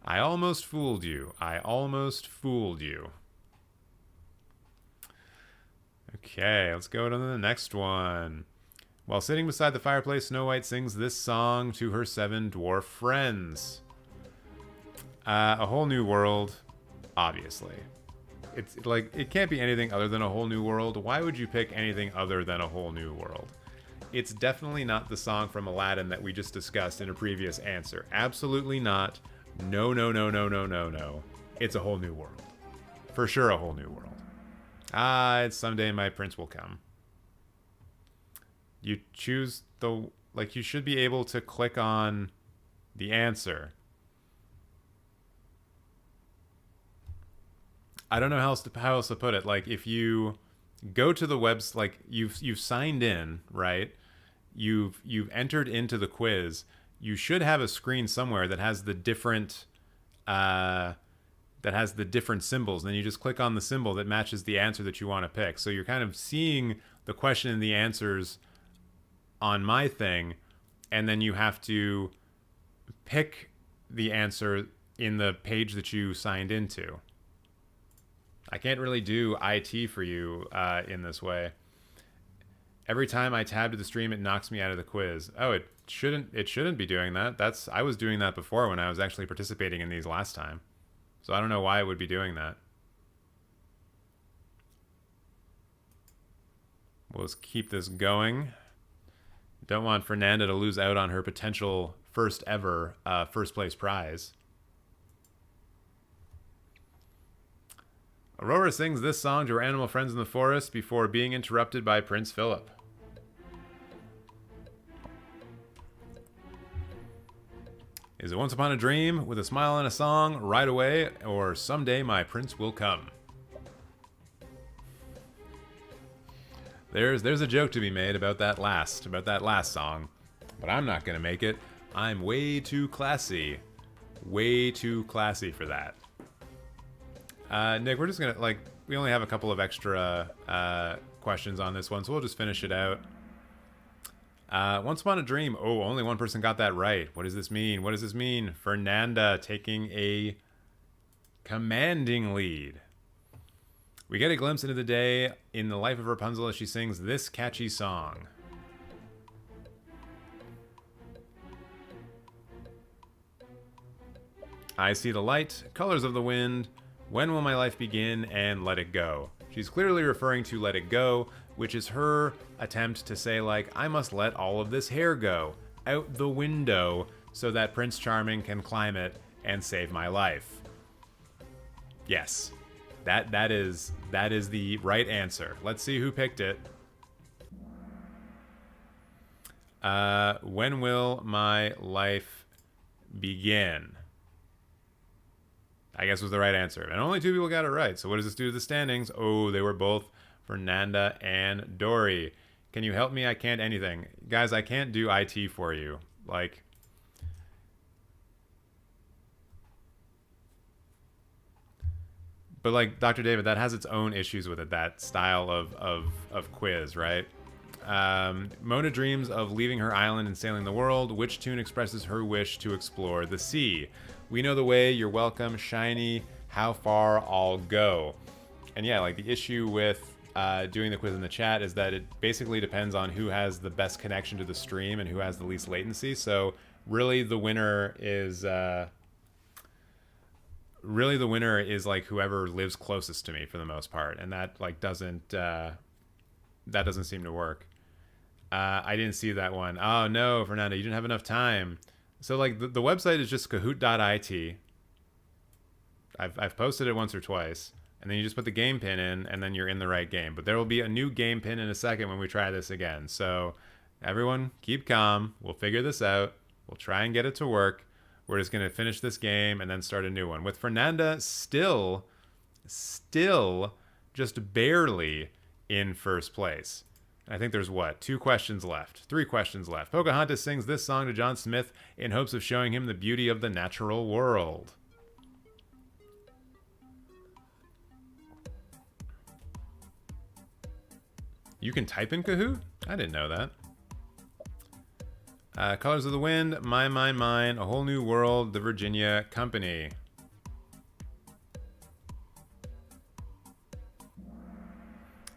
Speaker 6: I almost fooled you. I almost fooled you. Okay, let's go to the next one. While sitting beside the fireplace, Snow White sings this song to her 7 dwarf friends. A Whole New World, obviously. It's like, it can't be anything other than A Whole New World. Why would you pick anything other than A Whole New World? It's definitely not the song from Aladdin that we just discussed in a previous answer. Absolutely not. No, no, no, no, no, no, no. It's A Whole New World. For sure, A Whole New World. It's Someday My Prince Will Come. You choose the... Like, you should be able to click on the answer. I don't know how else to put it. Like, if you go to the website, like, you've signed in, right? You've entered into the quiz. You should have a screen somewhere that has the different symbols. And then you just click on the symbol that matches the answer that you want to pick. So you're kind of seeing the question and the answers on my thing, and then you have to pick the answer in the page that you signed into. I can't really do IT for you in this way. Every time I tab to the stream, it knocks me out of the quiz. Oh, it shouldn't be doing that. I was doing that before when I was actually participating in these last time. So I don't know why it would be doing that. We'll just keep this going. Don't want Fernanda to lose out on her potential first ever first place prize. Aurora sings this song to her animal friends in the forest before being interrupted by Prince Philip. Is it Once Upon a Dream, With a Smile and a Song, Right Away, or Someday My Prince Will Come? There's a joke to be made about that last song, but I'm not gonna make it. I'm way too classy for that. Nick, we're just gonna, like, we only have a couple of extra questions on this one, so we'll just finish it out. Once Upon a Dream. Oh, only one person got that right. What does this mean? What does this mean? Fernanda taking a commanding lead. We get a glimpse into the day in the life of Rapunzel as she sings this catchy song. I see the light, colors of the wind, when will my life begin, and let it go. She's clearly referring to Let It Go, which is her attempt to say, like, I must let all of this hair go out the window so that Prince Charming can climb it and save my life. Yes. That is the right answer. Let's see who picked it. When will my life begin? I guess was the right answer. And only 2 people got it right. So what does this do to the standings? Oh, they were both Fernanda and Dory. Can you help me? I can't anything. Guys, I can't do IT for you. Like... But like Dr. David, that has its own issues with it, that style of quiz, right? Mona dreams of leaving her island and sailing the world. Which tune expresses her wish to explore the sea? We know the way, you're welcome, shiny, how far I'll go. And yeah, like the issue with doing the quiz in the chat is that it basically depends on who has the best connection to the stream and who has the least latency. So really the winner is... really the winner is like whoever lives closest to me for the most part, and that like doesn't seem to work. I didn't see that one. Oh no, Fernanda, you didn't have enough time. So like the website is just kahoot.it. I've posted it once or twice, and then you just put the game pin in, and then you're in the right game. But there will be a new game pin in a second when we try this again. So everyone keep calm. We'll figure this out. We'll try and get it to work. We're just going to finish this game and then start a new one. With Fernanda still just barely in first place. I think there's what? 2 questions left. 3 questions left. Pocahontas sings this song to John Smith in hopes of showing him the beauty of the natural world. You can type in Kahoot? I didn't know that. Colors of the Wind, Mine, Mine, Mine, A Whole New World, The Virginia Company.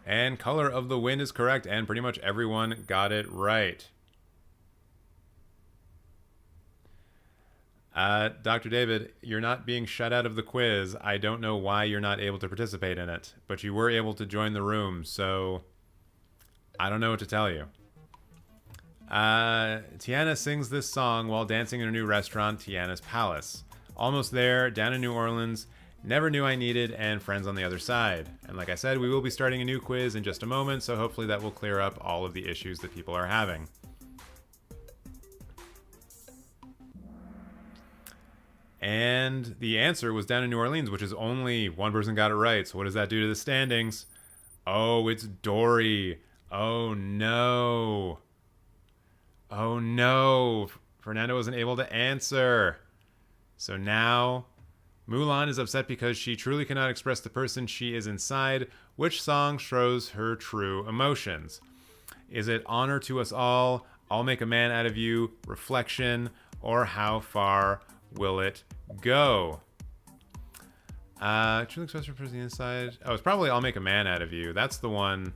Speaker 6: And Color of the Wind is correct, and pretty much everyone got it right. Dr. David, you're not being shut out of the quiz. I don't know why you're not able to participate in it, but you were able to join the room, so I don't know what to tell you. Tiana sings this song while dancing in a new restaurant, Tiana's Palace. Almost There, Down in New Orleans, Never Knew I Needed, and Friends on the Other Side. And like I said, we will be starting a new quiz in just a moment, so hopefully that will clear up all of the issues that people are having. And the answer was Down in New Orleans, which is only one person got it right. So what does that do to the standings? Oh, it's Dory. Oh, no. Oh, no. Fernando wasn't able to answer. So now Mulan is upset because she truly cannot express the person she is inside. Which song shows her true emotions? Is it Honor to Us All, I'll Make a Man Out of You, Reflection, or How Far Will It Go? Truly express her person inside. Oh, it's probably I'll Make a Man Out of You. That's the one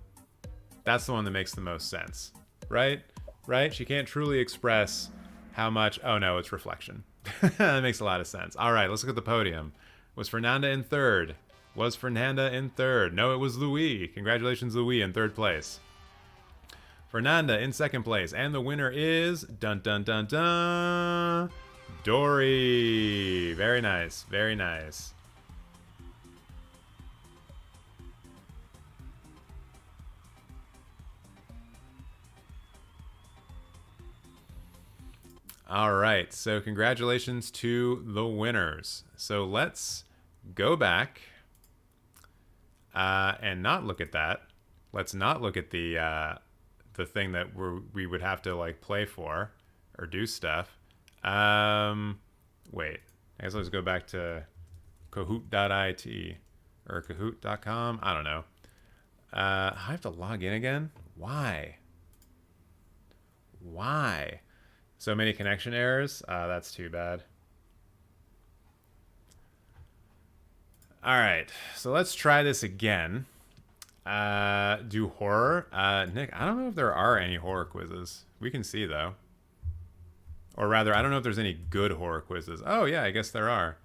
Speaker 6: that makes the most sense. Right? Right? She can't truly express how much. Oh no, it's Reflection. That makes a lot of sense. All right, let's look at the podium. Was Fernanda in third? Was Fernanda in third? No, it was Louis. Congratulations, Louis, in third place. Fernanda in second place. And the winner is... Dun dun dun dun... Dory. Very nice. Very nice. All right, so congratulations to the winners. So let's go back and not look at that. Let's not look at the thing that we would have to like play for or do stuff. Wait, I guess let's go back to Kahoot.it or Kahoot.com. I don't know. I have to log in again. Why? Why? So many connection errors? That's too bad. All right, so let's try this again. Do horror. Nick, I don't know if there are any horror quizzes. We can see, though. Or rather, I don't know if there's any good horror quizzes. Oh, yeah, I guess there are.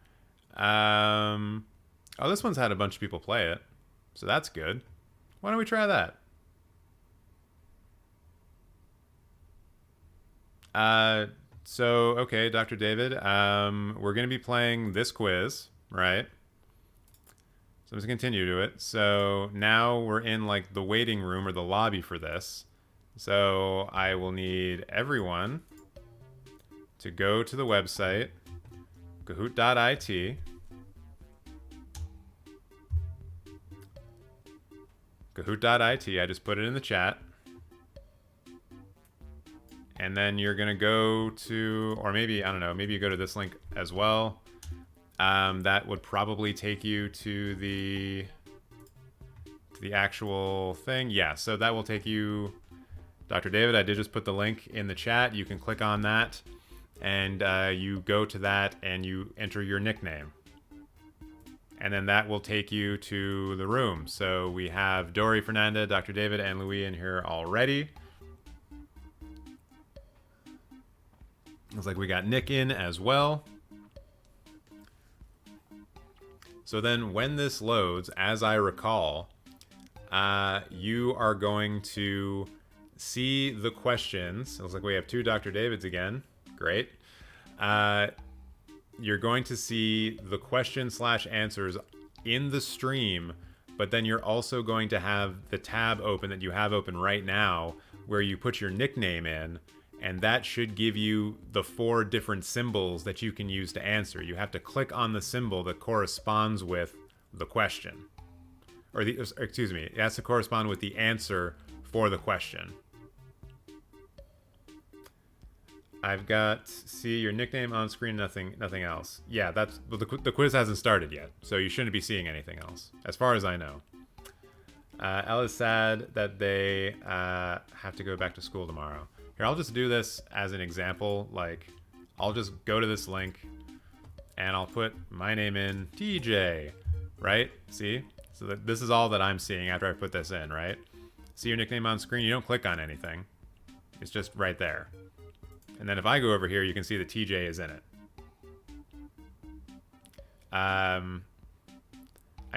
Speaker 6: Oh, this one's had a bunch of people play it. So that's good. Why don't we try that? Okay, Dr. David, we're going to be playing this quiz, right? So I'm just going to continue to it. So now we're in like the waiting room or the lobby for this. So I will need everyone to go to the website, Kahoot.it. Kahoot.it, I just put it in the chat. And then you're going to go to, or maybe, I don't know, maybe you go to this link as well. That would probably take you to the actual thing. Yeah, so that will take you, Dr. David, I did just put the link in the chat. You can click on that, and you go to that, and you enter your nickname. And then that will take you to the room. So we have Dory, Fernanda, Dr. David, and Louis in here already. Looks like we got Nick in as well. So then when this loads, as I recall, you are going to see the questions. It looks like we have 2 Dr. Davids again. Great. You're going to see the question/answers in the stream, but then you're also going to have the tab open that you have open right now where you put your nickname in. And that should give you the 4 different symbols that you can use to answer. You have to click on the symbol that corresponds with the question. or excuse me, it has to correspond with the answer for the question. I've got, see your nickname on screen, nothing else. Yeah, that's, well, the quiz hasn't started yet, so you shouldn't be seeing anything else, as far as I know. Elle is sad that they have to go back to school tomorrow. Here, I'll just do this as an example. Like, I'll just go to this link, and I'll put my name in, TJ, right? See? So this is all that I'm seeing after I put this in, right? See your nickname on screen, you don't click on anything. It's just right there. And then if I go over here, you can see the TJ is in it. I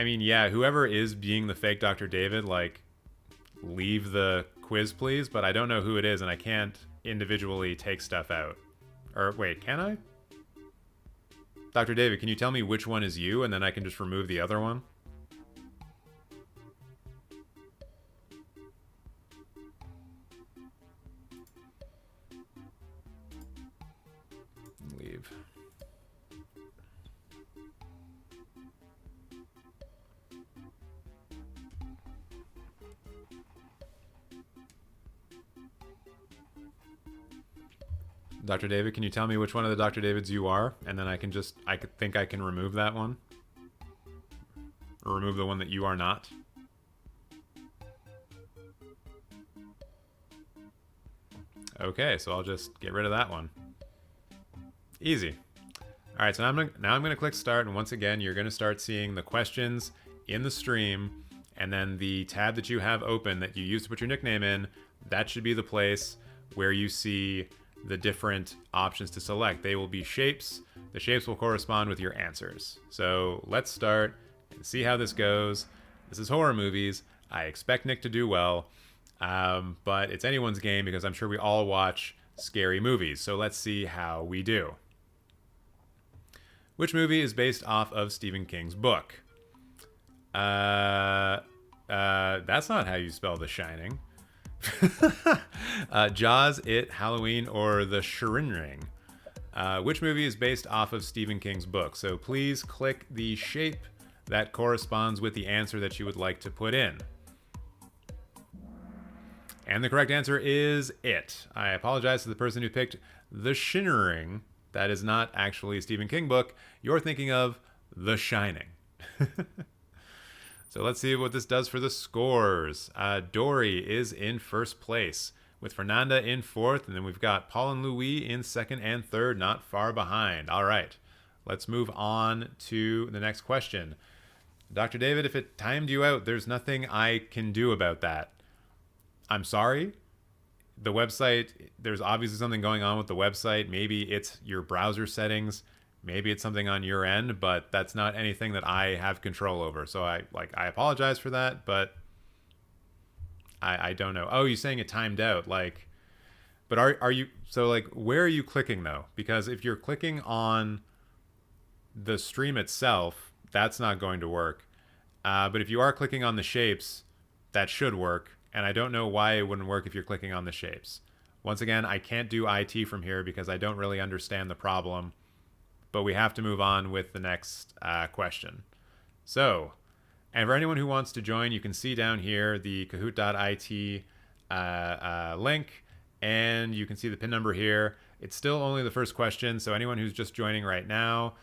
Speaker 6: mean, yeah, whoever is being the fake Dr. David, like, leave the quiz, please. But I don't know who it is, and I can't individually take stuff out. Or, wait, can I? Dr. David, can you tell me which one is you, and then I can just remove the other one? Leave. Dr. David, can you tell me which one of the Dr. Davids you are? And then I can just, I think I can remove that one. Or remove the one that you are not. Okay, so I'll just get rid of that one. Easy. All right, so now I'm gonna click start, and once again, you're gonna start seeing the questions in the stream, and then the tab that you have open that you used to put your nickname in, that should be the place where you see the different options to select. They will be shapes. The shapes will correspond with your answers. So let's start and see how this goes. This is horror movies. I expect Nick to do well, but it's anyone's game because I'm sure we all watch scary movies. So let's see how we do. Which movie is based off of Stephen King's book? That's not how you spell The Shining. Jaws, It, Halloween, or The Shirin Ring. Which movie is based off of Stephen King's book? So please click the shape that corresponds with the answer that you would like to put in. And the correct answer is It. I apologize to the person who picked The Shimmering. That is not actually a Stephen King book. You're thinking of The Shining. So let's see what this does for the scores. Dory is in first place with Fernanda in fourth. And then we've got Paul and Louis in second and third, not far behind. All right, let's move on to the next question. Dr. David, if it timed you out, there's nothing I can do about that. I'm sorry. The website, there's obviously something going on with the website. Maybe it's your browser settings. Maybe it's something on your end, but that's not anything that I have control over. So I apologize for that, but I don't know. Oh, you're saying it timed out. Like, but are you, so like, where are you clicking though? Because if you're clicking on the stream itself, that's not going to work. But if you are clicking on the shapes, that should work. And I don't know why it wouldn't work if you're clicking on the shapes. Once again, I can't do IT from here because I don't really understand the problem. But we have to move on with the next question. So, and for anyone who wants to join, you can see down here the kahoot.it link, and you can see the pin number here. It's still only the first question, so anyone who's just joining right now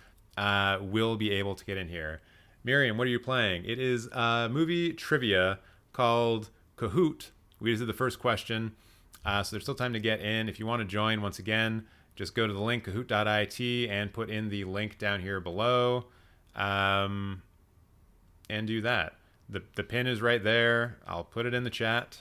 Speaker 6: will be able to get in here. Miriam, what are you playing? It is movie trivia called Kahoot. We just did the first question, so there's still time to get in. If you want to join, once again, just go to the link, kahoot.it, and put in the link down here below, and do that. The pin is right there. I'll put it in the chat.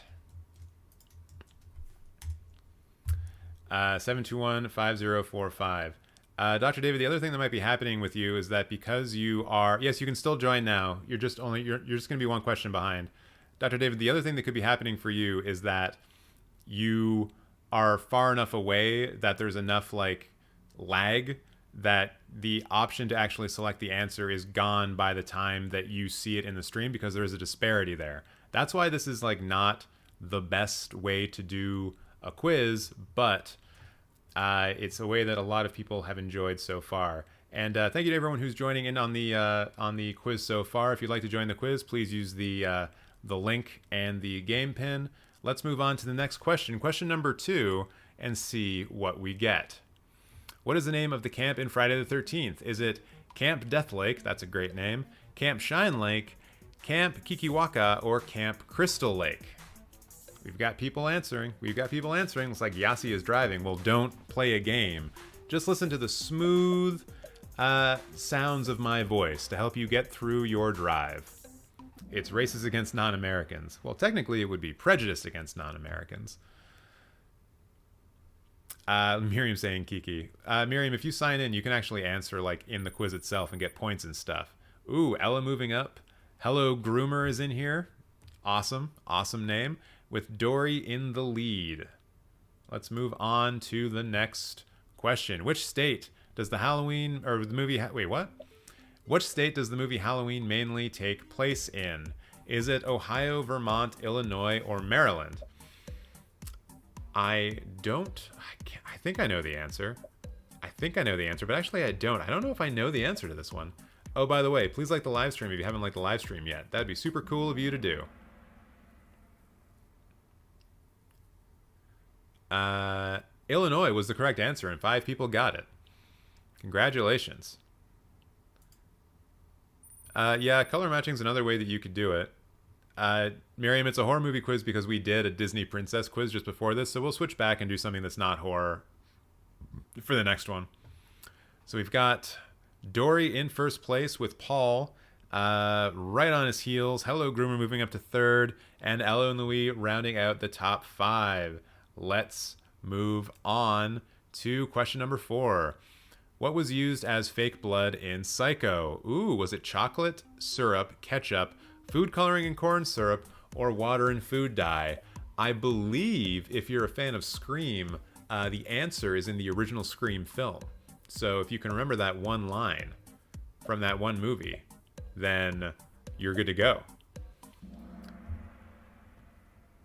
Speaker 6: 721-5045. Dr. David, the other thing that might be happening with you is that because you are, yes, you can still join now. You're just going to be one question behind. Dr. David, the other thing that could be happening for you is that you are far enough away that there's enough like lag that the option to actually select the answer is gone by the time that you see it in the stream because there is a disparity there. That's why this is like not the best way to do a quiz, but it's a way that a lot of people have enjoyed so far. And thank you to everyone who's joining in on the quiz so far. If you'd like to join the quiz, please use the link and the game pin. Let's move on to the next question, question number 2, and see what we get. What is the name of the camp in Friday the 13th? Is it Camp Death Lake? That's a great name. Camp Shine Lake, Camp Kikiwaka, or Camp Crystal Lake? We've got people answering. Looks like Yasi is driving. Well, don't play a game. Just listen to the smooth sounds of my voice to help you get through your drive. It's racist against non-Americans. Well, technically it would be prejudiced against non-Americans. Miriam saying Kiki. Miriam, if you sign in, you can actually answer like in the quiz itself and get points and stuff. Ooh, Ella moving up. Hello Groomer is in here. Awesome. Awesome name. With Dory in the lead. Let's move on to the next question. Which state does the Halloween, or the movie, wait, what? Which state does the movie Halloween mainly take place in? Is it Ohio, Vermont, Illinois, or Maryland? I think I know the answer. But actually I don't. I don't know if I know the answer to this one. Oh, by the way, please like the live stream if you haven't liked the live stream yet. That'd be super cool of you to do. Illinois was the correct answer, and 5 people got it. Congratulations. Yeah, color matching is another way that you could do it. Miriam, it's a horror movie quiz because we did a Disney princess quiz just before this, so we'll switch back and do something that's not horror for the next one. So we've got Dory in first place with Paul right on his heels. Hello Groomer moving up to 3rd, and Ella and Louis rounding out the top 5. Let's move on to question number 4. What was used as fake blood in Psycho? Ooh, was it chocolate, syrup, ketchup, food coloring and corn syrup, or water and food dye? I believe if you're a fan of Scream, the answer is in the original Scream film. So if you can remember that one line from that one movie, then you're good to go.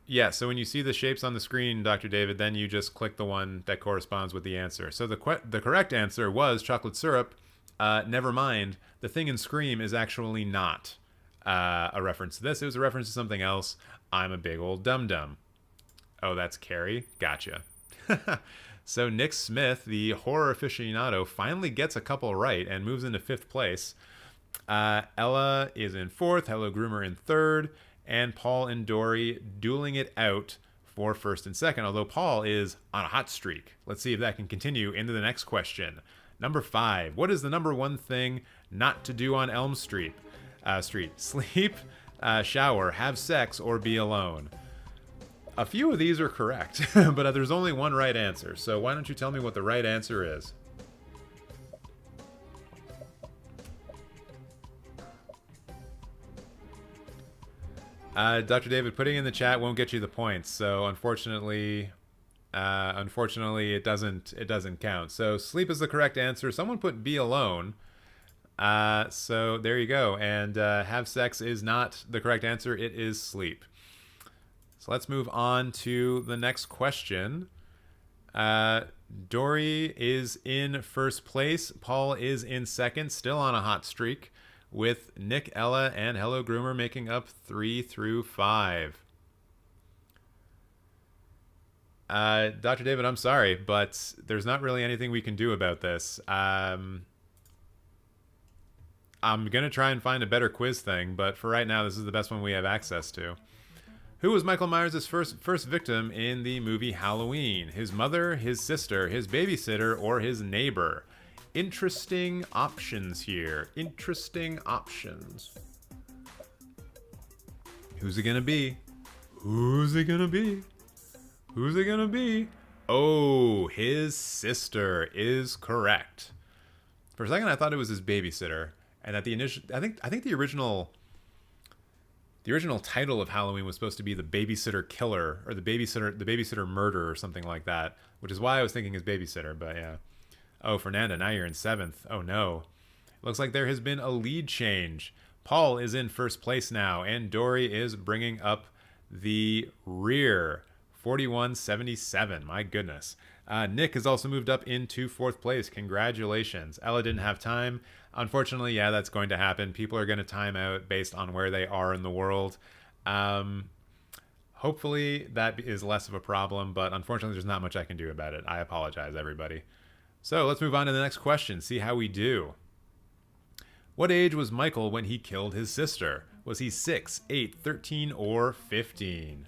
Speaker 6: Yeah, so when you see the shapes on the screen, Dr. David, then you just click the one that corresponds with the answer. So the correct answer was chocolate syrup. Never mind. The thing in Scream is actually not a reference to this. It was a reference to something else. I'm a big old dum-dum. Oh, that's Carrie? Gotcha. So Nick Smith, the horror aficionado, finally gets a couple right and moves into 5th place. Ella is in 4th. Hello Groomer in 3rd. And Paul and Dory dueling it out for 1st and 2nd, although Paul is on a hot streak. Let's see if that can continue into the next question. Number 5. What is the number 1 thing not to do on Elm Street? Sleep, shower, have sex, or be alone. A few of these are correct, but there's only one right answer. So why don't you tell me what the right answer is? Dr. David, putting in the chat won't get you the points, so unfortunately it doesn't count. So sleep is the correct answer. Someone put be alone, so there you go. And have sex is not the correct answer. It is sleep. So let's move on to the next question. Dory is in 1st place. Paul is in 2nd, still on a hot streak, with Nick, Ella, and Hello Groomer making up 3 through 5. Dr. David, I'm sorry, but there's not really anything we can do about this. I'm going to try and find a better quiz thing, but for right now, this is the best one we have access to. Who was Michael Myers' first victim in the movie Halloween? His mother, his sister, his babysitter, or his neighbor? Interesting options here. Interesting options. Who's it gonna be? Who's it gonna be? Who's it gonna be? Oh, his sister is correct. For a second, I thought it was his babysitter, and that the initial, I think the original title of Halloween was supposed to be the babysitter killer, or the babysitter murder, or something like that, which is why I was thinking his babysitter. But yeah. Oh, Fernanda, now you're in 7th. Oh no. Looks like there has been a lead change. Paul is in 1st place now, and Dory is bringing up the rear. 41-77. My goodness. Nick has also moved up into 4th place. Congratulations. Ella didn't have time. Unfortunately, yeah, that's going to happen. People are going to time out based on where they are in the world. Hopefully that is less of a problem, but unfortunately there's not much I can do about it. I apologize, everybody. So let's move on to the next question, see how we do. What age was Michael when he killed his sister? Was he 6, 8, 13, or 15?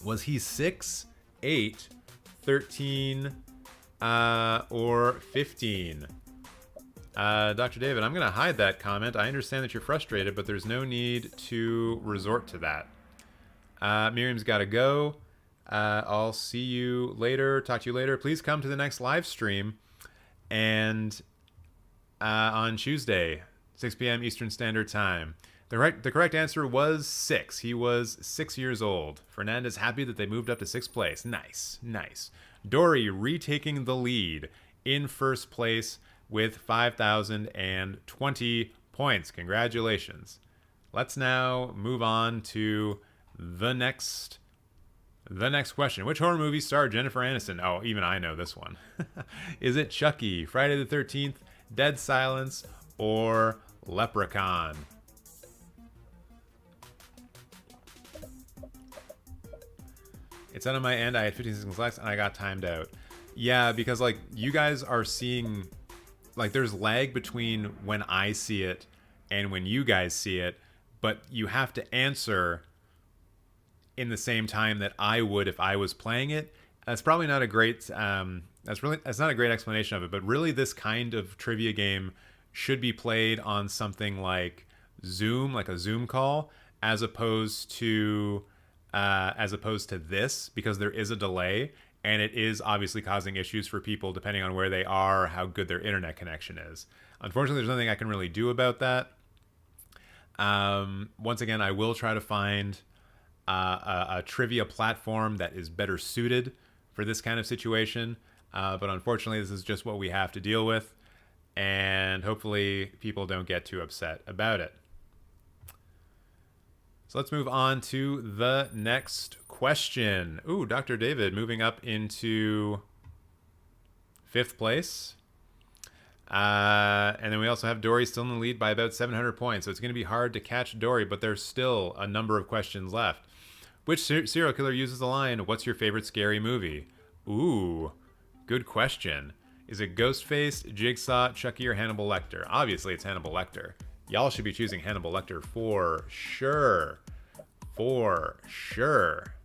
Speaker 6: Was he 6, 8, 13, or 15? Dr. David, I'm going to hide that comment. I understand that you're frustrated, but there's no need to resort to that. Miriam's got to go. I'll see you later. Talk to you later. Please come to the next live stream. And on Tuesday, 6 p.m. Eastern Standard Time. The correct answer was 6. He was 6 years old. Fernandez happy that they moved up to 6th place. Nice, nice. Dory retaking the lead in 1st place with 5,020 points. Congratulations. Let's now move on to the next question. Which horror movie starred Jennifer Aniston? Oh, even I know this one. Is it Chucky, Friday the 13th, Dead Silence, or Leprechaun? It's out on my end. I had 15 seconds left and I got timed out. Yeah, because like you guys are seeing, like there's lag between when I see it and when you guys see it, but you have to answer in the same time that I would if I was playing it. That's probably not a great that's not a great explanation of it, but really this kind of trivia game should be played on something like Zoom, like a Zoom call, as opposed to this, because there is a delay and it is obviously causing issues for people depending on where they are, how good their internet connection is. Unfortunately, there's nothing I can really do about that. Once again, I will try to find a trivia platform that is better suited for this kind of situation. But unfortunately, this is just what we have to deal with. And hopefully people don't get too upset about it. So let's move on to the next question. Ooh, Dr. David moving up into 5th place. And then we also have Dory still in the lead by about 700 points. So it's going to be hard to catch Dory, but there's still a number of questions left. Which serial killer uses the line, "What's your favorite scary movie?" Ooh, good question. Is it Ghostface, Jigsaw, Chucky, or Hannibal Lecter? Obviously, it's Hannibal Lecter. Y'all should be choosing Hannibal Lecter for sure. For sure.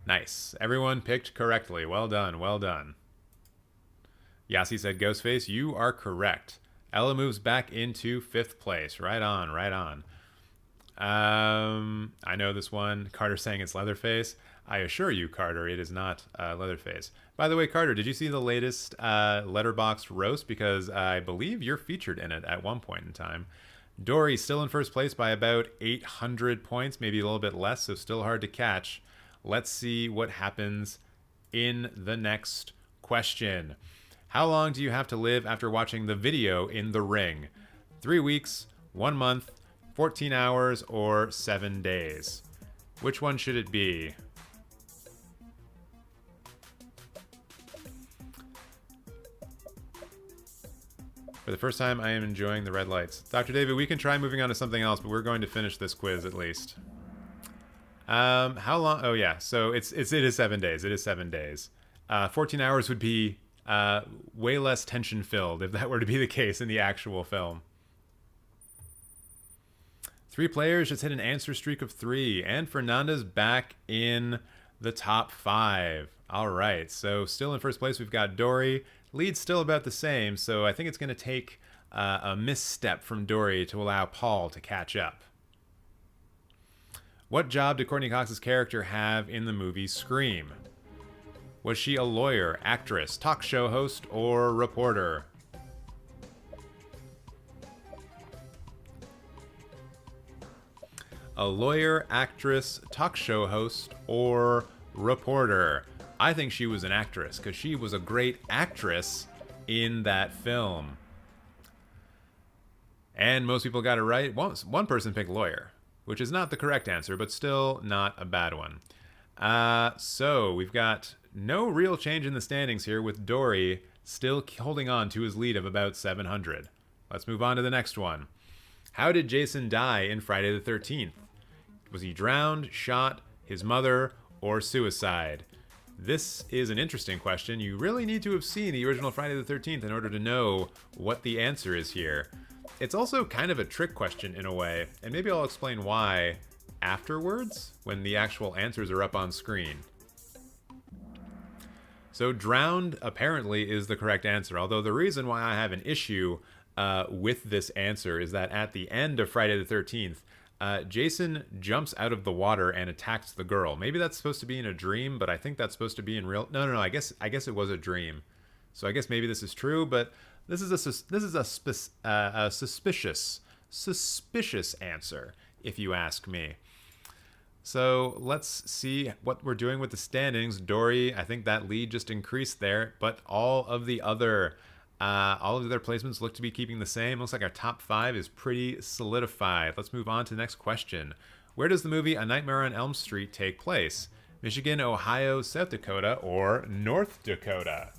Speaker 6: Nice. Everyone picked correctly. Well done. Well done. Yasi said Ghostface. You are correct. Ella moves back into 5th place. Right on. Right on. I know this one. Carter saying it's Leatherface. I assure you, Carter, it is not Leatherface. By the way, Carter, did you see the latest Letterboxd roast? Because I believe you're featured in it at one point in time. Dory still in 1st place by about 800 points, maybe a little bit less, so still hard to catch. Let's see what happens in the next question. How long do you have to live after watching the video in The Ring? 3 weeks, 1 month, 14 hours, or 7 days? Which one should it be? For the first time, I am enjoying the red lights. Dr. David, we can try moving on to something else, but we're going to finish this quiz at least. How long? Oh yeah, so it is 7 days. It is 7 days. 14 hours would be way less tension filled if that were to be the case in the actual film. 3 players just hit an answer streak of 3, and Fernandez back in the top 5. All right, so still in 1st place, we've got Dory. Lead's still about the same, so I think it's going to take a misstep from Dory to allow Paul to catch up. What job did Courtney Cox's character have in the movie Scream? Was she a lawyer, actress, talk show host, or reporter? A lawyer, actress, talk show host, or reporter? I think she was an actress because she was a great actress in that film. And most people got it right. One person picked lawyer, which is not the correct answer, but still not a bad one. So we've got no real change in the standings here, with Dory still holding on to his lead of about 700. Let's move on to the next one. How did Jason die in Friday the 13th? Was he drowned, shot, his mother, or suicide? This is an interesting question. You really need to have seen the original Friday the 13th in order to know what the answer is here. It's also kind of a trick question in a way, and maybe I'll explain why afterwards, when the actual answers are up on screen. So drowned apparently is the correct answer, although the reason why I have an issue with this answer is that at the end of Friday the 13th, Jason jumps out of the water and attacks the girl. Maybe that's supposed to be in a dream, but I think that's supposed to be in real. No. I guess it was a dream. So I guess maybe this is true, but this is a suspicious answer, if you ask me. So let's see what we're doing with the standings. Dory, I think that lead just increased there, but all of the other placements look to be keeping the same. Looks like our top 5 is pretty solidified. Let's move on to the next question. Where does the movie A Nightmare on Elm Street take place? Michigan, Ohio, South Dakota, or North Dakota?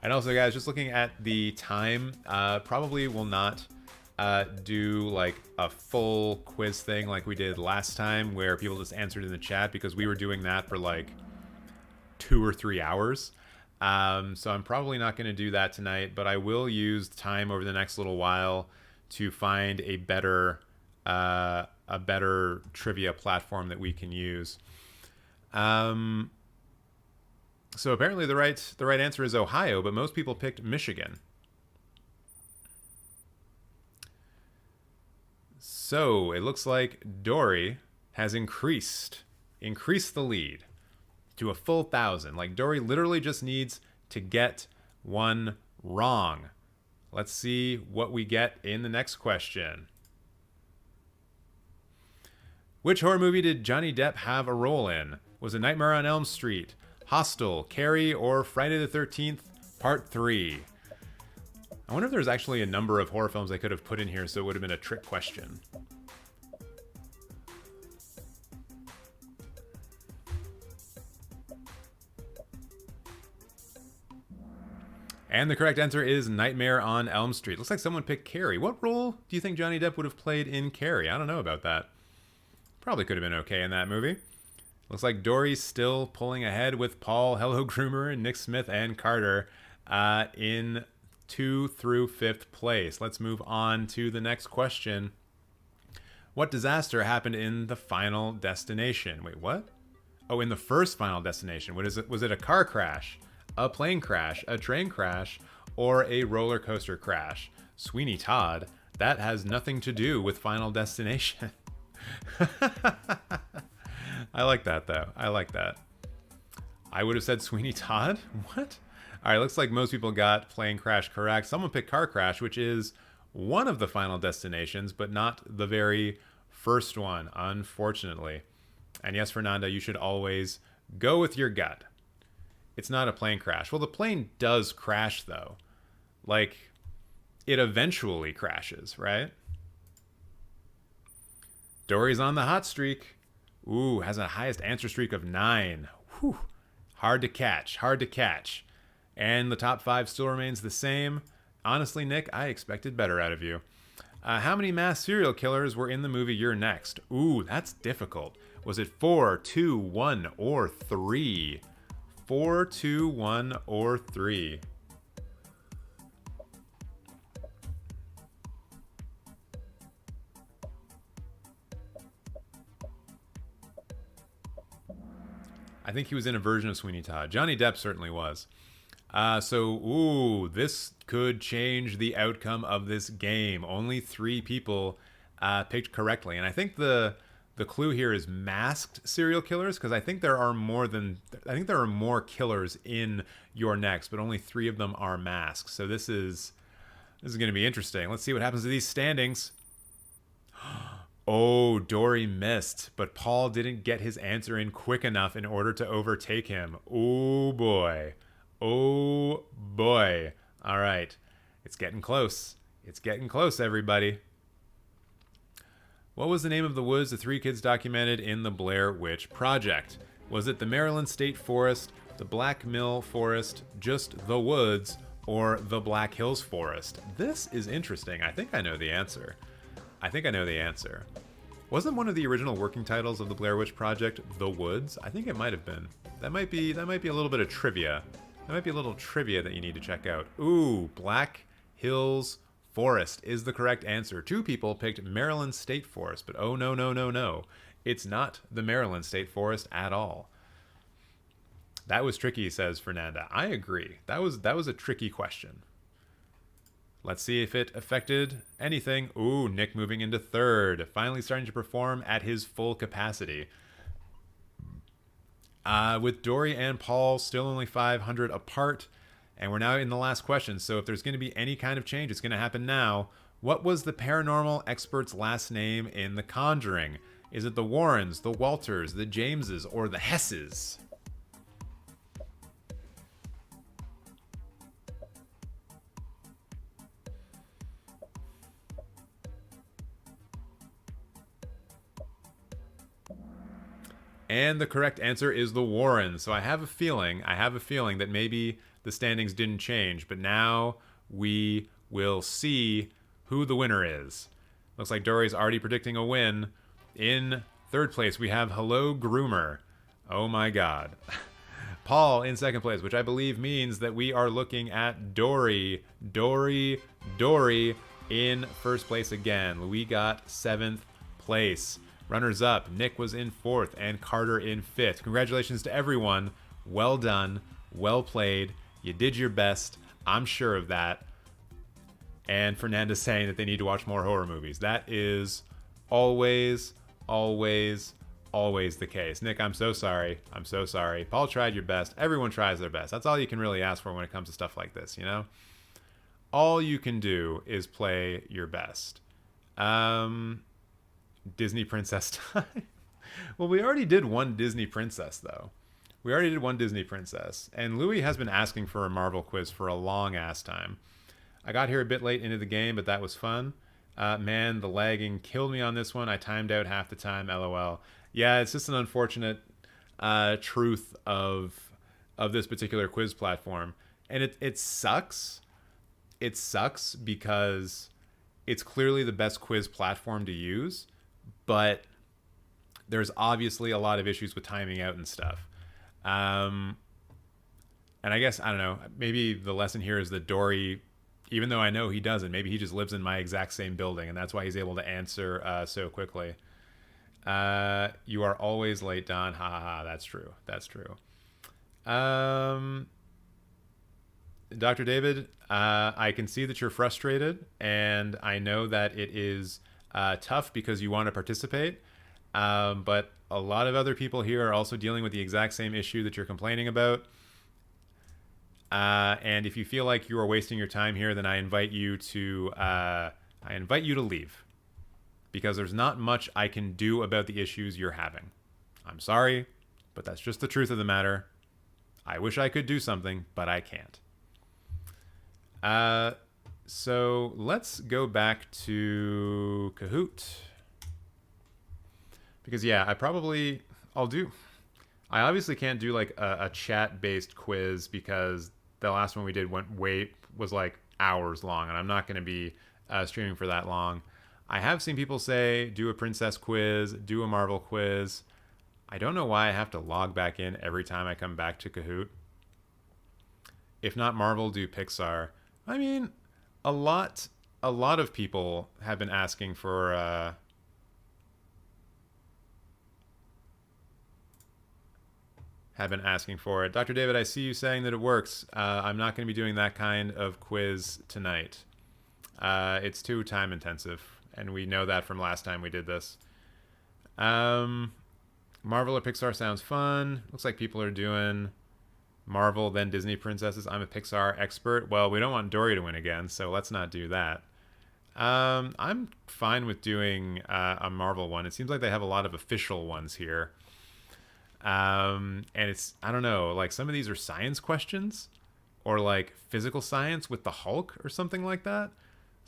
Speaker 6: And also, guys, just looking at the time, probably will not do like a full quiz thing like we did last time where people just answered in the chat, because we were doing that for like 2 or 3 hours. So I'm probably not going to do that tonight, but I will use time over the next little while to find a better trivia platform that we can use. So apparently the right answer is Ohio, but most people picked Michigan. So it looks like Dory has increased the lead to a full 1,000. Like, Dory literally just needs to get one wrong. Let's see what we get in the next question. Which horror movie did Johnny Depp have a role in? Was it Nightmare on Elm Street, Hostel, Carrie, or Friday the 13th, Part 3? I wonder if there's actually a number of horror films I could have put in here so it would have been a trick question. And the correct answer is Nightmare on Elm Street. Looks like someone picked Carrie. What role do you think Johnny Depp would have played in Carrie? I don't know about that. Probably could have been okay in that movie. Looks like Dory's still pulling ahead with Paul, Hello Groomer, Nick Smith, and Carter in 2 through 5th place. Let's move on to the next question. What disaster happened in the Final Destination? Wait, what? Oh, in the first Final Destination. What is it? Was it a car crash, a plane crash, a train crash, or a roller coaster crash? Sweeney Todd, that has nothing to do with Final Destination. I like that, though. I like that. I would have said Sweeney Todd? What? All right, looks like most people got plane crash correct. Someone picked car crash, which is one of the Final Destinations, but not the very first one, unfortunately. And yes, Fernando, you should always go with your gut. It's not a plane crash. Well, the plane does crash, though. Like, it eventually crashes, right? Dory's on the hot streak. Ooh, has a highest answer streak of 9. Whew. Hard to catch, hard to catch. And the top 5 still remains the same. Honestly, Nick, I expected better out of you. How many mass serial killers were in the movie You're Next? Ooh, that's difficult. Was it 4, 2, 1, or 3? 4, 2, 1, or 3? I think he was in a version of Sweeney Todd. Johnny Depp certainly was. This could change the outcome of this game. Only 3 people picked correctly. And I think the clue here is masked serial killers, because I think there are more killers in You're Next, but only 3 of them are masked. So this is going to be interesting. Let's see what happens to these standings. Oh, Dory missed, but Paul didn't get his answer in quick enough in order to overtake him. Oh boy. Oh boy. All right. It's getting close. It's getting close, everybody. What was the name of the woods the three kids documented in the Blair Witch Project? Was it the Maryland State Forest, the Black Mill Forest, just the woods, or the Black Hills Forest? This is interesting. I think I know the answer. Wasn't one of the original working titles of the Blair Witch Project The Woods? I think it might have been. That might be a little bit of trivia. That might be a little trivia that you need to check out. Ooh, Black Hills Forest is the correct answer. Two people picked Maryland State Forest, but oh no, no, no, no. It's not the Maryland State Forest at all. That was tricky, says Fernanda. I agree. That was a tricky question. Let's see if it affected anything. Ooh, Nick moving into third. Finally starting to perform at his full capacity. With Dory and Paul still only 500 apart. And we're now in the last question. So if there's going to be any kind of change, it's going to happen now. What was the paranormal expert's last name in The Conjuring? Is it the Warrens, the Walters, the Jameses, or the Hesses? And the correct answer is the Warrens. So I have a feeling that maybe the standings didn't change, but now we will see who the winner is. Looks like Dory's already predicting a win. In third place, we have Hello Groomer. Oh my god. Paul in second place, which I believe means that we are looking at Dory in first place again. Louis got 7th place. Runners up, Nick was in 4th and Carter in 5th. Congratulations to everyone. Well done. Well played. You did your best. I'm sure of that. And Fernanda's saying that they need to watch more horror movies. That is always the case. Nick, I'm so sorry. I'm so sorry. Paul tried your best. Everyone tries their best. That's all you can really ask for when it comes to stuff like this, you know? All you can do is play your best. Disney princess time. Well, we already did one Disney princess, though. We already did one Disney princess. And Louis has been asking for a Marvel quiz for a long-ass time. I got here a bit late into the game, but that was fun. Man, the lagging killed me on this one. I timed out half the time, LOL. Yeah, it's just an unfortunate truth of this particular quiz platform. And it sucks. It sucks because it's clearly the best quiz platform to use, but there's obviously a lot of issues with timing out and stuff. And I guess, I don't know, maybe the lesson here is that Dory, even though I know he doesn't, maybe he just lives in my exact same building, and that's why he's able to answer so quickly. You are always late, Don. Ha ha ha. That's true. That's true. Dr. David, I can see that you're frustrated, and I know that it is tough because you want to participate. But a lot of other people here are also dealing with the exact same issue that you're complaining about. And if you feel like you are wasting your time here, then I invite you to leave, because there's not much I can do about the issues you're having. I'm sorry, but that's just the truth of the matter. I wish I could do something, but I can't. So let's go back to Kahoot. Because yeah, I obviously can't do like a chat-based quiz, because the last one we did was like hours long, and I'm not going to be streaming for that long. I have seen people say, do a princess quiz, do a Marvel quiz. I don't know why I have to log back in every time I come back to Kahoot. If not Marvel, do Pixar. I mean, a lot of people have been asking for it. Dr. David, I see you saying that it works. I'm not going to be doing that kind of quiz tonight. It's too time intensive, and we know that from last time we did this. Marvel or Pixar sounds fun. Looks like people are doing Marvel, then Disney princesses. I'm a Pixar expert. Well, we don't want Dory to win again, so let's not do that. I'm fine with doing a Marvel one. It seems like they have a lot of official ones here. And it's, I don't know, like some of these are science questions or like physical science with the Hulk or something like that.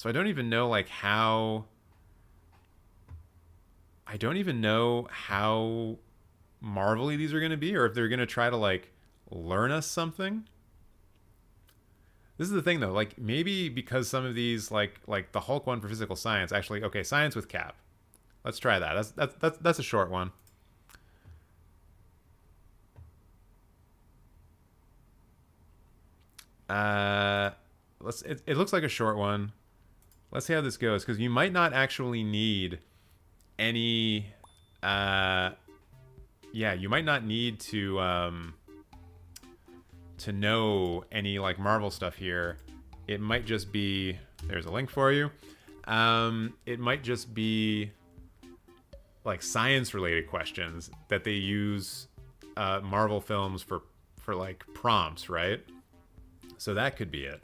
Speaker 6: So I don't even know like how... I don't even know how Marvel-y these are going to be, or if they're going to try to like learn us something. This is the thing though, like maybe because some of these like the Hulk one for physical science, actually, okay, science with Cap. Let's try that. That's a short one. It looks like a short one. Let's see how this goes, because you might not actually need any yeah, you might not need to know any like Marvel stuff here. It might just be, there's a link for you. It might just be like science related questions that they use Marvel films for like prompts, right? So that could be it.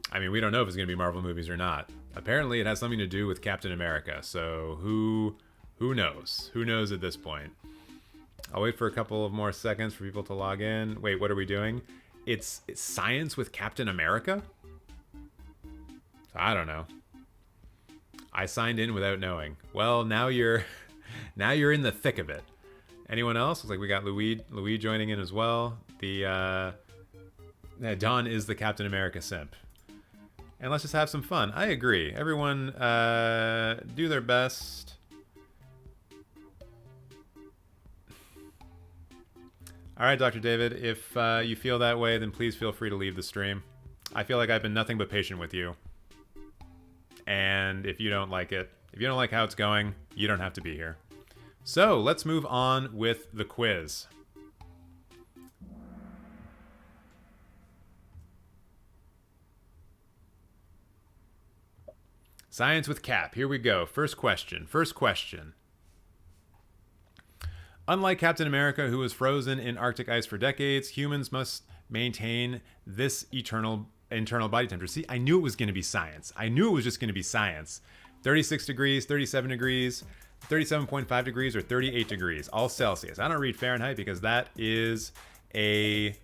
Speaker 6: I mean, we don't know if it's going to be Marvel movies or not. Apparently, it has something to do with Captain America. So who knows? Who knows at this point? I'll wait for a couple of more seconds for people to log in. Wait, what are we doing? It's science with Captain America? I don't know. I signed in without knowing. Well, now you're in the thick of it. Anyone else? Looks like we got Louis joining in as well. The Don is the Captain America simp. And let's just have some fun. I agree. Everyone do their best. All right, Dr. David, if you feel that way, then please feel free to leave the stream. I feel like I've been nothing but patient with you. And if you don't like it, if you don't like how it's going, you don't have to be here. So let's move on with the quiz. Science with Cap. Here we go. First question. Unlike Captain America, who was frozen in Arctic ice for decades, humans must maintain this internal body temperature. See, I knew it was going to be science. I knew it was just going to be science. 36 degrees, 37 degrees, 37.5 degrees, or 38 degrees, all Celsius. I don't read Fahrenheit because that is a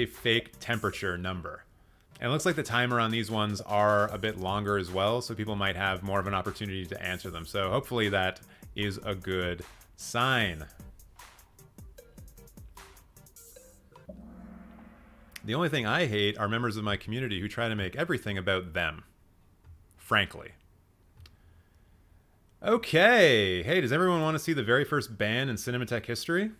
Speaker 6: fake temperature number. And it looks like the timer on these ones are a bit longer as well, so people might have more of an opportunity to answer them. So hopefully that is a good sign. The only thing I hate are members of my community who try to make everything about them. Frankly. Okay. Hey, does everyone want to see the very first ban in Cinemateq history?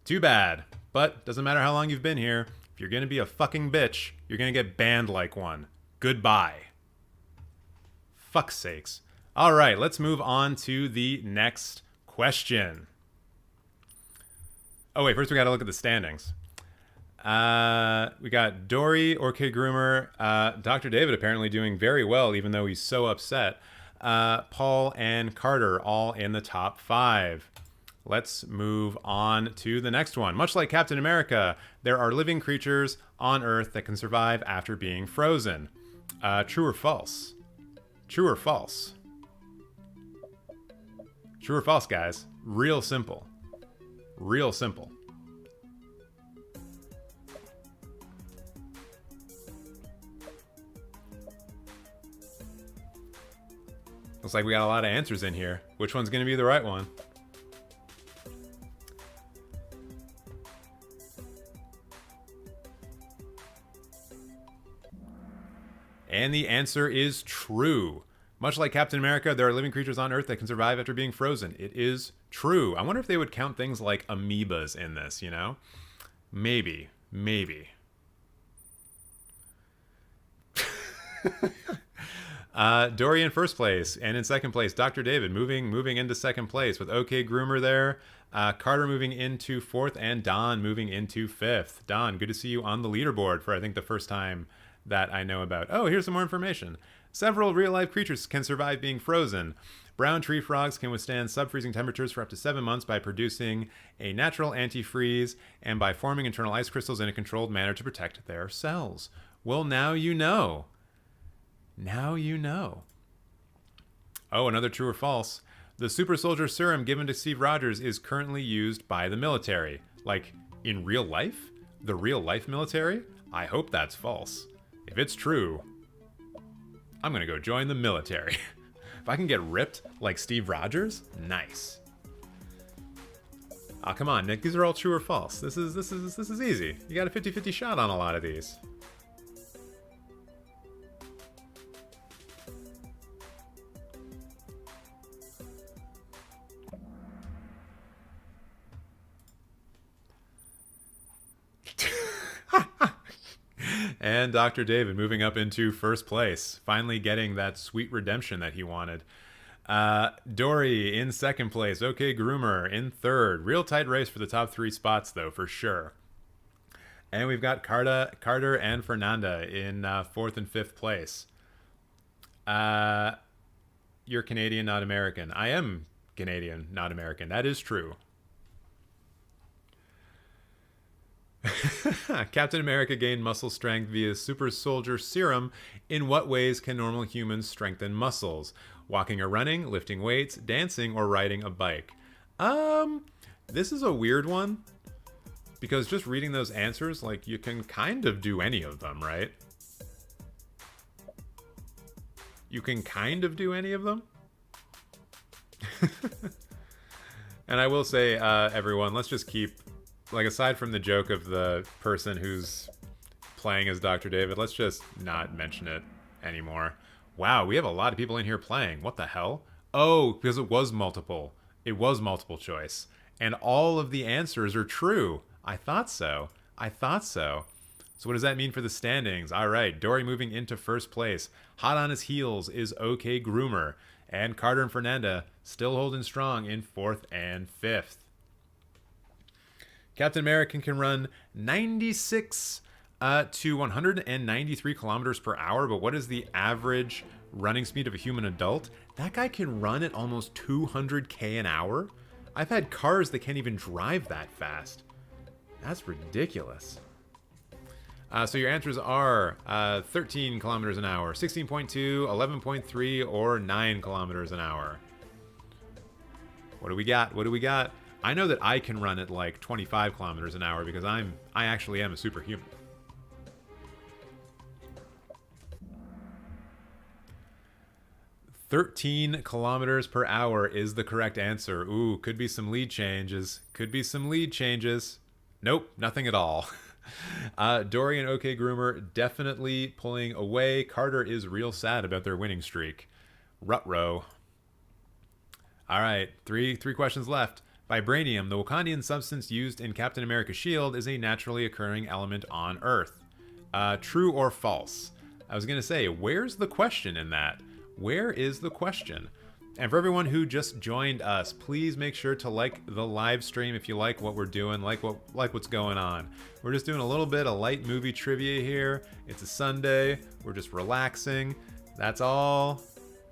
Speaker 6: Too bad. But doesn't matter how long you've been here. If you're going to be a fucking bitch, you're going to get banned like one. Goodbye. Fuck's sakes. All right, let's move on to the next question. Oh, wait, first we got to look at the standings. We got Dory, Orchid Groomer, Dr. David apparently doing very well, even though he's so upset. Paul and Carter all in the top 5. Let's move on to the next one. Much like Captain America, there are living creatures on Earth that can survive after being frozen. True or false? True or false? True or false, guys? Real simple. Real simple. Looks like we got a lot of answers in here. Which one's going to be the right one? And the answer is true. Much like Captain America, there are living creatures on Earth that can survive after being frozen. It is true. I wonder if they would count things like amoebas in this, you know? Maybe. Maybe. Dory in first place, and in second place, Dr. David moving into second place with OK Groomer there. Carter moving into fourth, and Don moving into fifth. Don, good to see you on the leaderboard for, I think, the first time that I know about. Oh, here's some more information. Several real-life creatures can survive being frozen. Brown tree frogs can withstand sub-freezing temperatures for up to 7 months by producing a natural antifreeze and by forming internal ice crystals in a controlled manner to protect their cells. Well, now you know. Now you know. Oh, another true or false. The super soldier serum given to Steve Rogers is currently used by the military. Like, in real life? The real life military? I hope that's false. If it's true, I'm gonna go join the military. If I can get ripped like Steve Rogers, nice. Oh, come on, Nick. These are all true or false. This is easy. You got a 50-50 shot on a lot of these. And Dr. David moving up into first place, finally getting that sweet redemption that he wanted. Dory in second place. Okay, Groomer in third. Real tight race for the top 3 spots, though, for sure. And we've got Carter and Fernanda in fourth and fifth place. You're Canadian, not American. I am Canadian, not American. That is true. Captain America gained muscle strength via super soldier serum. In what ways can normal humans strengthen muscles? Walking or running, lifting weights, dancing, or riding a bike? This is a weird one. Because just reading those answers, like, you can kind of do any of them, right? You can kind of do any of them? And I will say, everyone, let's just keep... Like, aside from the joke of the person who's playing as Dr. David, let's just not mention it anymore. Wow, we have a lot of people in here playing. What the hell? Oh, because it was multiple. It was multiple choice. And all of the answers are true. I thought so. I thought so. So what does that mean for the standings? All right, Dory moving into first place. Hot on his heels is OK Groomer. And Carter and Fernanda still holding strong in fourth and fifth. Captain America can run 96 to 193 kilometers per hour, but what is the average running speed of a human adult? That guy can run at almost 200k an hour? I've had cars that can't even drive that fast. That's ridiculous. So your answers are 13 kilometers an hour, 16.2, 11.3, or 9 kilometers an hour. What do we got? What do we got? I know that I can run at like 25 kilometers an hour because I actually am a superhuman. "13 kilometers per hour is the correct answer. Ooh, could be some lead changes. Could be some lead changes. Nope, nothing at all. Dory and OK Groomer definitely pulling away. Carter is real sad about their winning streak. Ruh-roh. All right, three questions left. Vibranium, the Wakandian substance used in Captain America's shield, is a naturally occurring element on Earth. True or false? I was going to say, where's the question in that? Where is the question? And for everyone who just joined us, please make sure to like the live stream if you like what we're doing, like what's going on. We're just doing a little bit of light movie trivia here. It's a Sunday. We're just relaxing. That's all.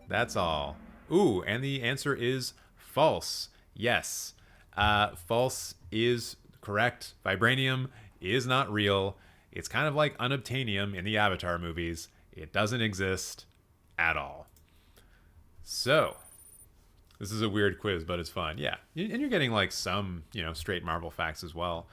Speaker 6: That's all. Ooh, and the answer is false. Yes. False is correct. Vibranium is not real. It's kind of like unobtainium in the Avatar movies. It doesn't exist at all. So, this is a weird quiz, but it's fun. Yeah, and you're getting like some, straight Marvel facts as well.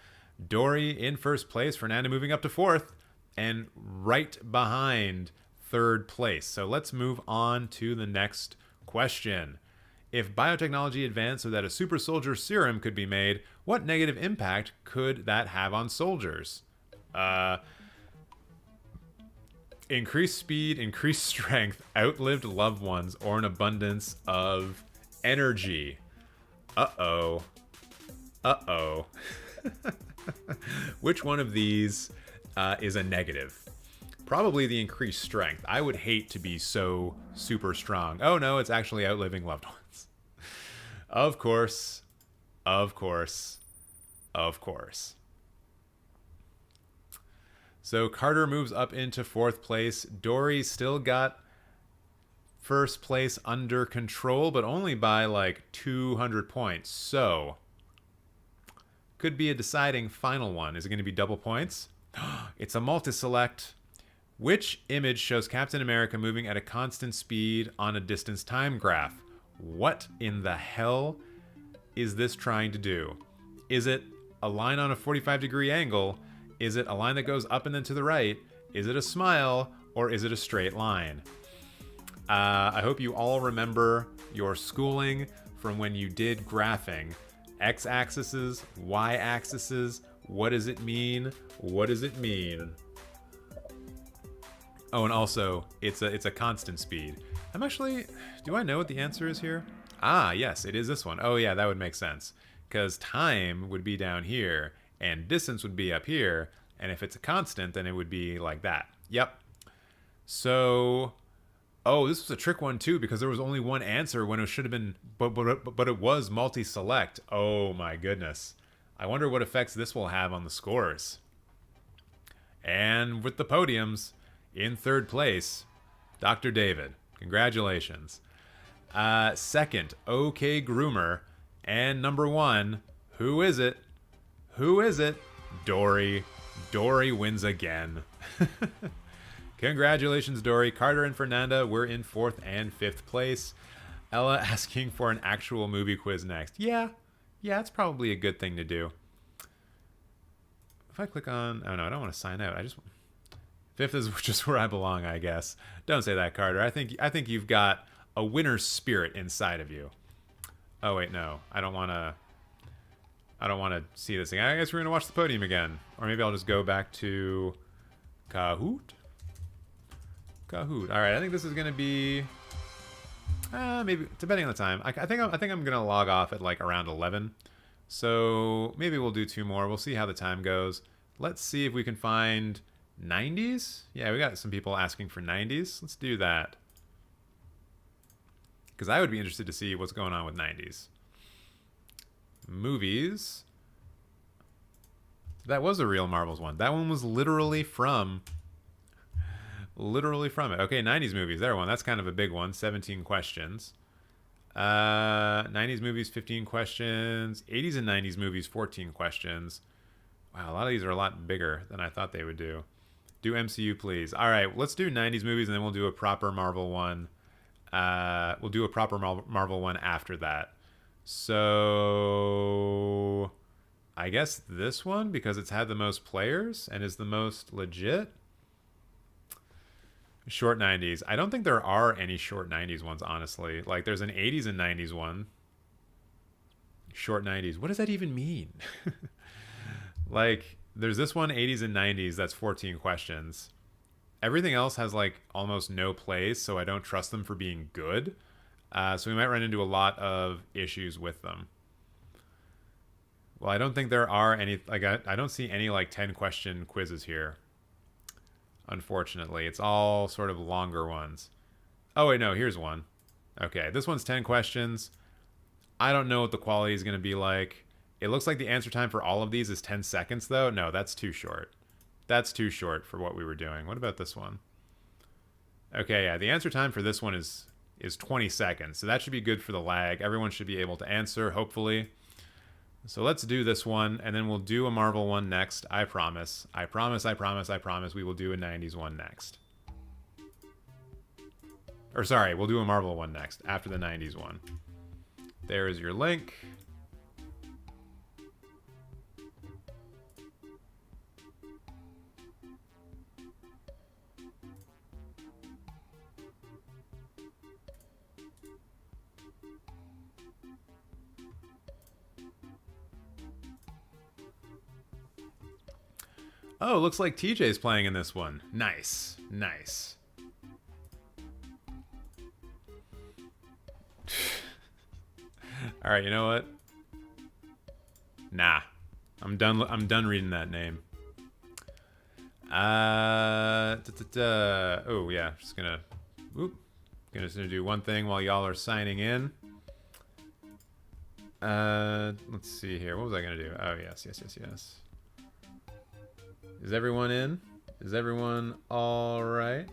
Speaker 6: Dory in first place, Fernanda moving up to fourth, and right behind third place. So let's move on to the next question. If biotechnology advanced so that a super soldier serum could be made, what negative impact could that have on soldiers? Increased speed, increased strength, outlived loved ones, or an abundance of energy. Uh-oh. Uh-oh. Which one of these is a negative? Probably the increased strength. I would hate to be so super strong. Oh no, it's actually outliving loved ones. Of course. Of course. Of course. So Carter moves up into fourth place. Dory still got first place under control, but only by like 200 points. So could be a deciding final one. Is it going to be double points? It's a multi-select. Which image shows Captain America moving at a constant speed on a distance time graph? What in the hell is this trying to do? Is it a line on a 45-degree angle? Is it a line that goes up and then to the right? Is it a smile, or is it a straight line? I hope you all remember your schooling from when you did graphing. X-axes, Y-axes, what does it mean? What does it mean? Oh, and also, it's a constant speed. I'm actually, do I know what the answer is here? Ah, yes, it is this one. Oh yeah, that would make sense. Because time would be down here, and distance would be up here, and if it's a constant, then it would be like that. Yep. So, oh, this was a trick one too, because there was only one answer when it should have been, but it was multi-select. Oh my goodness. I wonder what effects this will have on the scores. And with the podiums, in third place, Dr. David. Congratulations. Second, OK Groomer. And number one, who is it? Who is it? Dory. Dory wins again. Congratulations, Dory. Carter and Fernanda were in 4th and 5th place. Ella asking for an actual movie quiz next. Yeah, it's probably a good thing to do. If I click on... Oh, no, I don't want to sign out. 5th is just where I belong, I guess. Don't say that, Carter. I think you've got a winner's spirit inside of you. Oh, wait, no. I don't want to see this thing. I guess we're going to watch the podium again. Or maybe I'll just go back to Kahoot. All right, I think this is going to be maybe depending on the time. I think I'm going to log off at like around 11. So maybe we'll do 2 more. We'll see how the time goes. Let's see if we can find 90s. Yeah, we got some people asking for 90s. Let's do that. Because I would be interested to see what's going on with 90s. Movies. That was a real Marbles one. That one was literally from it. Okay, 90s movies. There one. That's kind of a big one. 17 questions. 90s movies, 15 questions. 80s and 90s movies, 14 questions. Wow, a lot of these are a lot bigger than I thought they would do. Do MCU, please. All right, let's do 90s movies, and then we'll do a proper Marvel one. We'll do a proper Marvel one after that. So I guess this one, because it's had the most players and is the most legit. Short 90s. I don't think there are any short 90s ones, honestly. Like, there's an 80s and 90s one. Short 90s. What does that even mean? Like, there's this one, 80s and 90s, that's 14 questions. Everything else has, like, almost no plays, so I don't trust them for being good. So we might run into a lot of issues with them. Well, I don't think there are any, like, I don't see any, like, 10-question quizzes here. Unfortunately, it's all sort of longer ones. Oh, wait, no, here's one. Okay, this one's 10 questions. I don't know what the quality is going to be like. It looks like the answer time for all of these is 10 seconds, though. No, that's too short. That's too short for what we were doing. What about this one? Okay, yeah, the answer time for this one is 20 seconds, so that should be good for the lag. Everyone should be able to answer, hopefully. So let's do this one, and then we'll do a Marvel one next. I promise. I promise we will do a 90s one next. Or sorry, we'll do a Marvel one next, after the 90s one. There is your link. Oh, looks like TJ's playing in this one. Nice. Nice. All right, you know what? Nah. I'm done reading that name. Oh, yeah. Just gonna do one thing while y'all are signing in. Let's see here. What was I gonna do? Oh, yes. Is everyone in? Is everyone all right?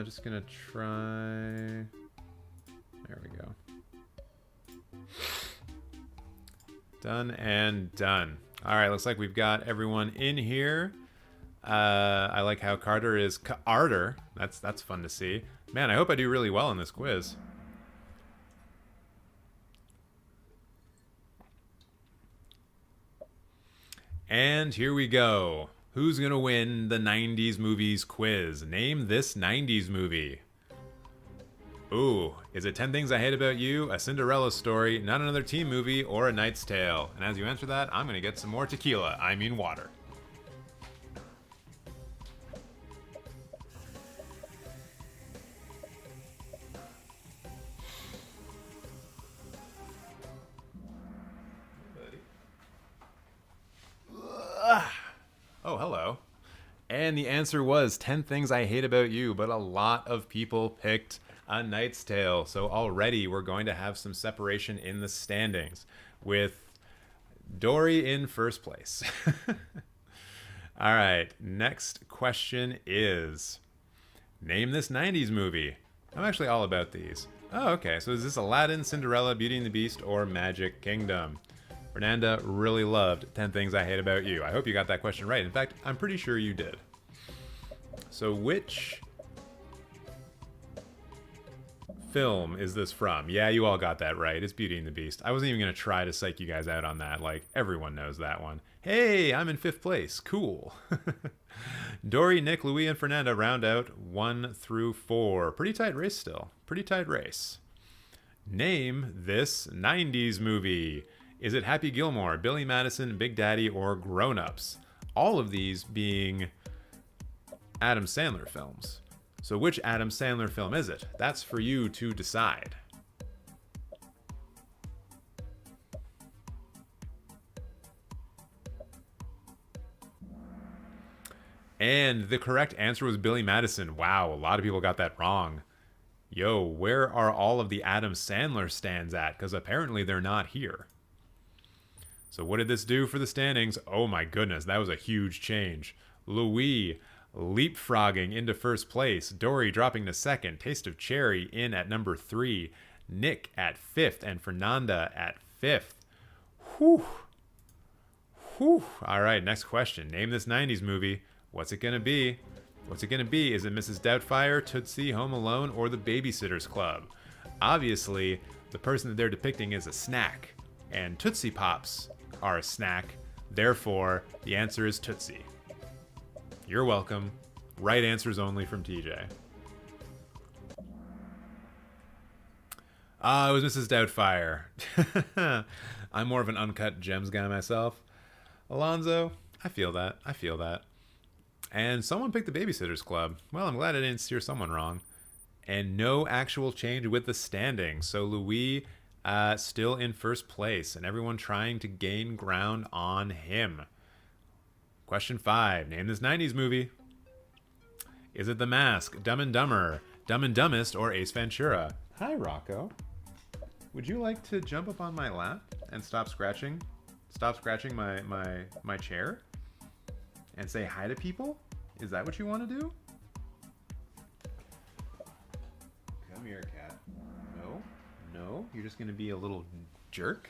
Speaker 6: Just gonna try. There we go. Done and done. All right, looks like we've got everyone in here. I like how Carter is Carter. That's fun to see. Man, I hope I do really well in this quiz. And here we go. Who's gonna win the 90s movies quiz? Name this 90s movie. Ooh, is it 10 Things I Hate About You, A Cinderella Story, Not Another Teen Movie, or A Knight's Tale? And as you answer that, I'm gonna get some more tequila. I mean water. Oh, hello. And the answer was 10 Things I Hate About You, but a lot of people picked A Knight's Tale. So already we're going to have some separation in the standings with Dory in first place. All right, next question is, name this 90s movie. I'm actually all about these. Oh, okay, so is this Aladdin, Cinderella, Beauty and the Beast, or Magic Kingdom? Fernanda really loved 10 Things I Hate About You. I hope you got that question right. In fact, I'm pretty sure you did. So which film is this from? Yeah, you all got that right. It's Beauty and the Beast. I wasn't even going to try to psych you guys out on that. Like, everyone knows that one. Hey, I'm in 5th place. Cool. Dory, Nick, Louis, and Fernanda round out 1 through 4. Pretty tight race still. Pretty tight race. Name this 90s movie. Is it Happy Gilmore, Billy Madison, Big Daddy, or Grown Ups? All of these being Adam Sandler films. So which Adam Sandler film is it? That's for you to decide. And the correct answer was Billy Madison. Wow, a lot of people got that wrong. Yo, where are all of the Adam Sandler stands at? Because apparently they're not here. So what did this do for the standings? Oh my goodness, that was a huge change. Louis leapfrogging into first place. Dory dropping to second. Taste of Cherry in at number 3. Nick at 5th. And Fernanda at 5th. Whew. Whew. All right, next question. Name this 90s movie. What's it going to be? What's it going to be? Is it Mrs. Doubtfire, Tootsie, Home Alone, or The Babysitter's Club? Obviously, the person that they're depicting is a snack. And Tootsie Pops are a snack. Therefore, the answer is Tootsie. You're welcome. Right answers only from TJ. It was Mrs. Doubtfire. I'm more of an Uncut Gems guy myself. Alonzo, I feel that. I feel that. And someone picked The Babysitter's Club. Well, I'm glad I didn't steer someone wrong. And no actual change with the standings. So Louis still in first place, and everyone trying to gain ground on him. Question 5. Name this 90s movie. Is it The Mask, Dumb and Dumber, Dumb and Dumbest, or Ace Ventura? Hi, Rocco. Would you like to jump up on my lap and stop scratching? Stop scratching my chair? And say hi to people? Is that what you want to do? Come here, cat. No? No? You're just going to be a little jerk?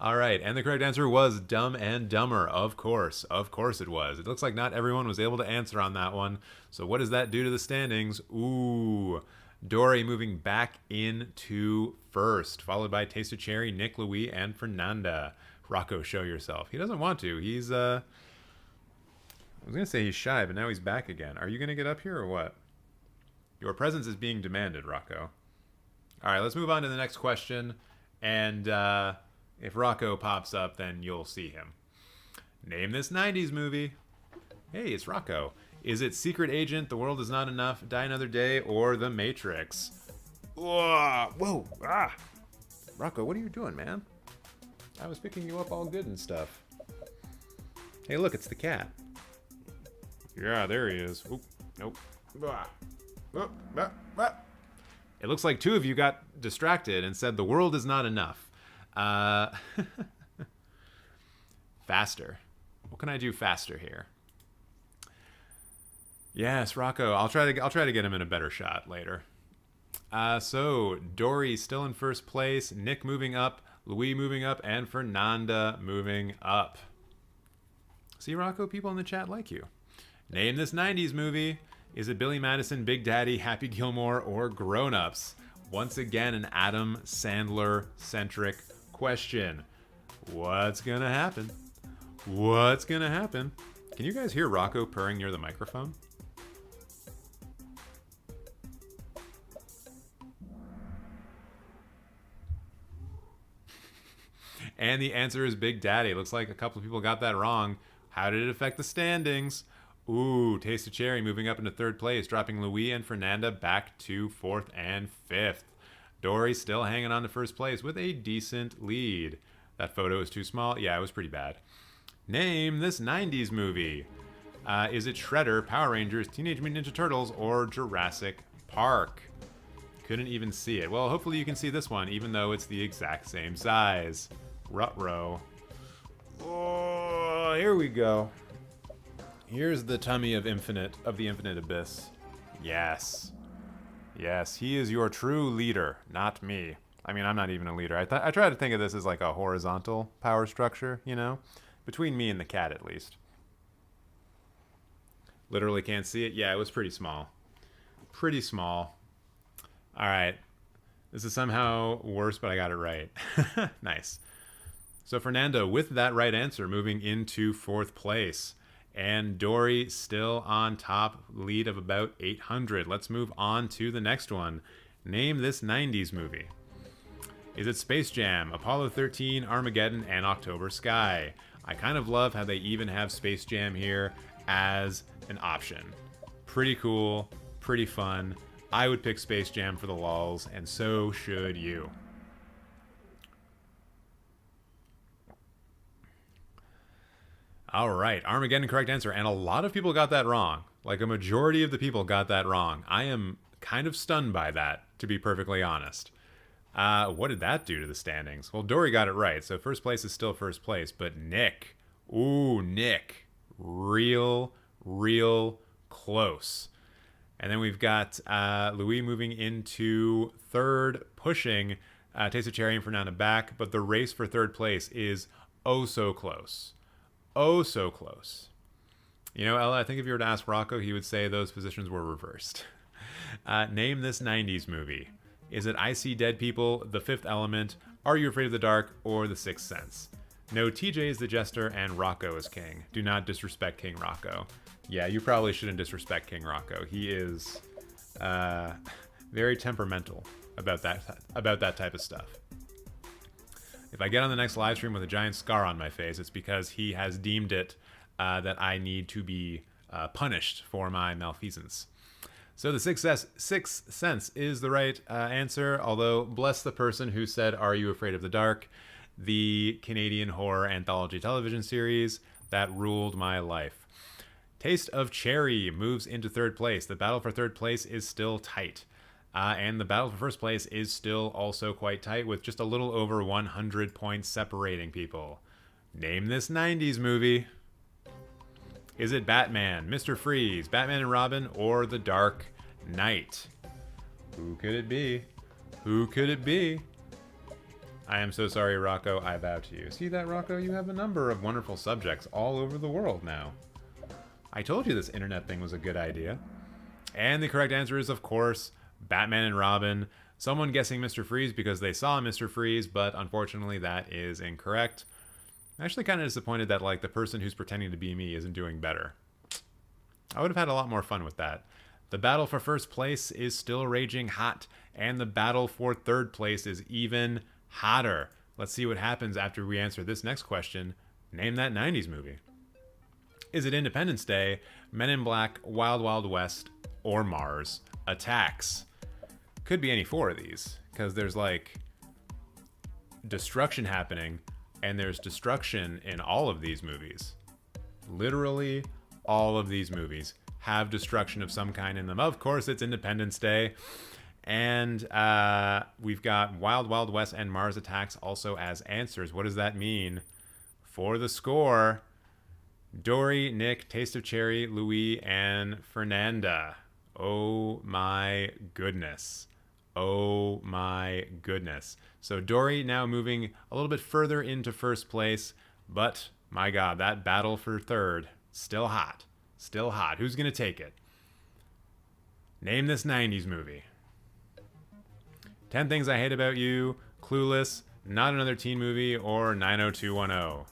Speaker 6: All right, and the correct answer was Dumb and Dumber. Of course it was. It looks like not everyone was able to answer on that one. So what does that do to the standings? Ooh, Dory moving back into first, followed by Taste of Cherry, Nick, Louis, and Fernanda. Rocco, show yourself. He doesn't want to. He's, I was going to say he's shy, but now he's back again. Are you going to get up here or what? Your presence is being demanded, Rocco. All right, let's move on to the next question. And if Rocco pops up, then you'll see him. Name this 90s movie. Hey, it's Rocco. Is it Secret Agent, The World Is Not Enough, Die Another Day, or The Matrix? Whoa. Rocco, what are you doing, man? I was picking you up all good and stuff. Hey, look, it's the cat. Yeah, there he is. Oop, nope. It looks like 2 of you got distracted and said the world is not enough. Faster. What can I do faster here? Yes, Rocco. I'll try to get him in a better shot later. So Dory still in first place, Nick moving up, Louis moving up, and Fernanda moving up. See, Rocco, people in the chat like you. Name this 90s movie. Is it Billy Madison, Big Daddy, Happy Gilmore, or Grown Ups? Once again, an Adam Sandler-centric question. What's gonna happen? What's gonna happen? Can you guys hear Rocco purring near the microphone? And the answer is Big Daddy. Looks like a couple of people got that wrong. How did it affect the standings? Ooh, Taste of Cherry moving up into third place, dropping Louis and Fernanda back to fourth and fifth. Dory still hanging on to first place with a decent lead. That photo is too small. Yeah, it was pretty bad. Name this 90s movie. Is it Shredder, Power Rangers, Teenage Mutant Ninja Turtles, or Jurassic Park? Couldn't even see it. Well, hopefully you can see this one, even though it's the exact same size. Ruh-roh. Oh, here we go. Here's the tummy of the infinite abyss. Yes. Yes, he is your true leader, not me. I mean, I'm not even a leader. I try to think of this as like a horizontal power structure, you know? Between me and the cat, at least. Literally can't see it. Yeah, it was pretty small. Pretty small. All right. This is somehow worse, but I got it right. Nice. So Fernando, with that right answer, moving into fourth place. And Dory still on top, lead of about 800. Let's move on to the next one. Name this 90s movie. Is it Space Jam, Apollo 13, Armageddon, and October Sky? I kind of love how they even have Space Jam here as an option. Pretty cool, pretty fun. I would pick Space Jam for the lulz, and so should you. All right, Armageddon, correct answer. And a lot of people got that wrong. Like a majority of the people got that wrong. I am kind of stunned by that, to be perfectly honest. What did that do to the standings? Well, Dory got it right, so first place is still first place. But Nick, ooh, Nick, real close. And then we've got Louis moving into third, pushing Taste of Cherry and Fernanda back. But the race for third place is oh so close. Oh, so close. You know, Ella, I think if you were to ask Rocco, he would say those positions were reversed. Name this 90s movie. Is it I See Dead People, The Fifth Element, Are You Afraid of the Dark, or The Sixth Sense? No, TJ is the jester and Rocco is king. Do not disrespect King Rocco. Yeah, you probably shouldn't disrespect King Rocco. He is very temperamental about that type of stuff. If I get on the next live stream with a giant scar on my face, it's because he has deemed it that I need to be punished for my malfeasance. So the Sixth Sense is the right answer, although bless the person who said, Are You Afraid of the Dark? The Canadian horror anthology television series that ruled my life. Taste of Cherry moves into third place. The battle for third place is still tight. And the battle for first place is still also quite tight, with just a little over 100 points separating people. Name this 90s movie. Is it Batman, Mr. Freeze, Batman and Robin, or The Dark Knight? Who could it be? Who could it be? I am so sorry, Rocco. I bow to you. See that, Rocco? You have a number of wonderful subjects all over the world now. I told you this internet thing was a good idea. And the correct answer is, of course, Batman and Robin. Someone guessing Mr. Freeze because they saw Mr. Freeze, but unfortunately that is incorrect. I'm actually kind of disappointed that like the person who's pretending to be me isn't doing better. I would have had a lot more fun with that. The battle for first place is still raging hot, and the battle for third place is even hotter. Let's see what happens after we answer this next question. Name that 90s movie. Is it Independence Day, Men in Black, Wild Wild West, or Mars Attacks? Could be any four of these, because there's like destruction happening, and there's destruction in all of these movies. Literally all of these movies have destruction of some kind in them. Of course, it's Independence Day. And we've got Wild Wild West and Mars Attacks also as answers. What does that mean for the score? Dory, Nick, Taste of Cherry, Louis, and Fernanda. Oh my goodness. Oh my goodness. So Dory now moving a little bit further into first place, but my God, that battle for third, still hot. Still hot. Who's going to take it? Name this 90s movie. 10 Things I Hate About You, Clueless, Not Another Teen Movie, or 90210.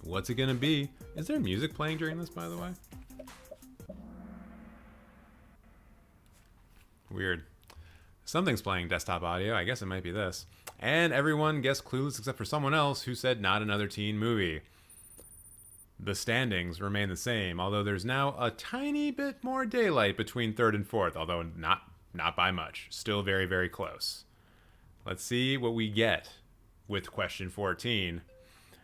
Speaker 6: What's it going to be? Is there music playing during this, by the way? Weird. Something's playing desktop audio. I guess it might be this. And everyone guessed Clueless except for someone else who said Not Another Teen Movie. The standings remain the same, although there's now a tiny bit more daylight between third and fourth, although not by much. Still very, very close. Let's see what we get with question 14.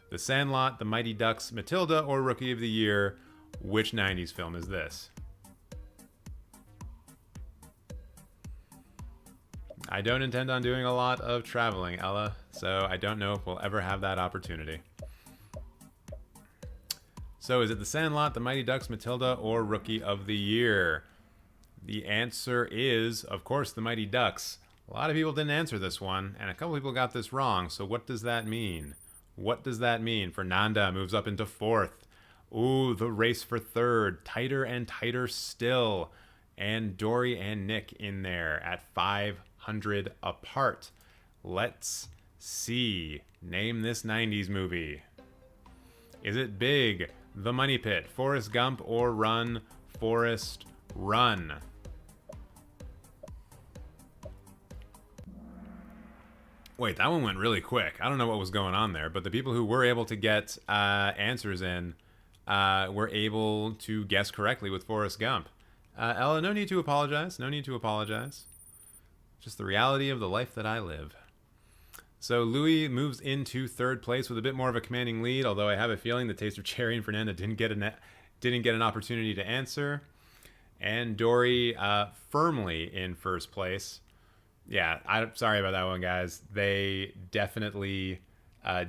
Speaker 6: The Sandlot, The Mighty Ducks, Matilda, or Rookie of the Year. Which 90s film is this? I don't intend on doing a lot of traveling, Ella, so I don't know if we'll ever have that opportunity. So is it The Sandlot, The Mighty Ducks, Matilda, or Rookie of the Year? The answer is, of course, The Mighty Ducks. A lot of people didn't answer this one, and a couple people got this wrong, so what does that mean? What does that mean? Fernanda moves up into fourth. Ooh, the race for third. Tighter and tighter still. And Dory and Nick in there at 500 apart. Let's see. Name this 90s movie. Is it Big, The Money Pit, Forrest Gump, or Run, Forrest, Run? Wait, that one went really quick. I don't know what was going on there, but the people who were able to get answers in were able to guess correctly with Forrest Gump. Ella, no need to apologize. No need to apologize. Just the reality of the life that I live. So Louis moves into third place with a bit more of a commanding lead, although I have a feeling the Taste of Cherry and Fernanda didn't get an opportunity to answer. And Dory firmly in first place. Yeah, I'm sorry about that one, guys. They definitely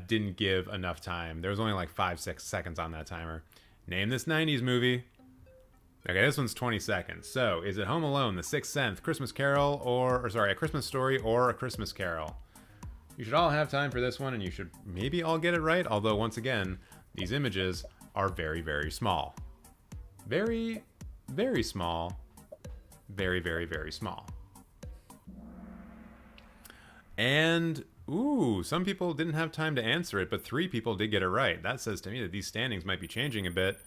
Speaker 6: didn't give enough time. There was only like 5-6 seconds on that timer. Name this 90s movie. Okay, this one's 20 seconds. So, is it Home Alone, The Sixth Sense, Christmas Carol, or sorry, A Christmas Story, or A Christmas Carol? You should all have time for this one, and you should maybe all get it right, although, once again, these images are very, very small. Very, very small. Very, very, very small. And, ooh, some people didn't have time to answer it, but 3 people did get it right. That says to me that these standings might be changing a bit.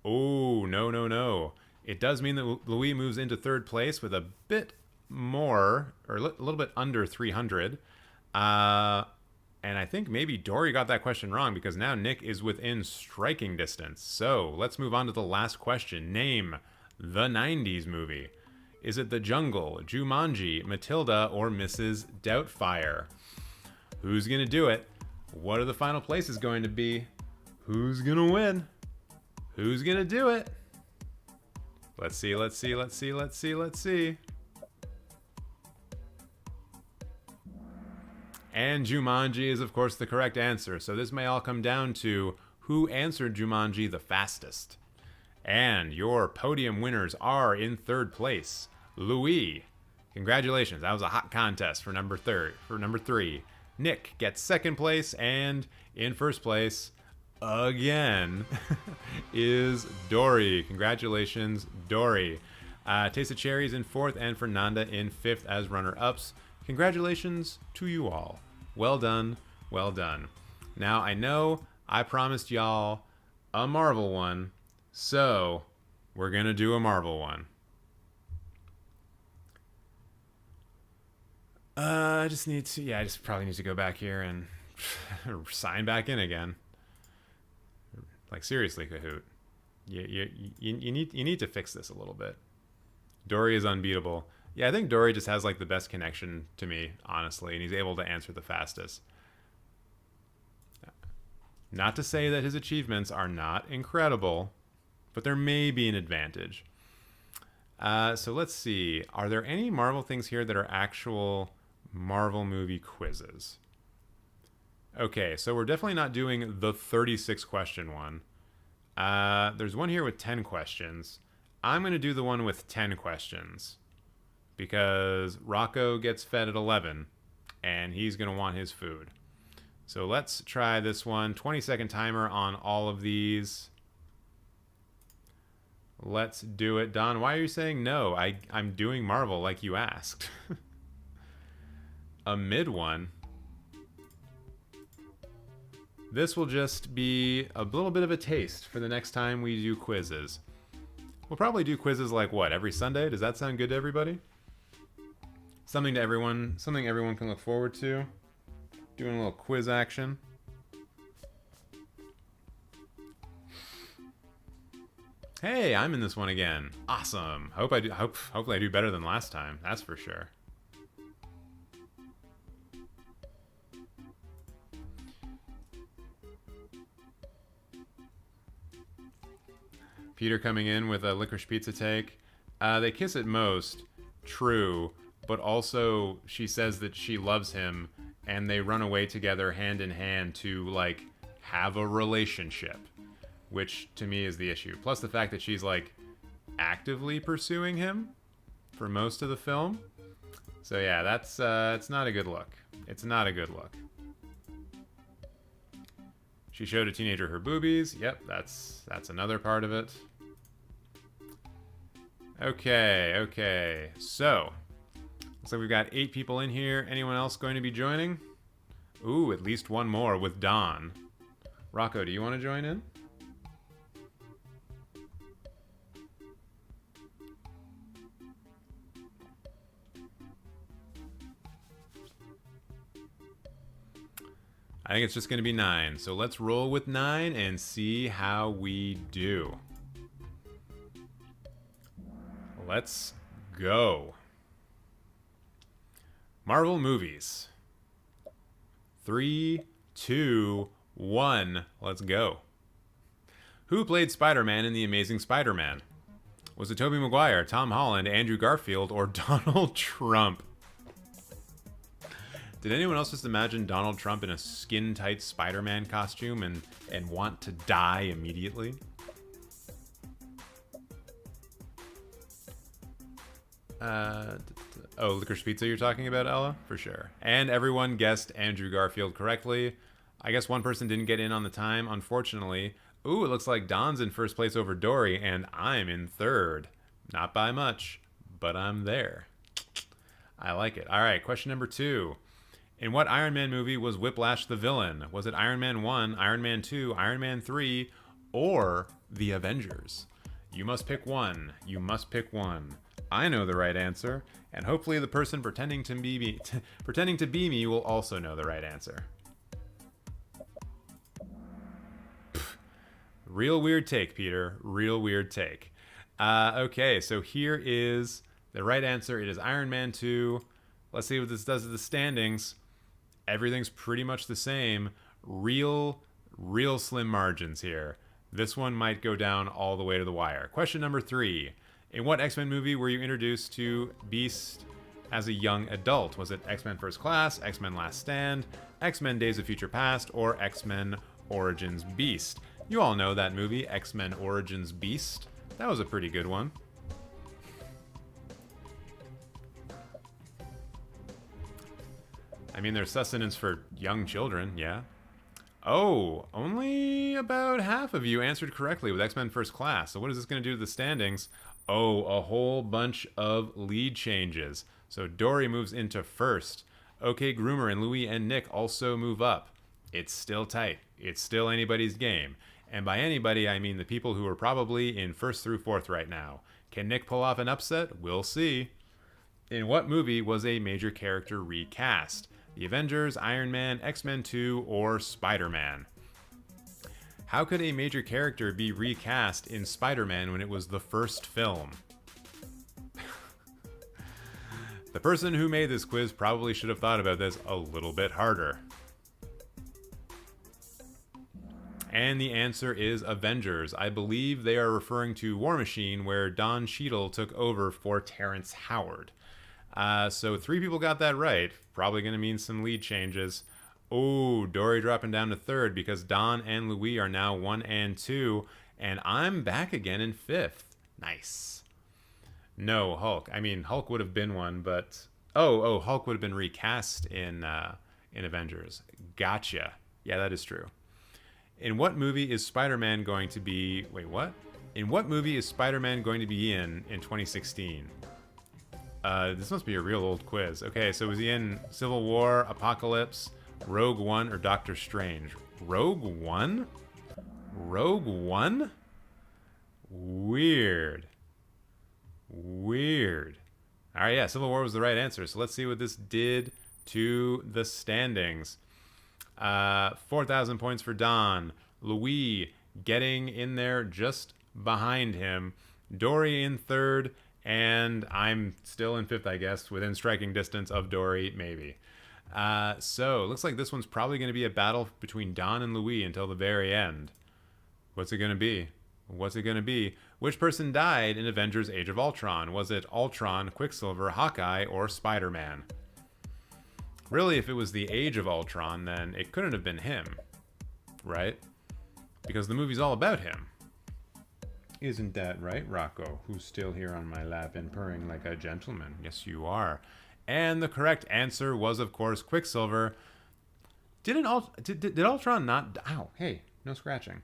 Speaker 6: Oh, no, no, no. It does mean that Louis moves into third place with a bit more, or a little bit under 300. And I think maybe Dory got that question wrong because now Nick is within striking distance. So let's move on to the last question. Name the 90s movie. Is it The Jungle, Jumanji, Matilda, or Mrs. Doubtfire? Who's going to do it? What are the final places going to be? Who's going to win? Who's going to do it? Let's see, let's see, let's see, let's see, let's see. And Jumanji is, of course, the correct answer. So this may all come down to who answered Jumanji the fastest. And your podium winners are in third place. Louis, congratulations. That was a hot contest for number 3. Nick gets second place, and in first place, again, is Dory. Congratulations, Dory. Taste of Cherries in fourth, and Fernanda in fifth as runner-ups. Congratulations to you all. Well done, well done. Now, I know I promised y'all a Marvel one, so we're going to do a Marvel one. I just probably need to go back here and sign back in again. Like, seriously, Kahoot. You need to fix this a little bit. Dory is unbeatable. Yeah, I think Dory just has, like, the best connection to me, honestly, and he's able to answer the fastest. Not to say that his achievements are not incredible, but there may be an advantage. So let's see. Are there any Marvel things here that are actual Marvel movie quizzes? Okay, so we're definitely not doing the 36 question one. There's one here with 10 questions. I'm going to do the one with 10 questions because Rocco gets fed at 11 and he's going to want his food. So let's try this one. 20-second timer on all of these. Let's do it. Don, why are you saying no? I'm doing Marvel like you asked. A mid one. This will just be a little bit of a taste for the next time we do quizzes. We'll probably do quizzes like what, every Sunday? Does that sound good to everybody? Something everyone can look forward to. Doing a little quiz action. Hey, I'm in this one again. Awesome. Hopefully I do better than last time. That's for sure. Peter coming in with a licorice pizza take. They kiss at most. True. But also she says that she loves him and they run away together hand in hand to, like, have a relationship. Which, to me, is the issue. Plus the fact that she's, like, actively pursuing him for most of the film. So yeah, that's it's not a good look. It's not a good look. She showed a teenager her boobies. Yep, that's another part of it. Okay. So, looks like we've got 8 people in here. Anyone else going to be joining? Ooh, at least one more with Don. Rocco, do you want to join in? I think it's just going to be 9. So let's roll with 9 and see how we do. Let's go. Marvel movies. 3, 2, 1. Let's go. Who played Spider-Man in The Amazing Spider-Man? Was it Tobey Maguire, Tom Holland, Andrew Garfield, or Donald Trump? Did anyone else just imagine Donald Trump in a skin-tight Spider-Man costume and want to die immediately? Oh, licorice pizza you're talking about, Ella? For sure. And everyone guessed Andrew Garfield correctly. I guess one person didn't get in on the time, unfortunately. Ooh, it looks like Don's in first place over Dory, and I'm in third. Not by much, but I'm there. I like it. All right, question number 2. In what Iron Man movie was Whiplash the villain? Was it Iron Man 1, Iron Man 2, Iron Man 3, or The Avengers? You must pick one. You must pick one. I know the right answer, and hopefully the person pretending to be me will also know the right answer. Pfft. Real weird take, Peter. Real weird take. Okay, so here is the right answer. It is Iron Man 2. Let's see what this does to the standings. Everything's pretty much the same. Real slim margins here. This one might go down all the way to the wire. Question number 3. In what X-Men movie were you introduced to Beast as a young adult? Was it X-Men First Class, X-Men Last Stand, X-Men Days of Future Past, or X-Men Origins Beast? You all know that movie, X-Men Origins Beast. That was a pretty good one. I mean, there's sustenance for young children, yeah. Oh, only about half of you answered correctly with X-Men First Class. So what is this going to do to the standings? Oh, a whole bunch of lead changes. So Dory moves into first. OK Groomer and Louie and Nick also move up. It's still tight. It's still anybody's game. And by anybody, I mean the people who are probably in first through fourth right now. Can Nick pull off an upset? We'll see. In what movie was a major character recast? The Avengers, Iron Man, X-Men 2, or Spider-Man? How could a major character be recast in Spider-Man when it was the first film? The person who made this quiz probably should have thought about this a little bit harder. And the answer is Avengers. I believe they are referring to War Machine, where Don Cheadle took over for Terrence Howard. So 3 people got that right. Probably going to mean some lead changes. Oh, Dory dropping down to third because Don and Louis are now 1 and 2. And I'm back again in 5th. Nice. No, Hulk. I mean, Hulk would have been one, but... Oh, Hulk would have been recast in in Avengers. Gotcha. Yeah, that is true. In what movie is Spider-Man going to be... Wait, what? In what movie is Spider-Man going to be in 2016? This must be a real old quiz. Okay, so was he in Civil War, Apocalypse, Rogue One, or Doctor Strange? Rogue One? Rogue One? Weird. Weird. Alright, yeah, Civil War was the right answer. So let's see what this did to the standings. 4,000 points for Don. Louis getting in there just behind him. Dory in third. And I'm still in fifth, I guess, within striking distance of Dory, maybe. So, looks like this one's probably going to be a battle between Don and Louis until the very end. What's it going to be? What's it going to be? Which person died in Avengers Age of Ultron? Was it Ultron, Quicksilver, Hawkeye, or Spider-Man? Really, if it was the Age of Ultron, then it couldn't have been him, right? Because the movie's all about him. Isn't that right, Rocco, who's still here on my lap and purring like a gentleman? Yes, you are. And the correct answer was, of course, Quicksilver. Did Ultron not... Ow, hey, no scratching.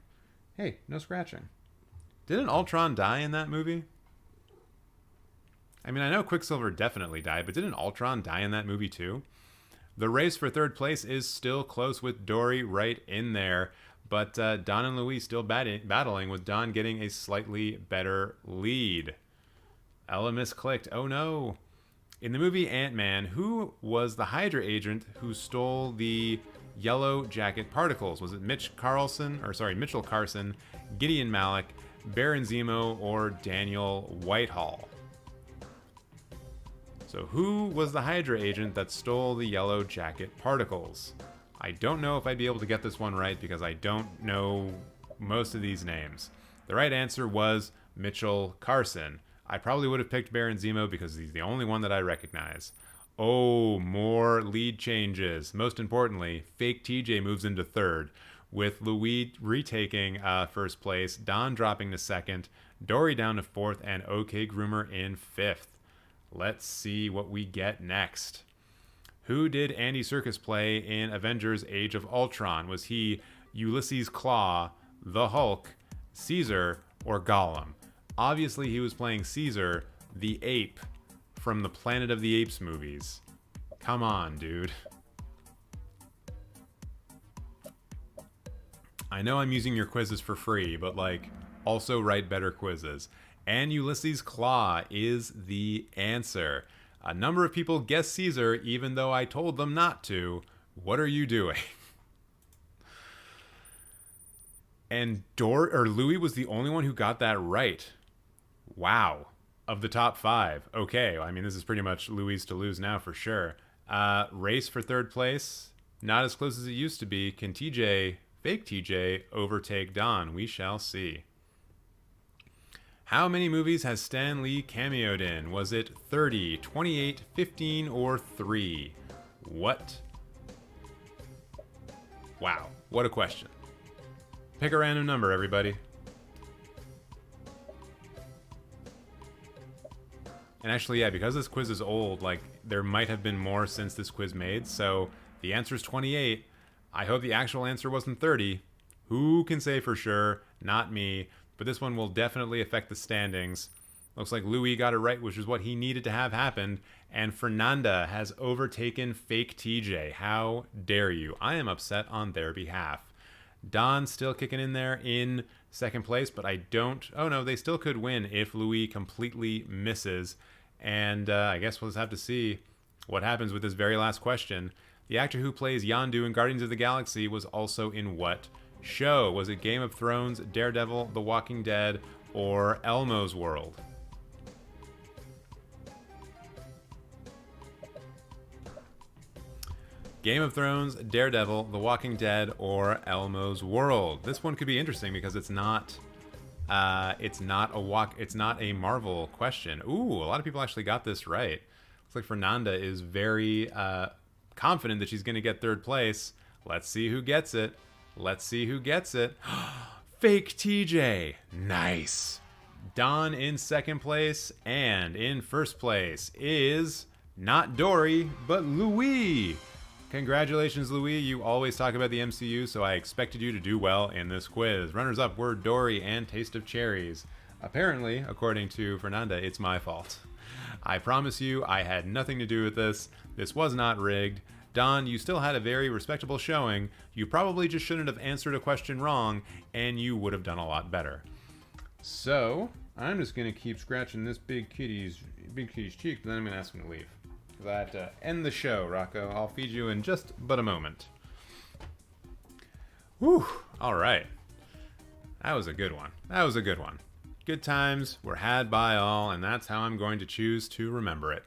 Speaker 6: Hey, no scratching. Didn't Ultron die in that movie? I mean, I know Quicksilver definitely died, but didn't Ultron die in that movie too? The race for third place is still close with Dory right in there. But Don and Louis still battling, with Don getting a slightly better lead. Ella misclicked. Oh no. In the movie Ant-Man, who was the Hydra agent who stole the yellow jacket particles? Was it Mitchell Carson, Gideon Malik, Baron Zemo, or Daniel Whitehall? So who was the Hydra agent that stole the yellow jacket particles? I don't know if I'd be able to get this one right because I don't know most of these names. The right answer was Mitchell Carson. I probably would have picked Baron Zemo because he's the only one that I recognize. Oh, more lead changes. Most importantly, fake TJ moves into third, with Louis retaking first place, Don dropping to second, Dory down to fourth, and OK Groomer in fifth. Let's see what we get next. Who did Andy Serkis play in Avengers Age of Ultron? Was he Ulysses Klaue, the Hulk, Caesar, or Gollum? Obviously he was playing Caesar, the ape from the Planet of the Apes movies. Come on, dude. I know I'm using your quizzes for free, but like, also write better quizzes. And Ulysses Klaue is the answer. A number of people guessed Caesar, even though I told them not to. What are you doing? And Louis was the only one who got that right. Wow. Of the top five. Okay, I mean, this is pretty much Louis to lose now for sure. Race for third place. Not as close as it used to be. Can TJ, fake TJ, overtake Don? We shall see. How many movies has Stan Lee cameoed in? Was it 30, 28, 15, or 3? What? Wow, what a question. Pick a random number, everybody. And actually, yeah, because this quiz is old, like, there might have been more since this quiz made, so the answer is 28. I hope the actual answer wasn't 30. Who can say for sure? Not me. But this one will definitely affect the standings. Looks like Louis got it right, which is what he needed to have happen. And Fernanda has overtaken fake TJ. How dare you? I am upset on their behalf. Don still kicking in there in second place, but I don't... Oh no, they still could win if Louis completely misses. And I guess we'll just have to see what happens with this very last question. The actor who plays Yondu in Guardians of the Galaxy was also in what show? Was it Game of Thrones, Daredevil, The Walking Dead, or Elmo's World? Game of Thrones, Daredevil, The Walking Dead, or Elmo's World. This one could be interesting because it's not a Marvel question. Ooh, a lot of people actually got this right. Looks like Fernanda is very confident that she's going to get third place. Let's see who gets it. Let's see who gets it. Fake TJ. Nice. Don in second place, and in first place is not Dory, but Louis. Congratulations, Louis. You always talk about the MCU, so I expected you to do well in this quiz. Runners-up were Dory and Taste of Cherries. Apparently, according to Fernanda, it's my fault. I promise you, I had nothing to do with this. This was not rigged. Don, you still had a very respectable showing. You probably just shouldn't have answered a question wrong, and you would have done a lot better. So, I'm just going to keep scratching this big kitty's cheek, and then I'm going to ask him to leave. Because I have to end the show, Rocco. I'll feed you in just but a moment. Whew, all right. That was a good one. That was a good one. Good times were had by all, and that's how I'm going to choose to remember it.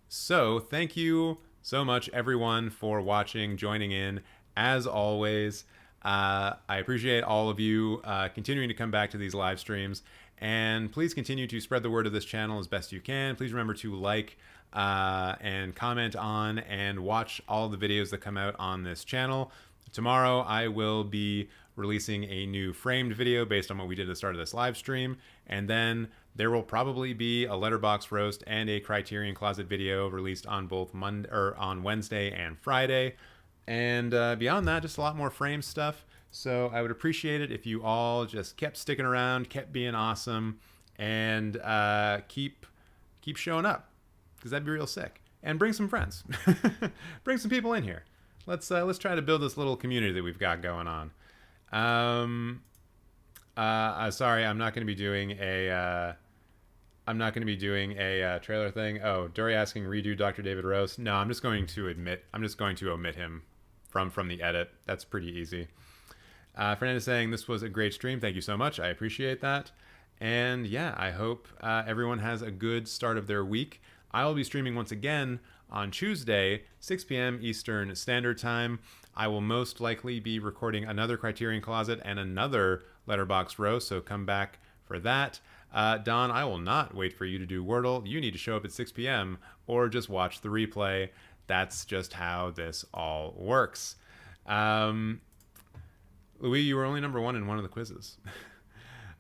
Speaker 6: So, thank you so much, everyone, for watching, joining in. As always, I appreciate all of you continuing to come back to these live streams, and please continue to spread the word of this channel as best you can. Please remember to like and comment on and watch all the videos that come out on this channel. Tomorrow, I will be releasing a new framed video based on what we did at the start of this live stream, and then there will probably be a Letterboxd roast and a Criterion Closet video released on both on Wednesday and Friday. And beyond that, just a lot more frame stuff. So I would appreciate it if you all just kept sticking around, kept being awesome, and keep showing up, because that'd be real sick. And bring some friends, bring some people in here. Let's try to build this little community that we've got going on. Sorry, I'm not going to be doing a trailer thing. Oh, Dory asking redo Dr. David Rose. No, I'm just going to omit him from the edit. That's pretty easy. Fernanda saying this was a great stream. Thank you so much. I appreciate that. And yeah, I hope everyone has a good start of their week. I will be streaming once again on Tuesday, 6 p.m. Eastern Standard Time. I will most likely be recording another Criterion Closet and another Letterboxd roast, so come back for that. Don, I will not wait for you to do Wordle. You need to show up at 6 p.m. or just watch the replay. That's just how this all works. Louis, you were only number 1 in one of the quizzes.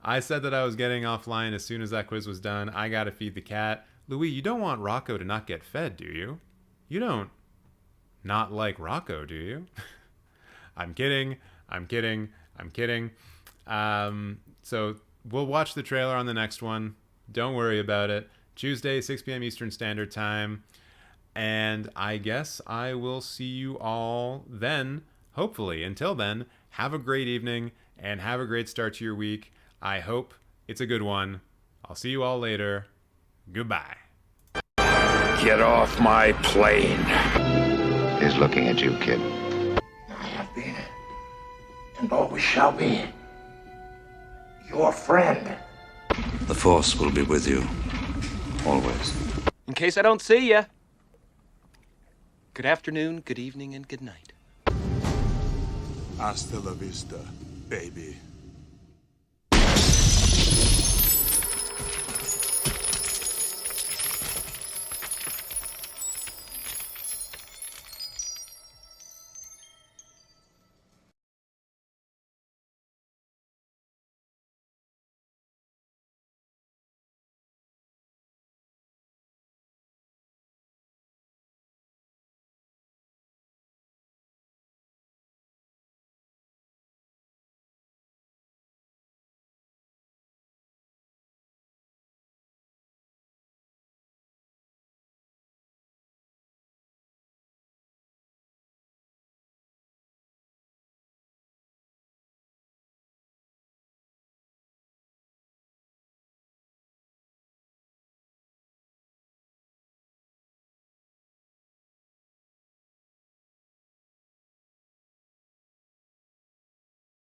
Speaker 6: I said that I was getting offline as soon as that quiz was done. I gotta feed the cat. Louis, you don't want Rocco to not get fed, do you? You don't not like Rocco, do you? I'm kidding. So we'll watch the trailer on the next one. Don't worry about it. Tuesday, 6 p.m. Eastern Standard Time. And I guess I will see you all then, hopefully. Until then, have a great evening and have a great start to your week. I hope it's a good one. I'll see you all later. Goodbye.
Speaker 18: Get off my plane.
Speaker 16: He's looking at you, kid.
Speaker 18: I have been, and always shall be, your friend.
Speaker 11: The Force will be with you, always.
Speaker 15: In case I don't see ya. Good afternoon, good evening, and good night.
Speaker 19: Hasta la vista, baby.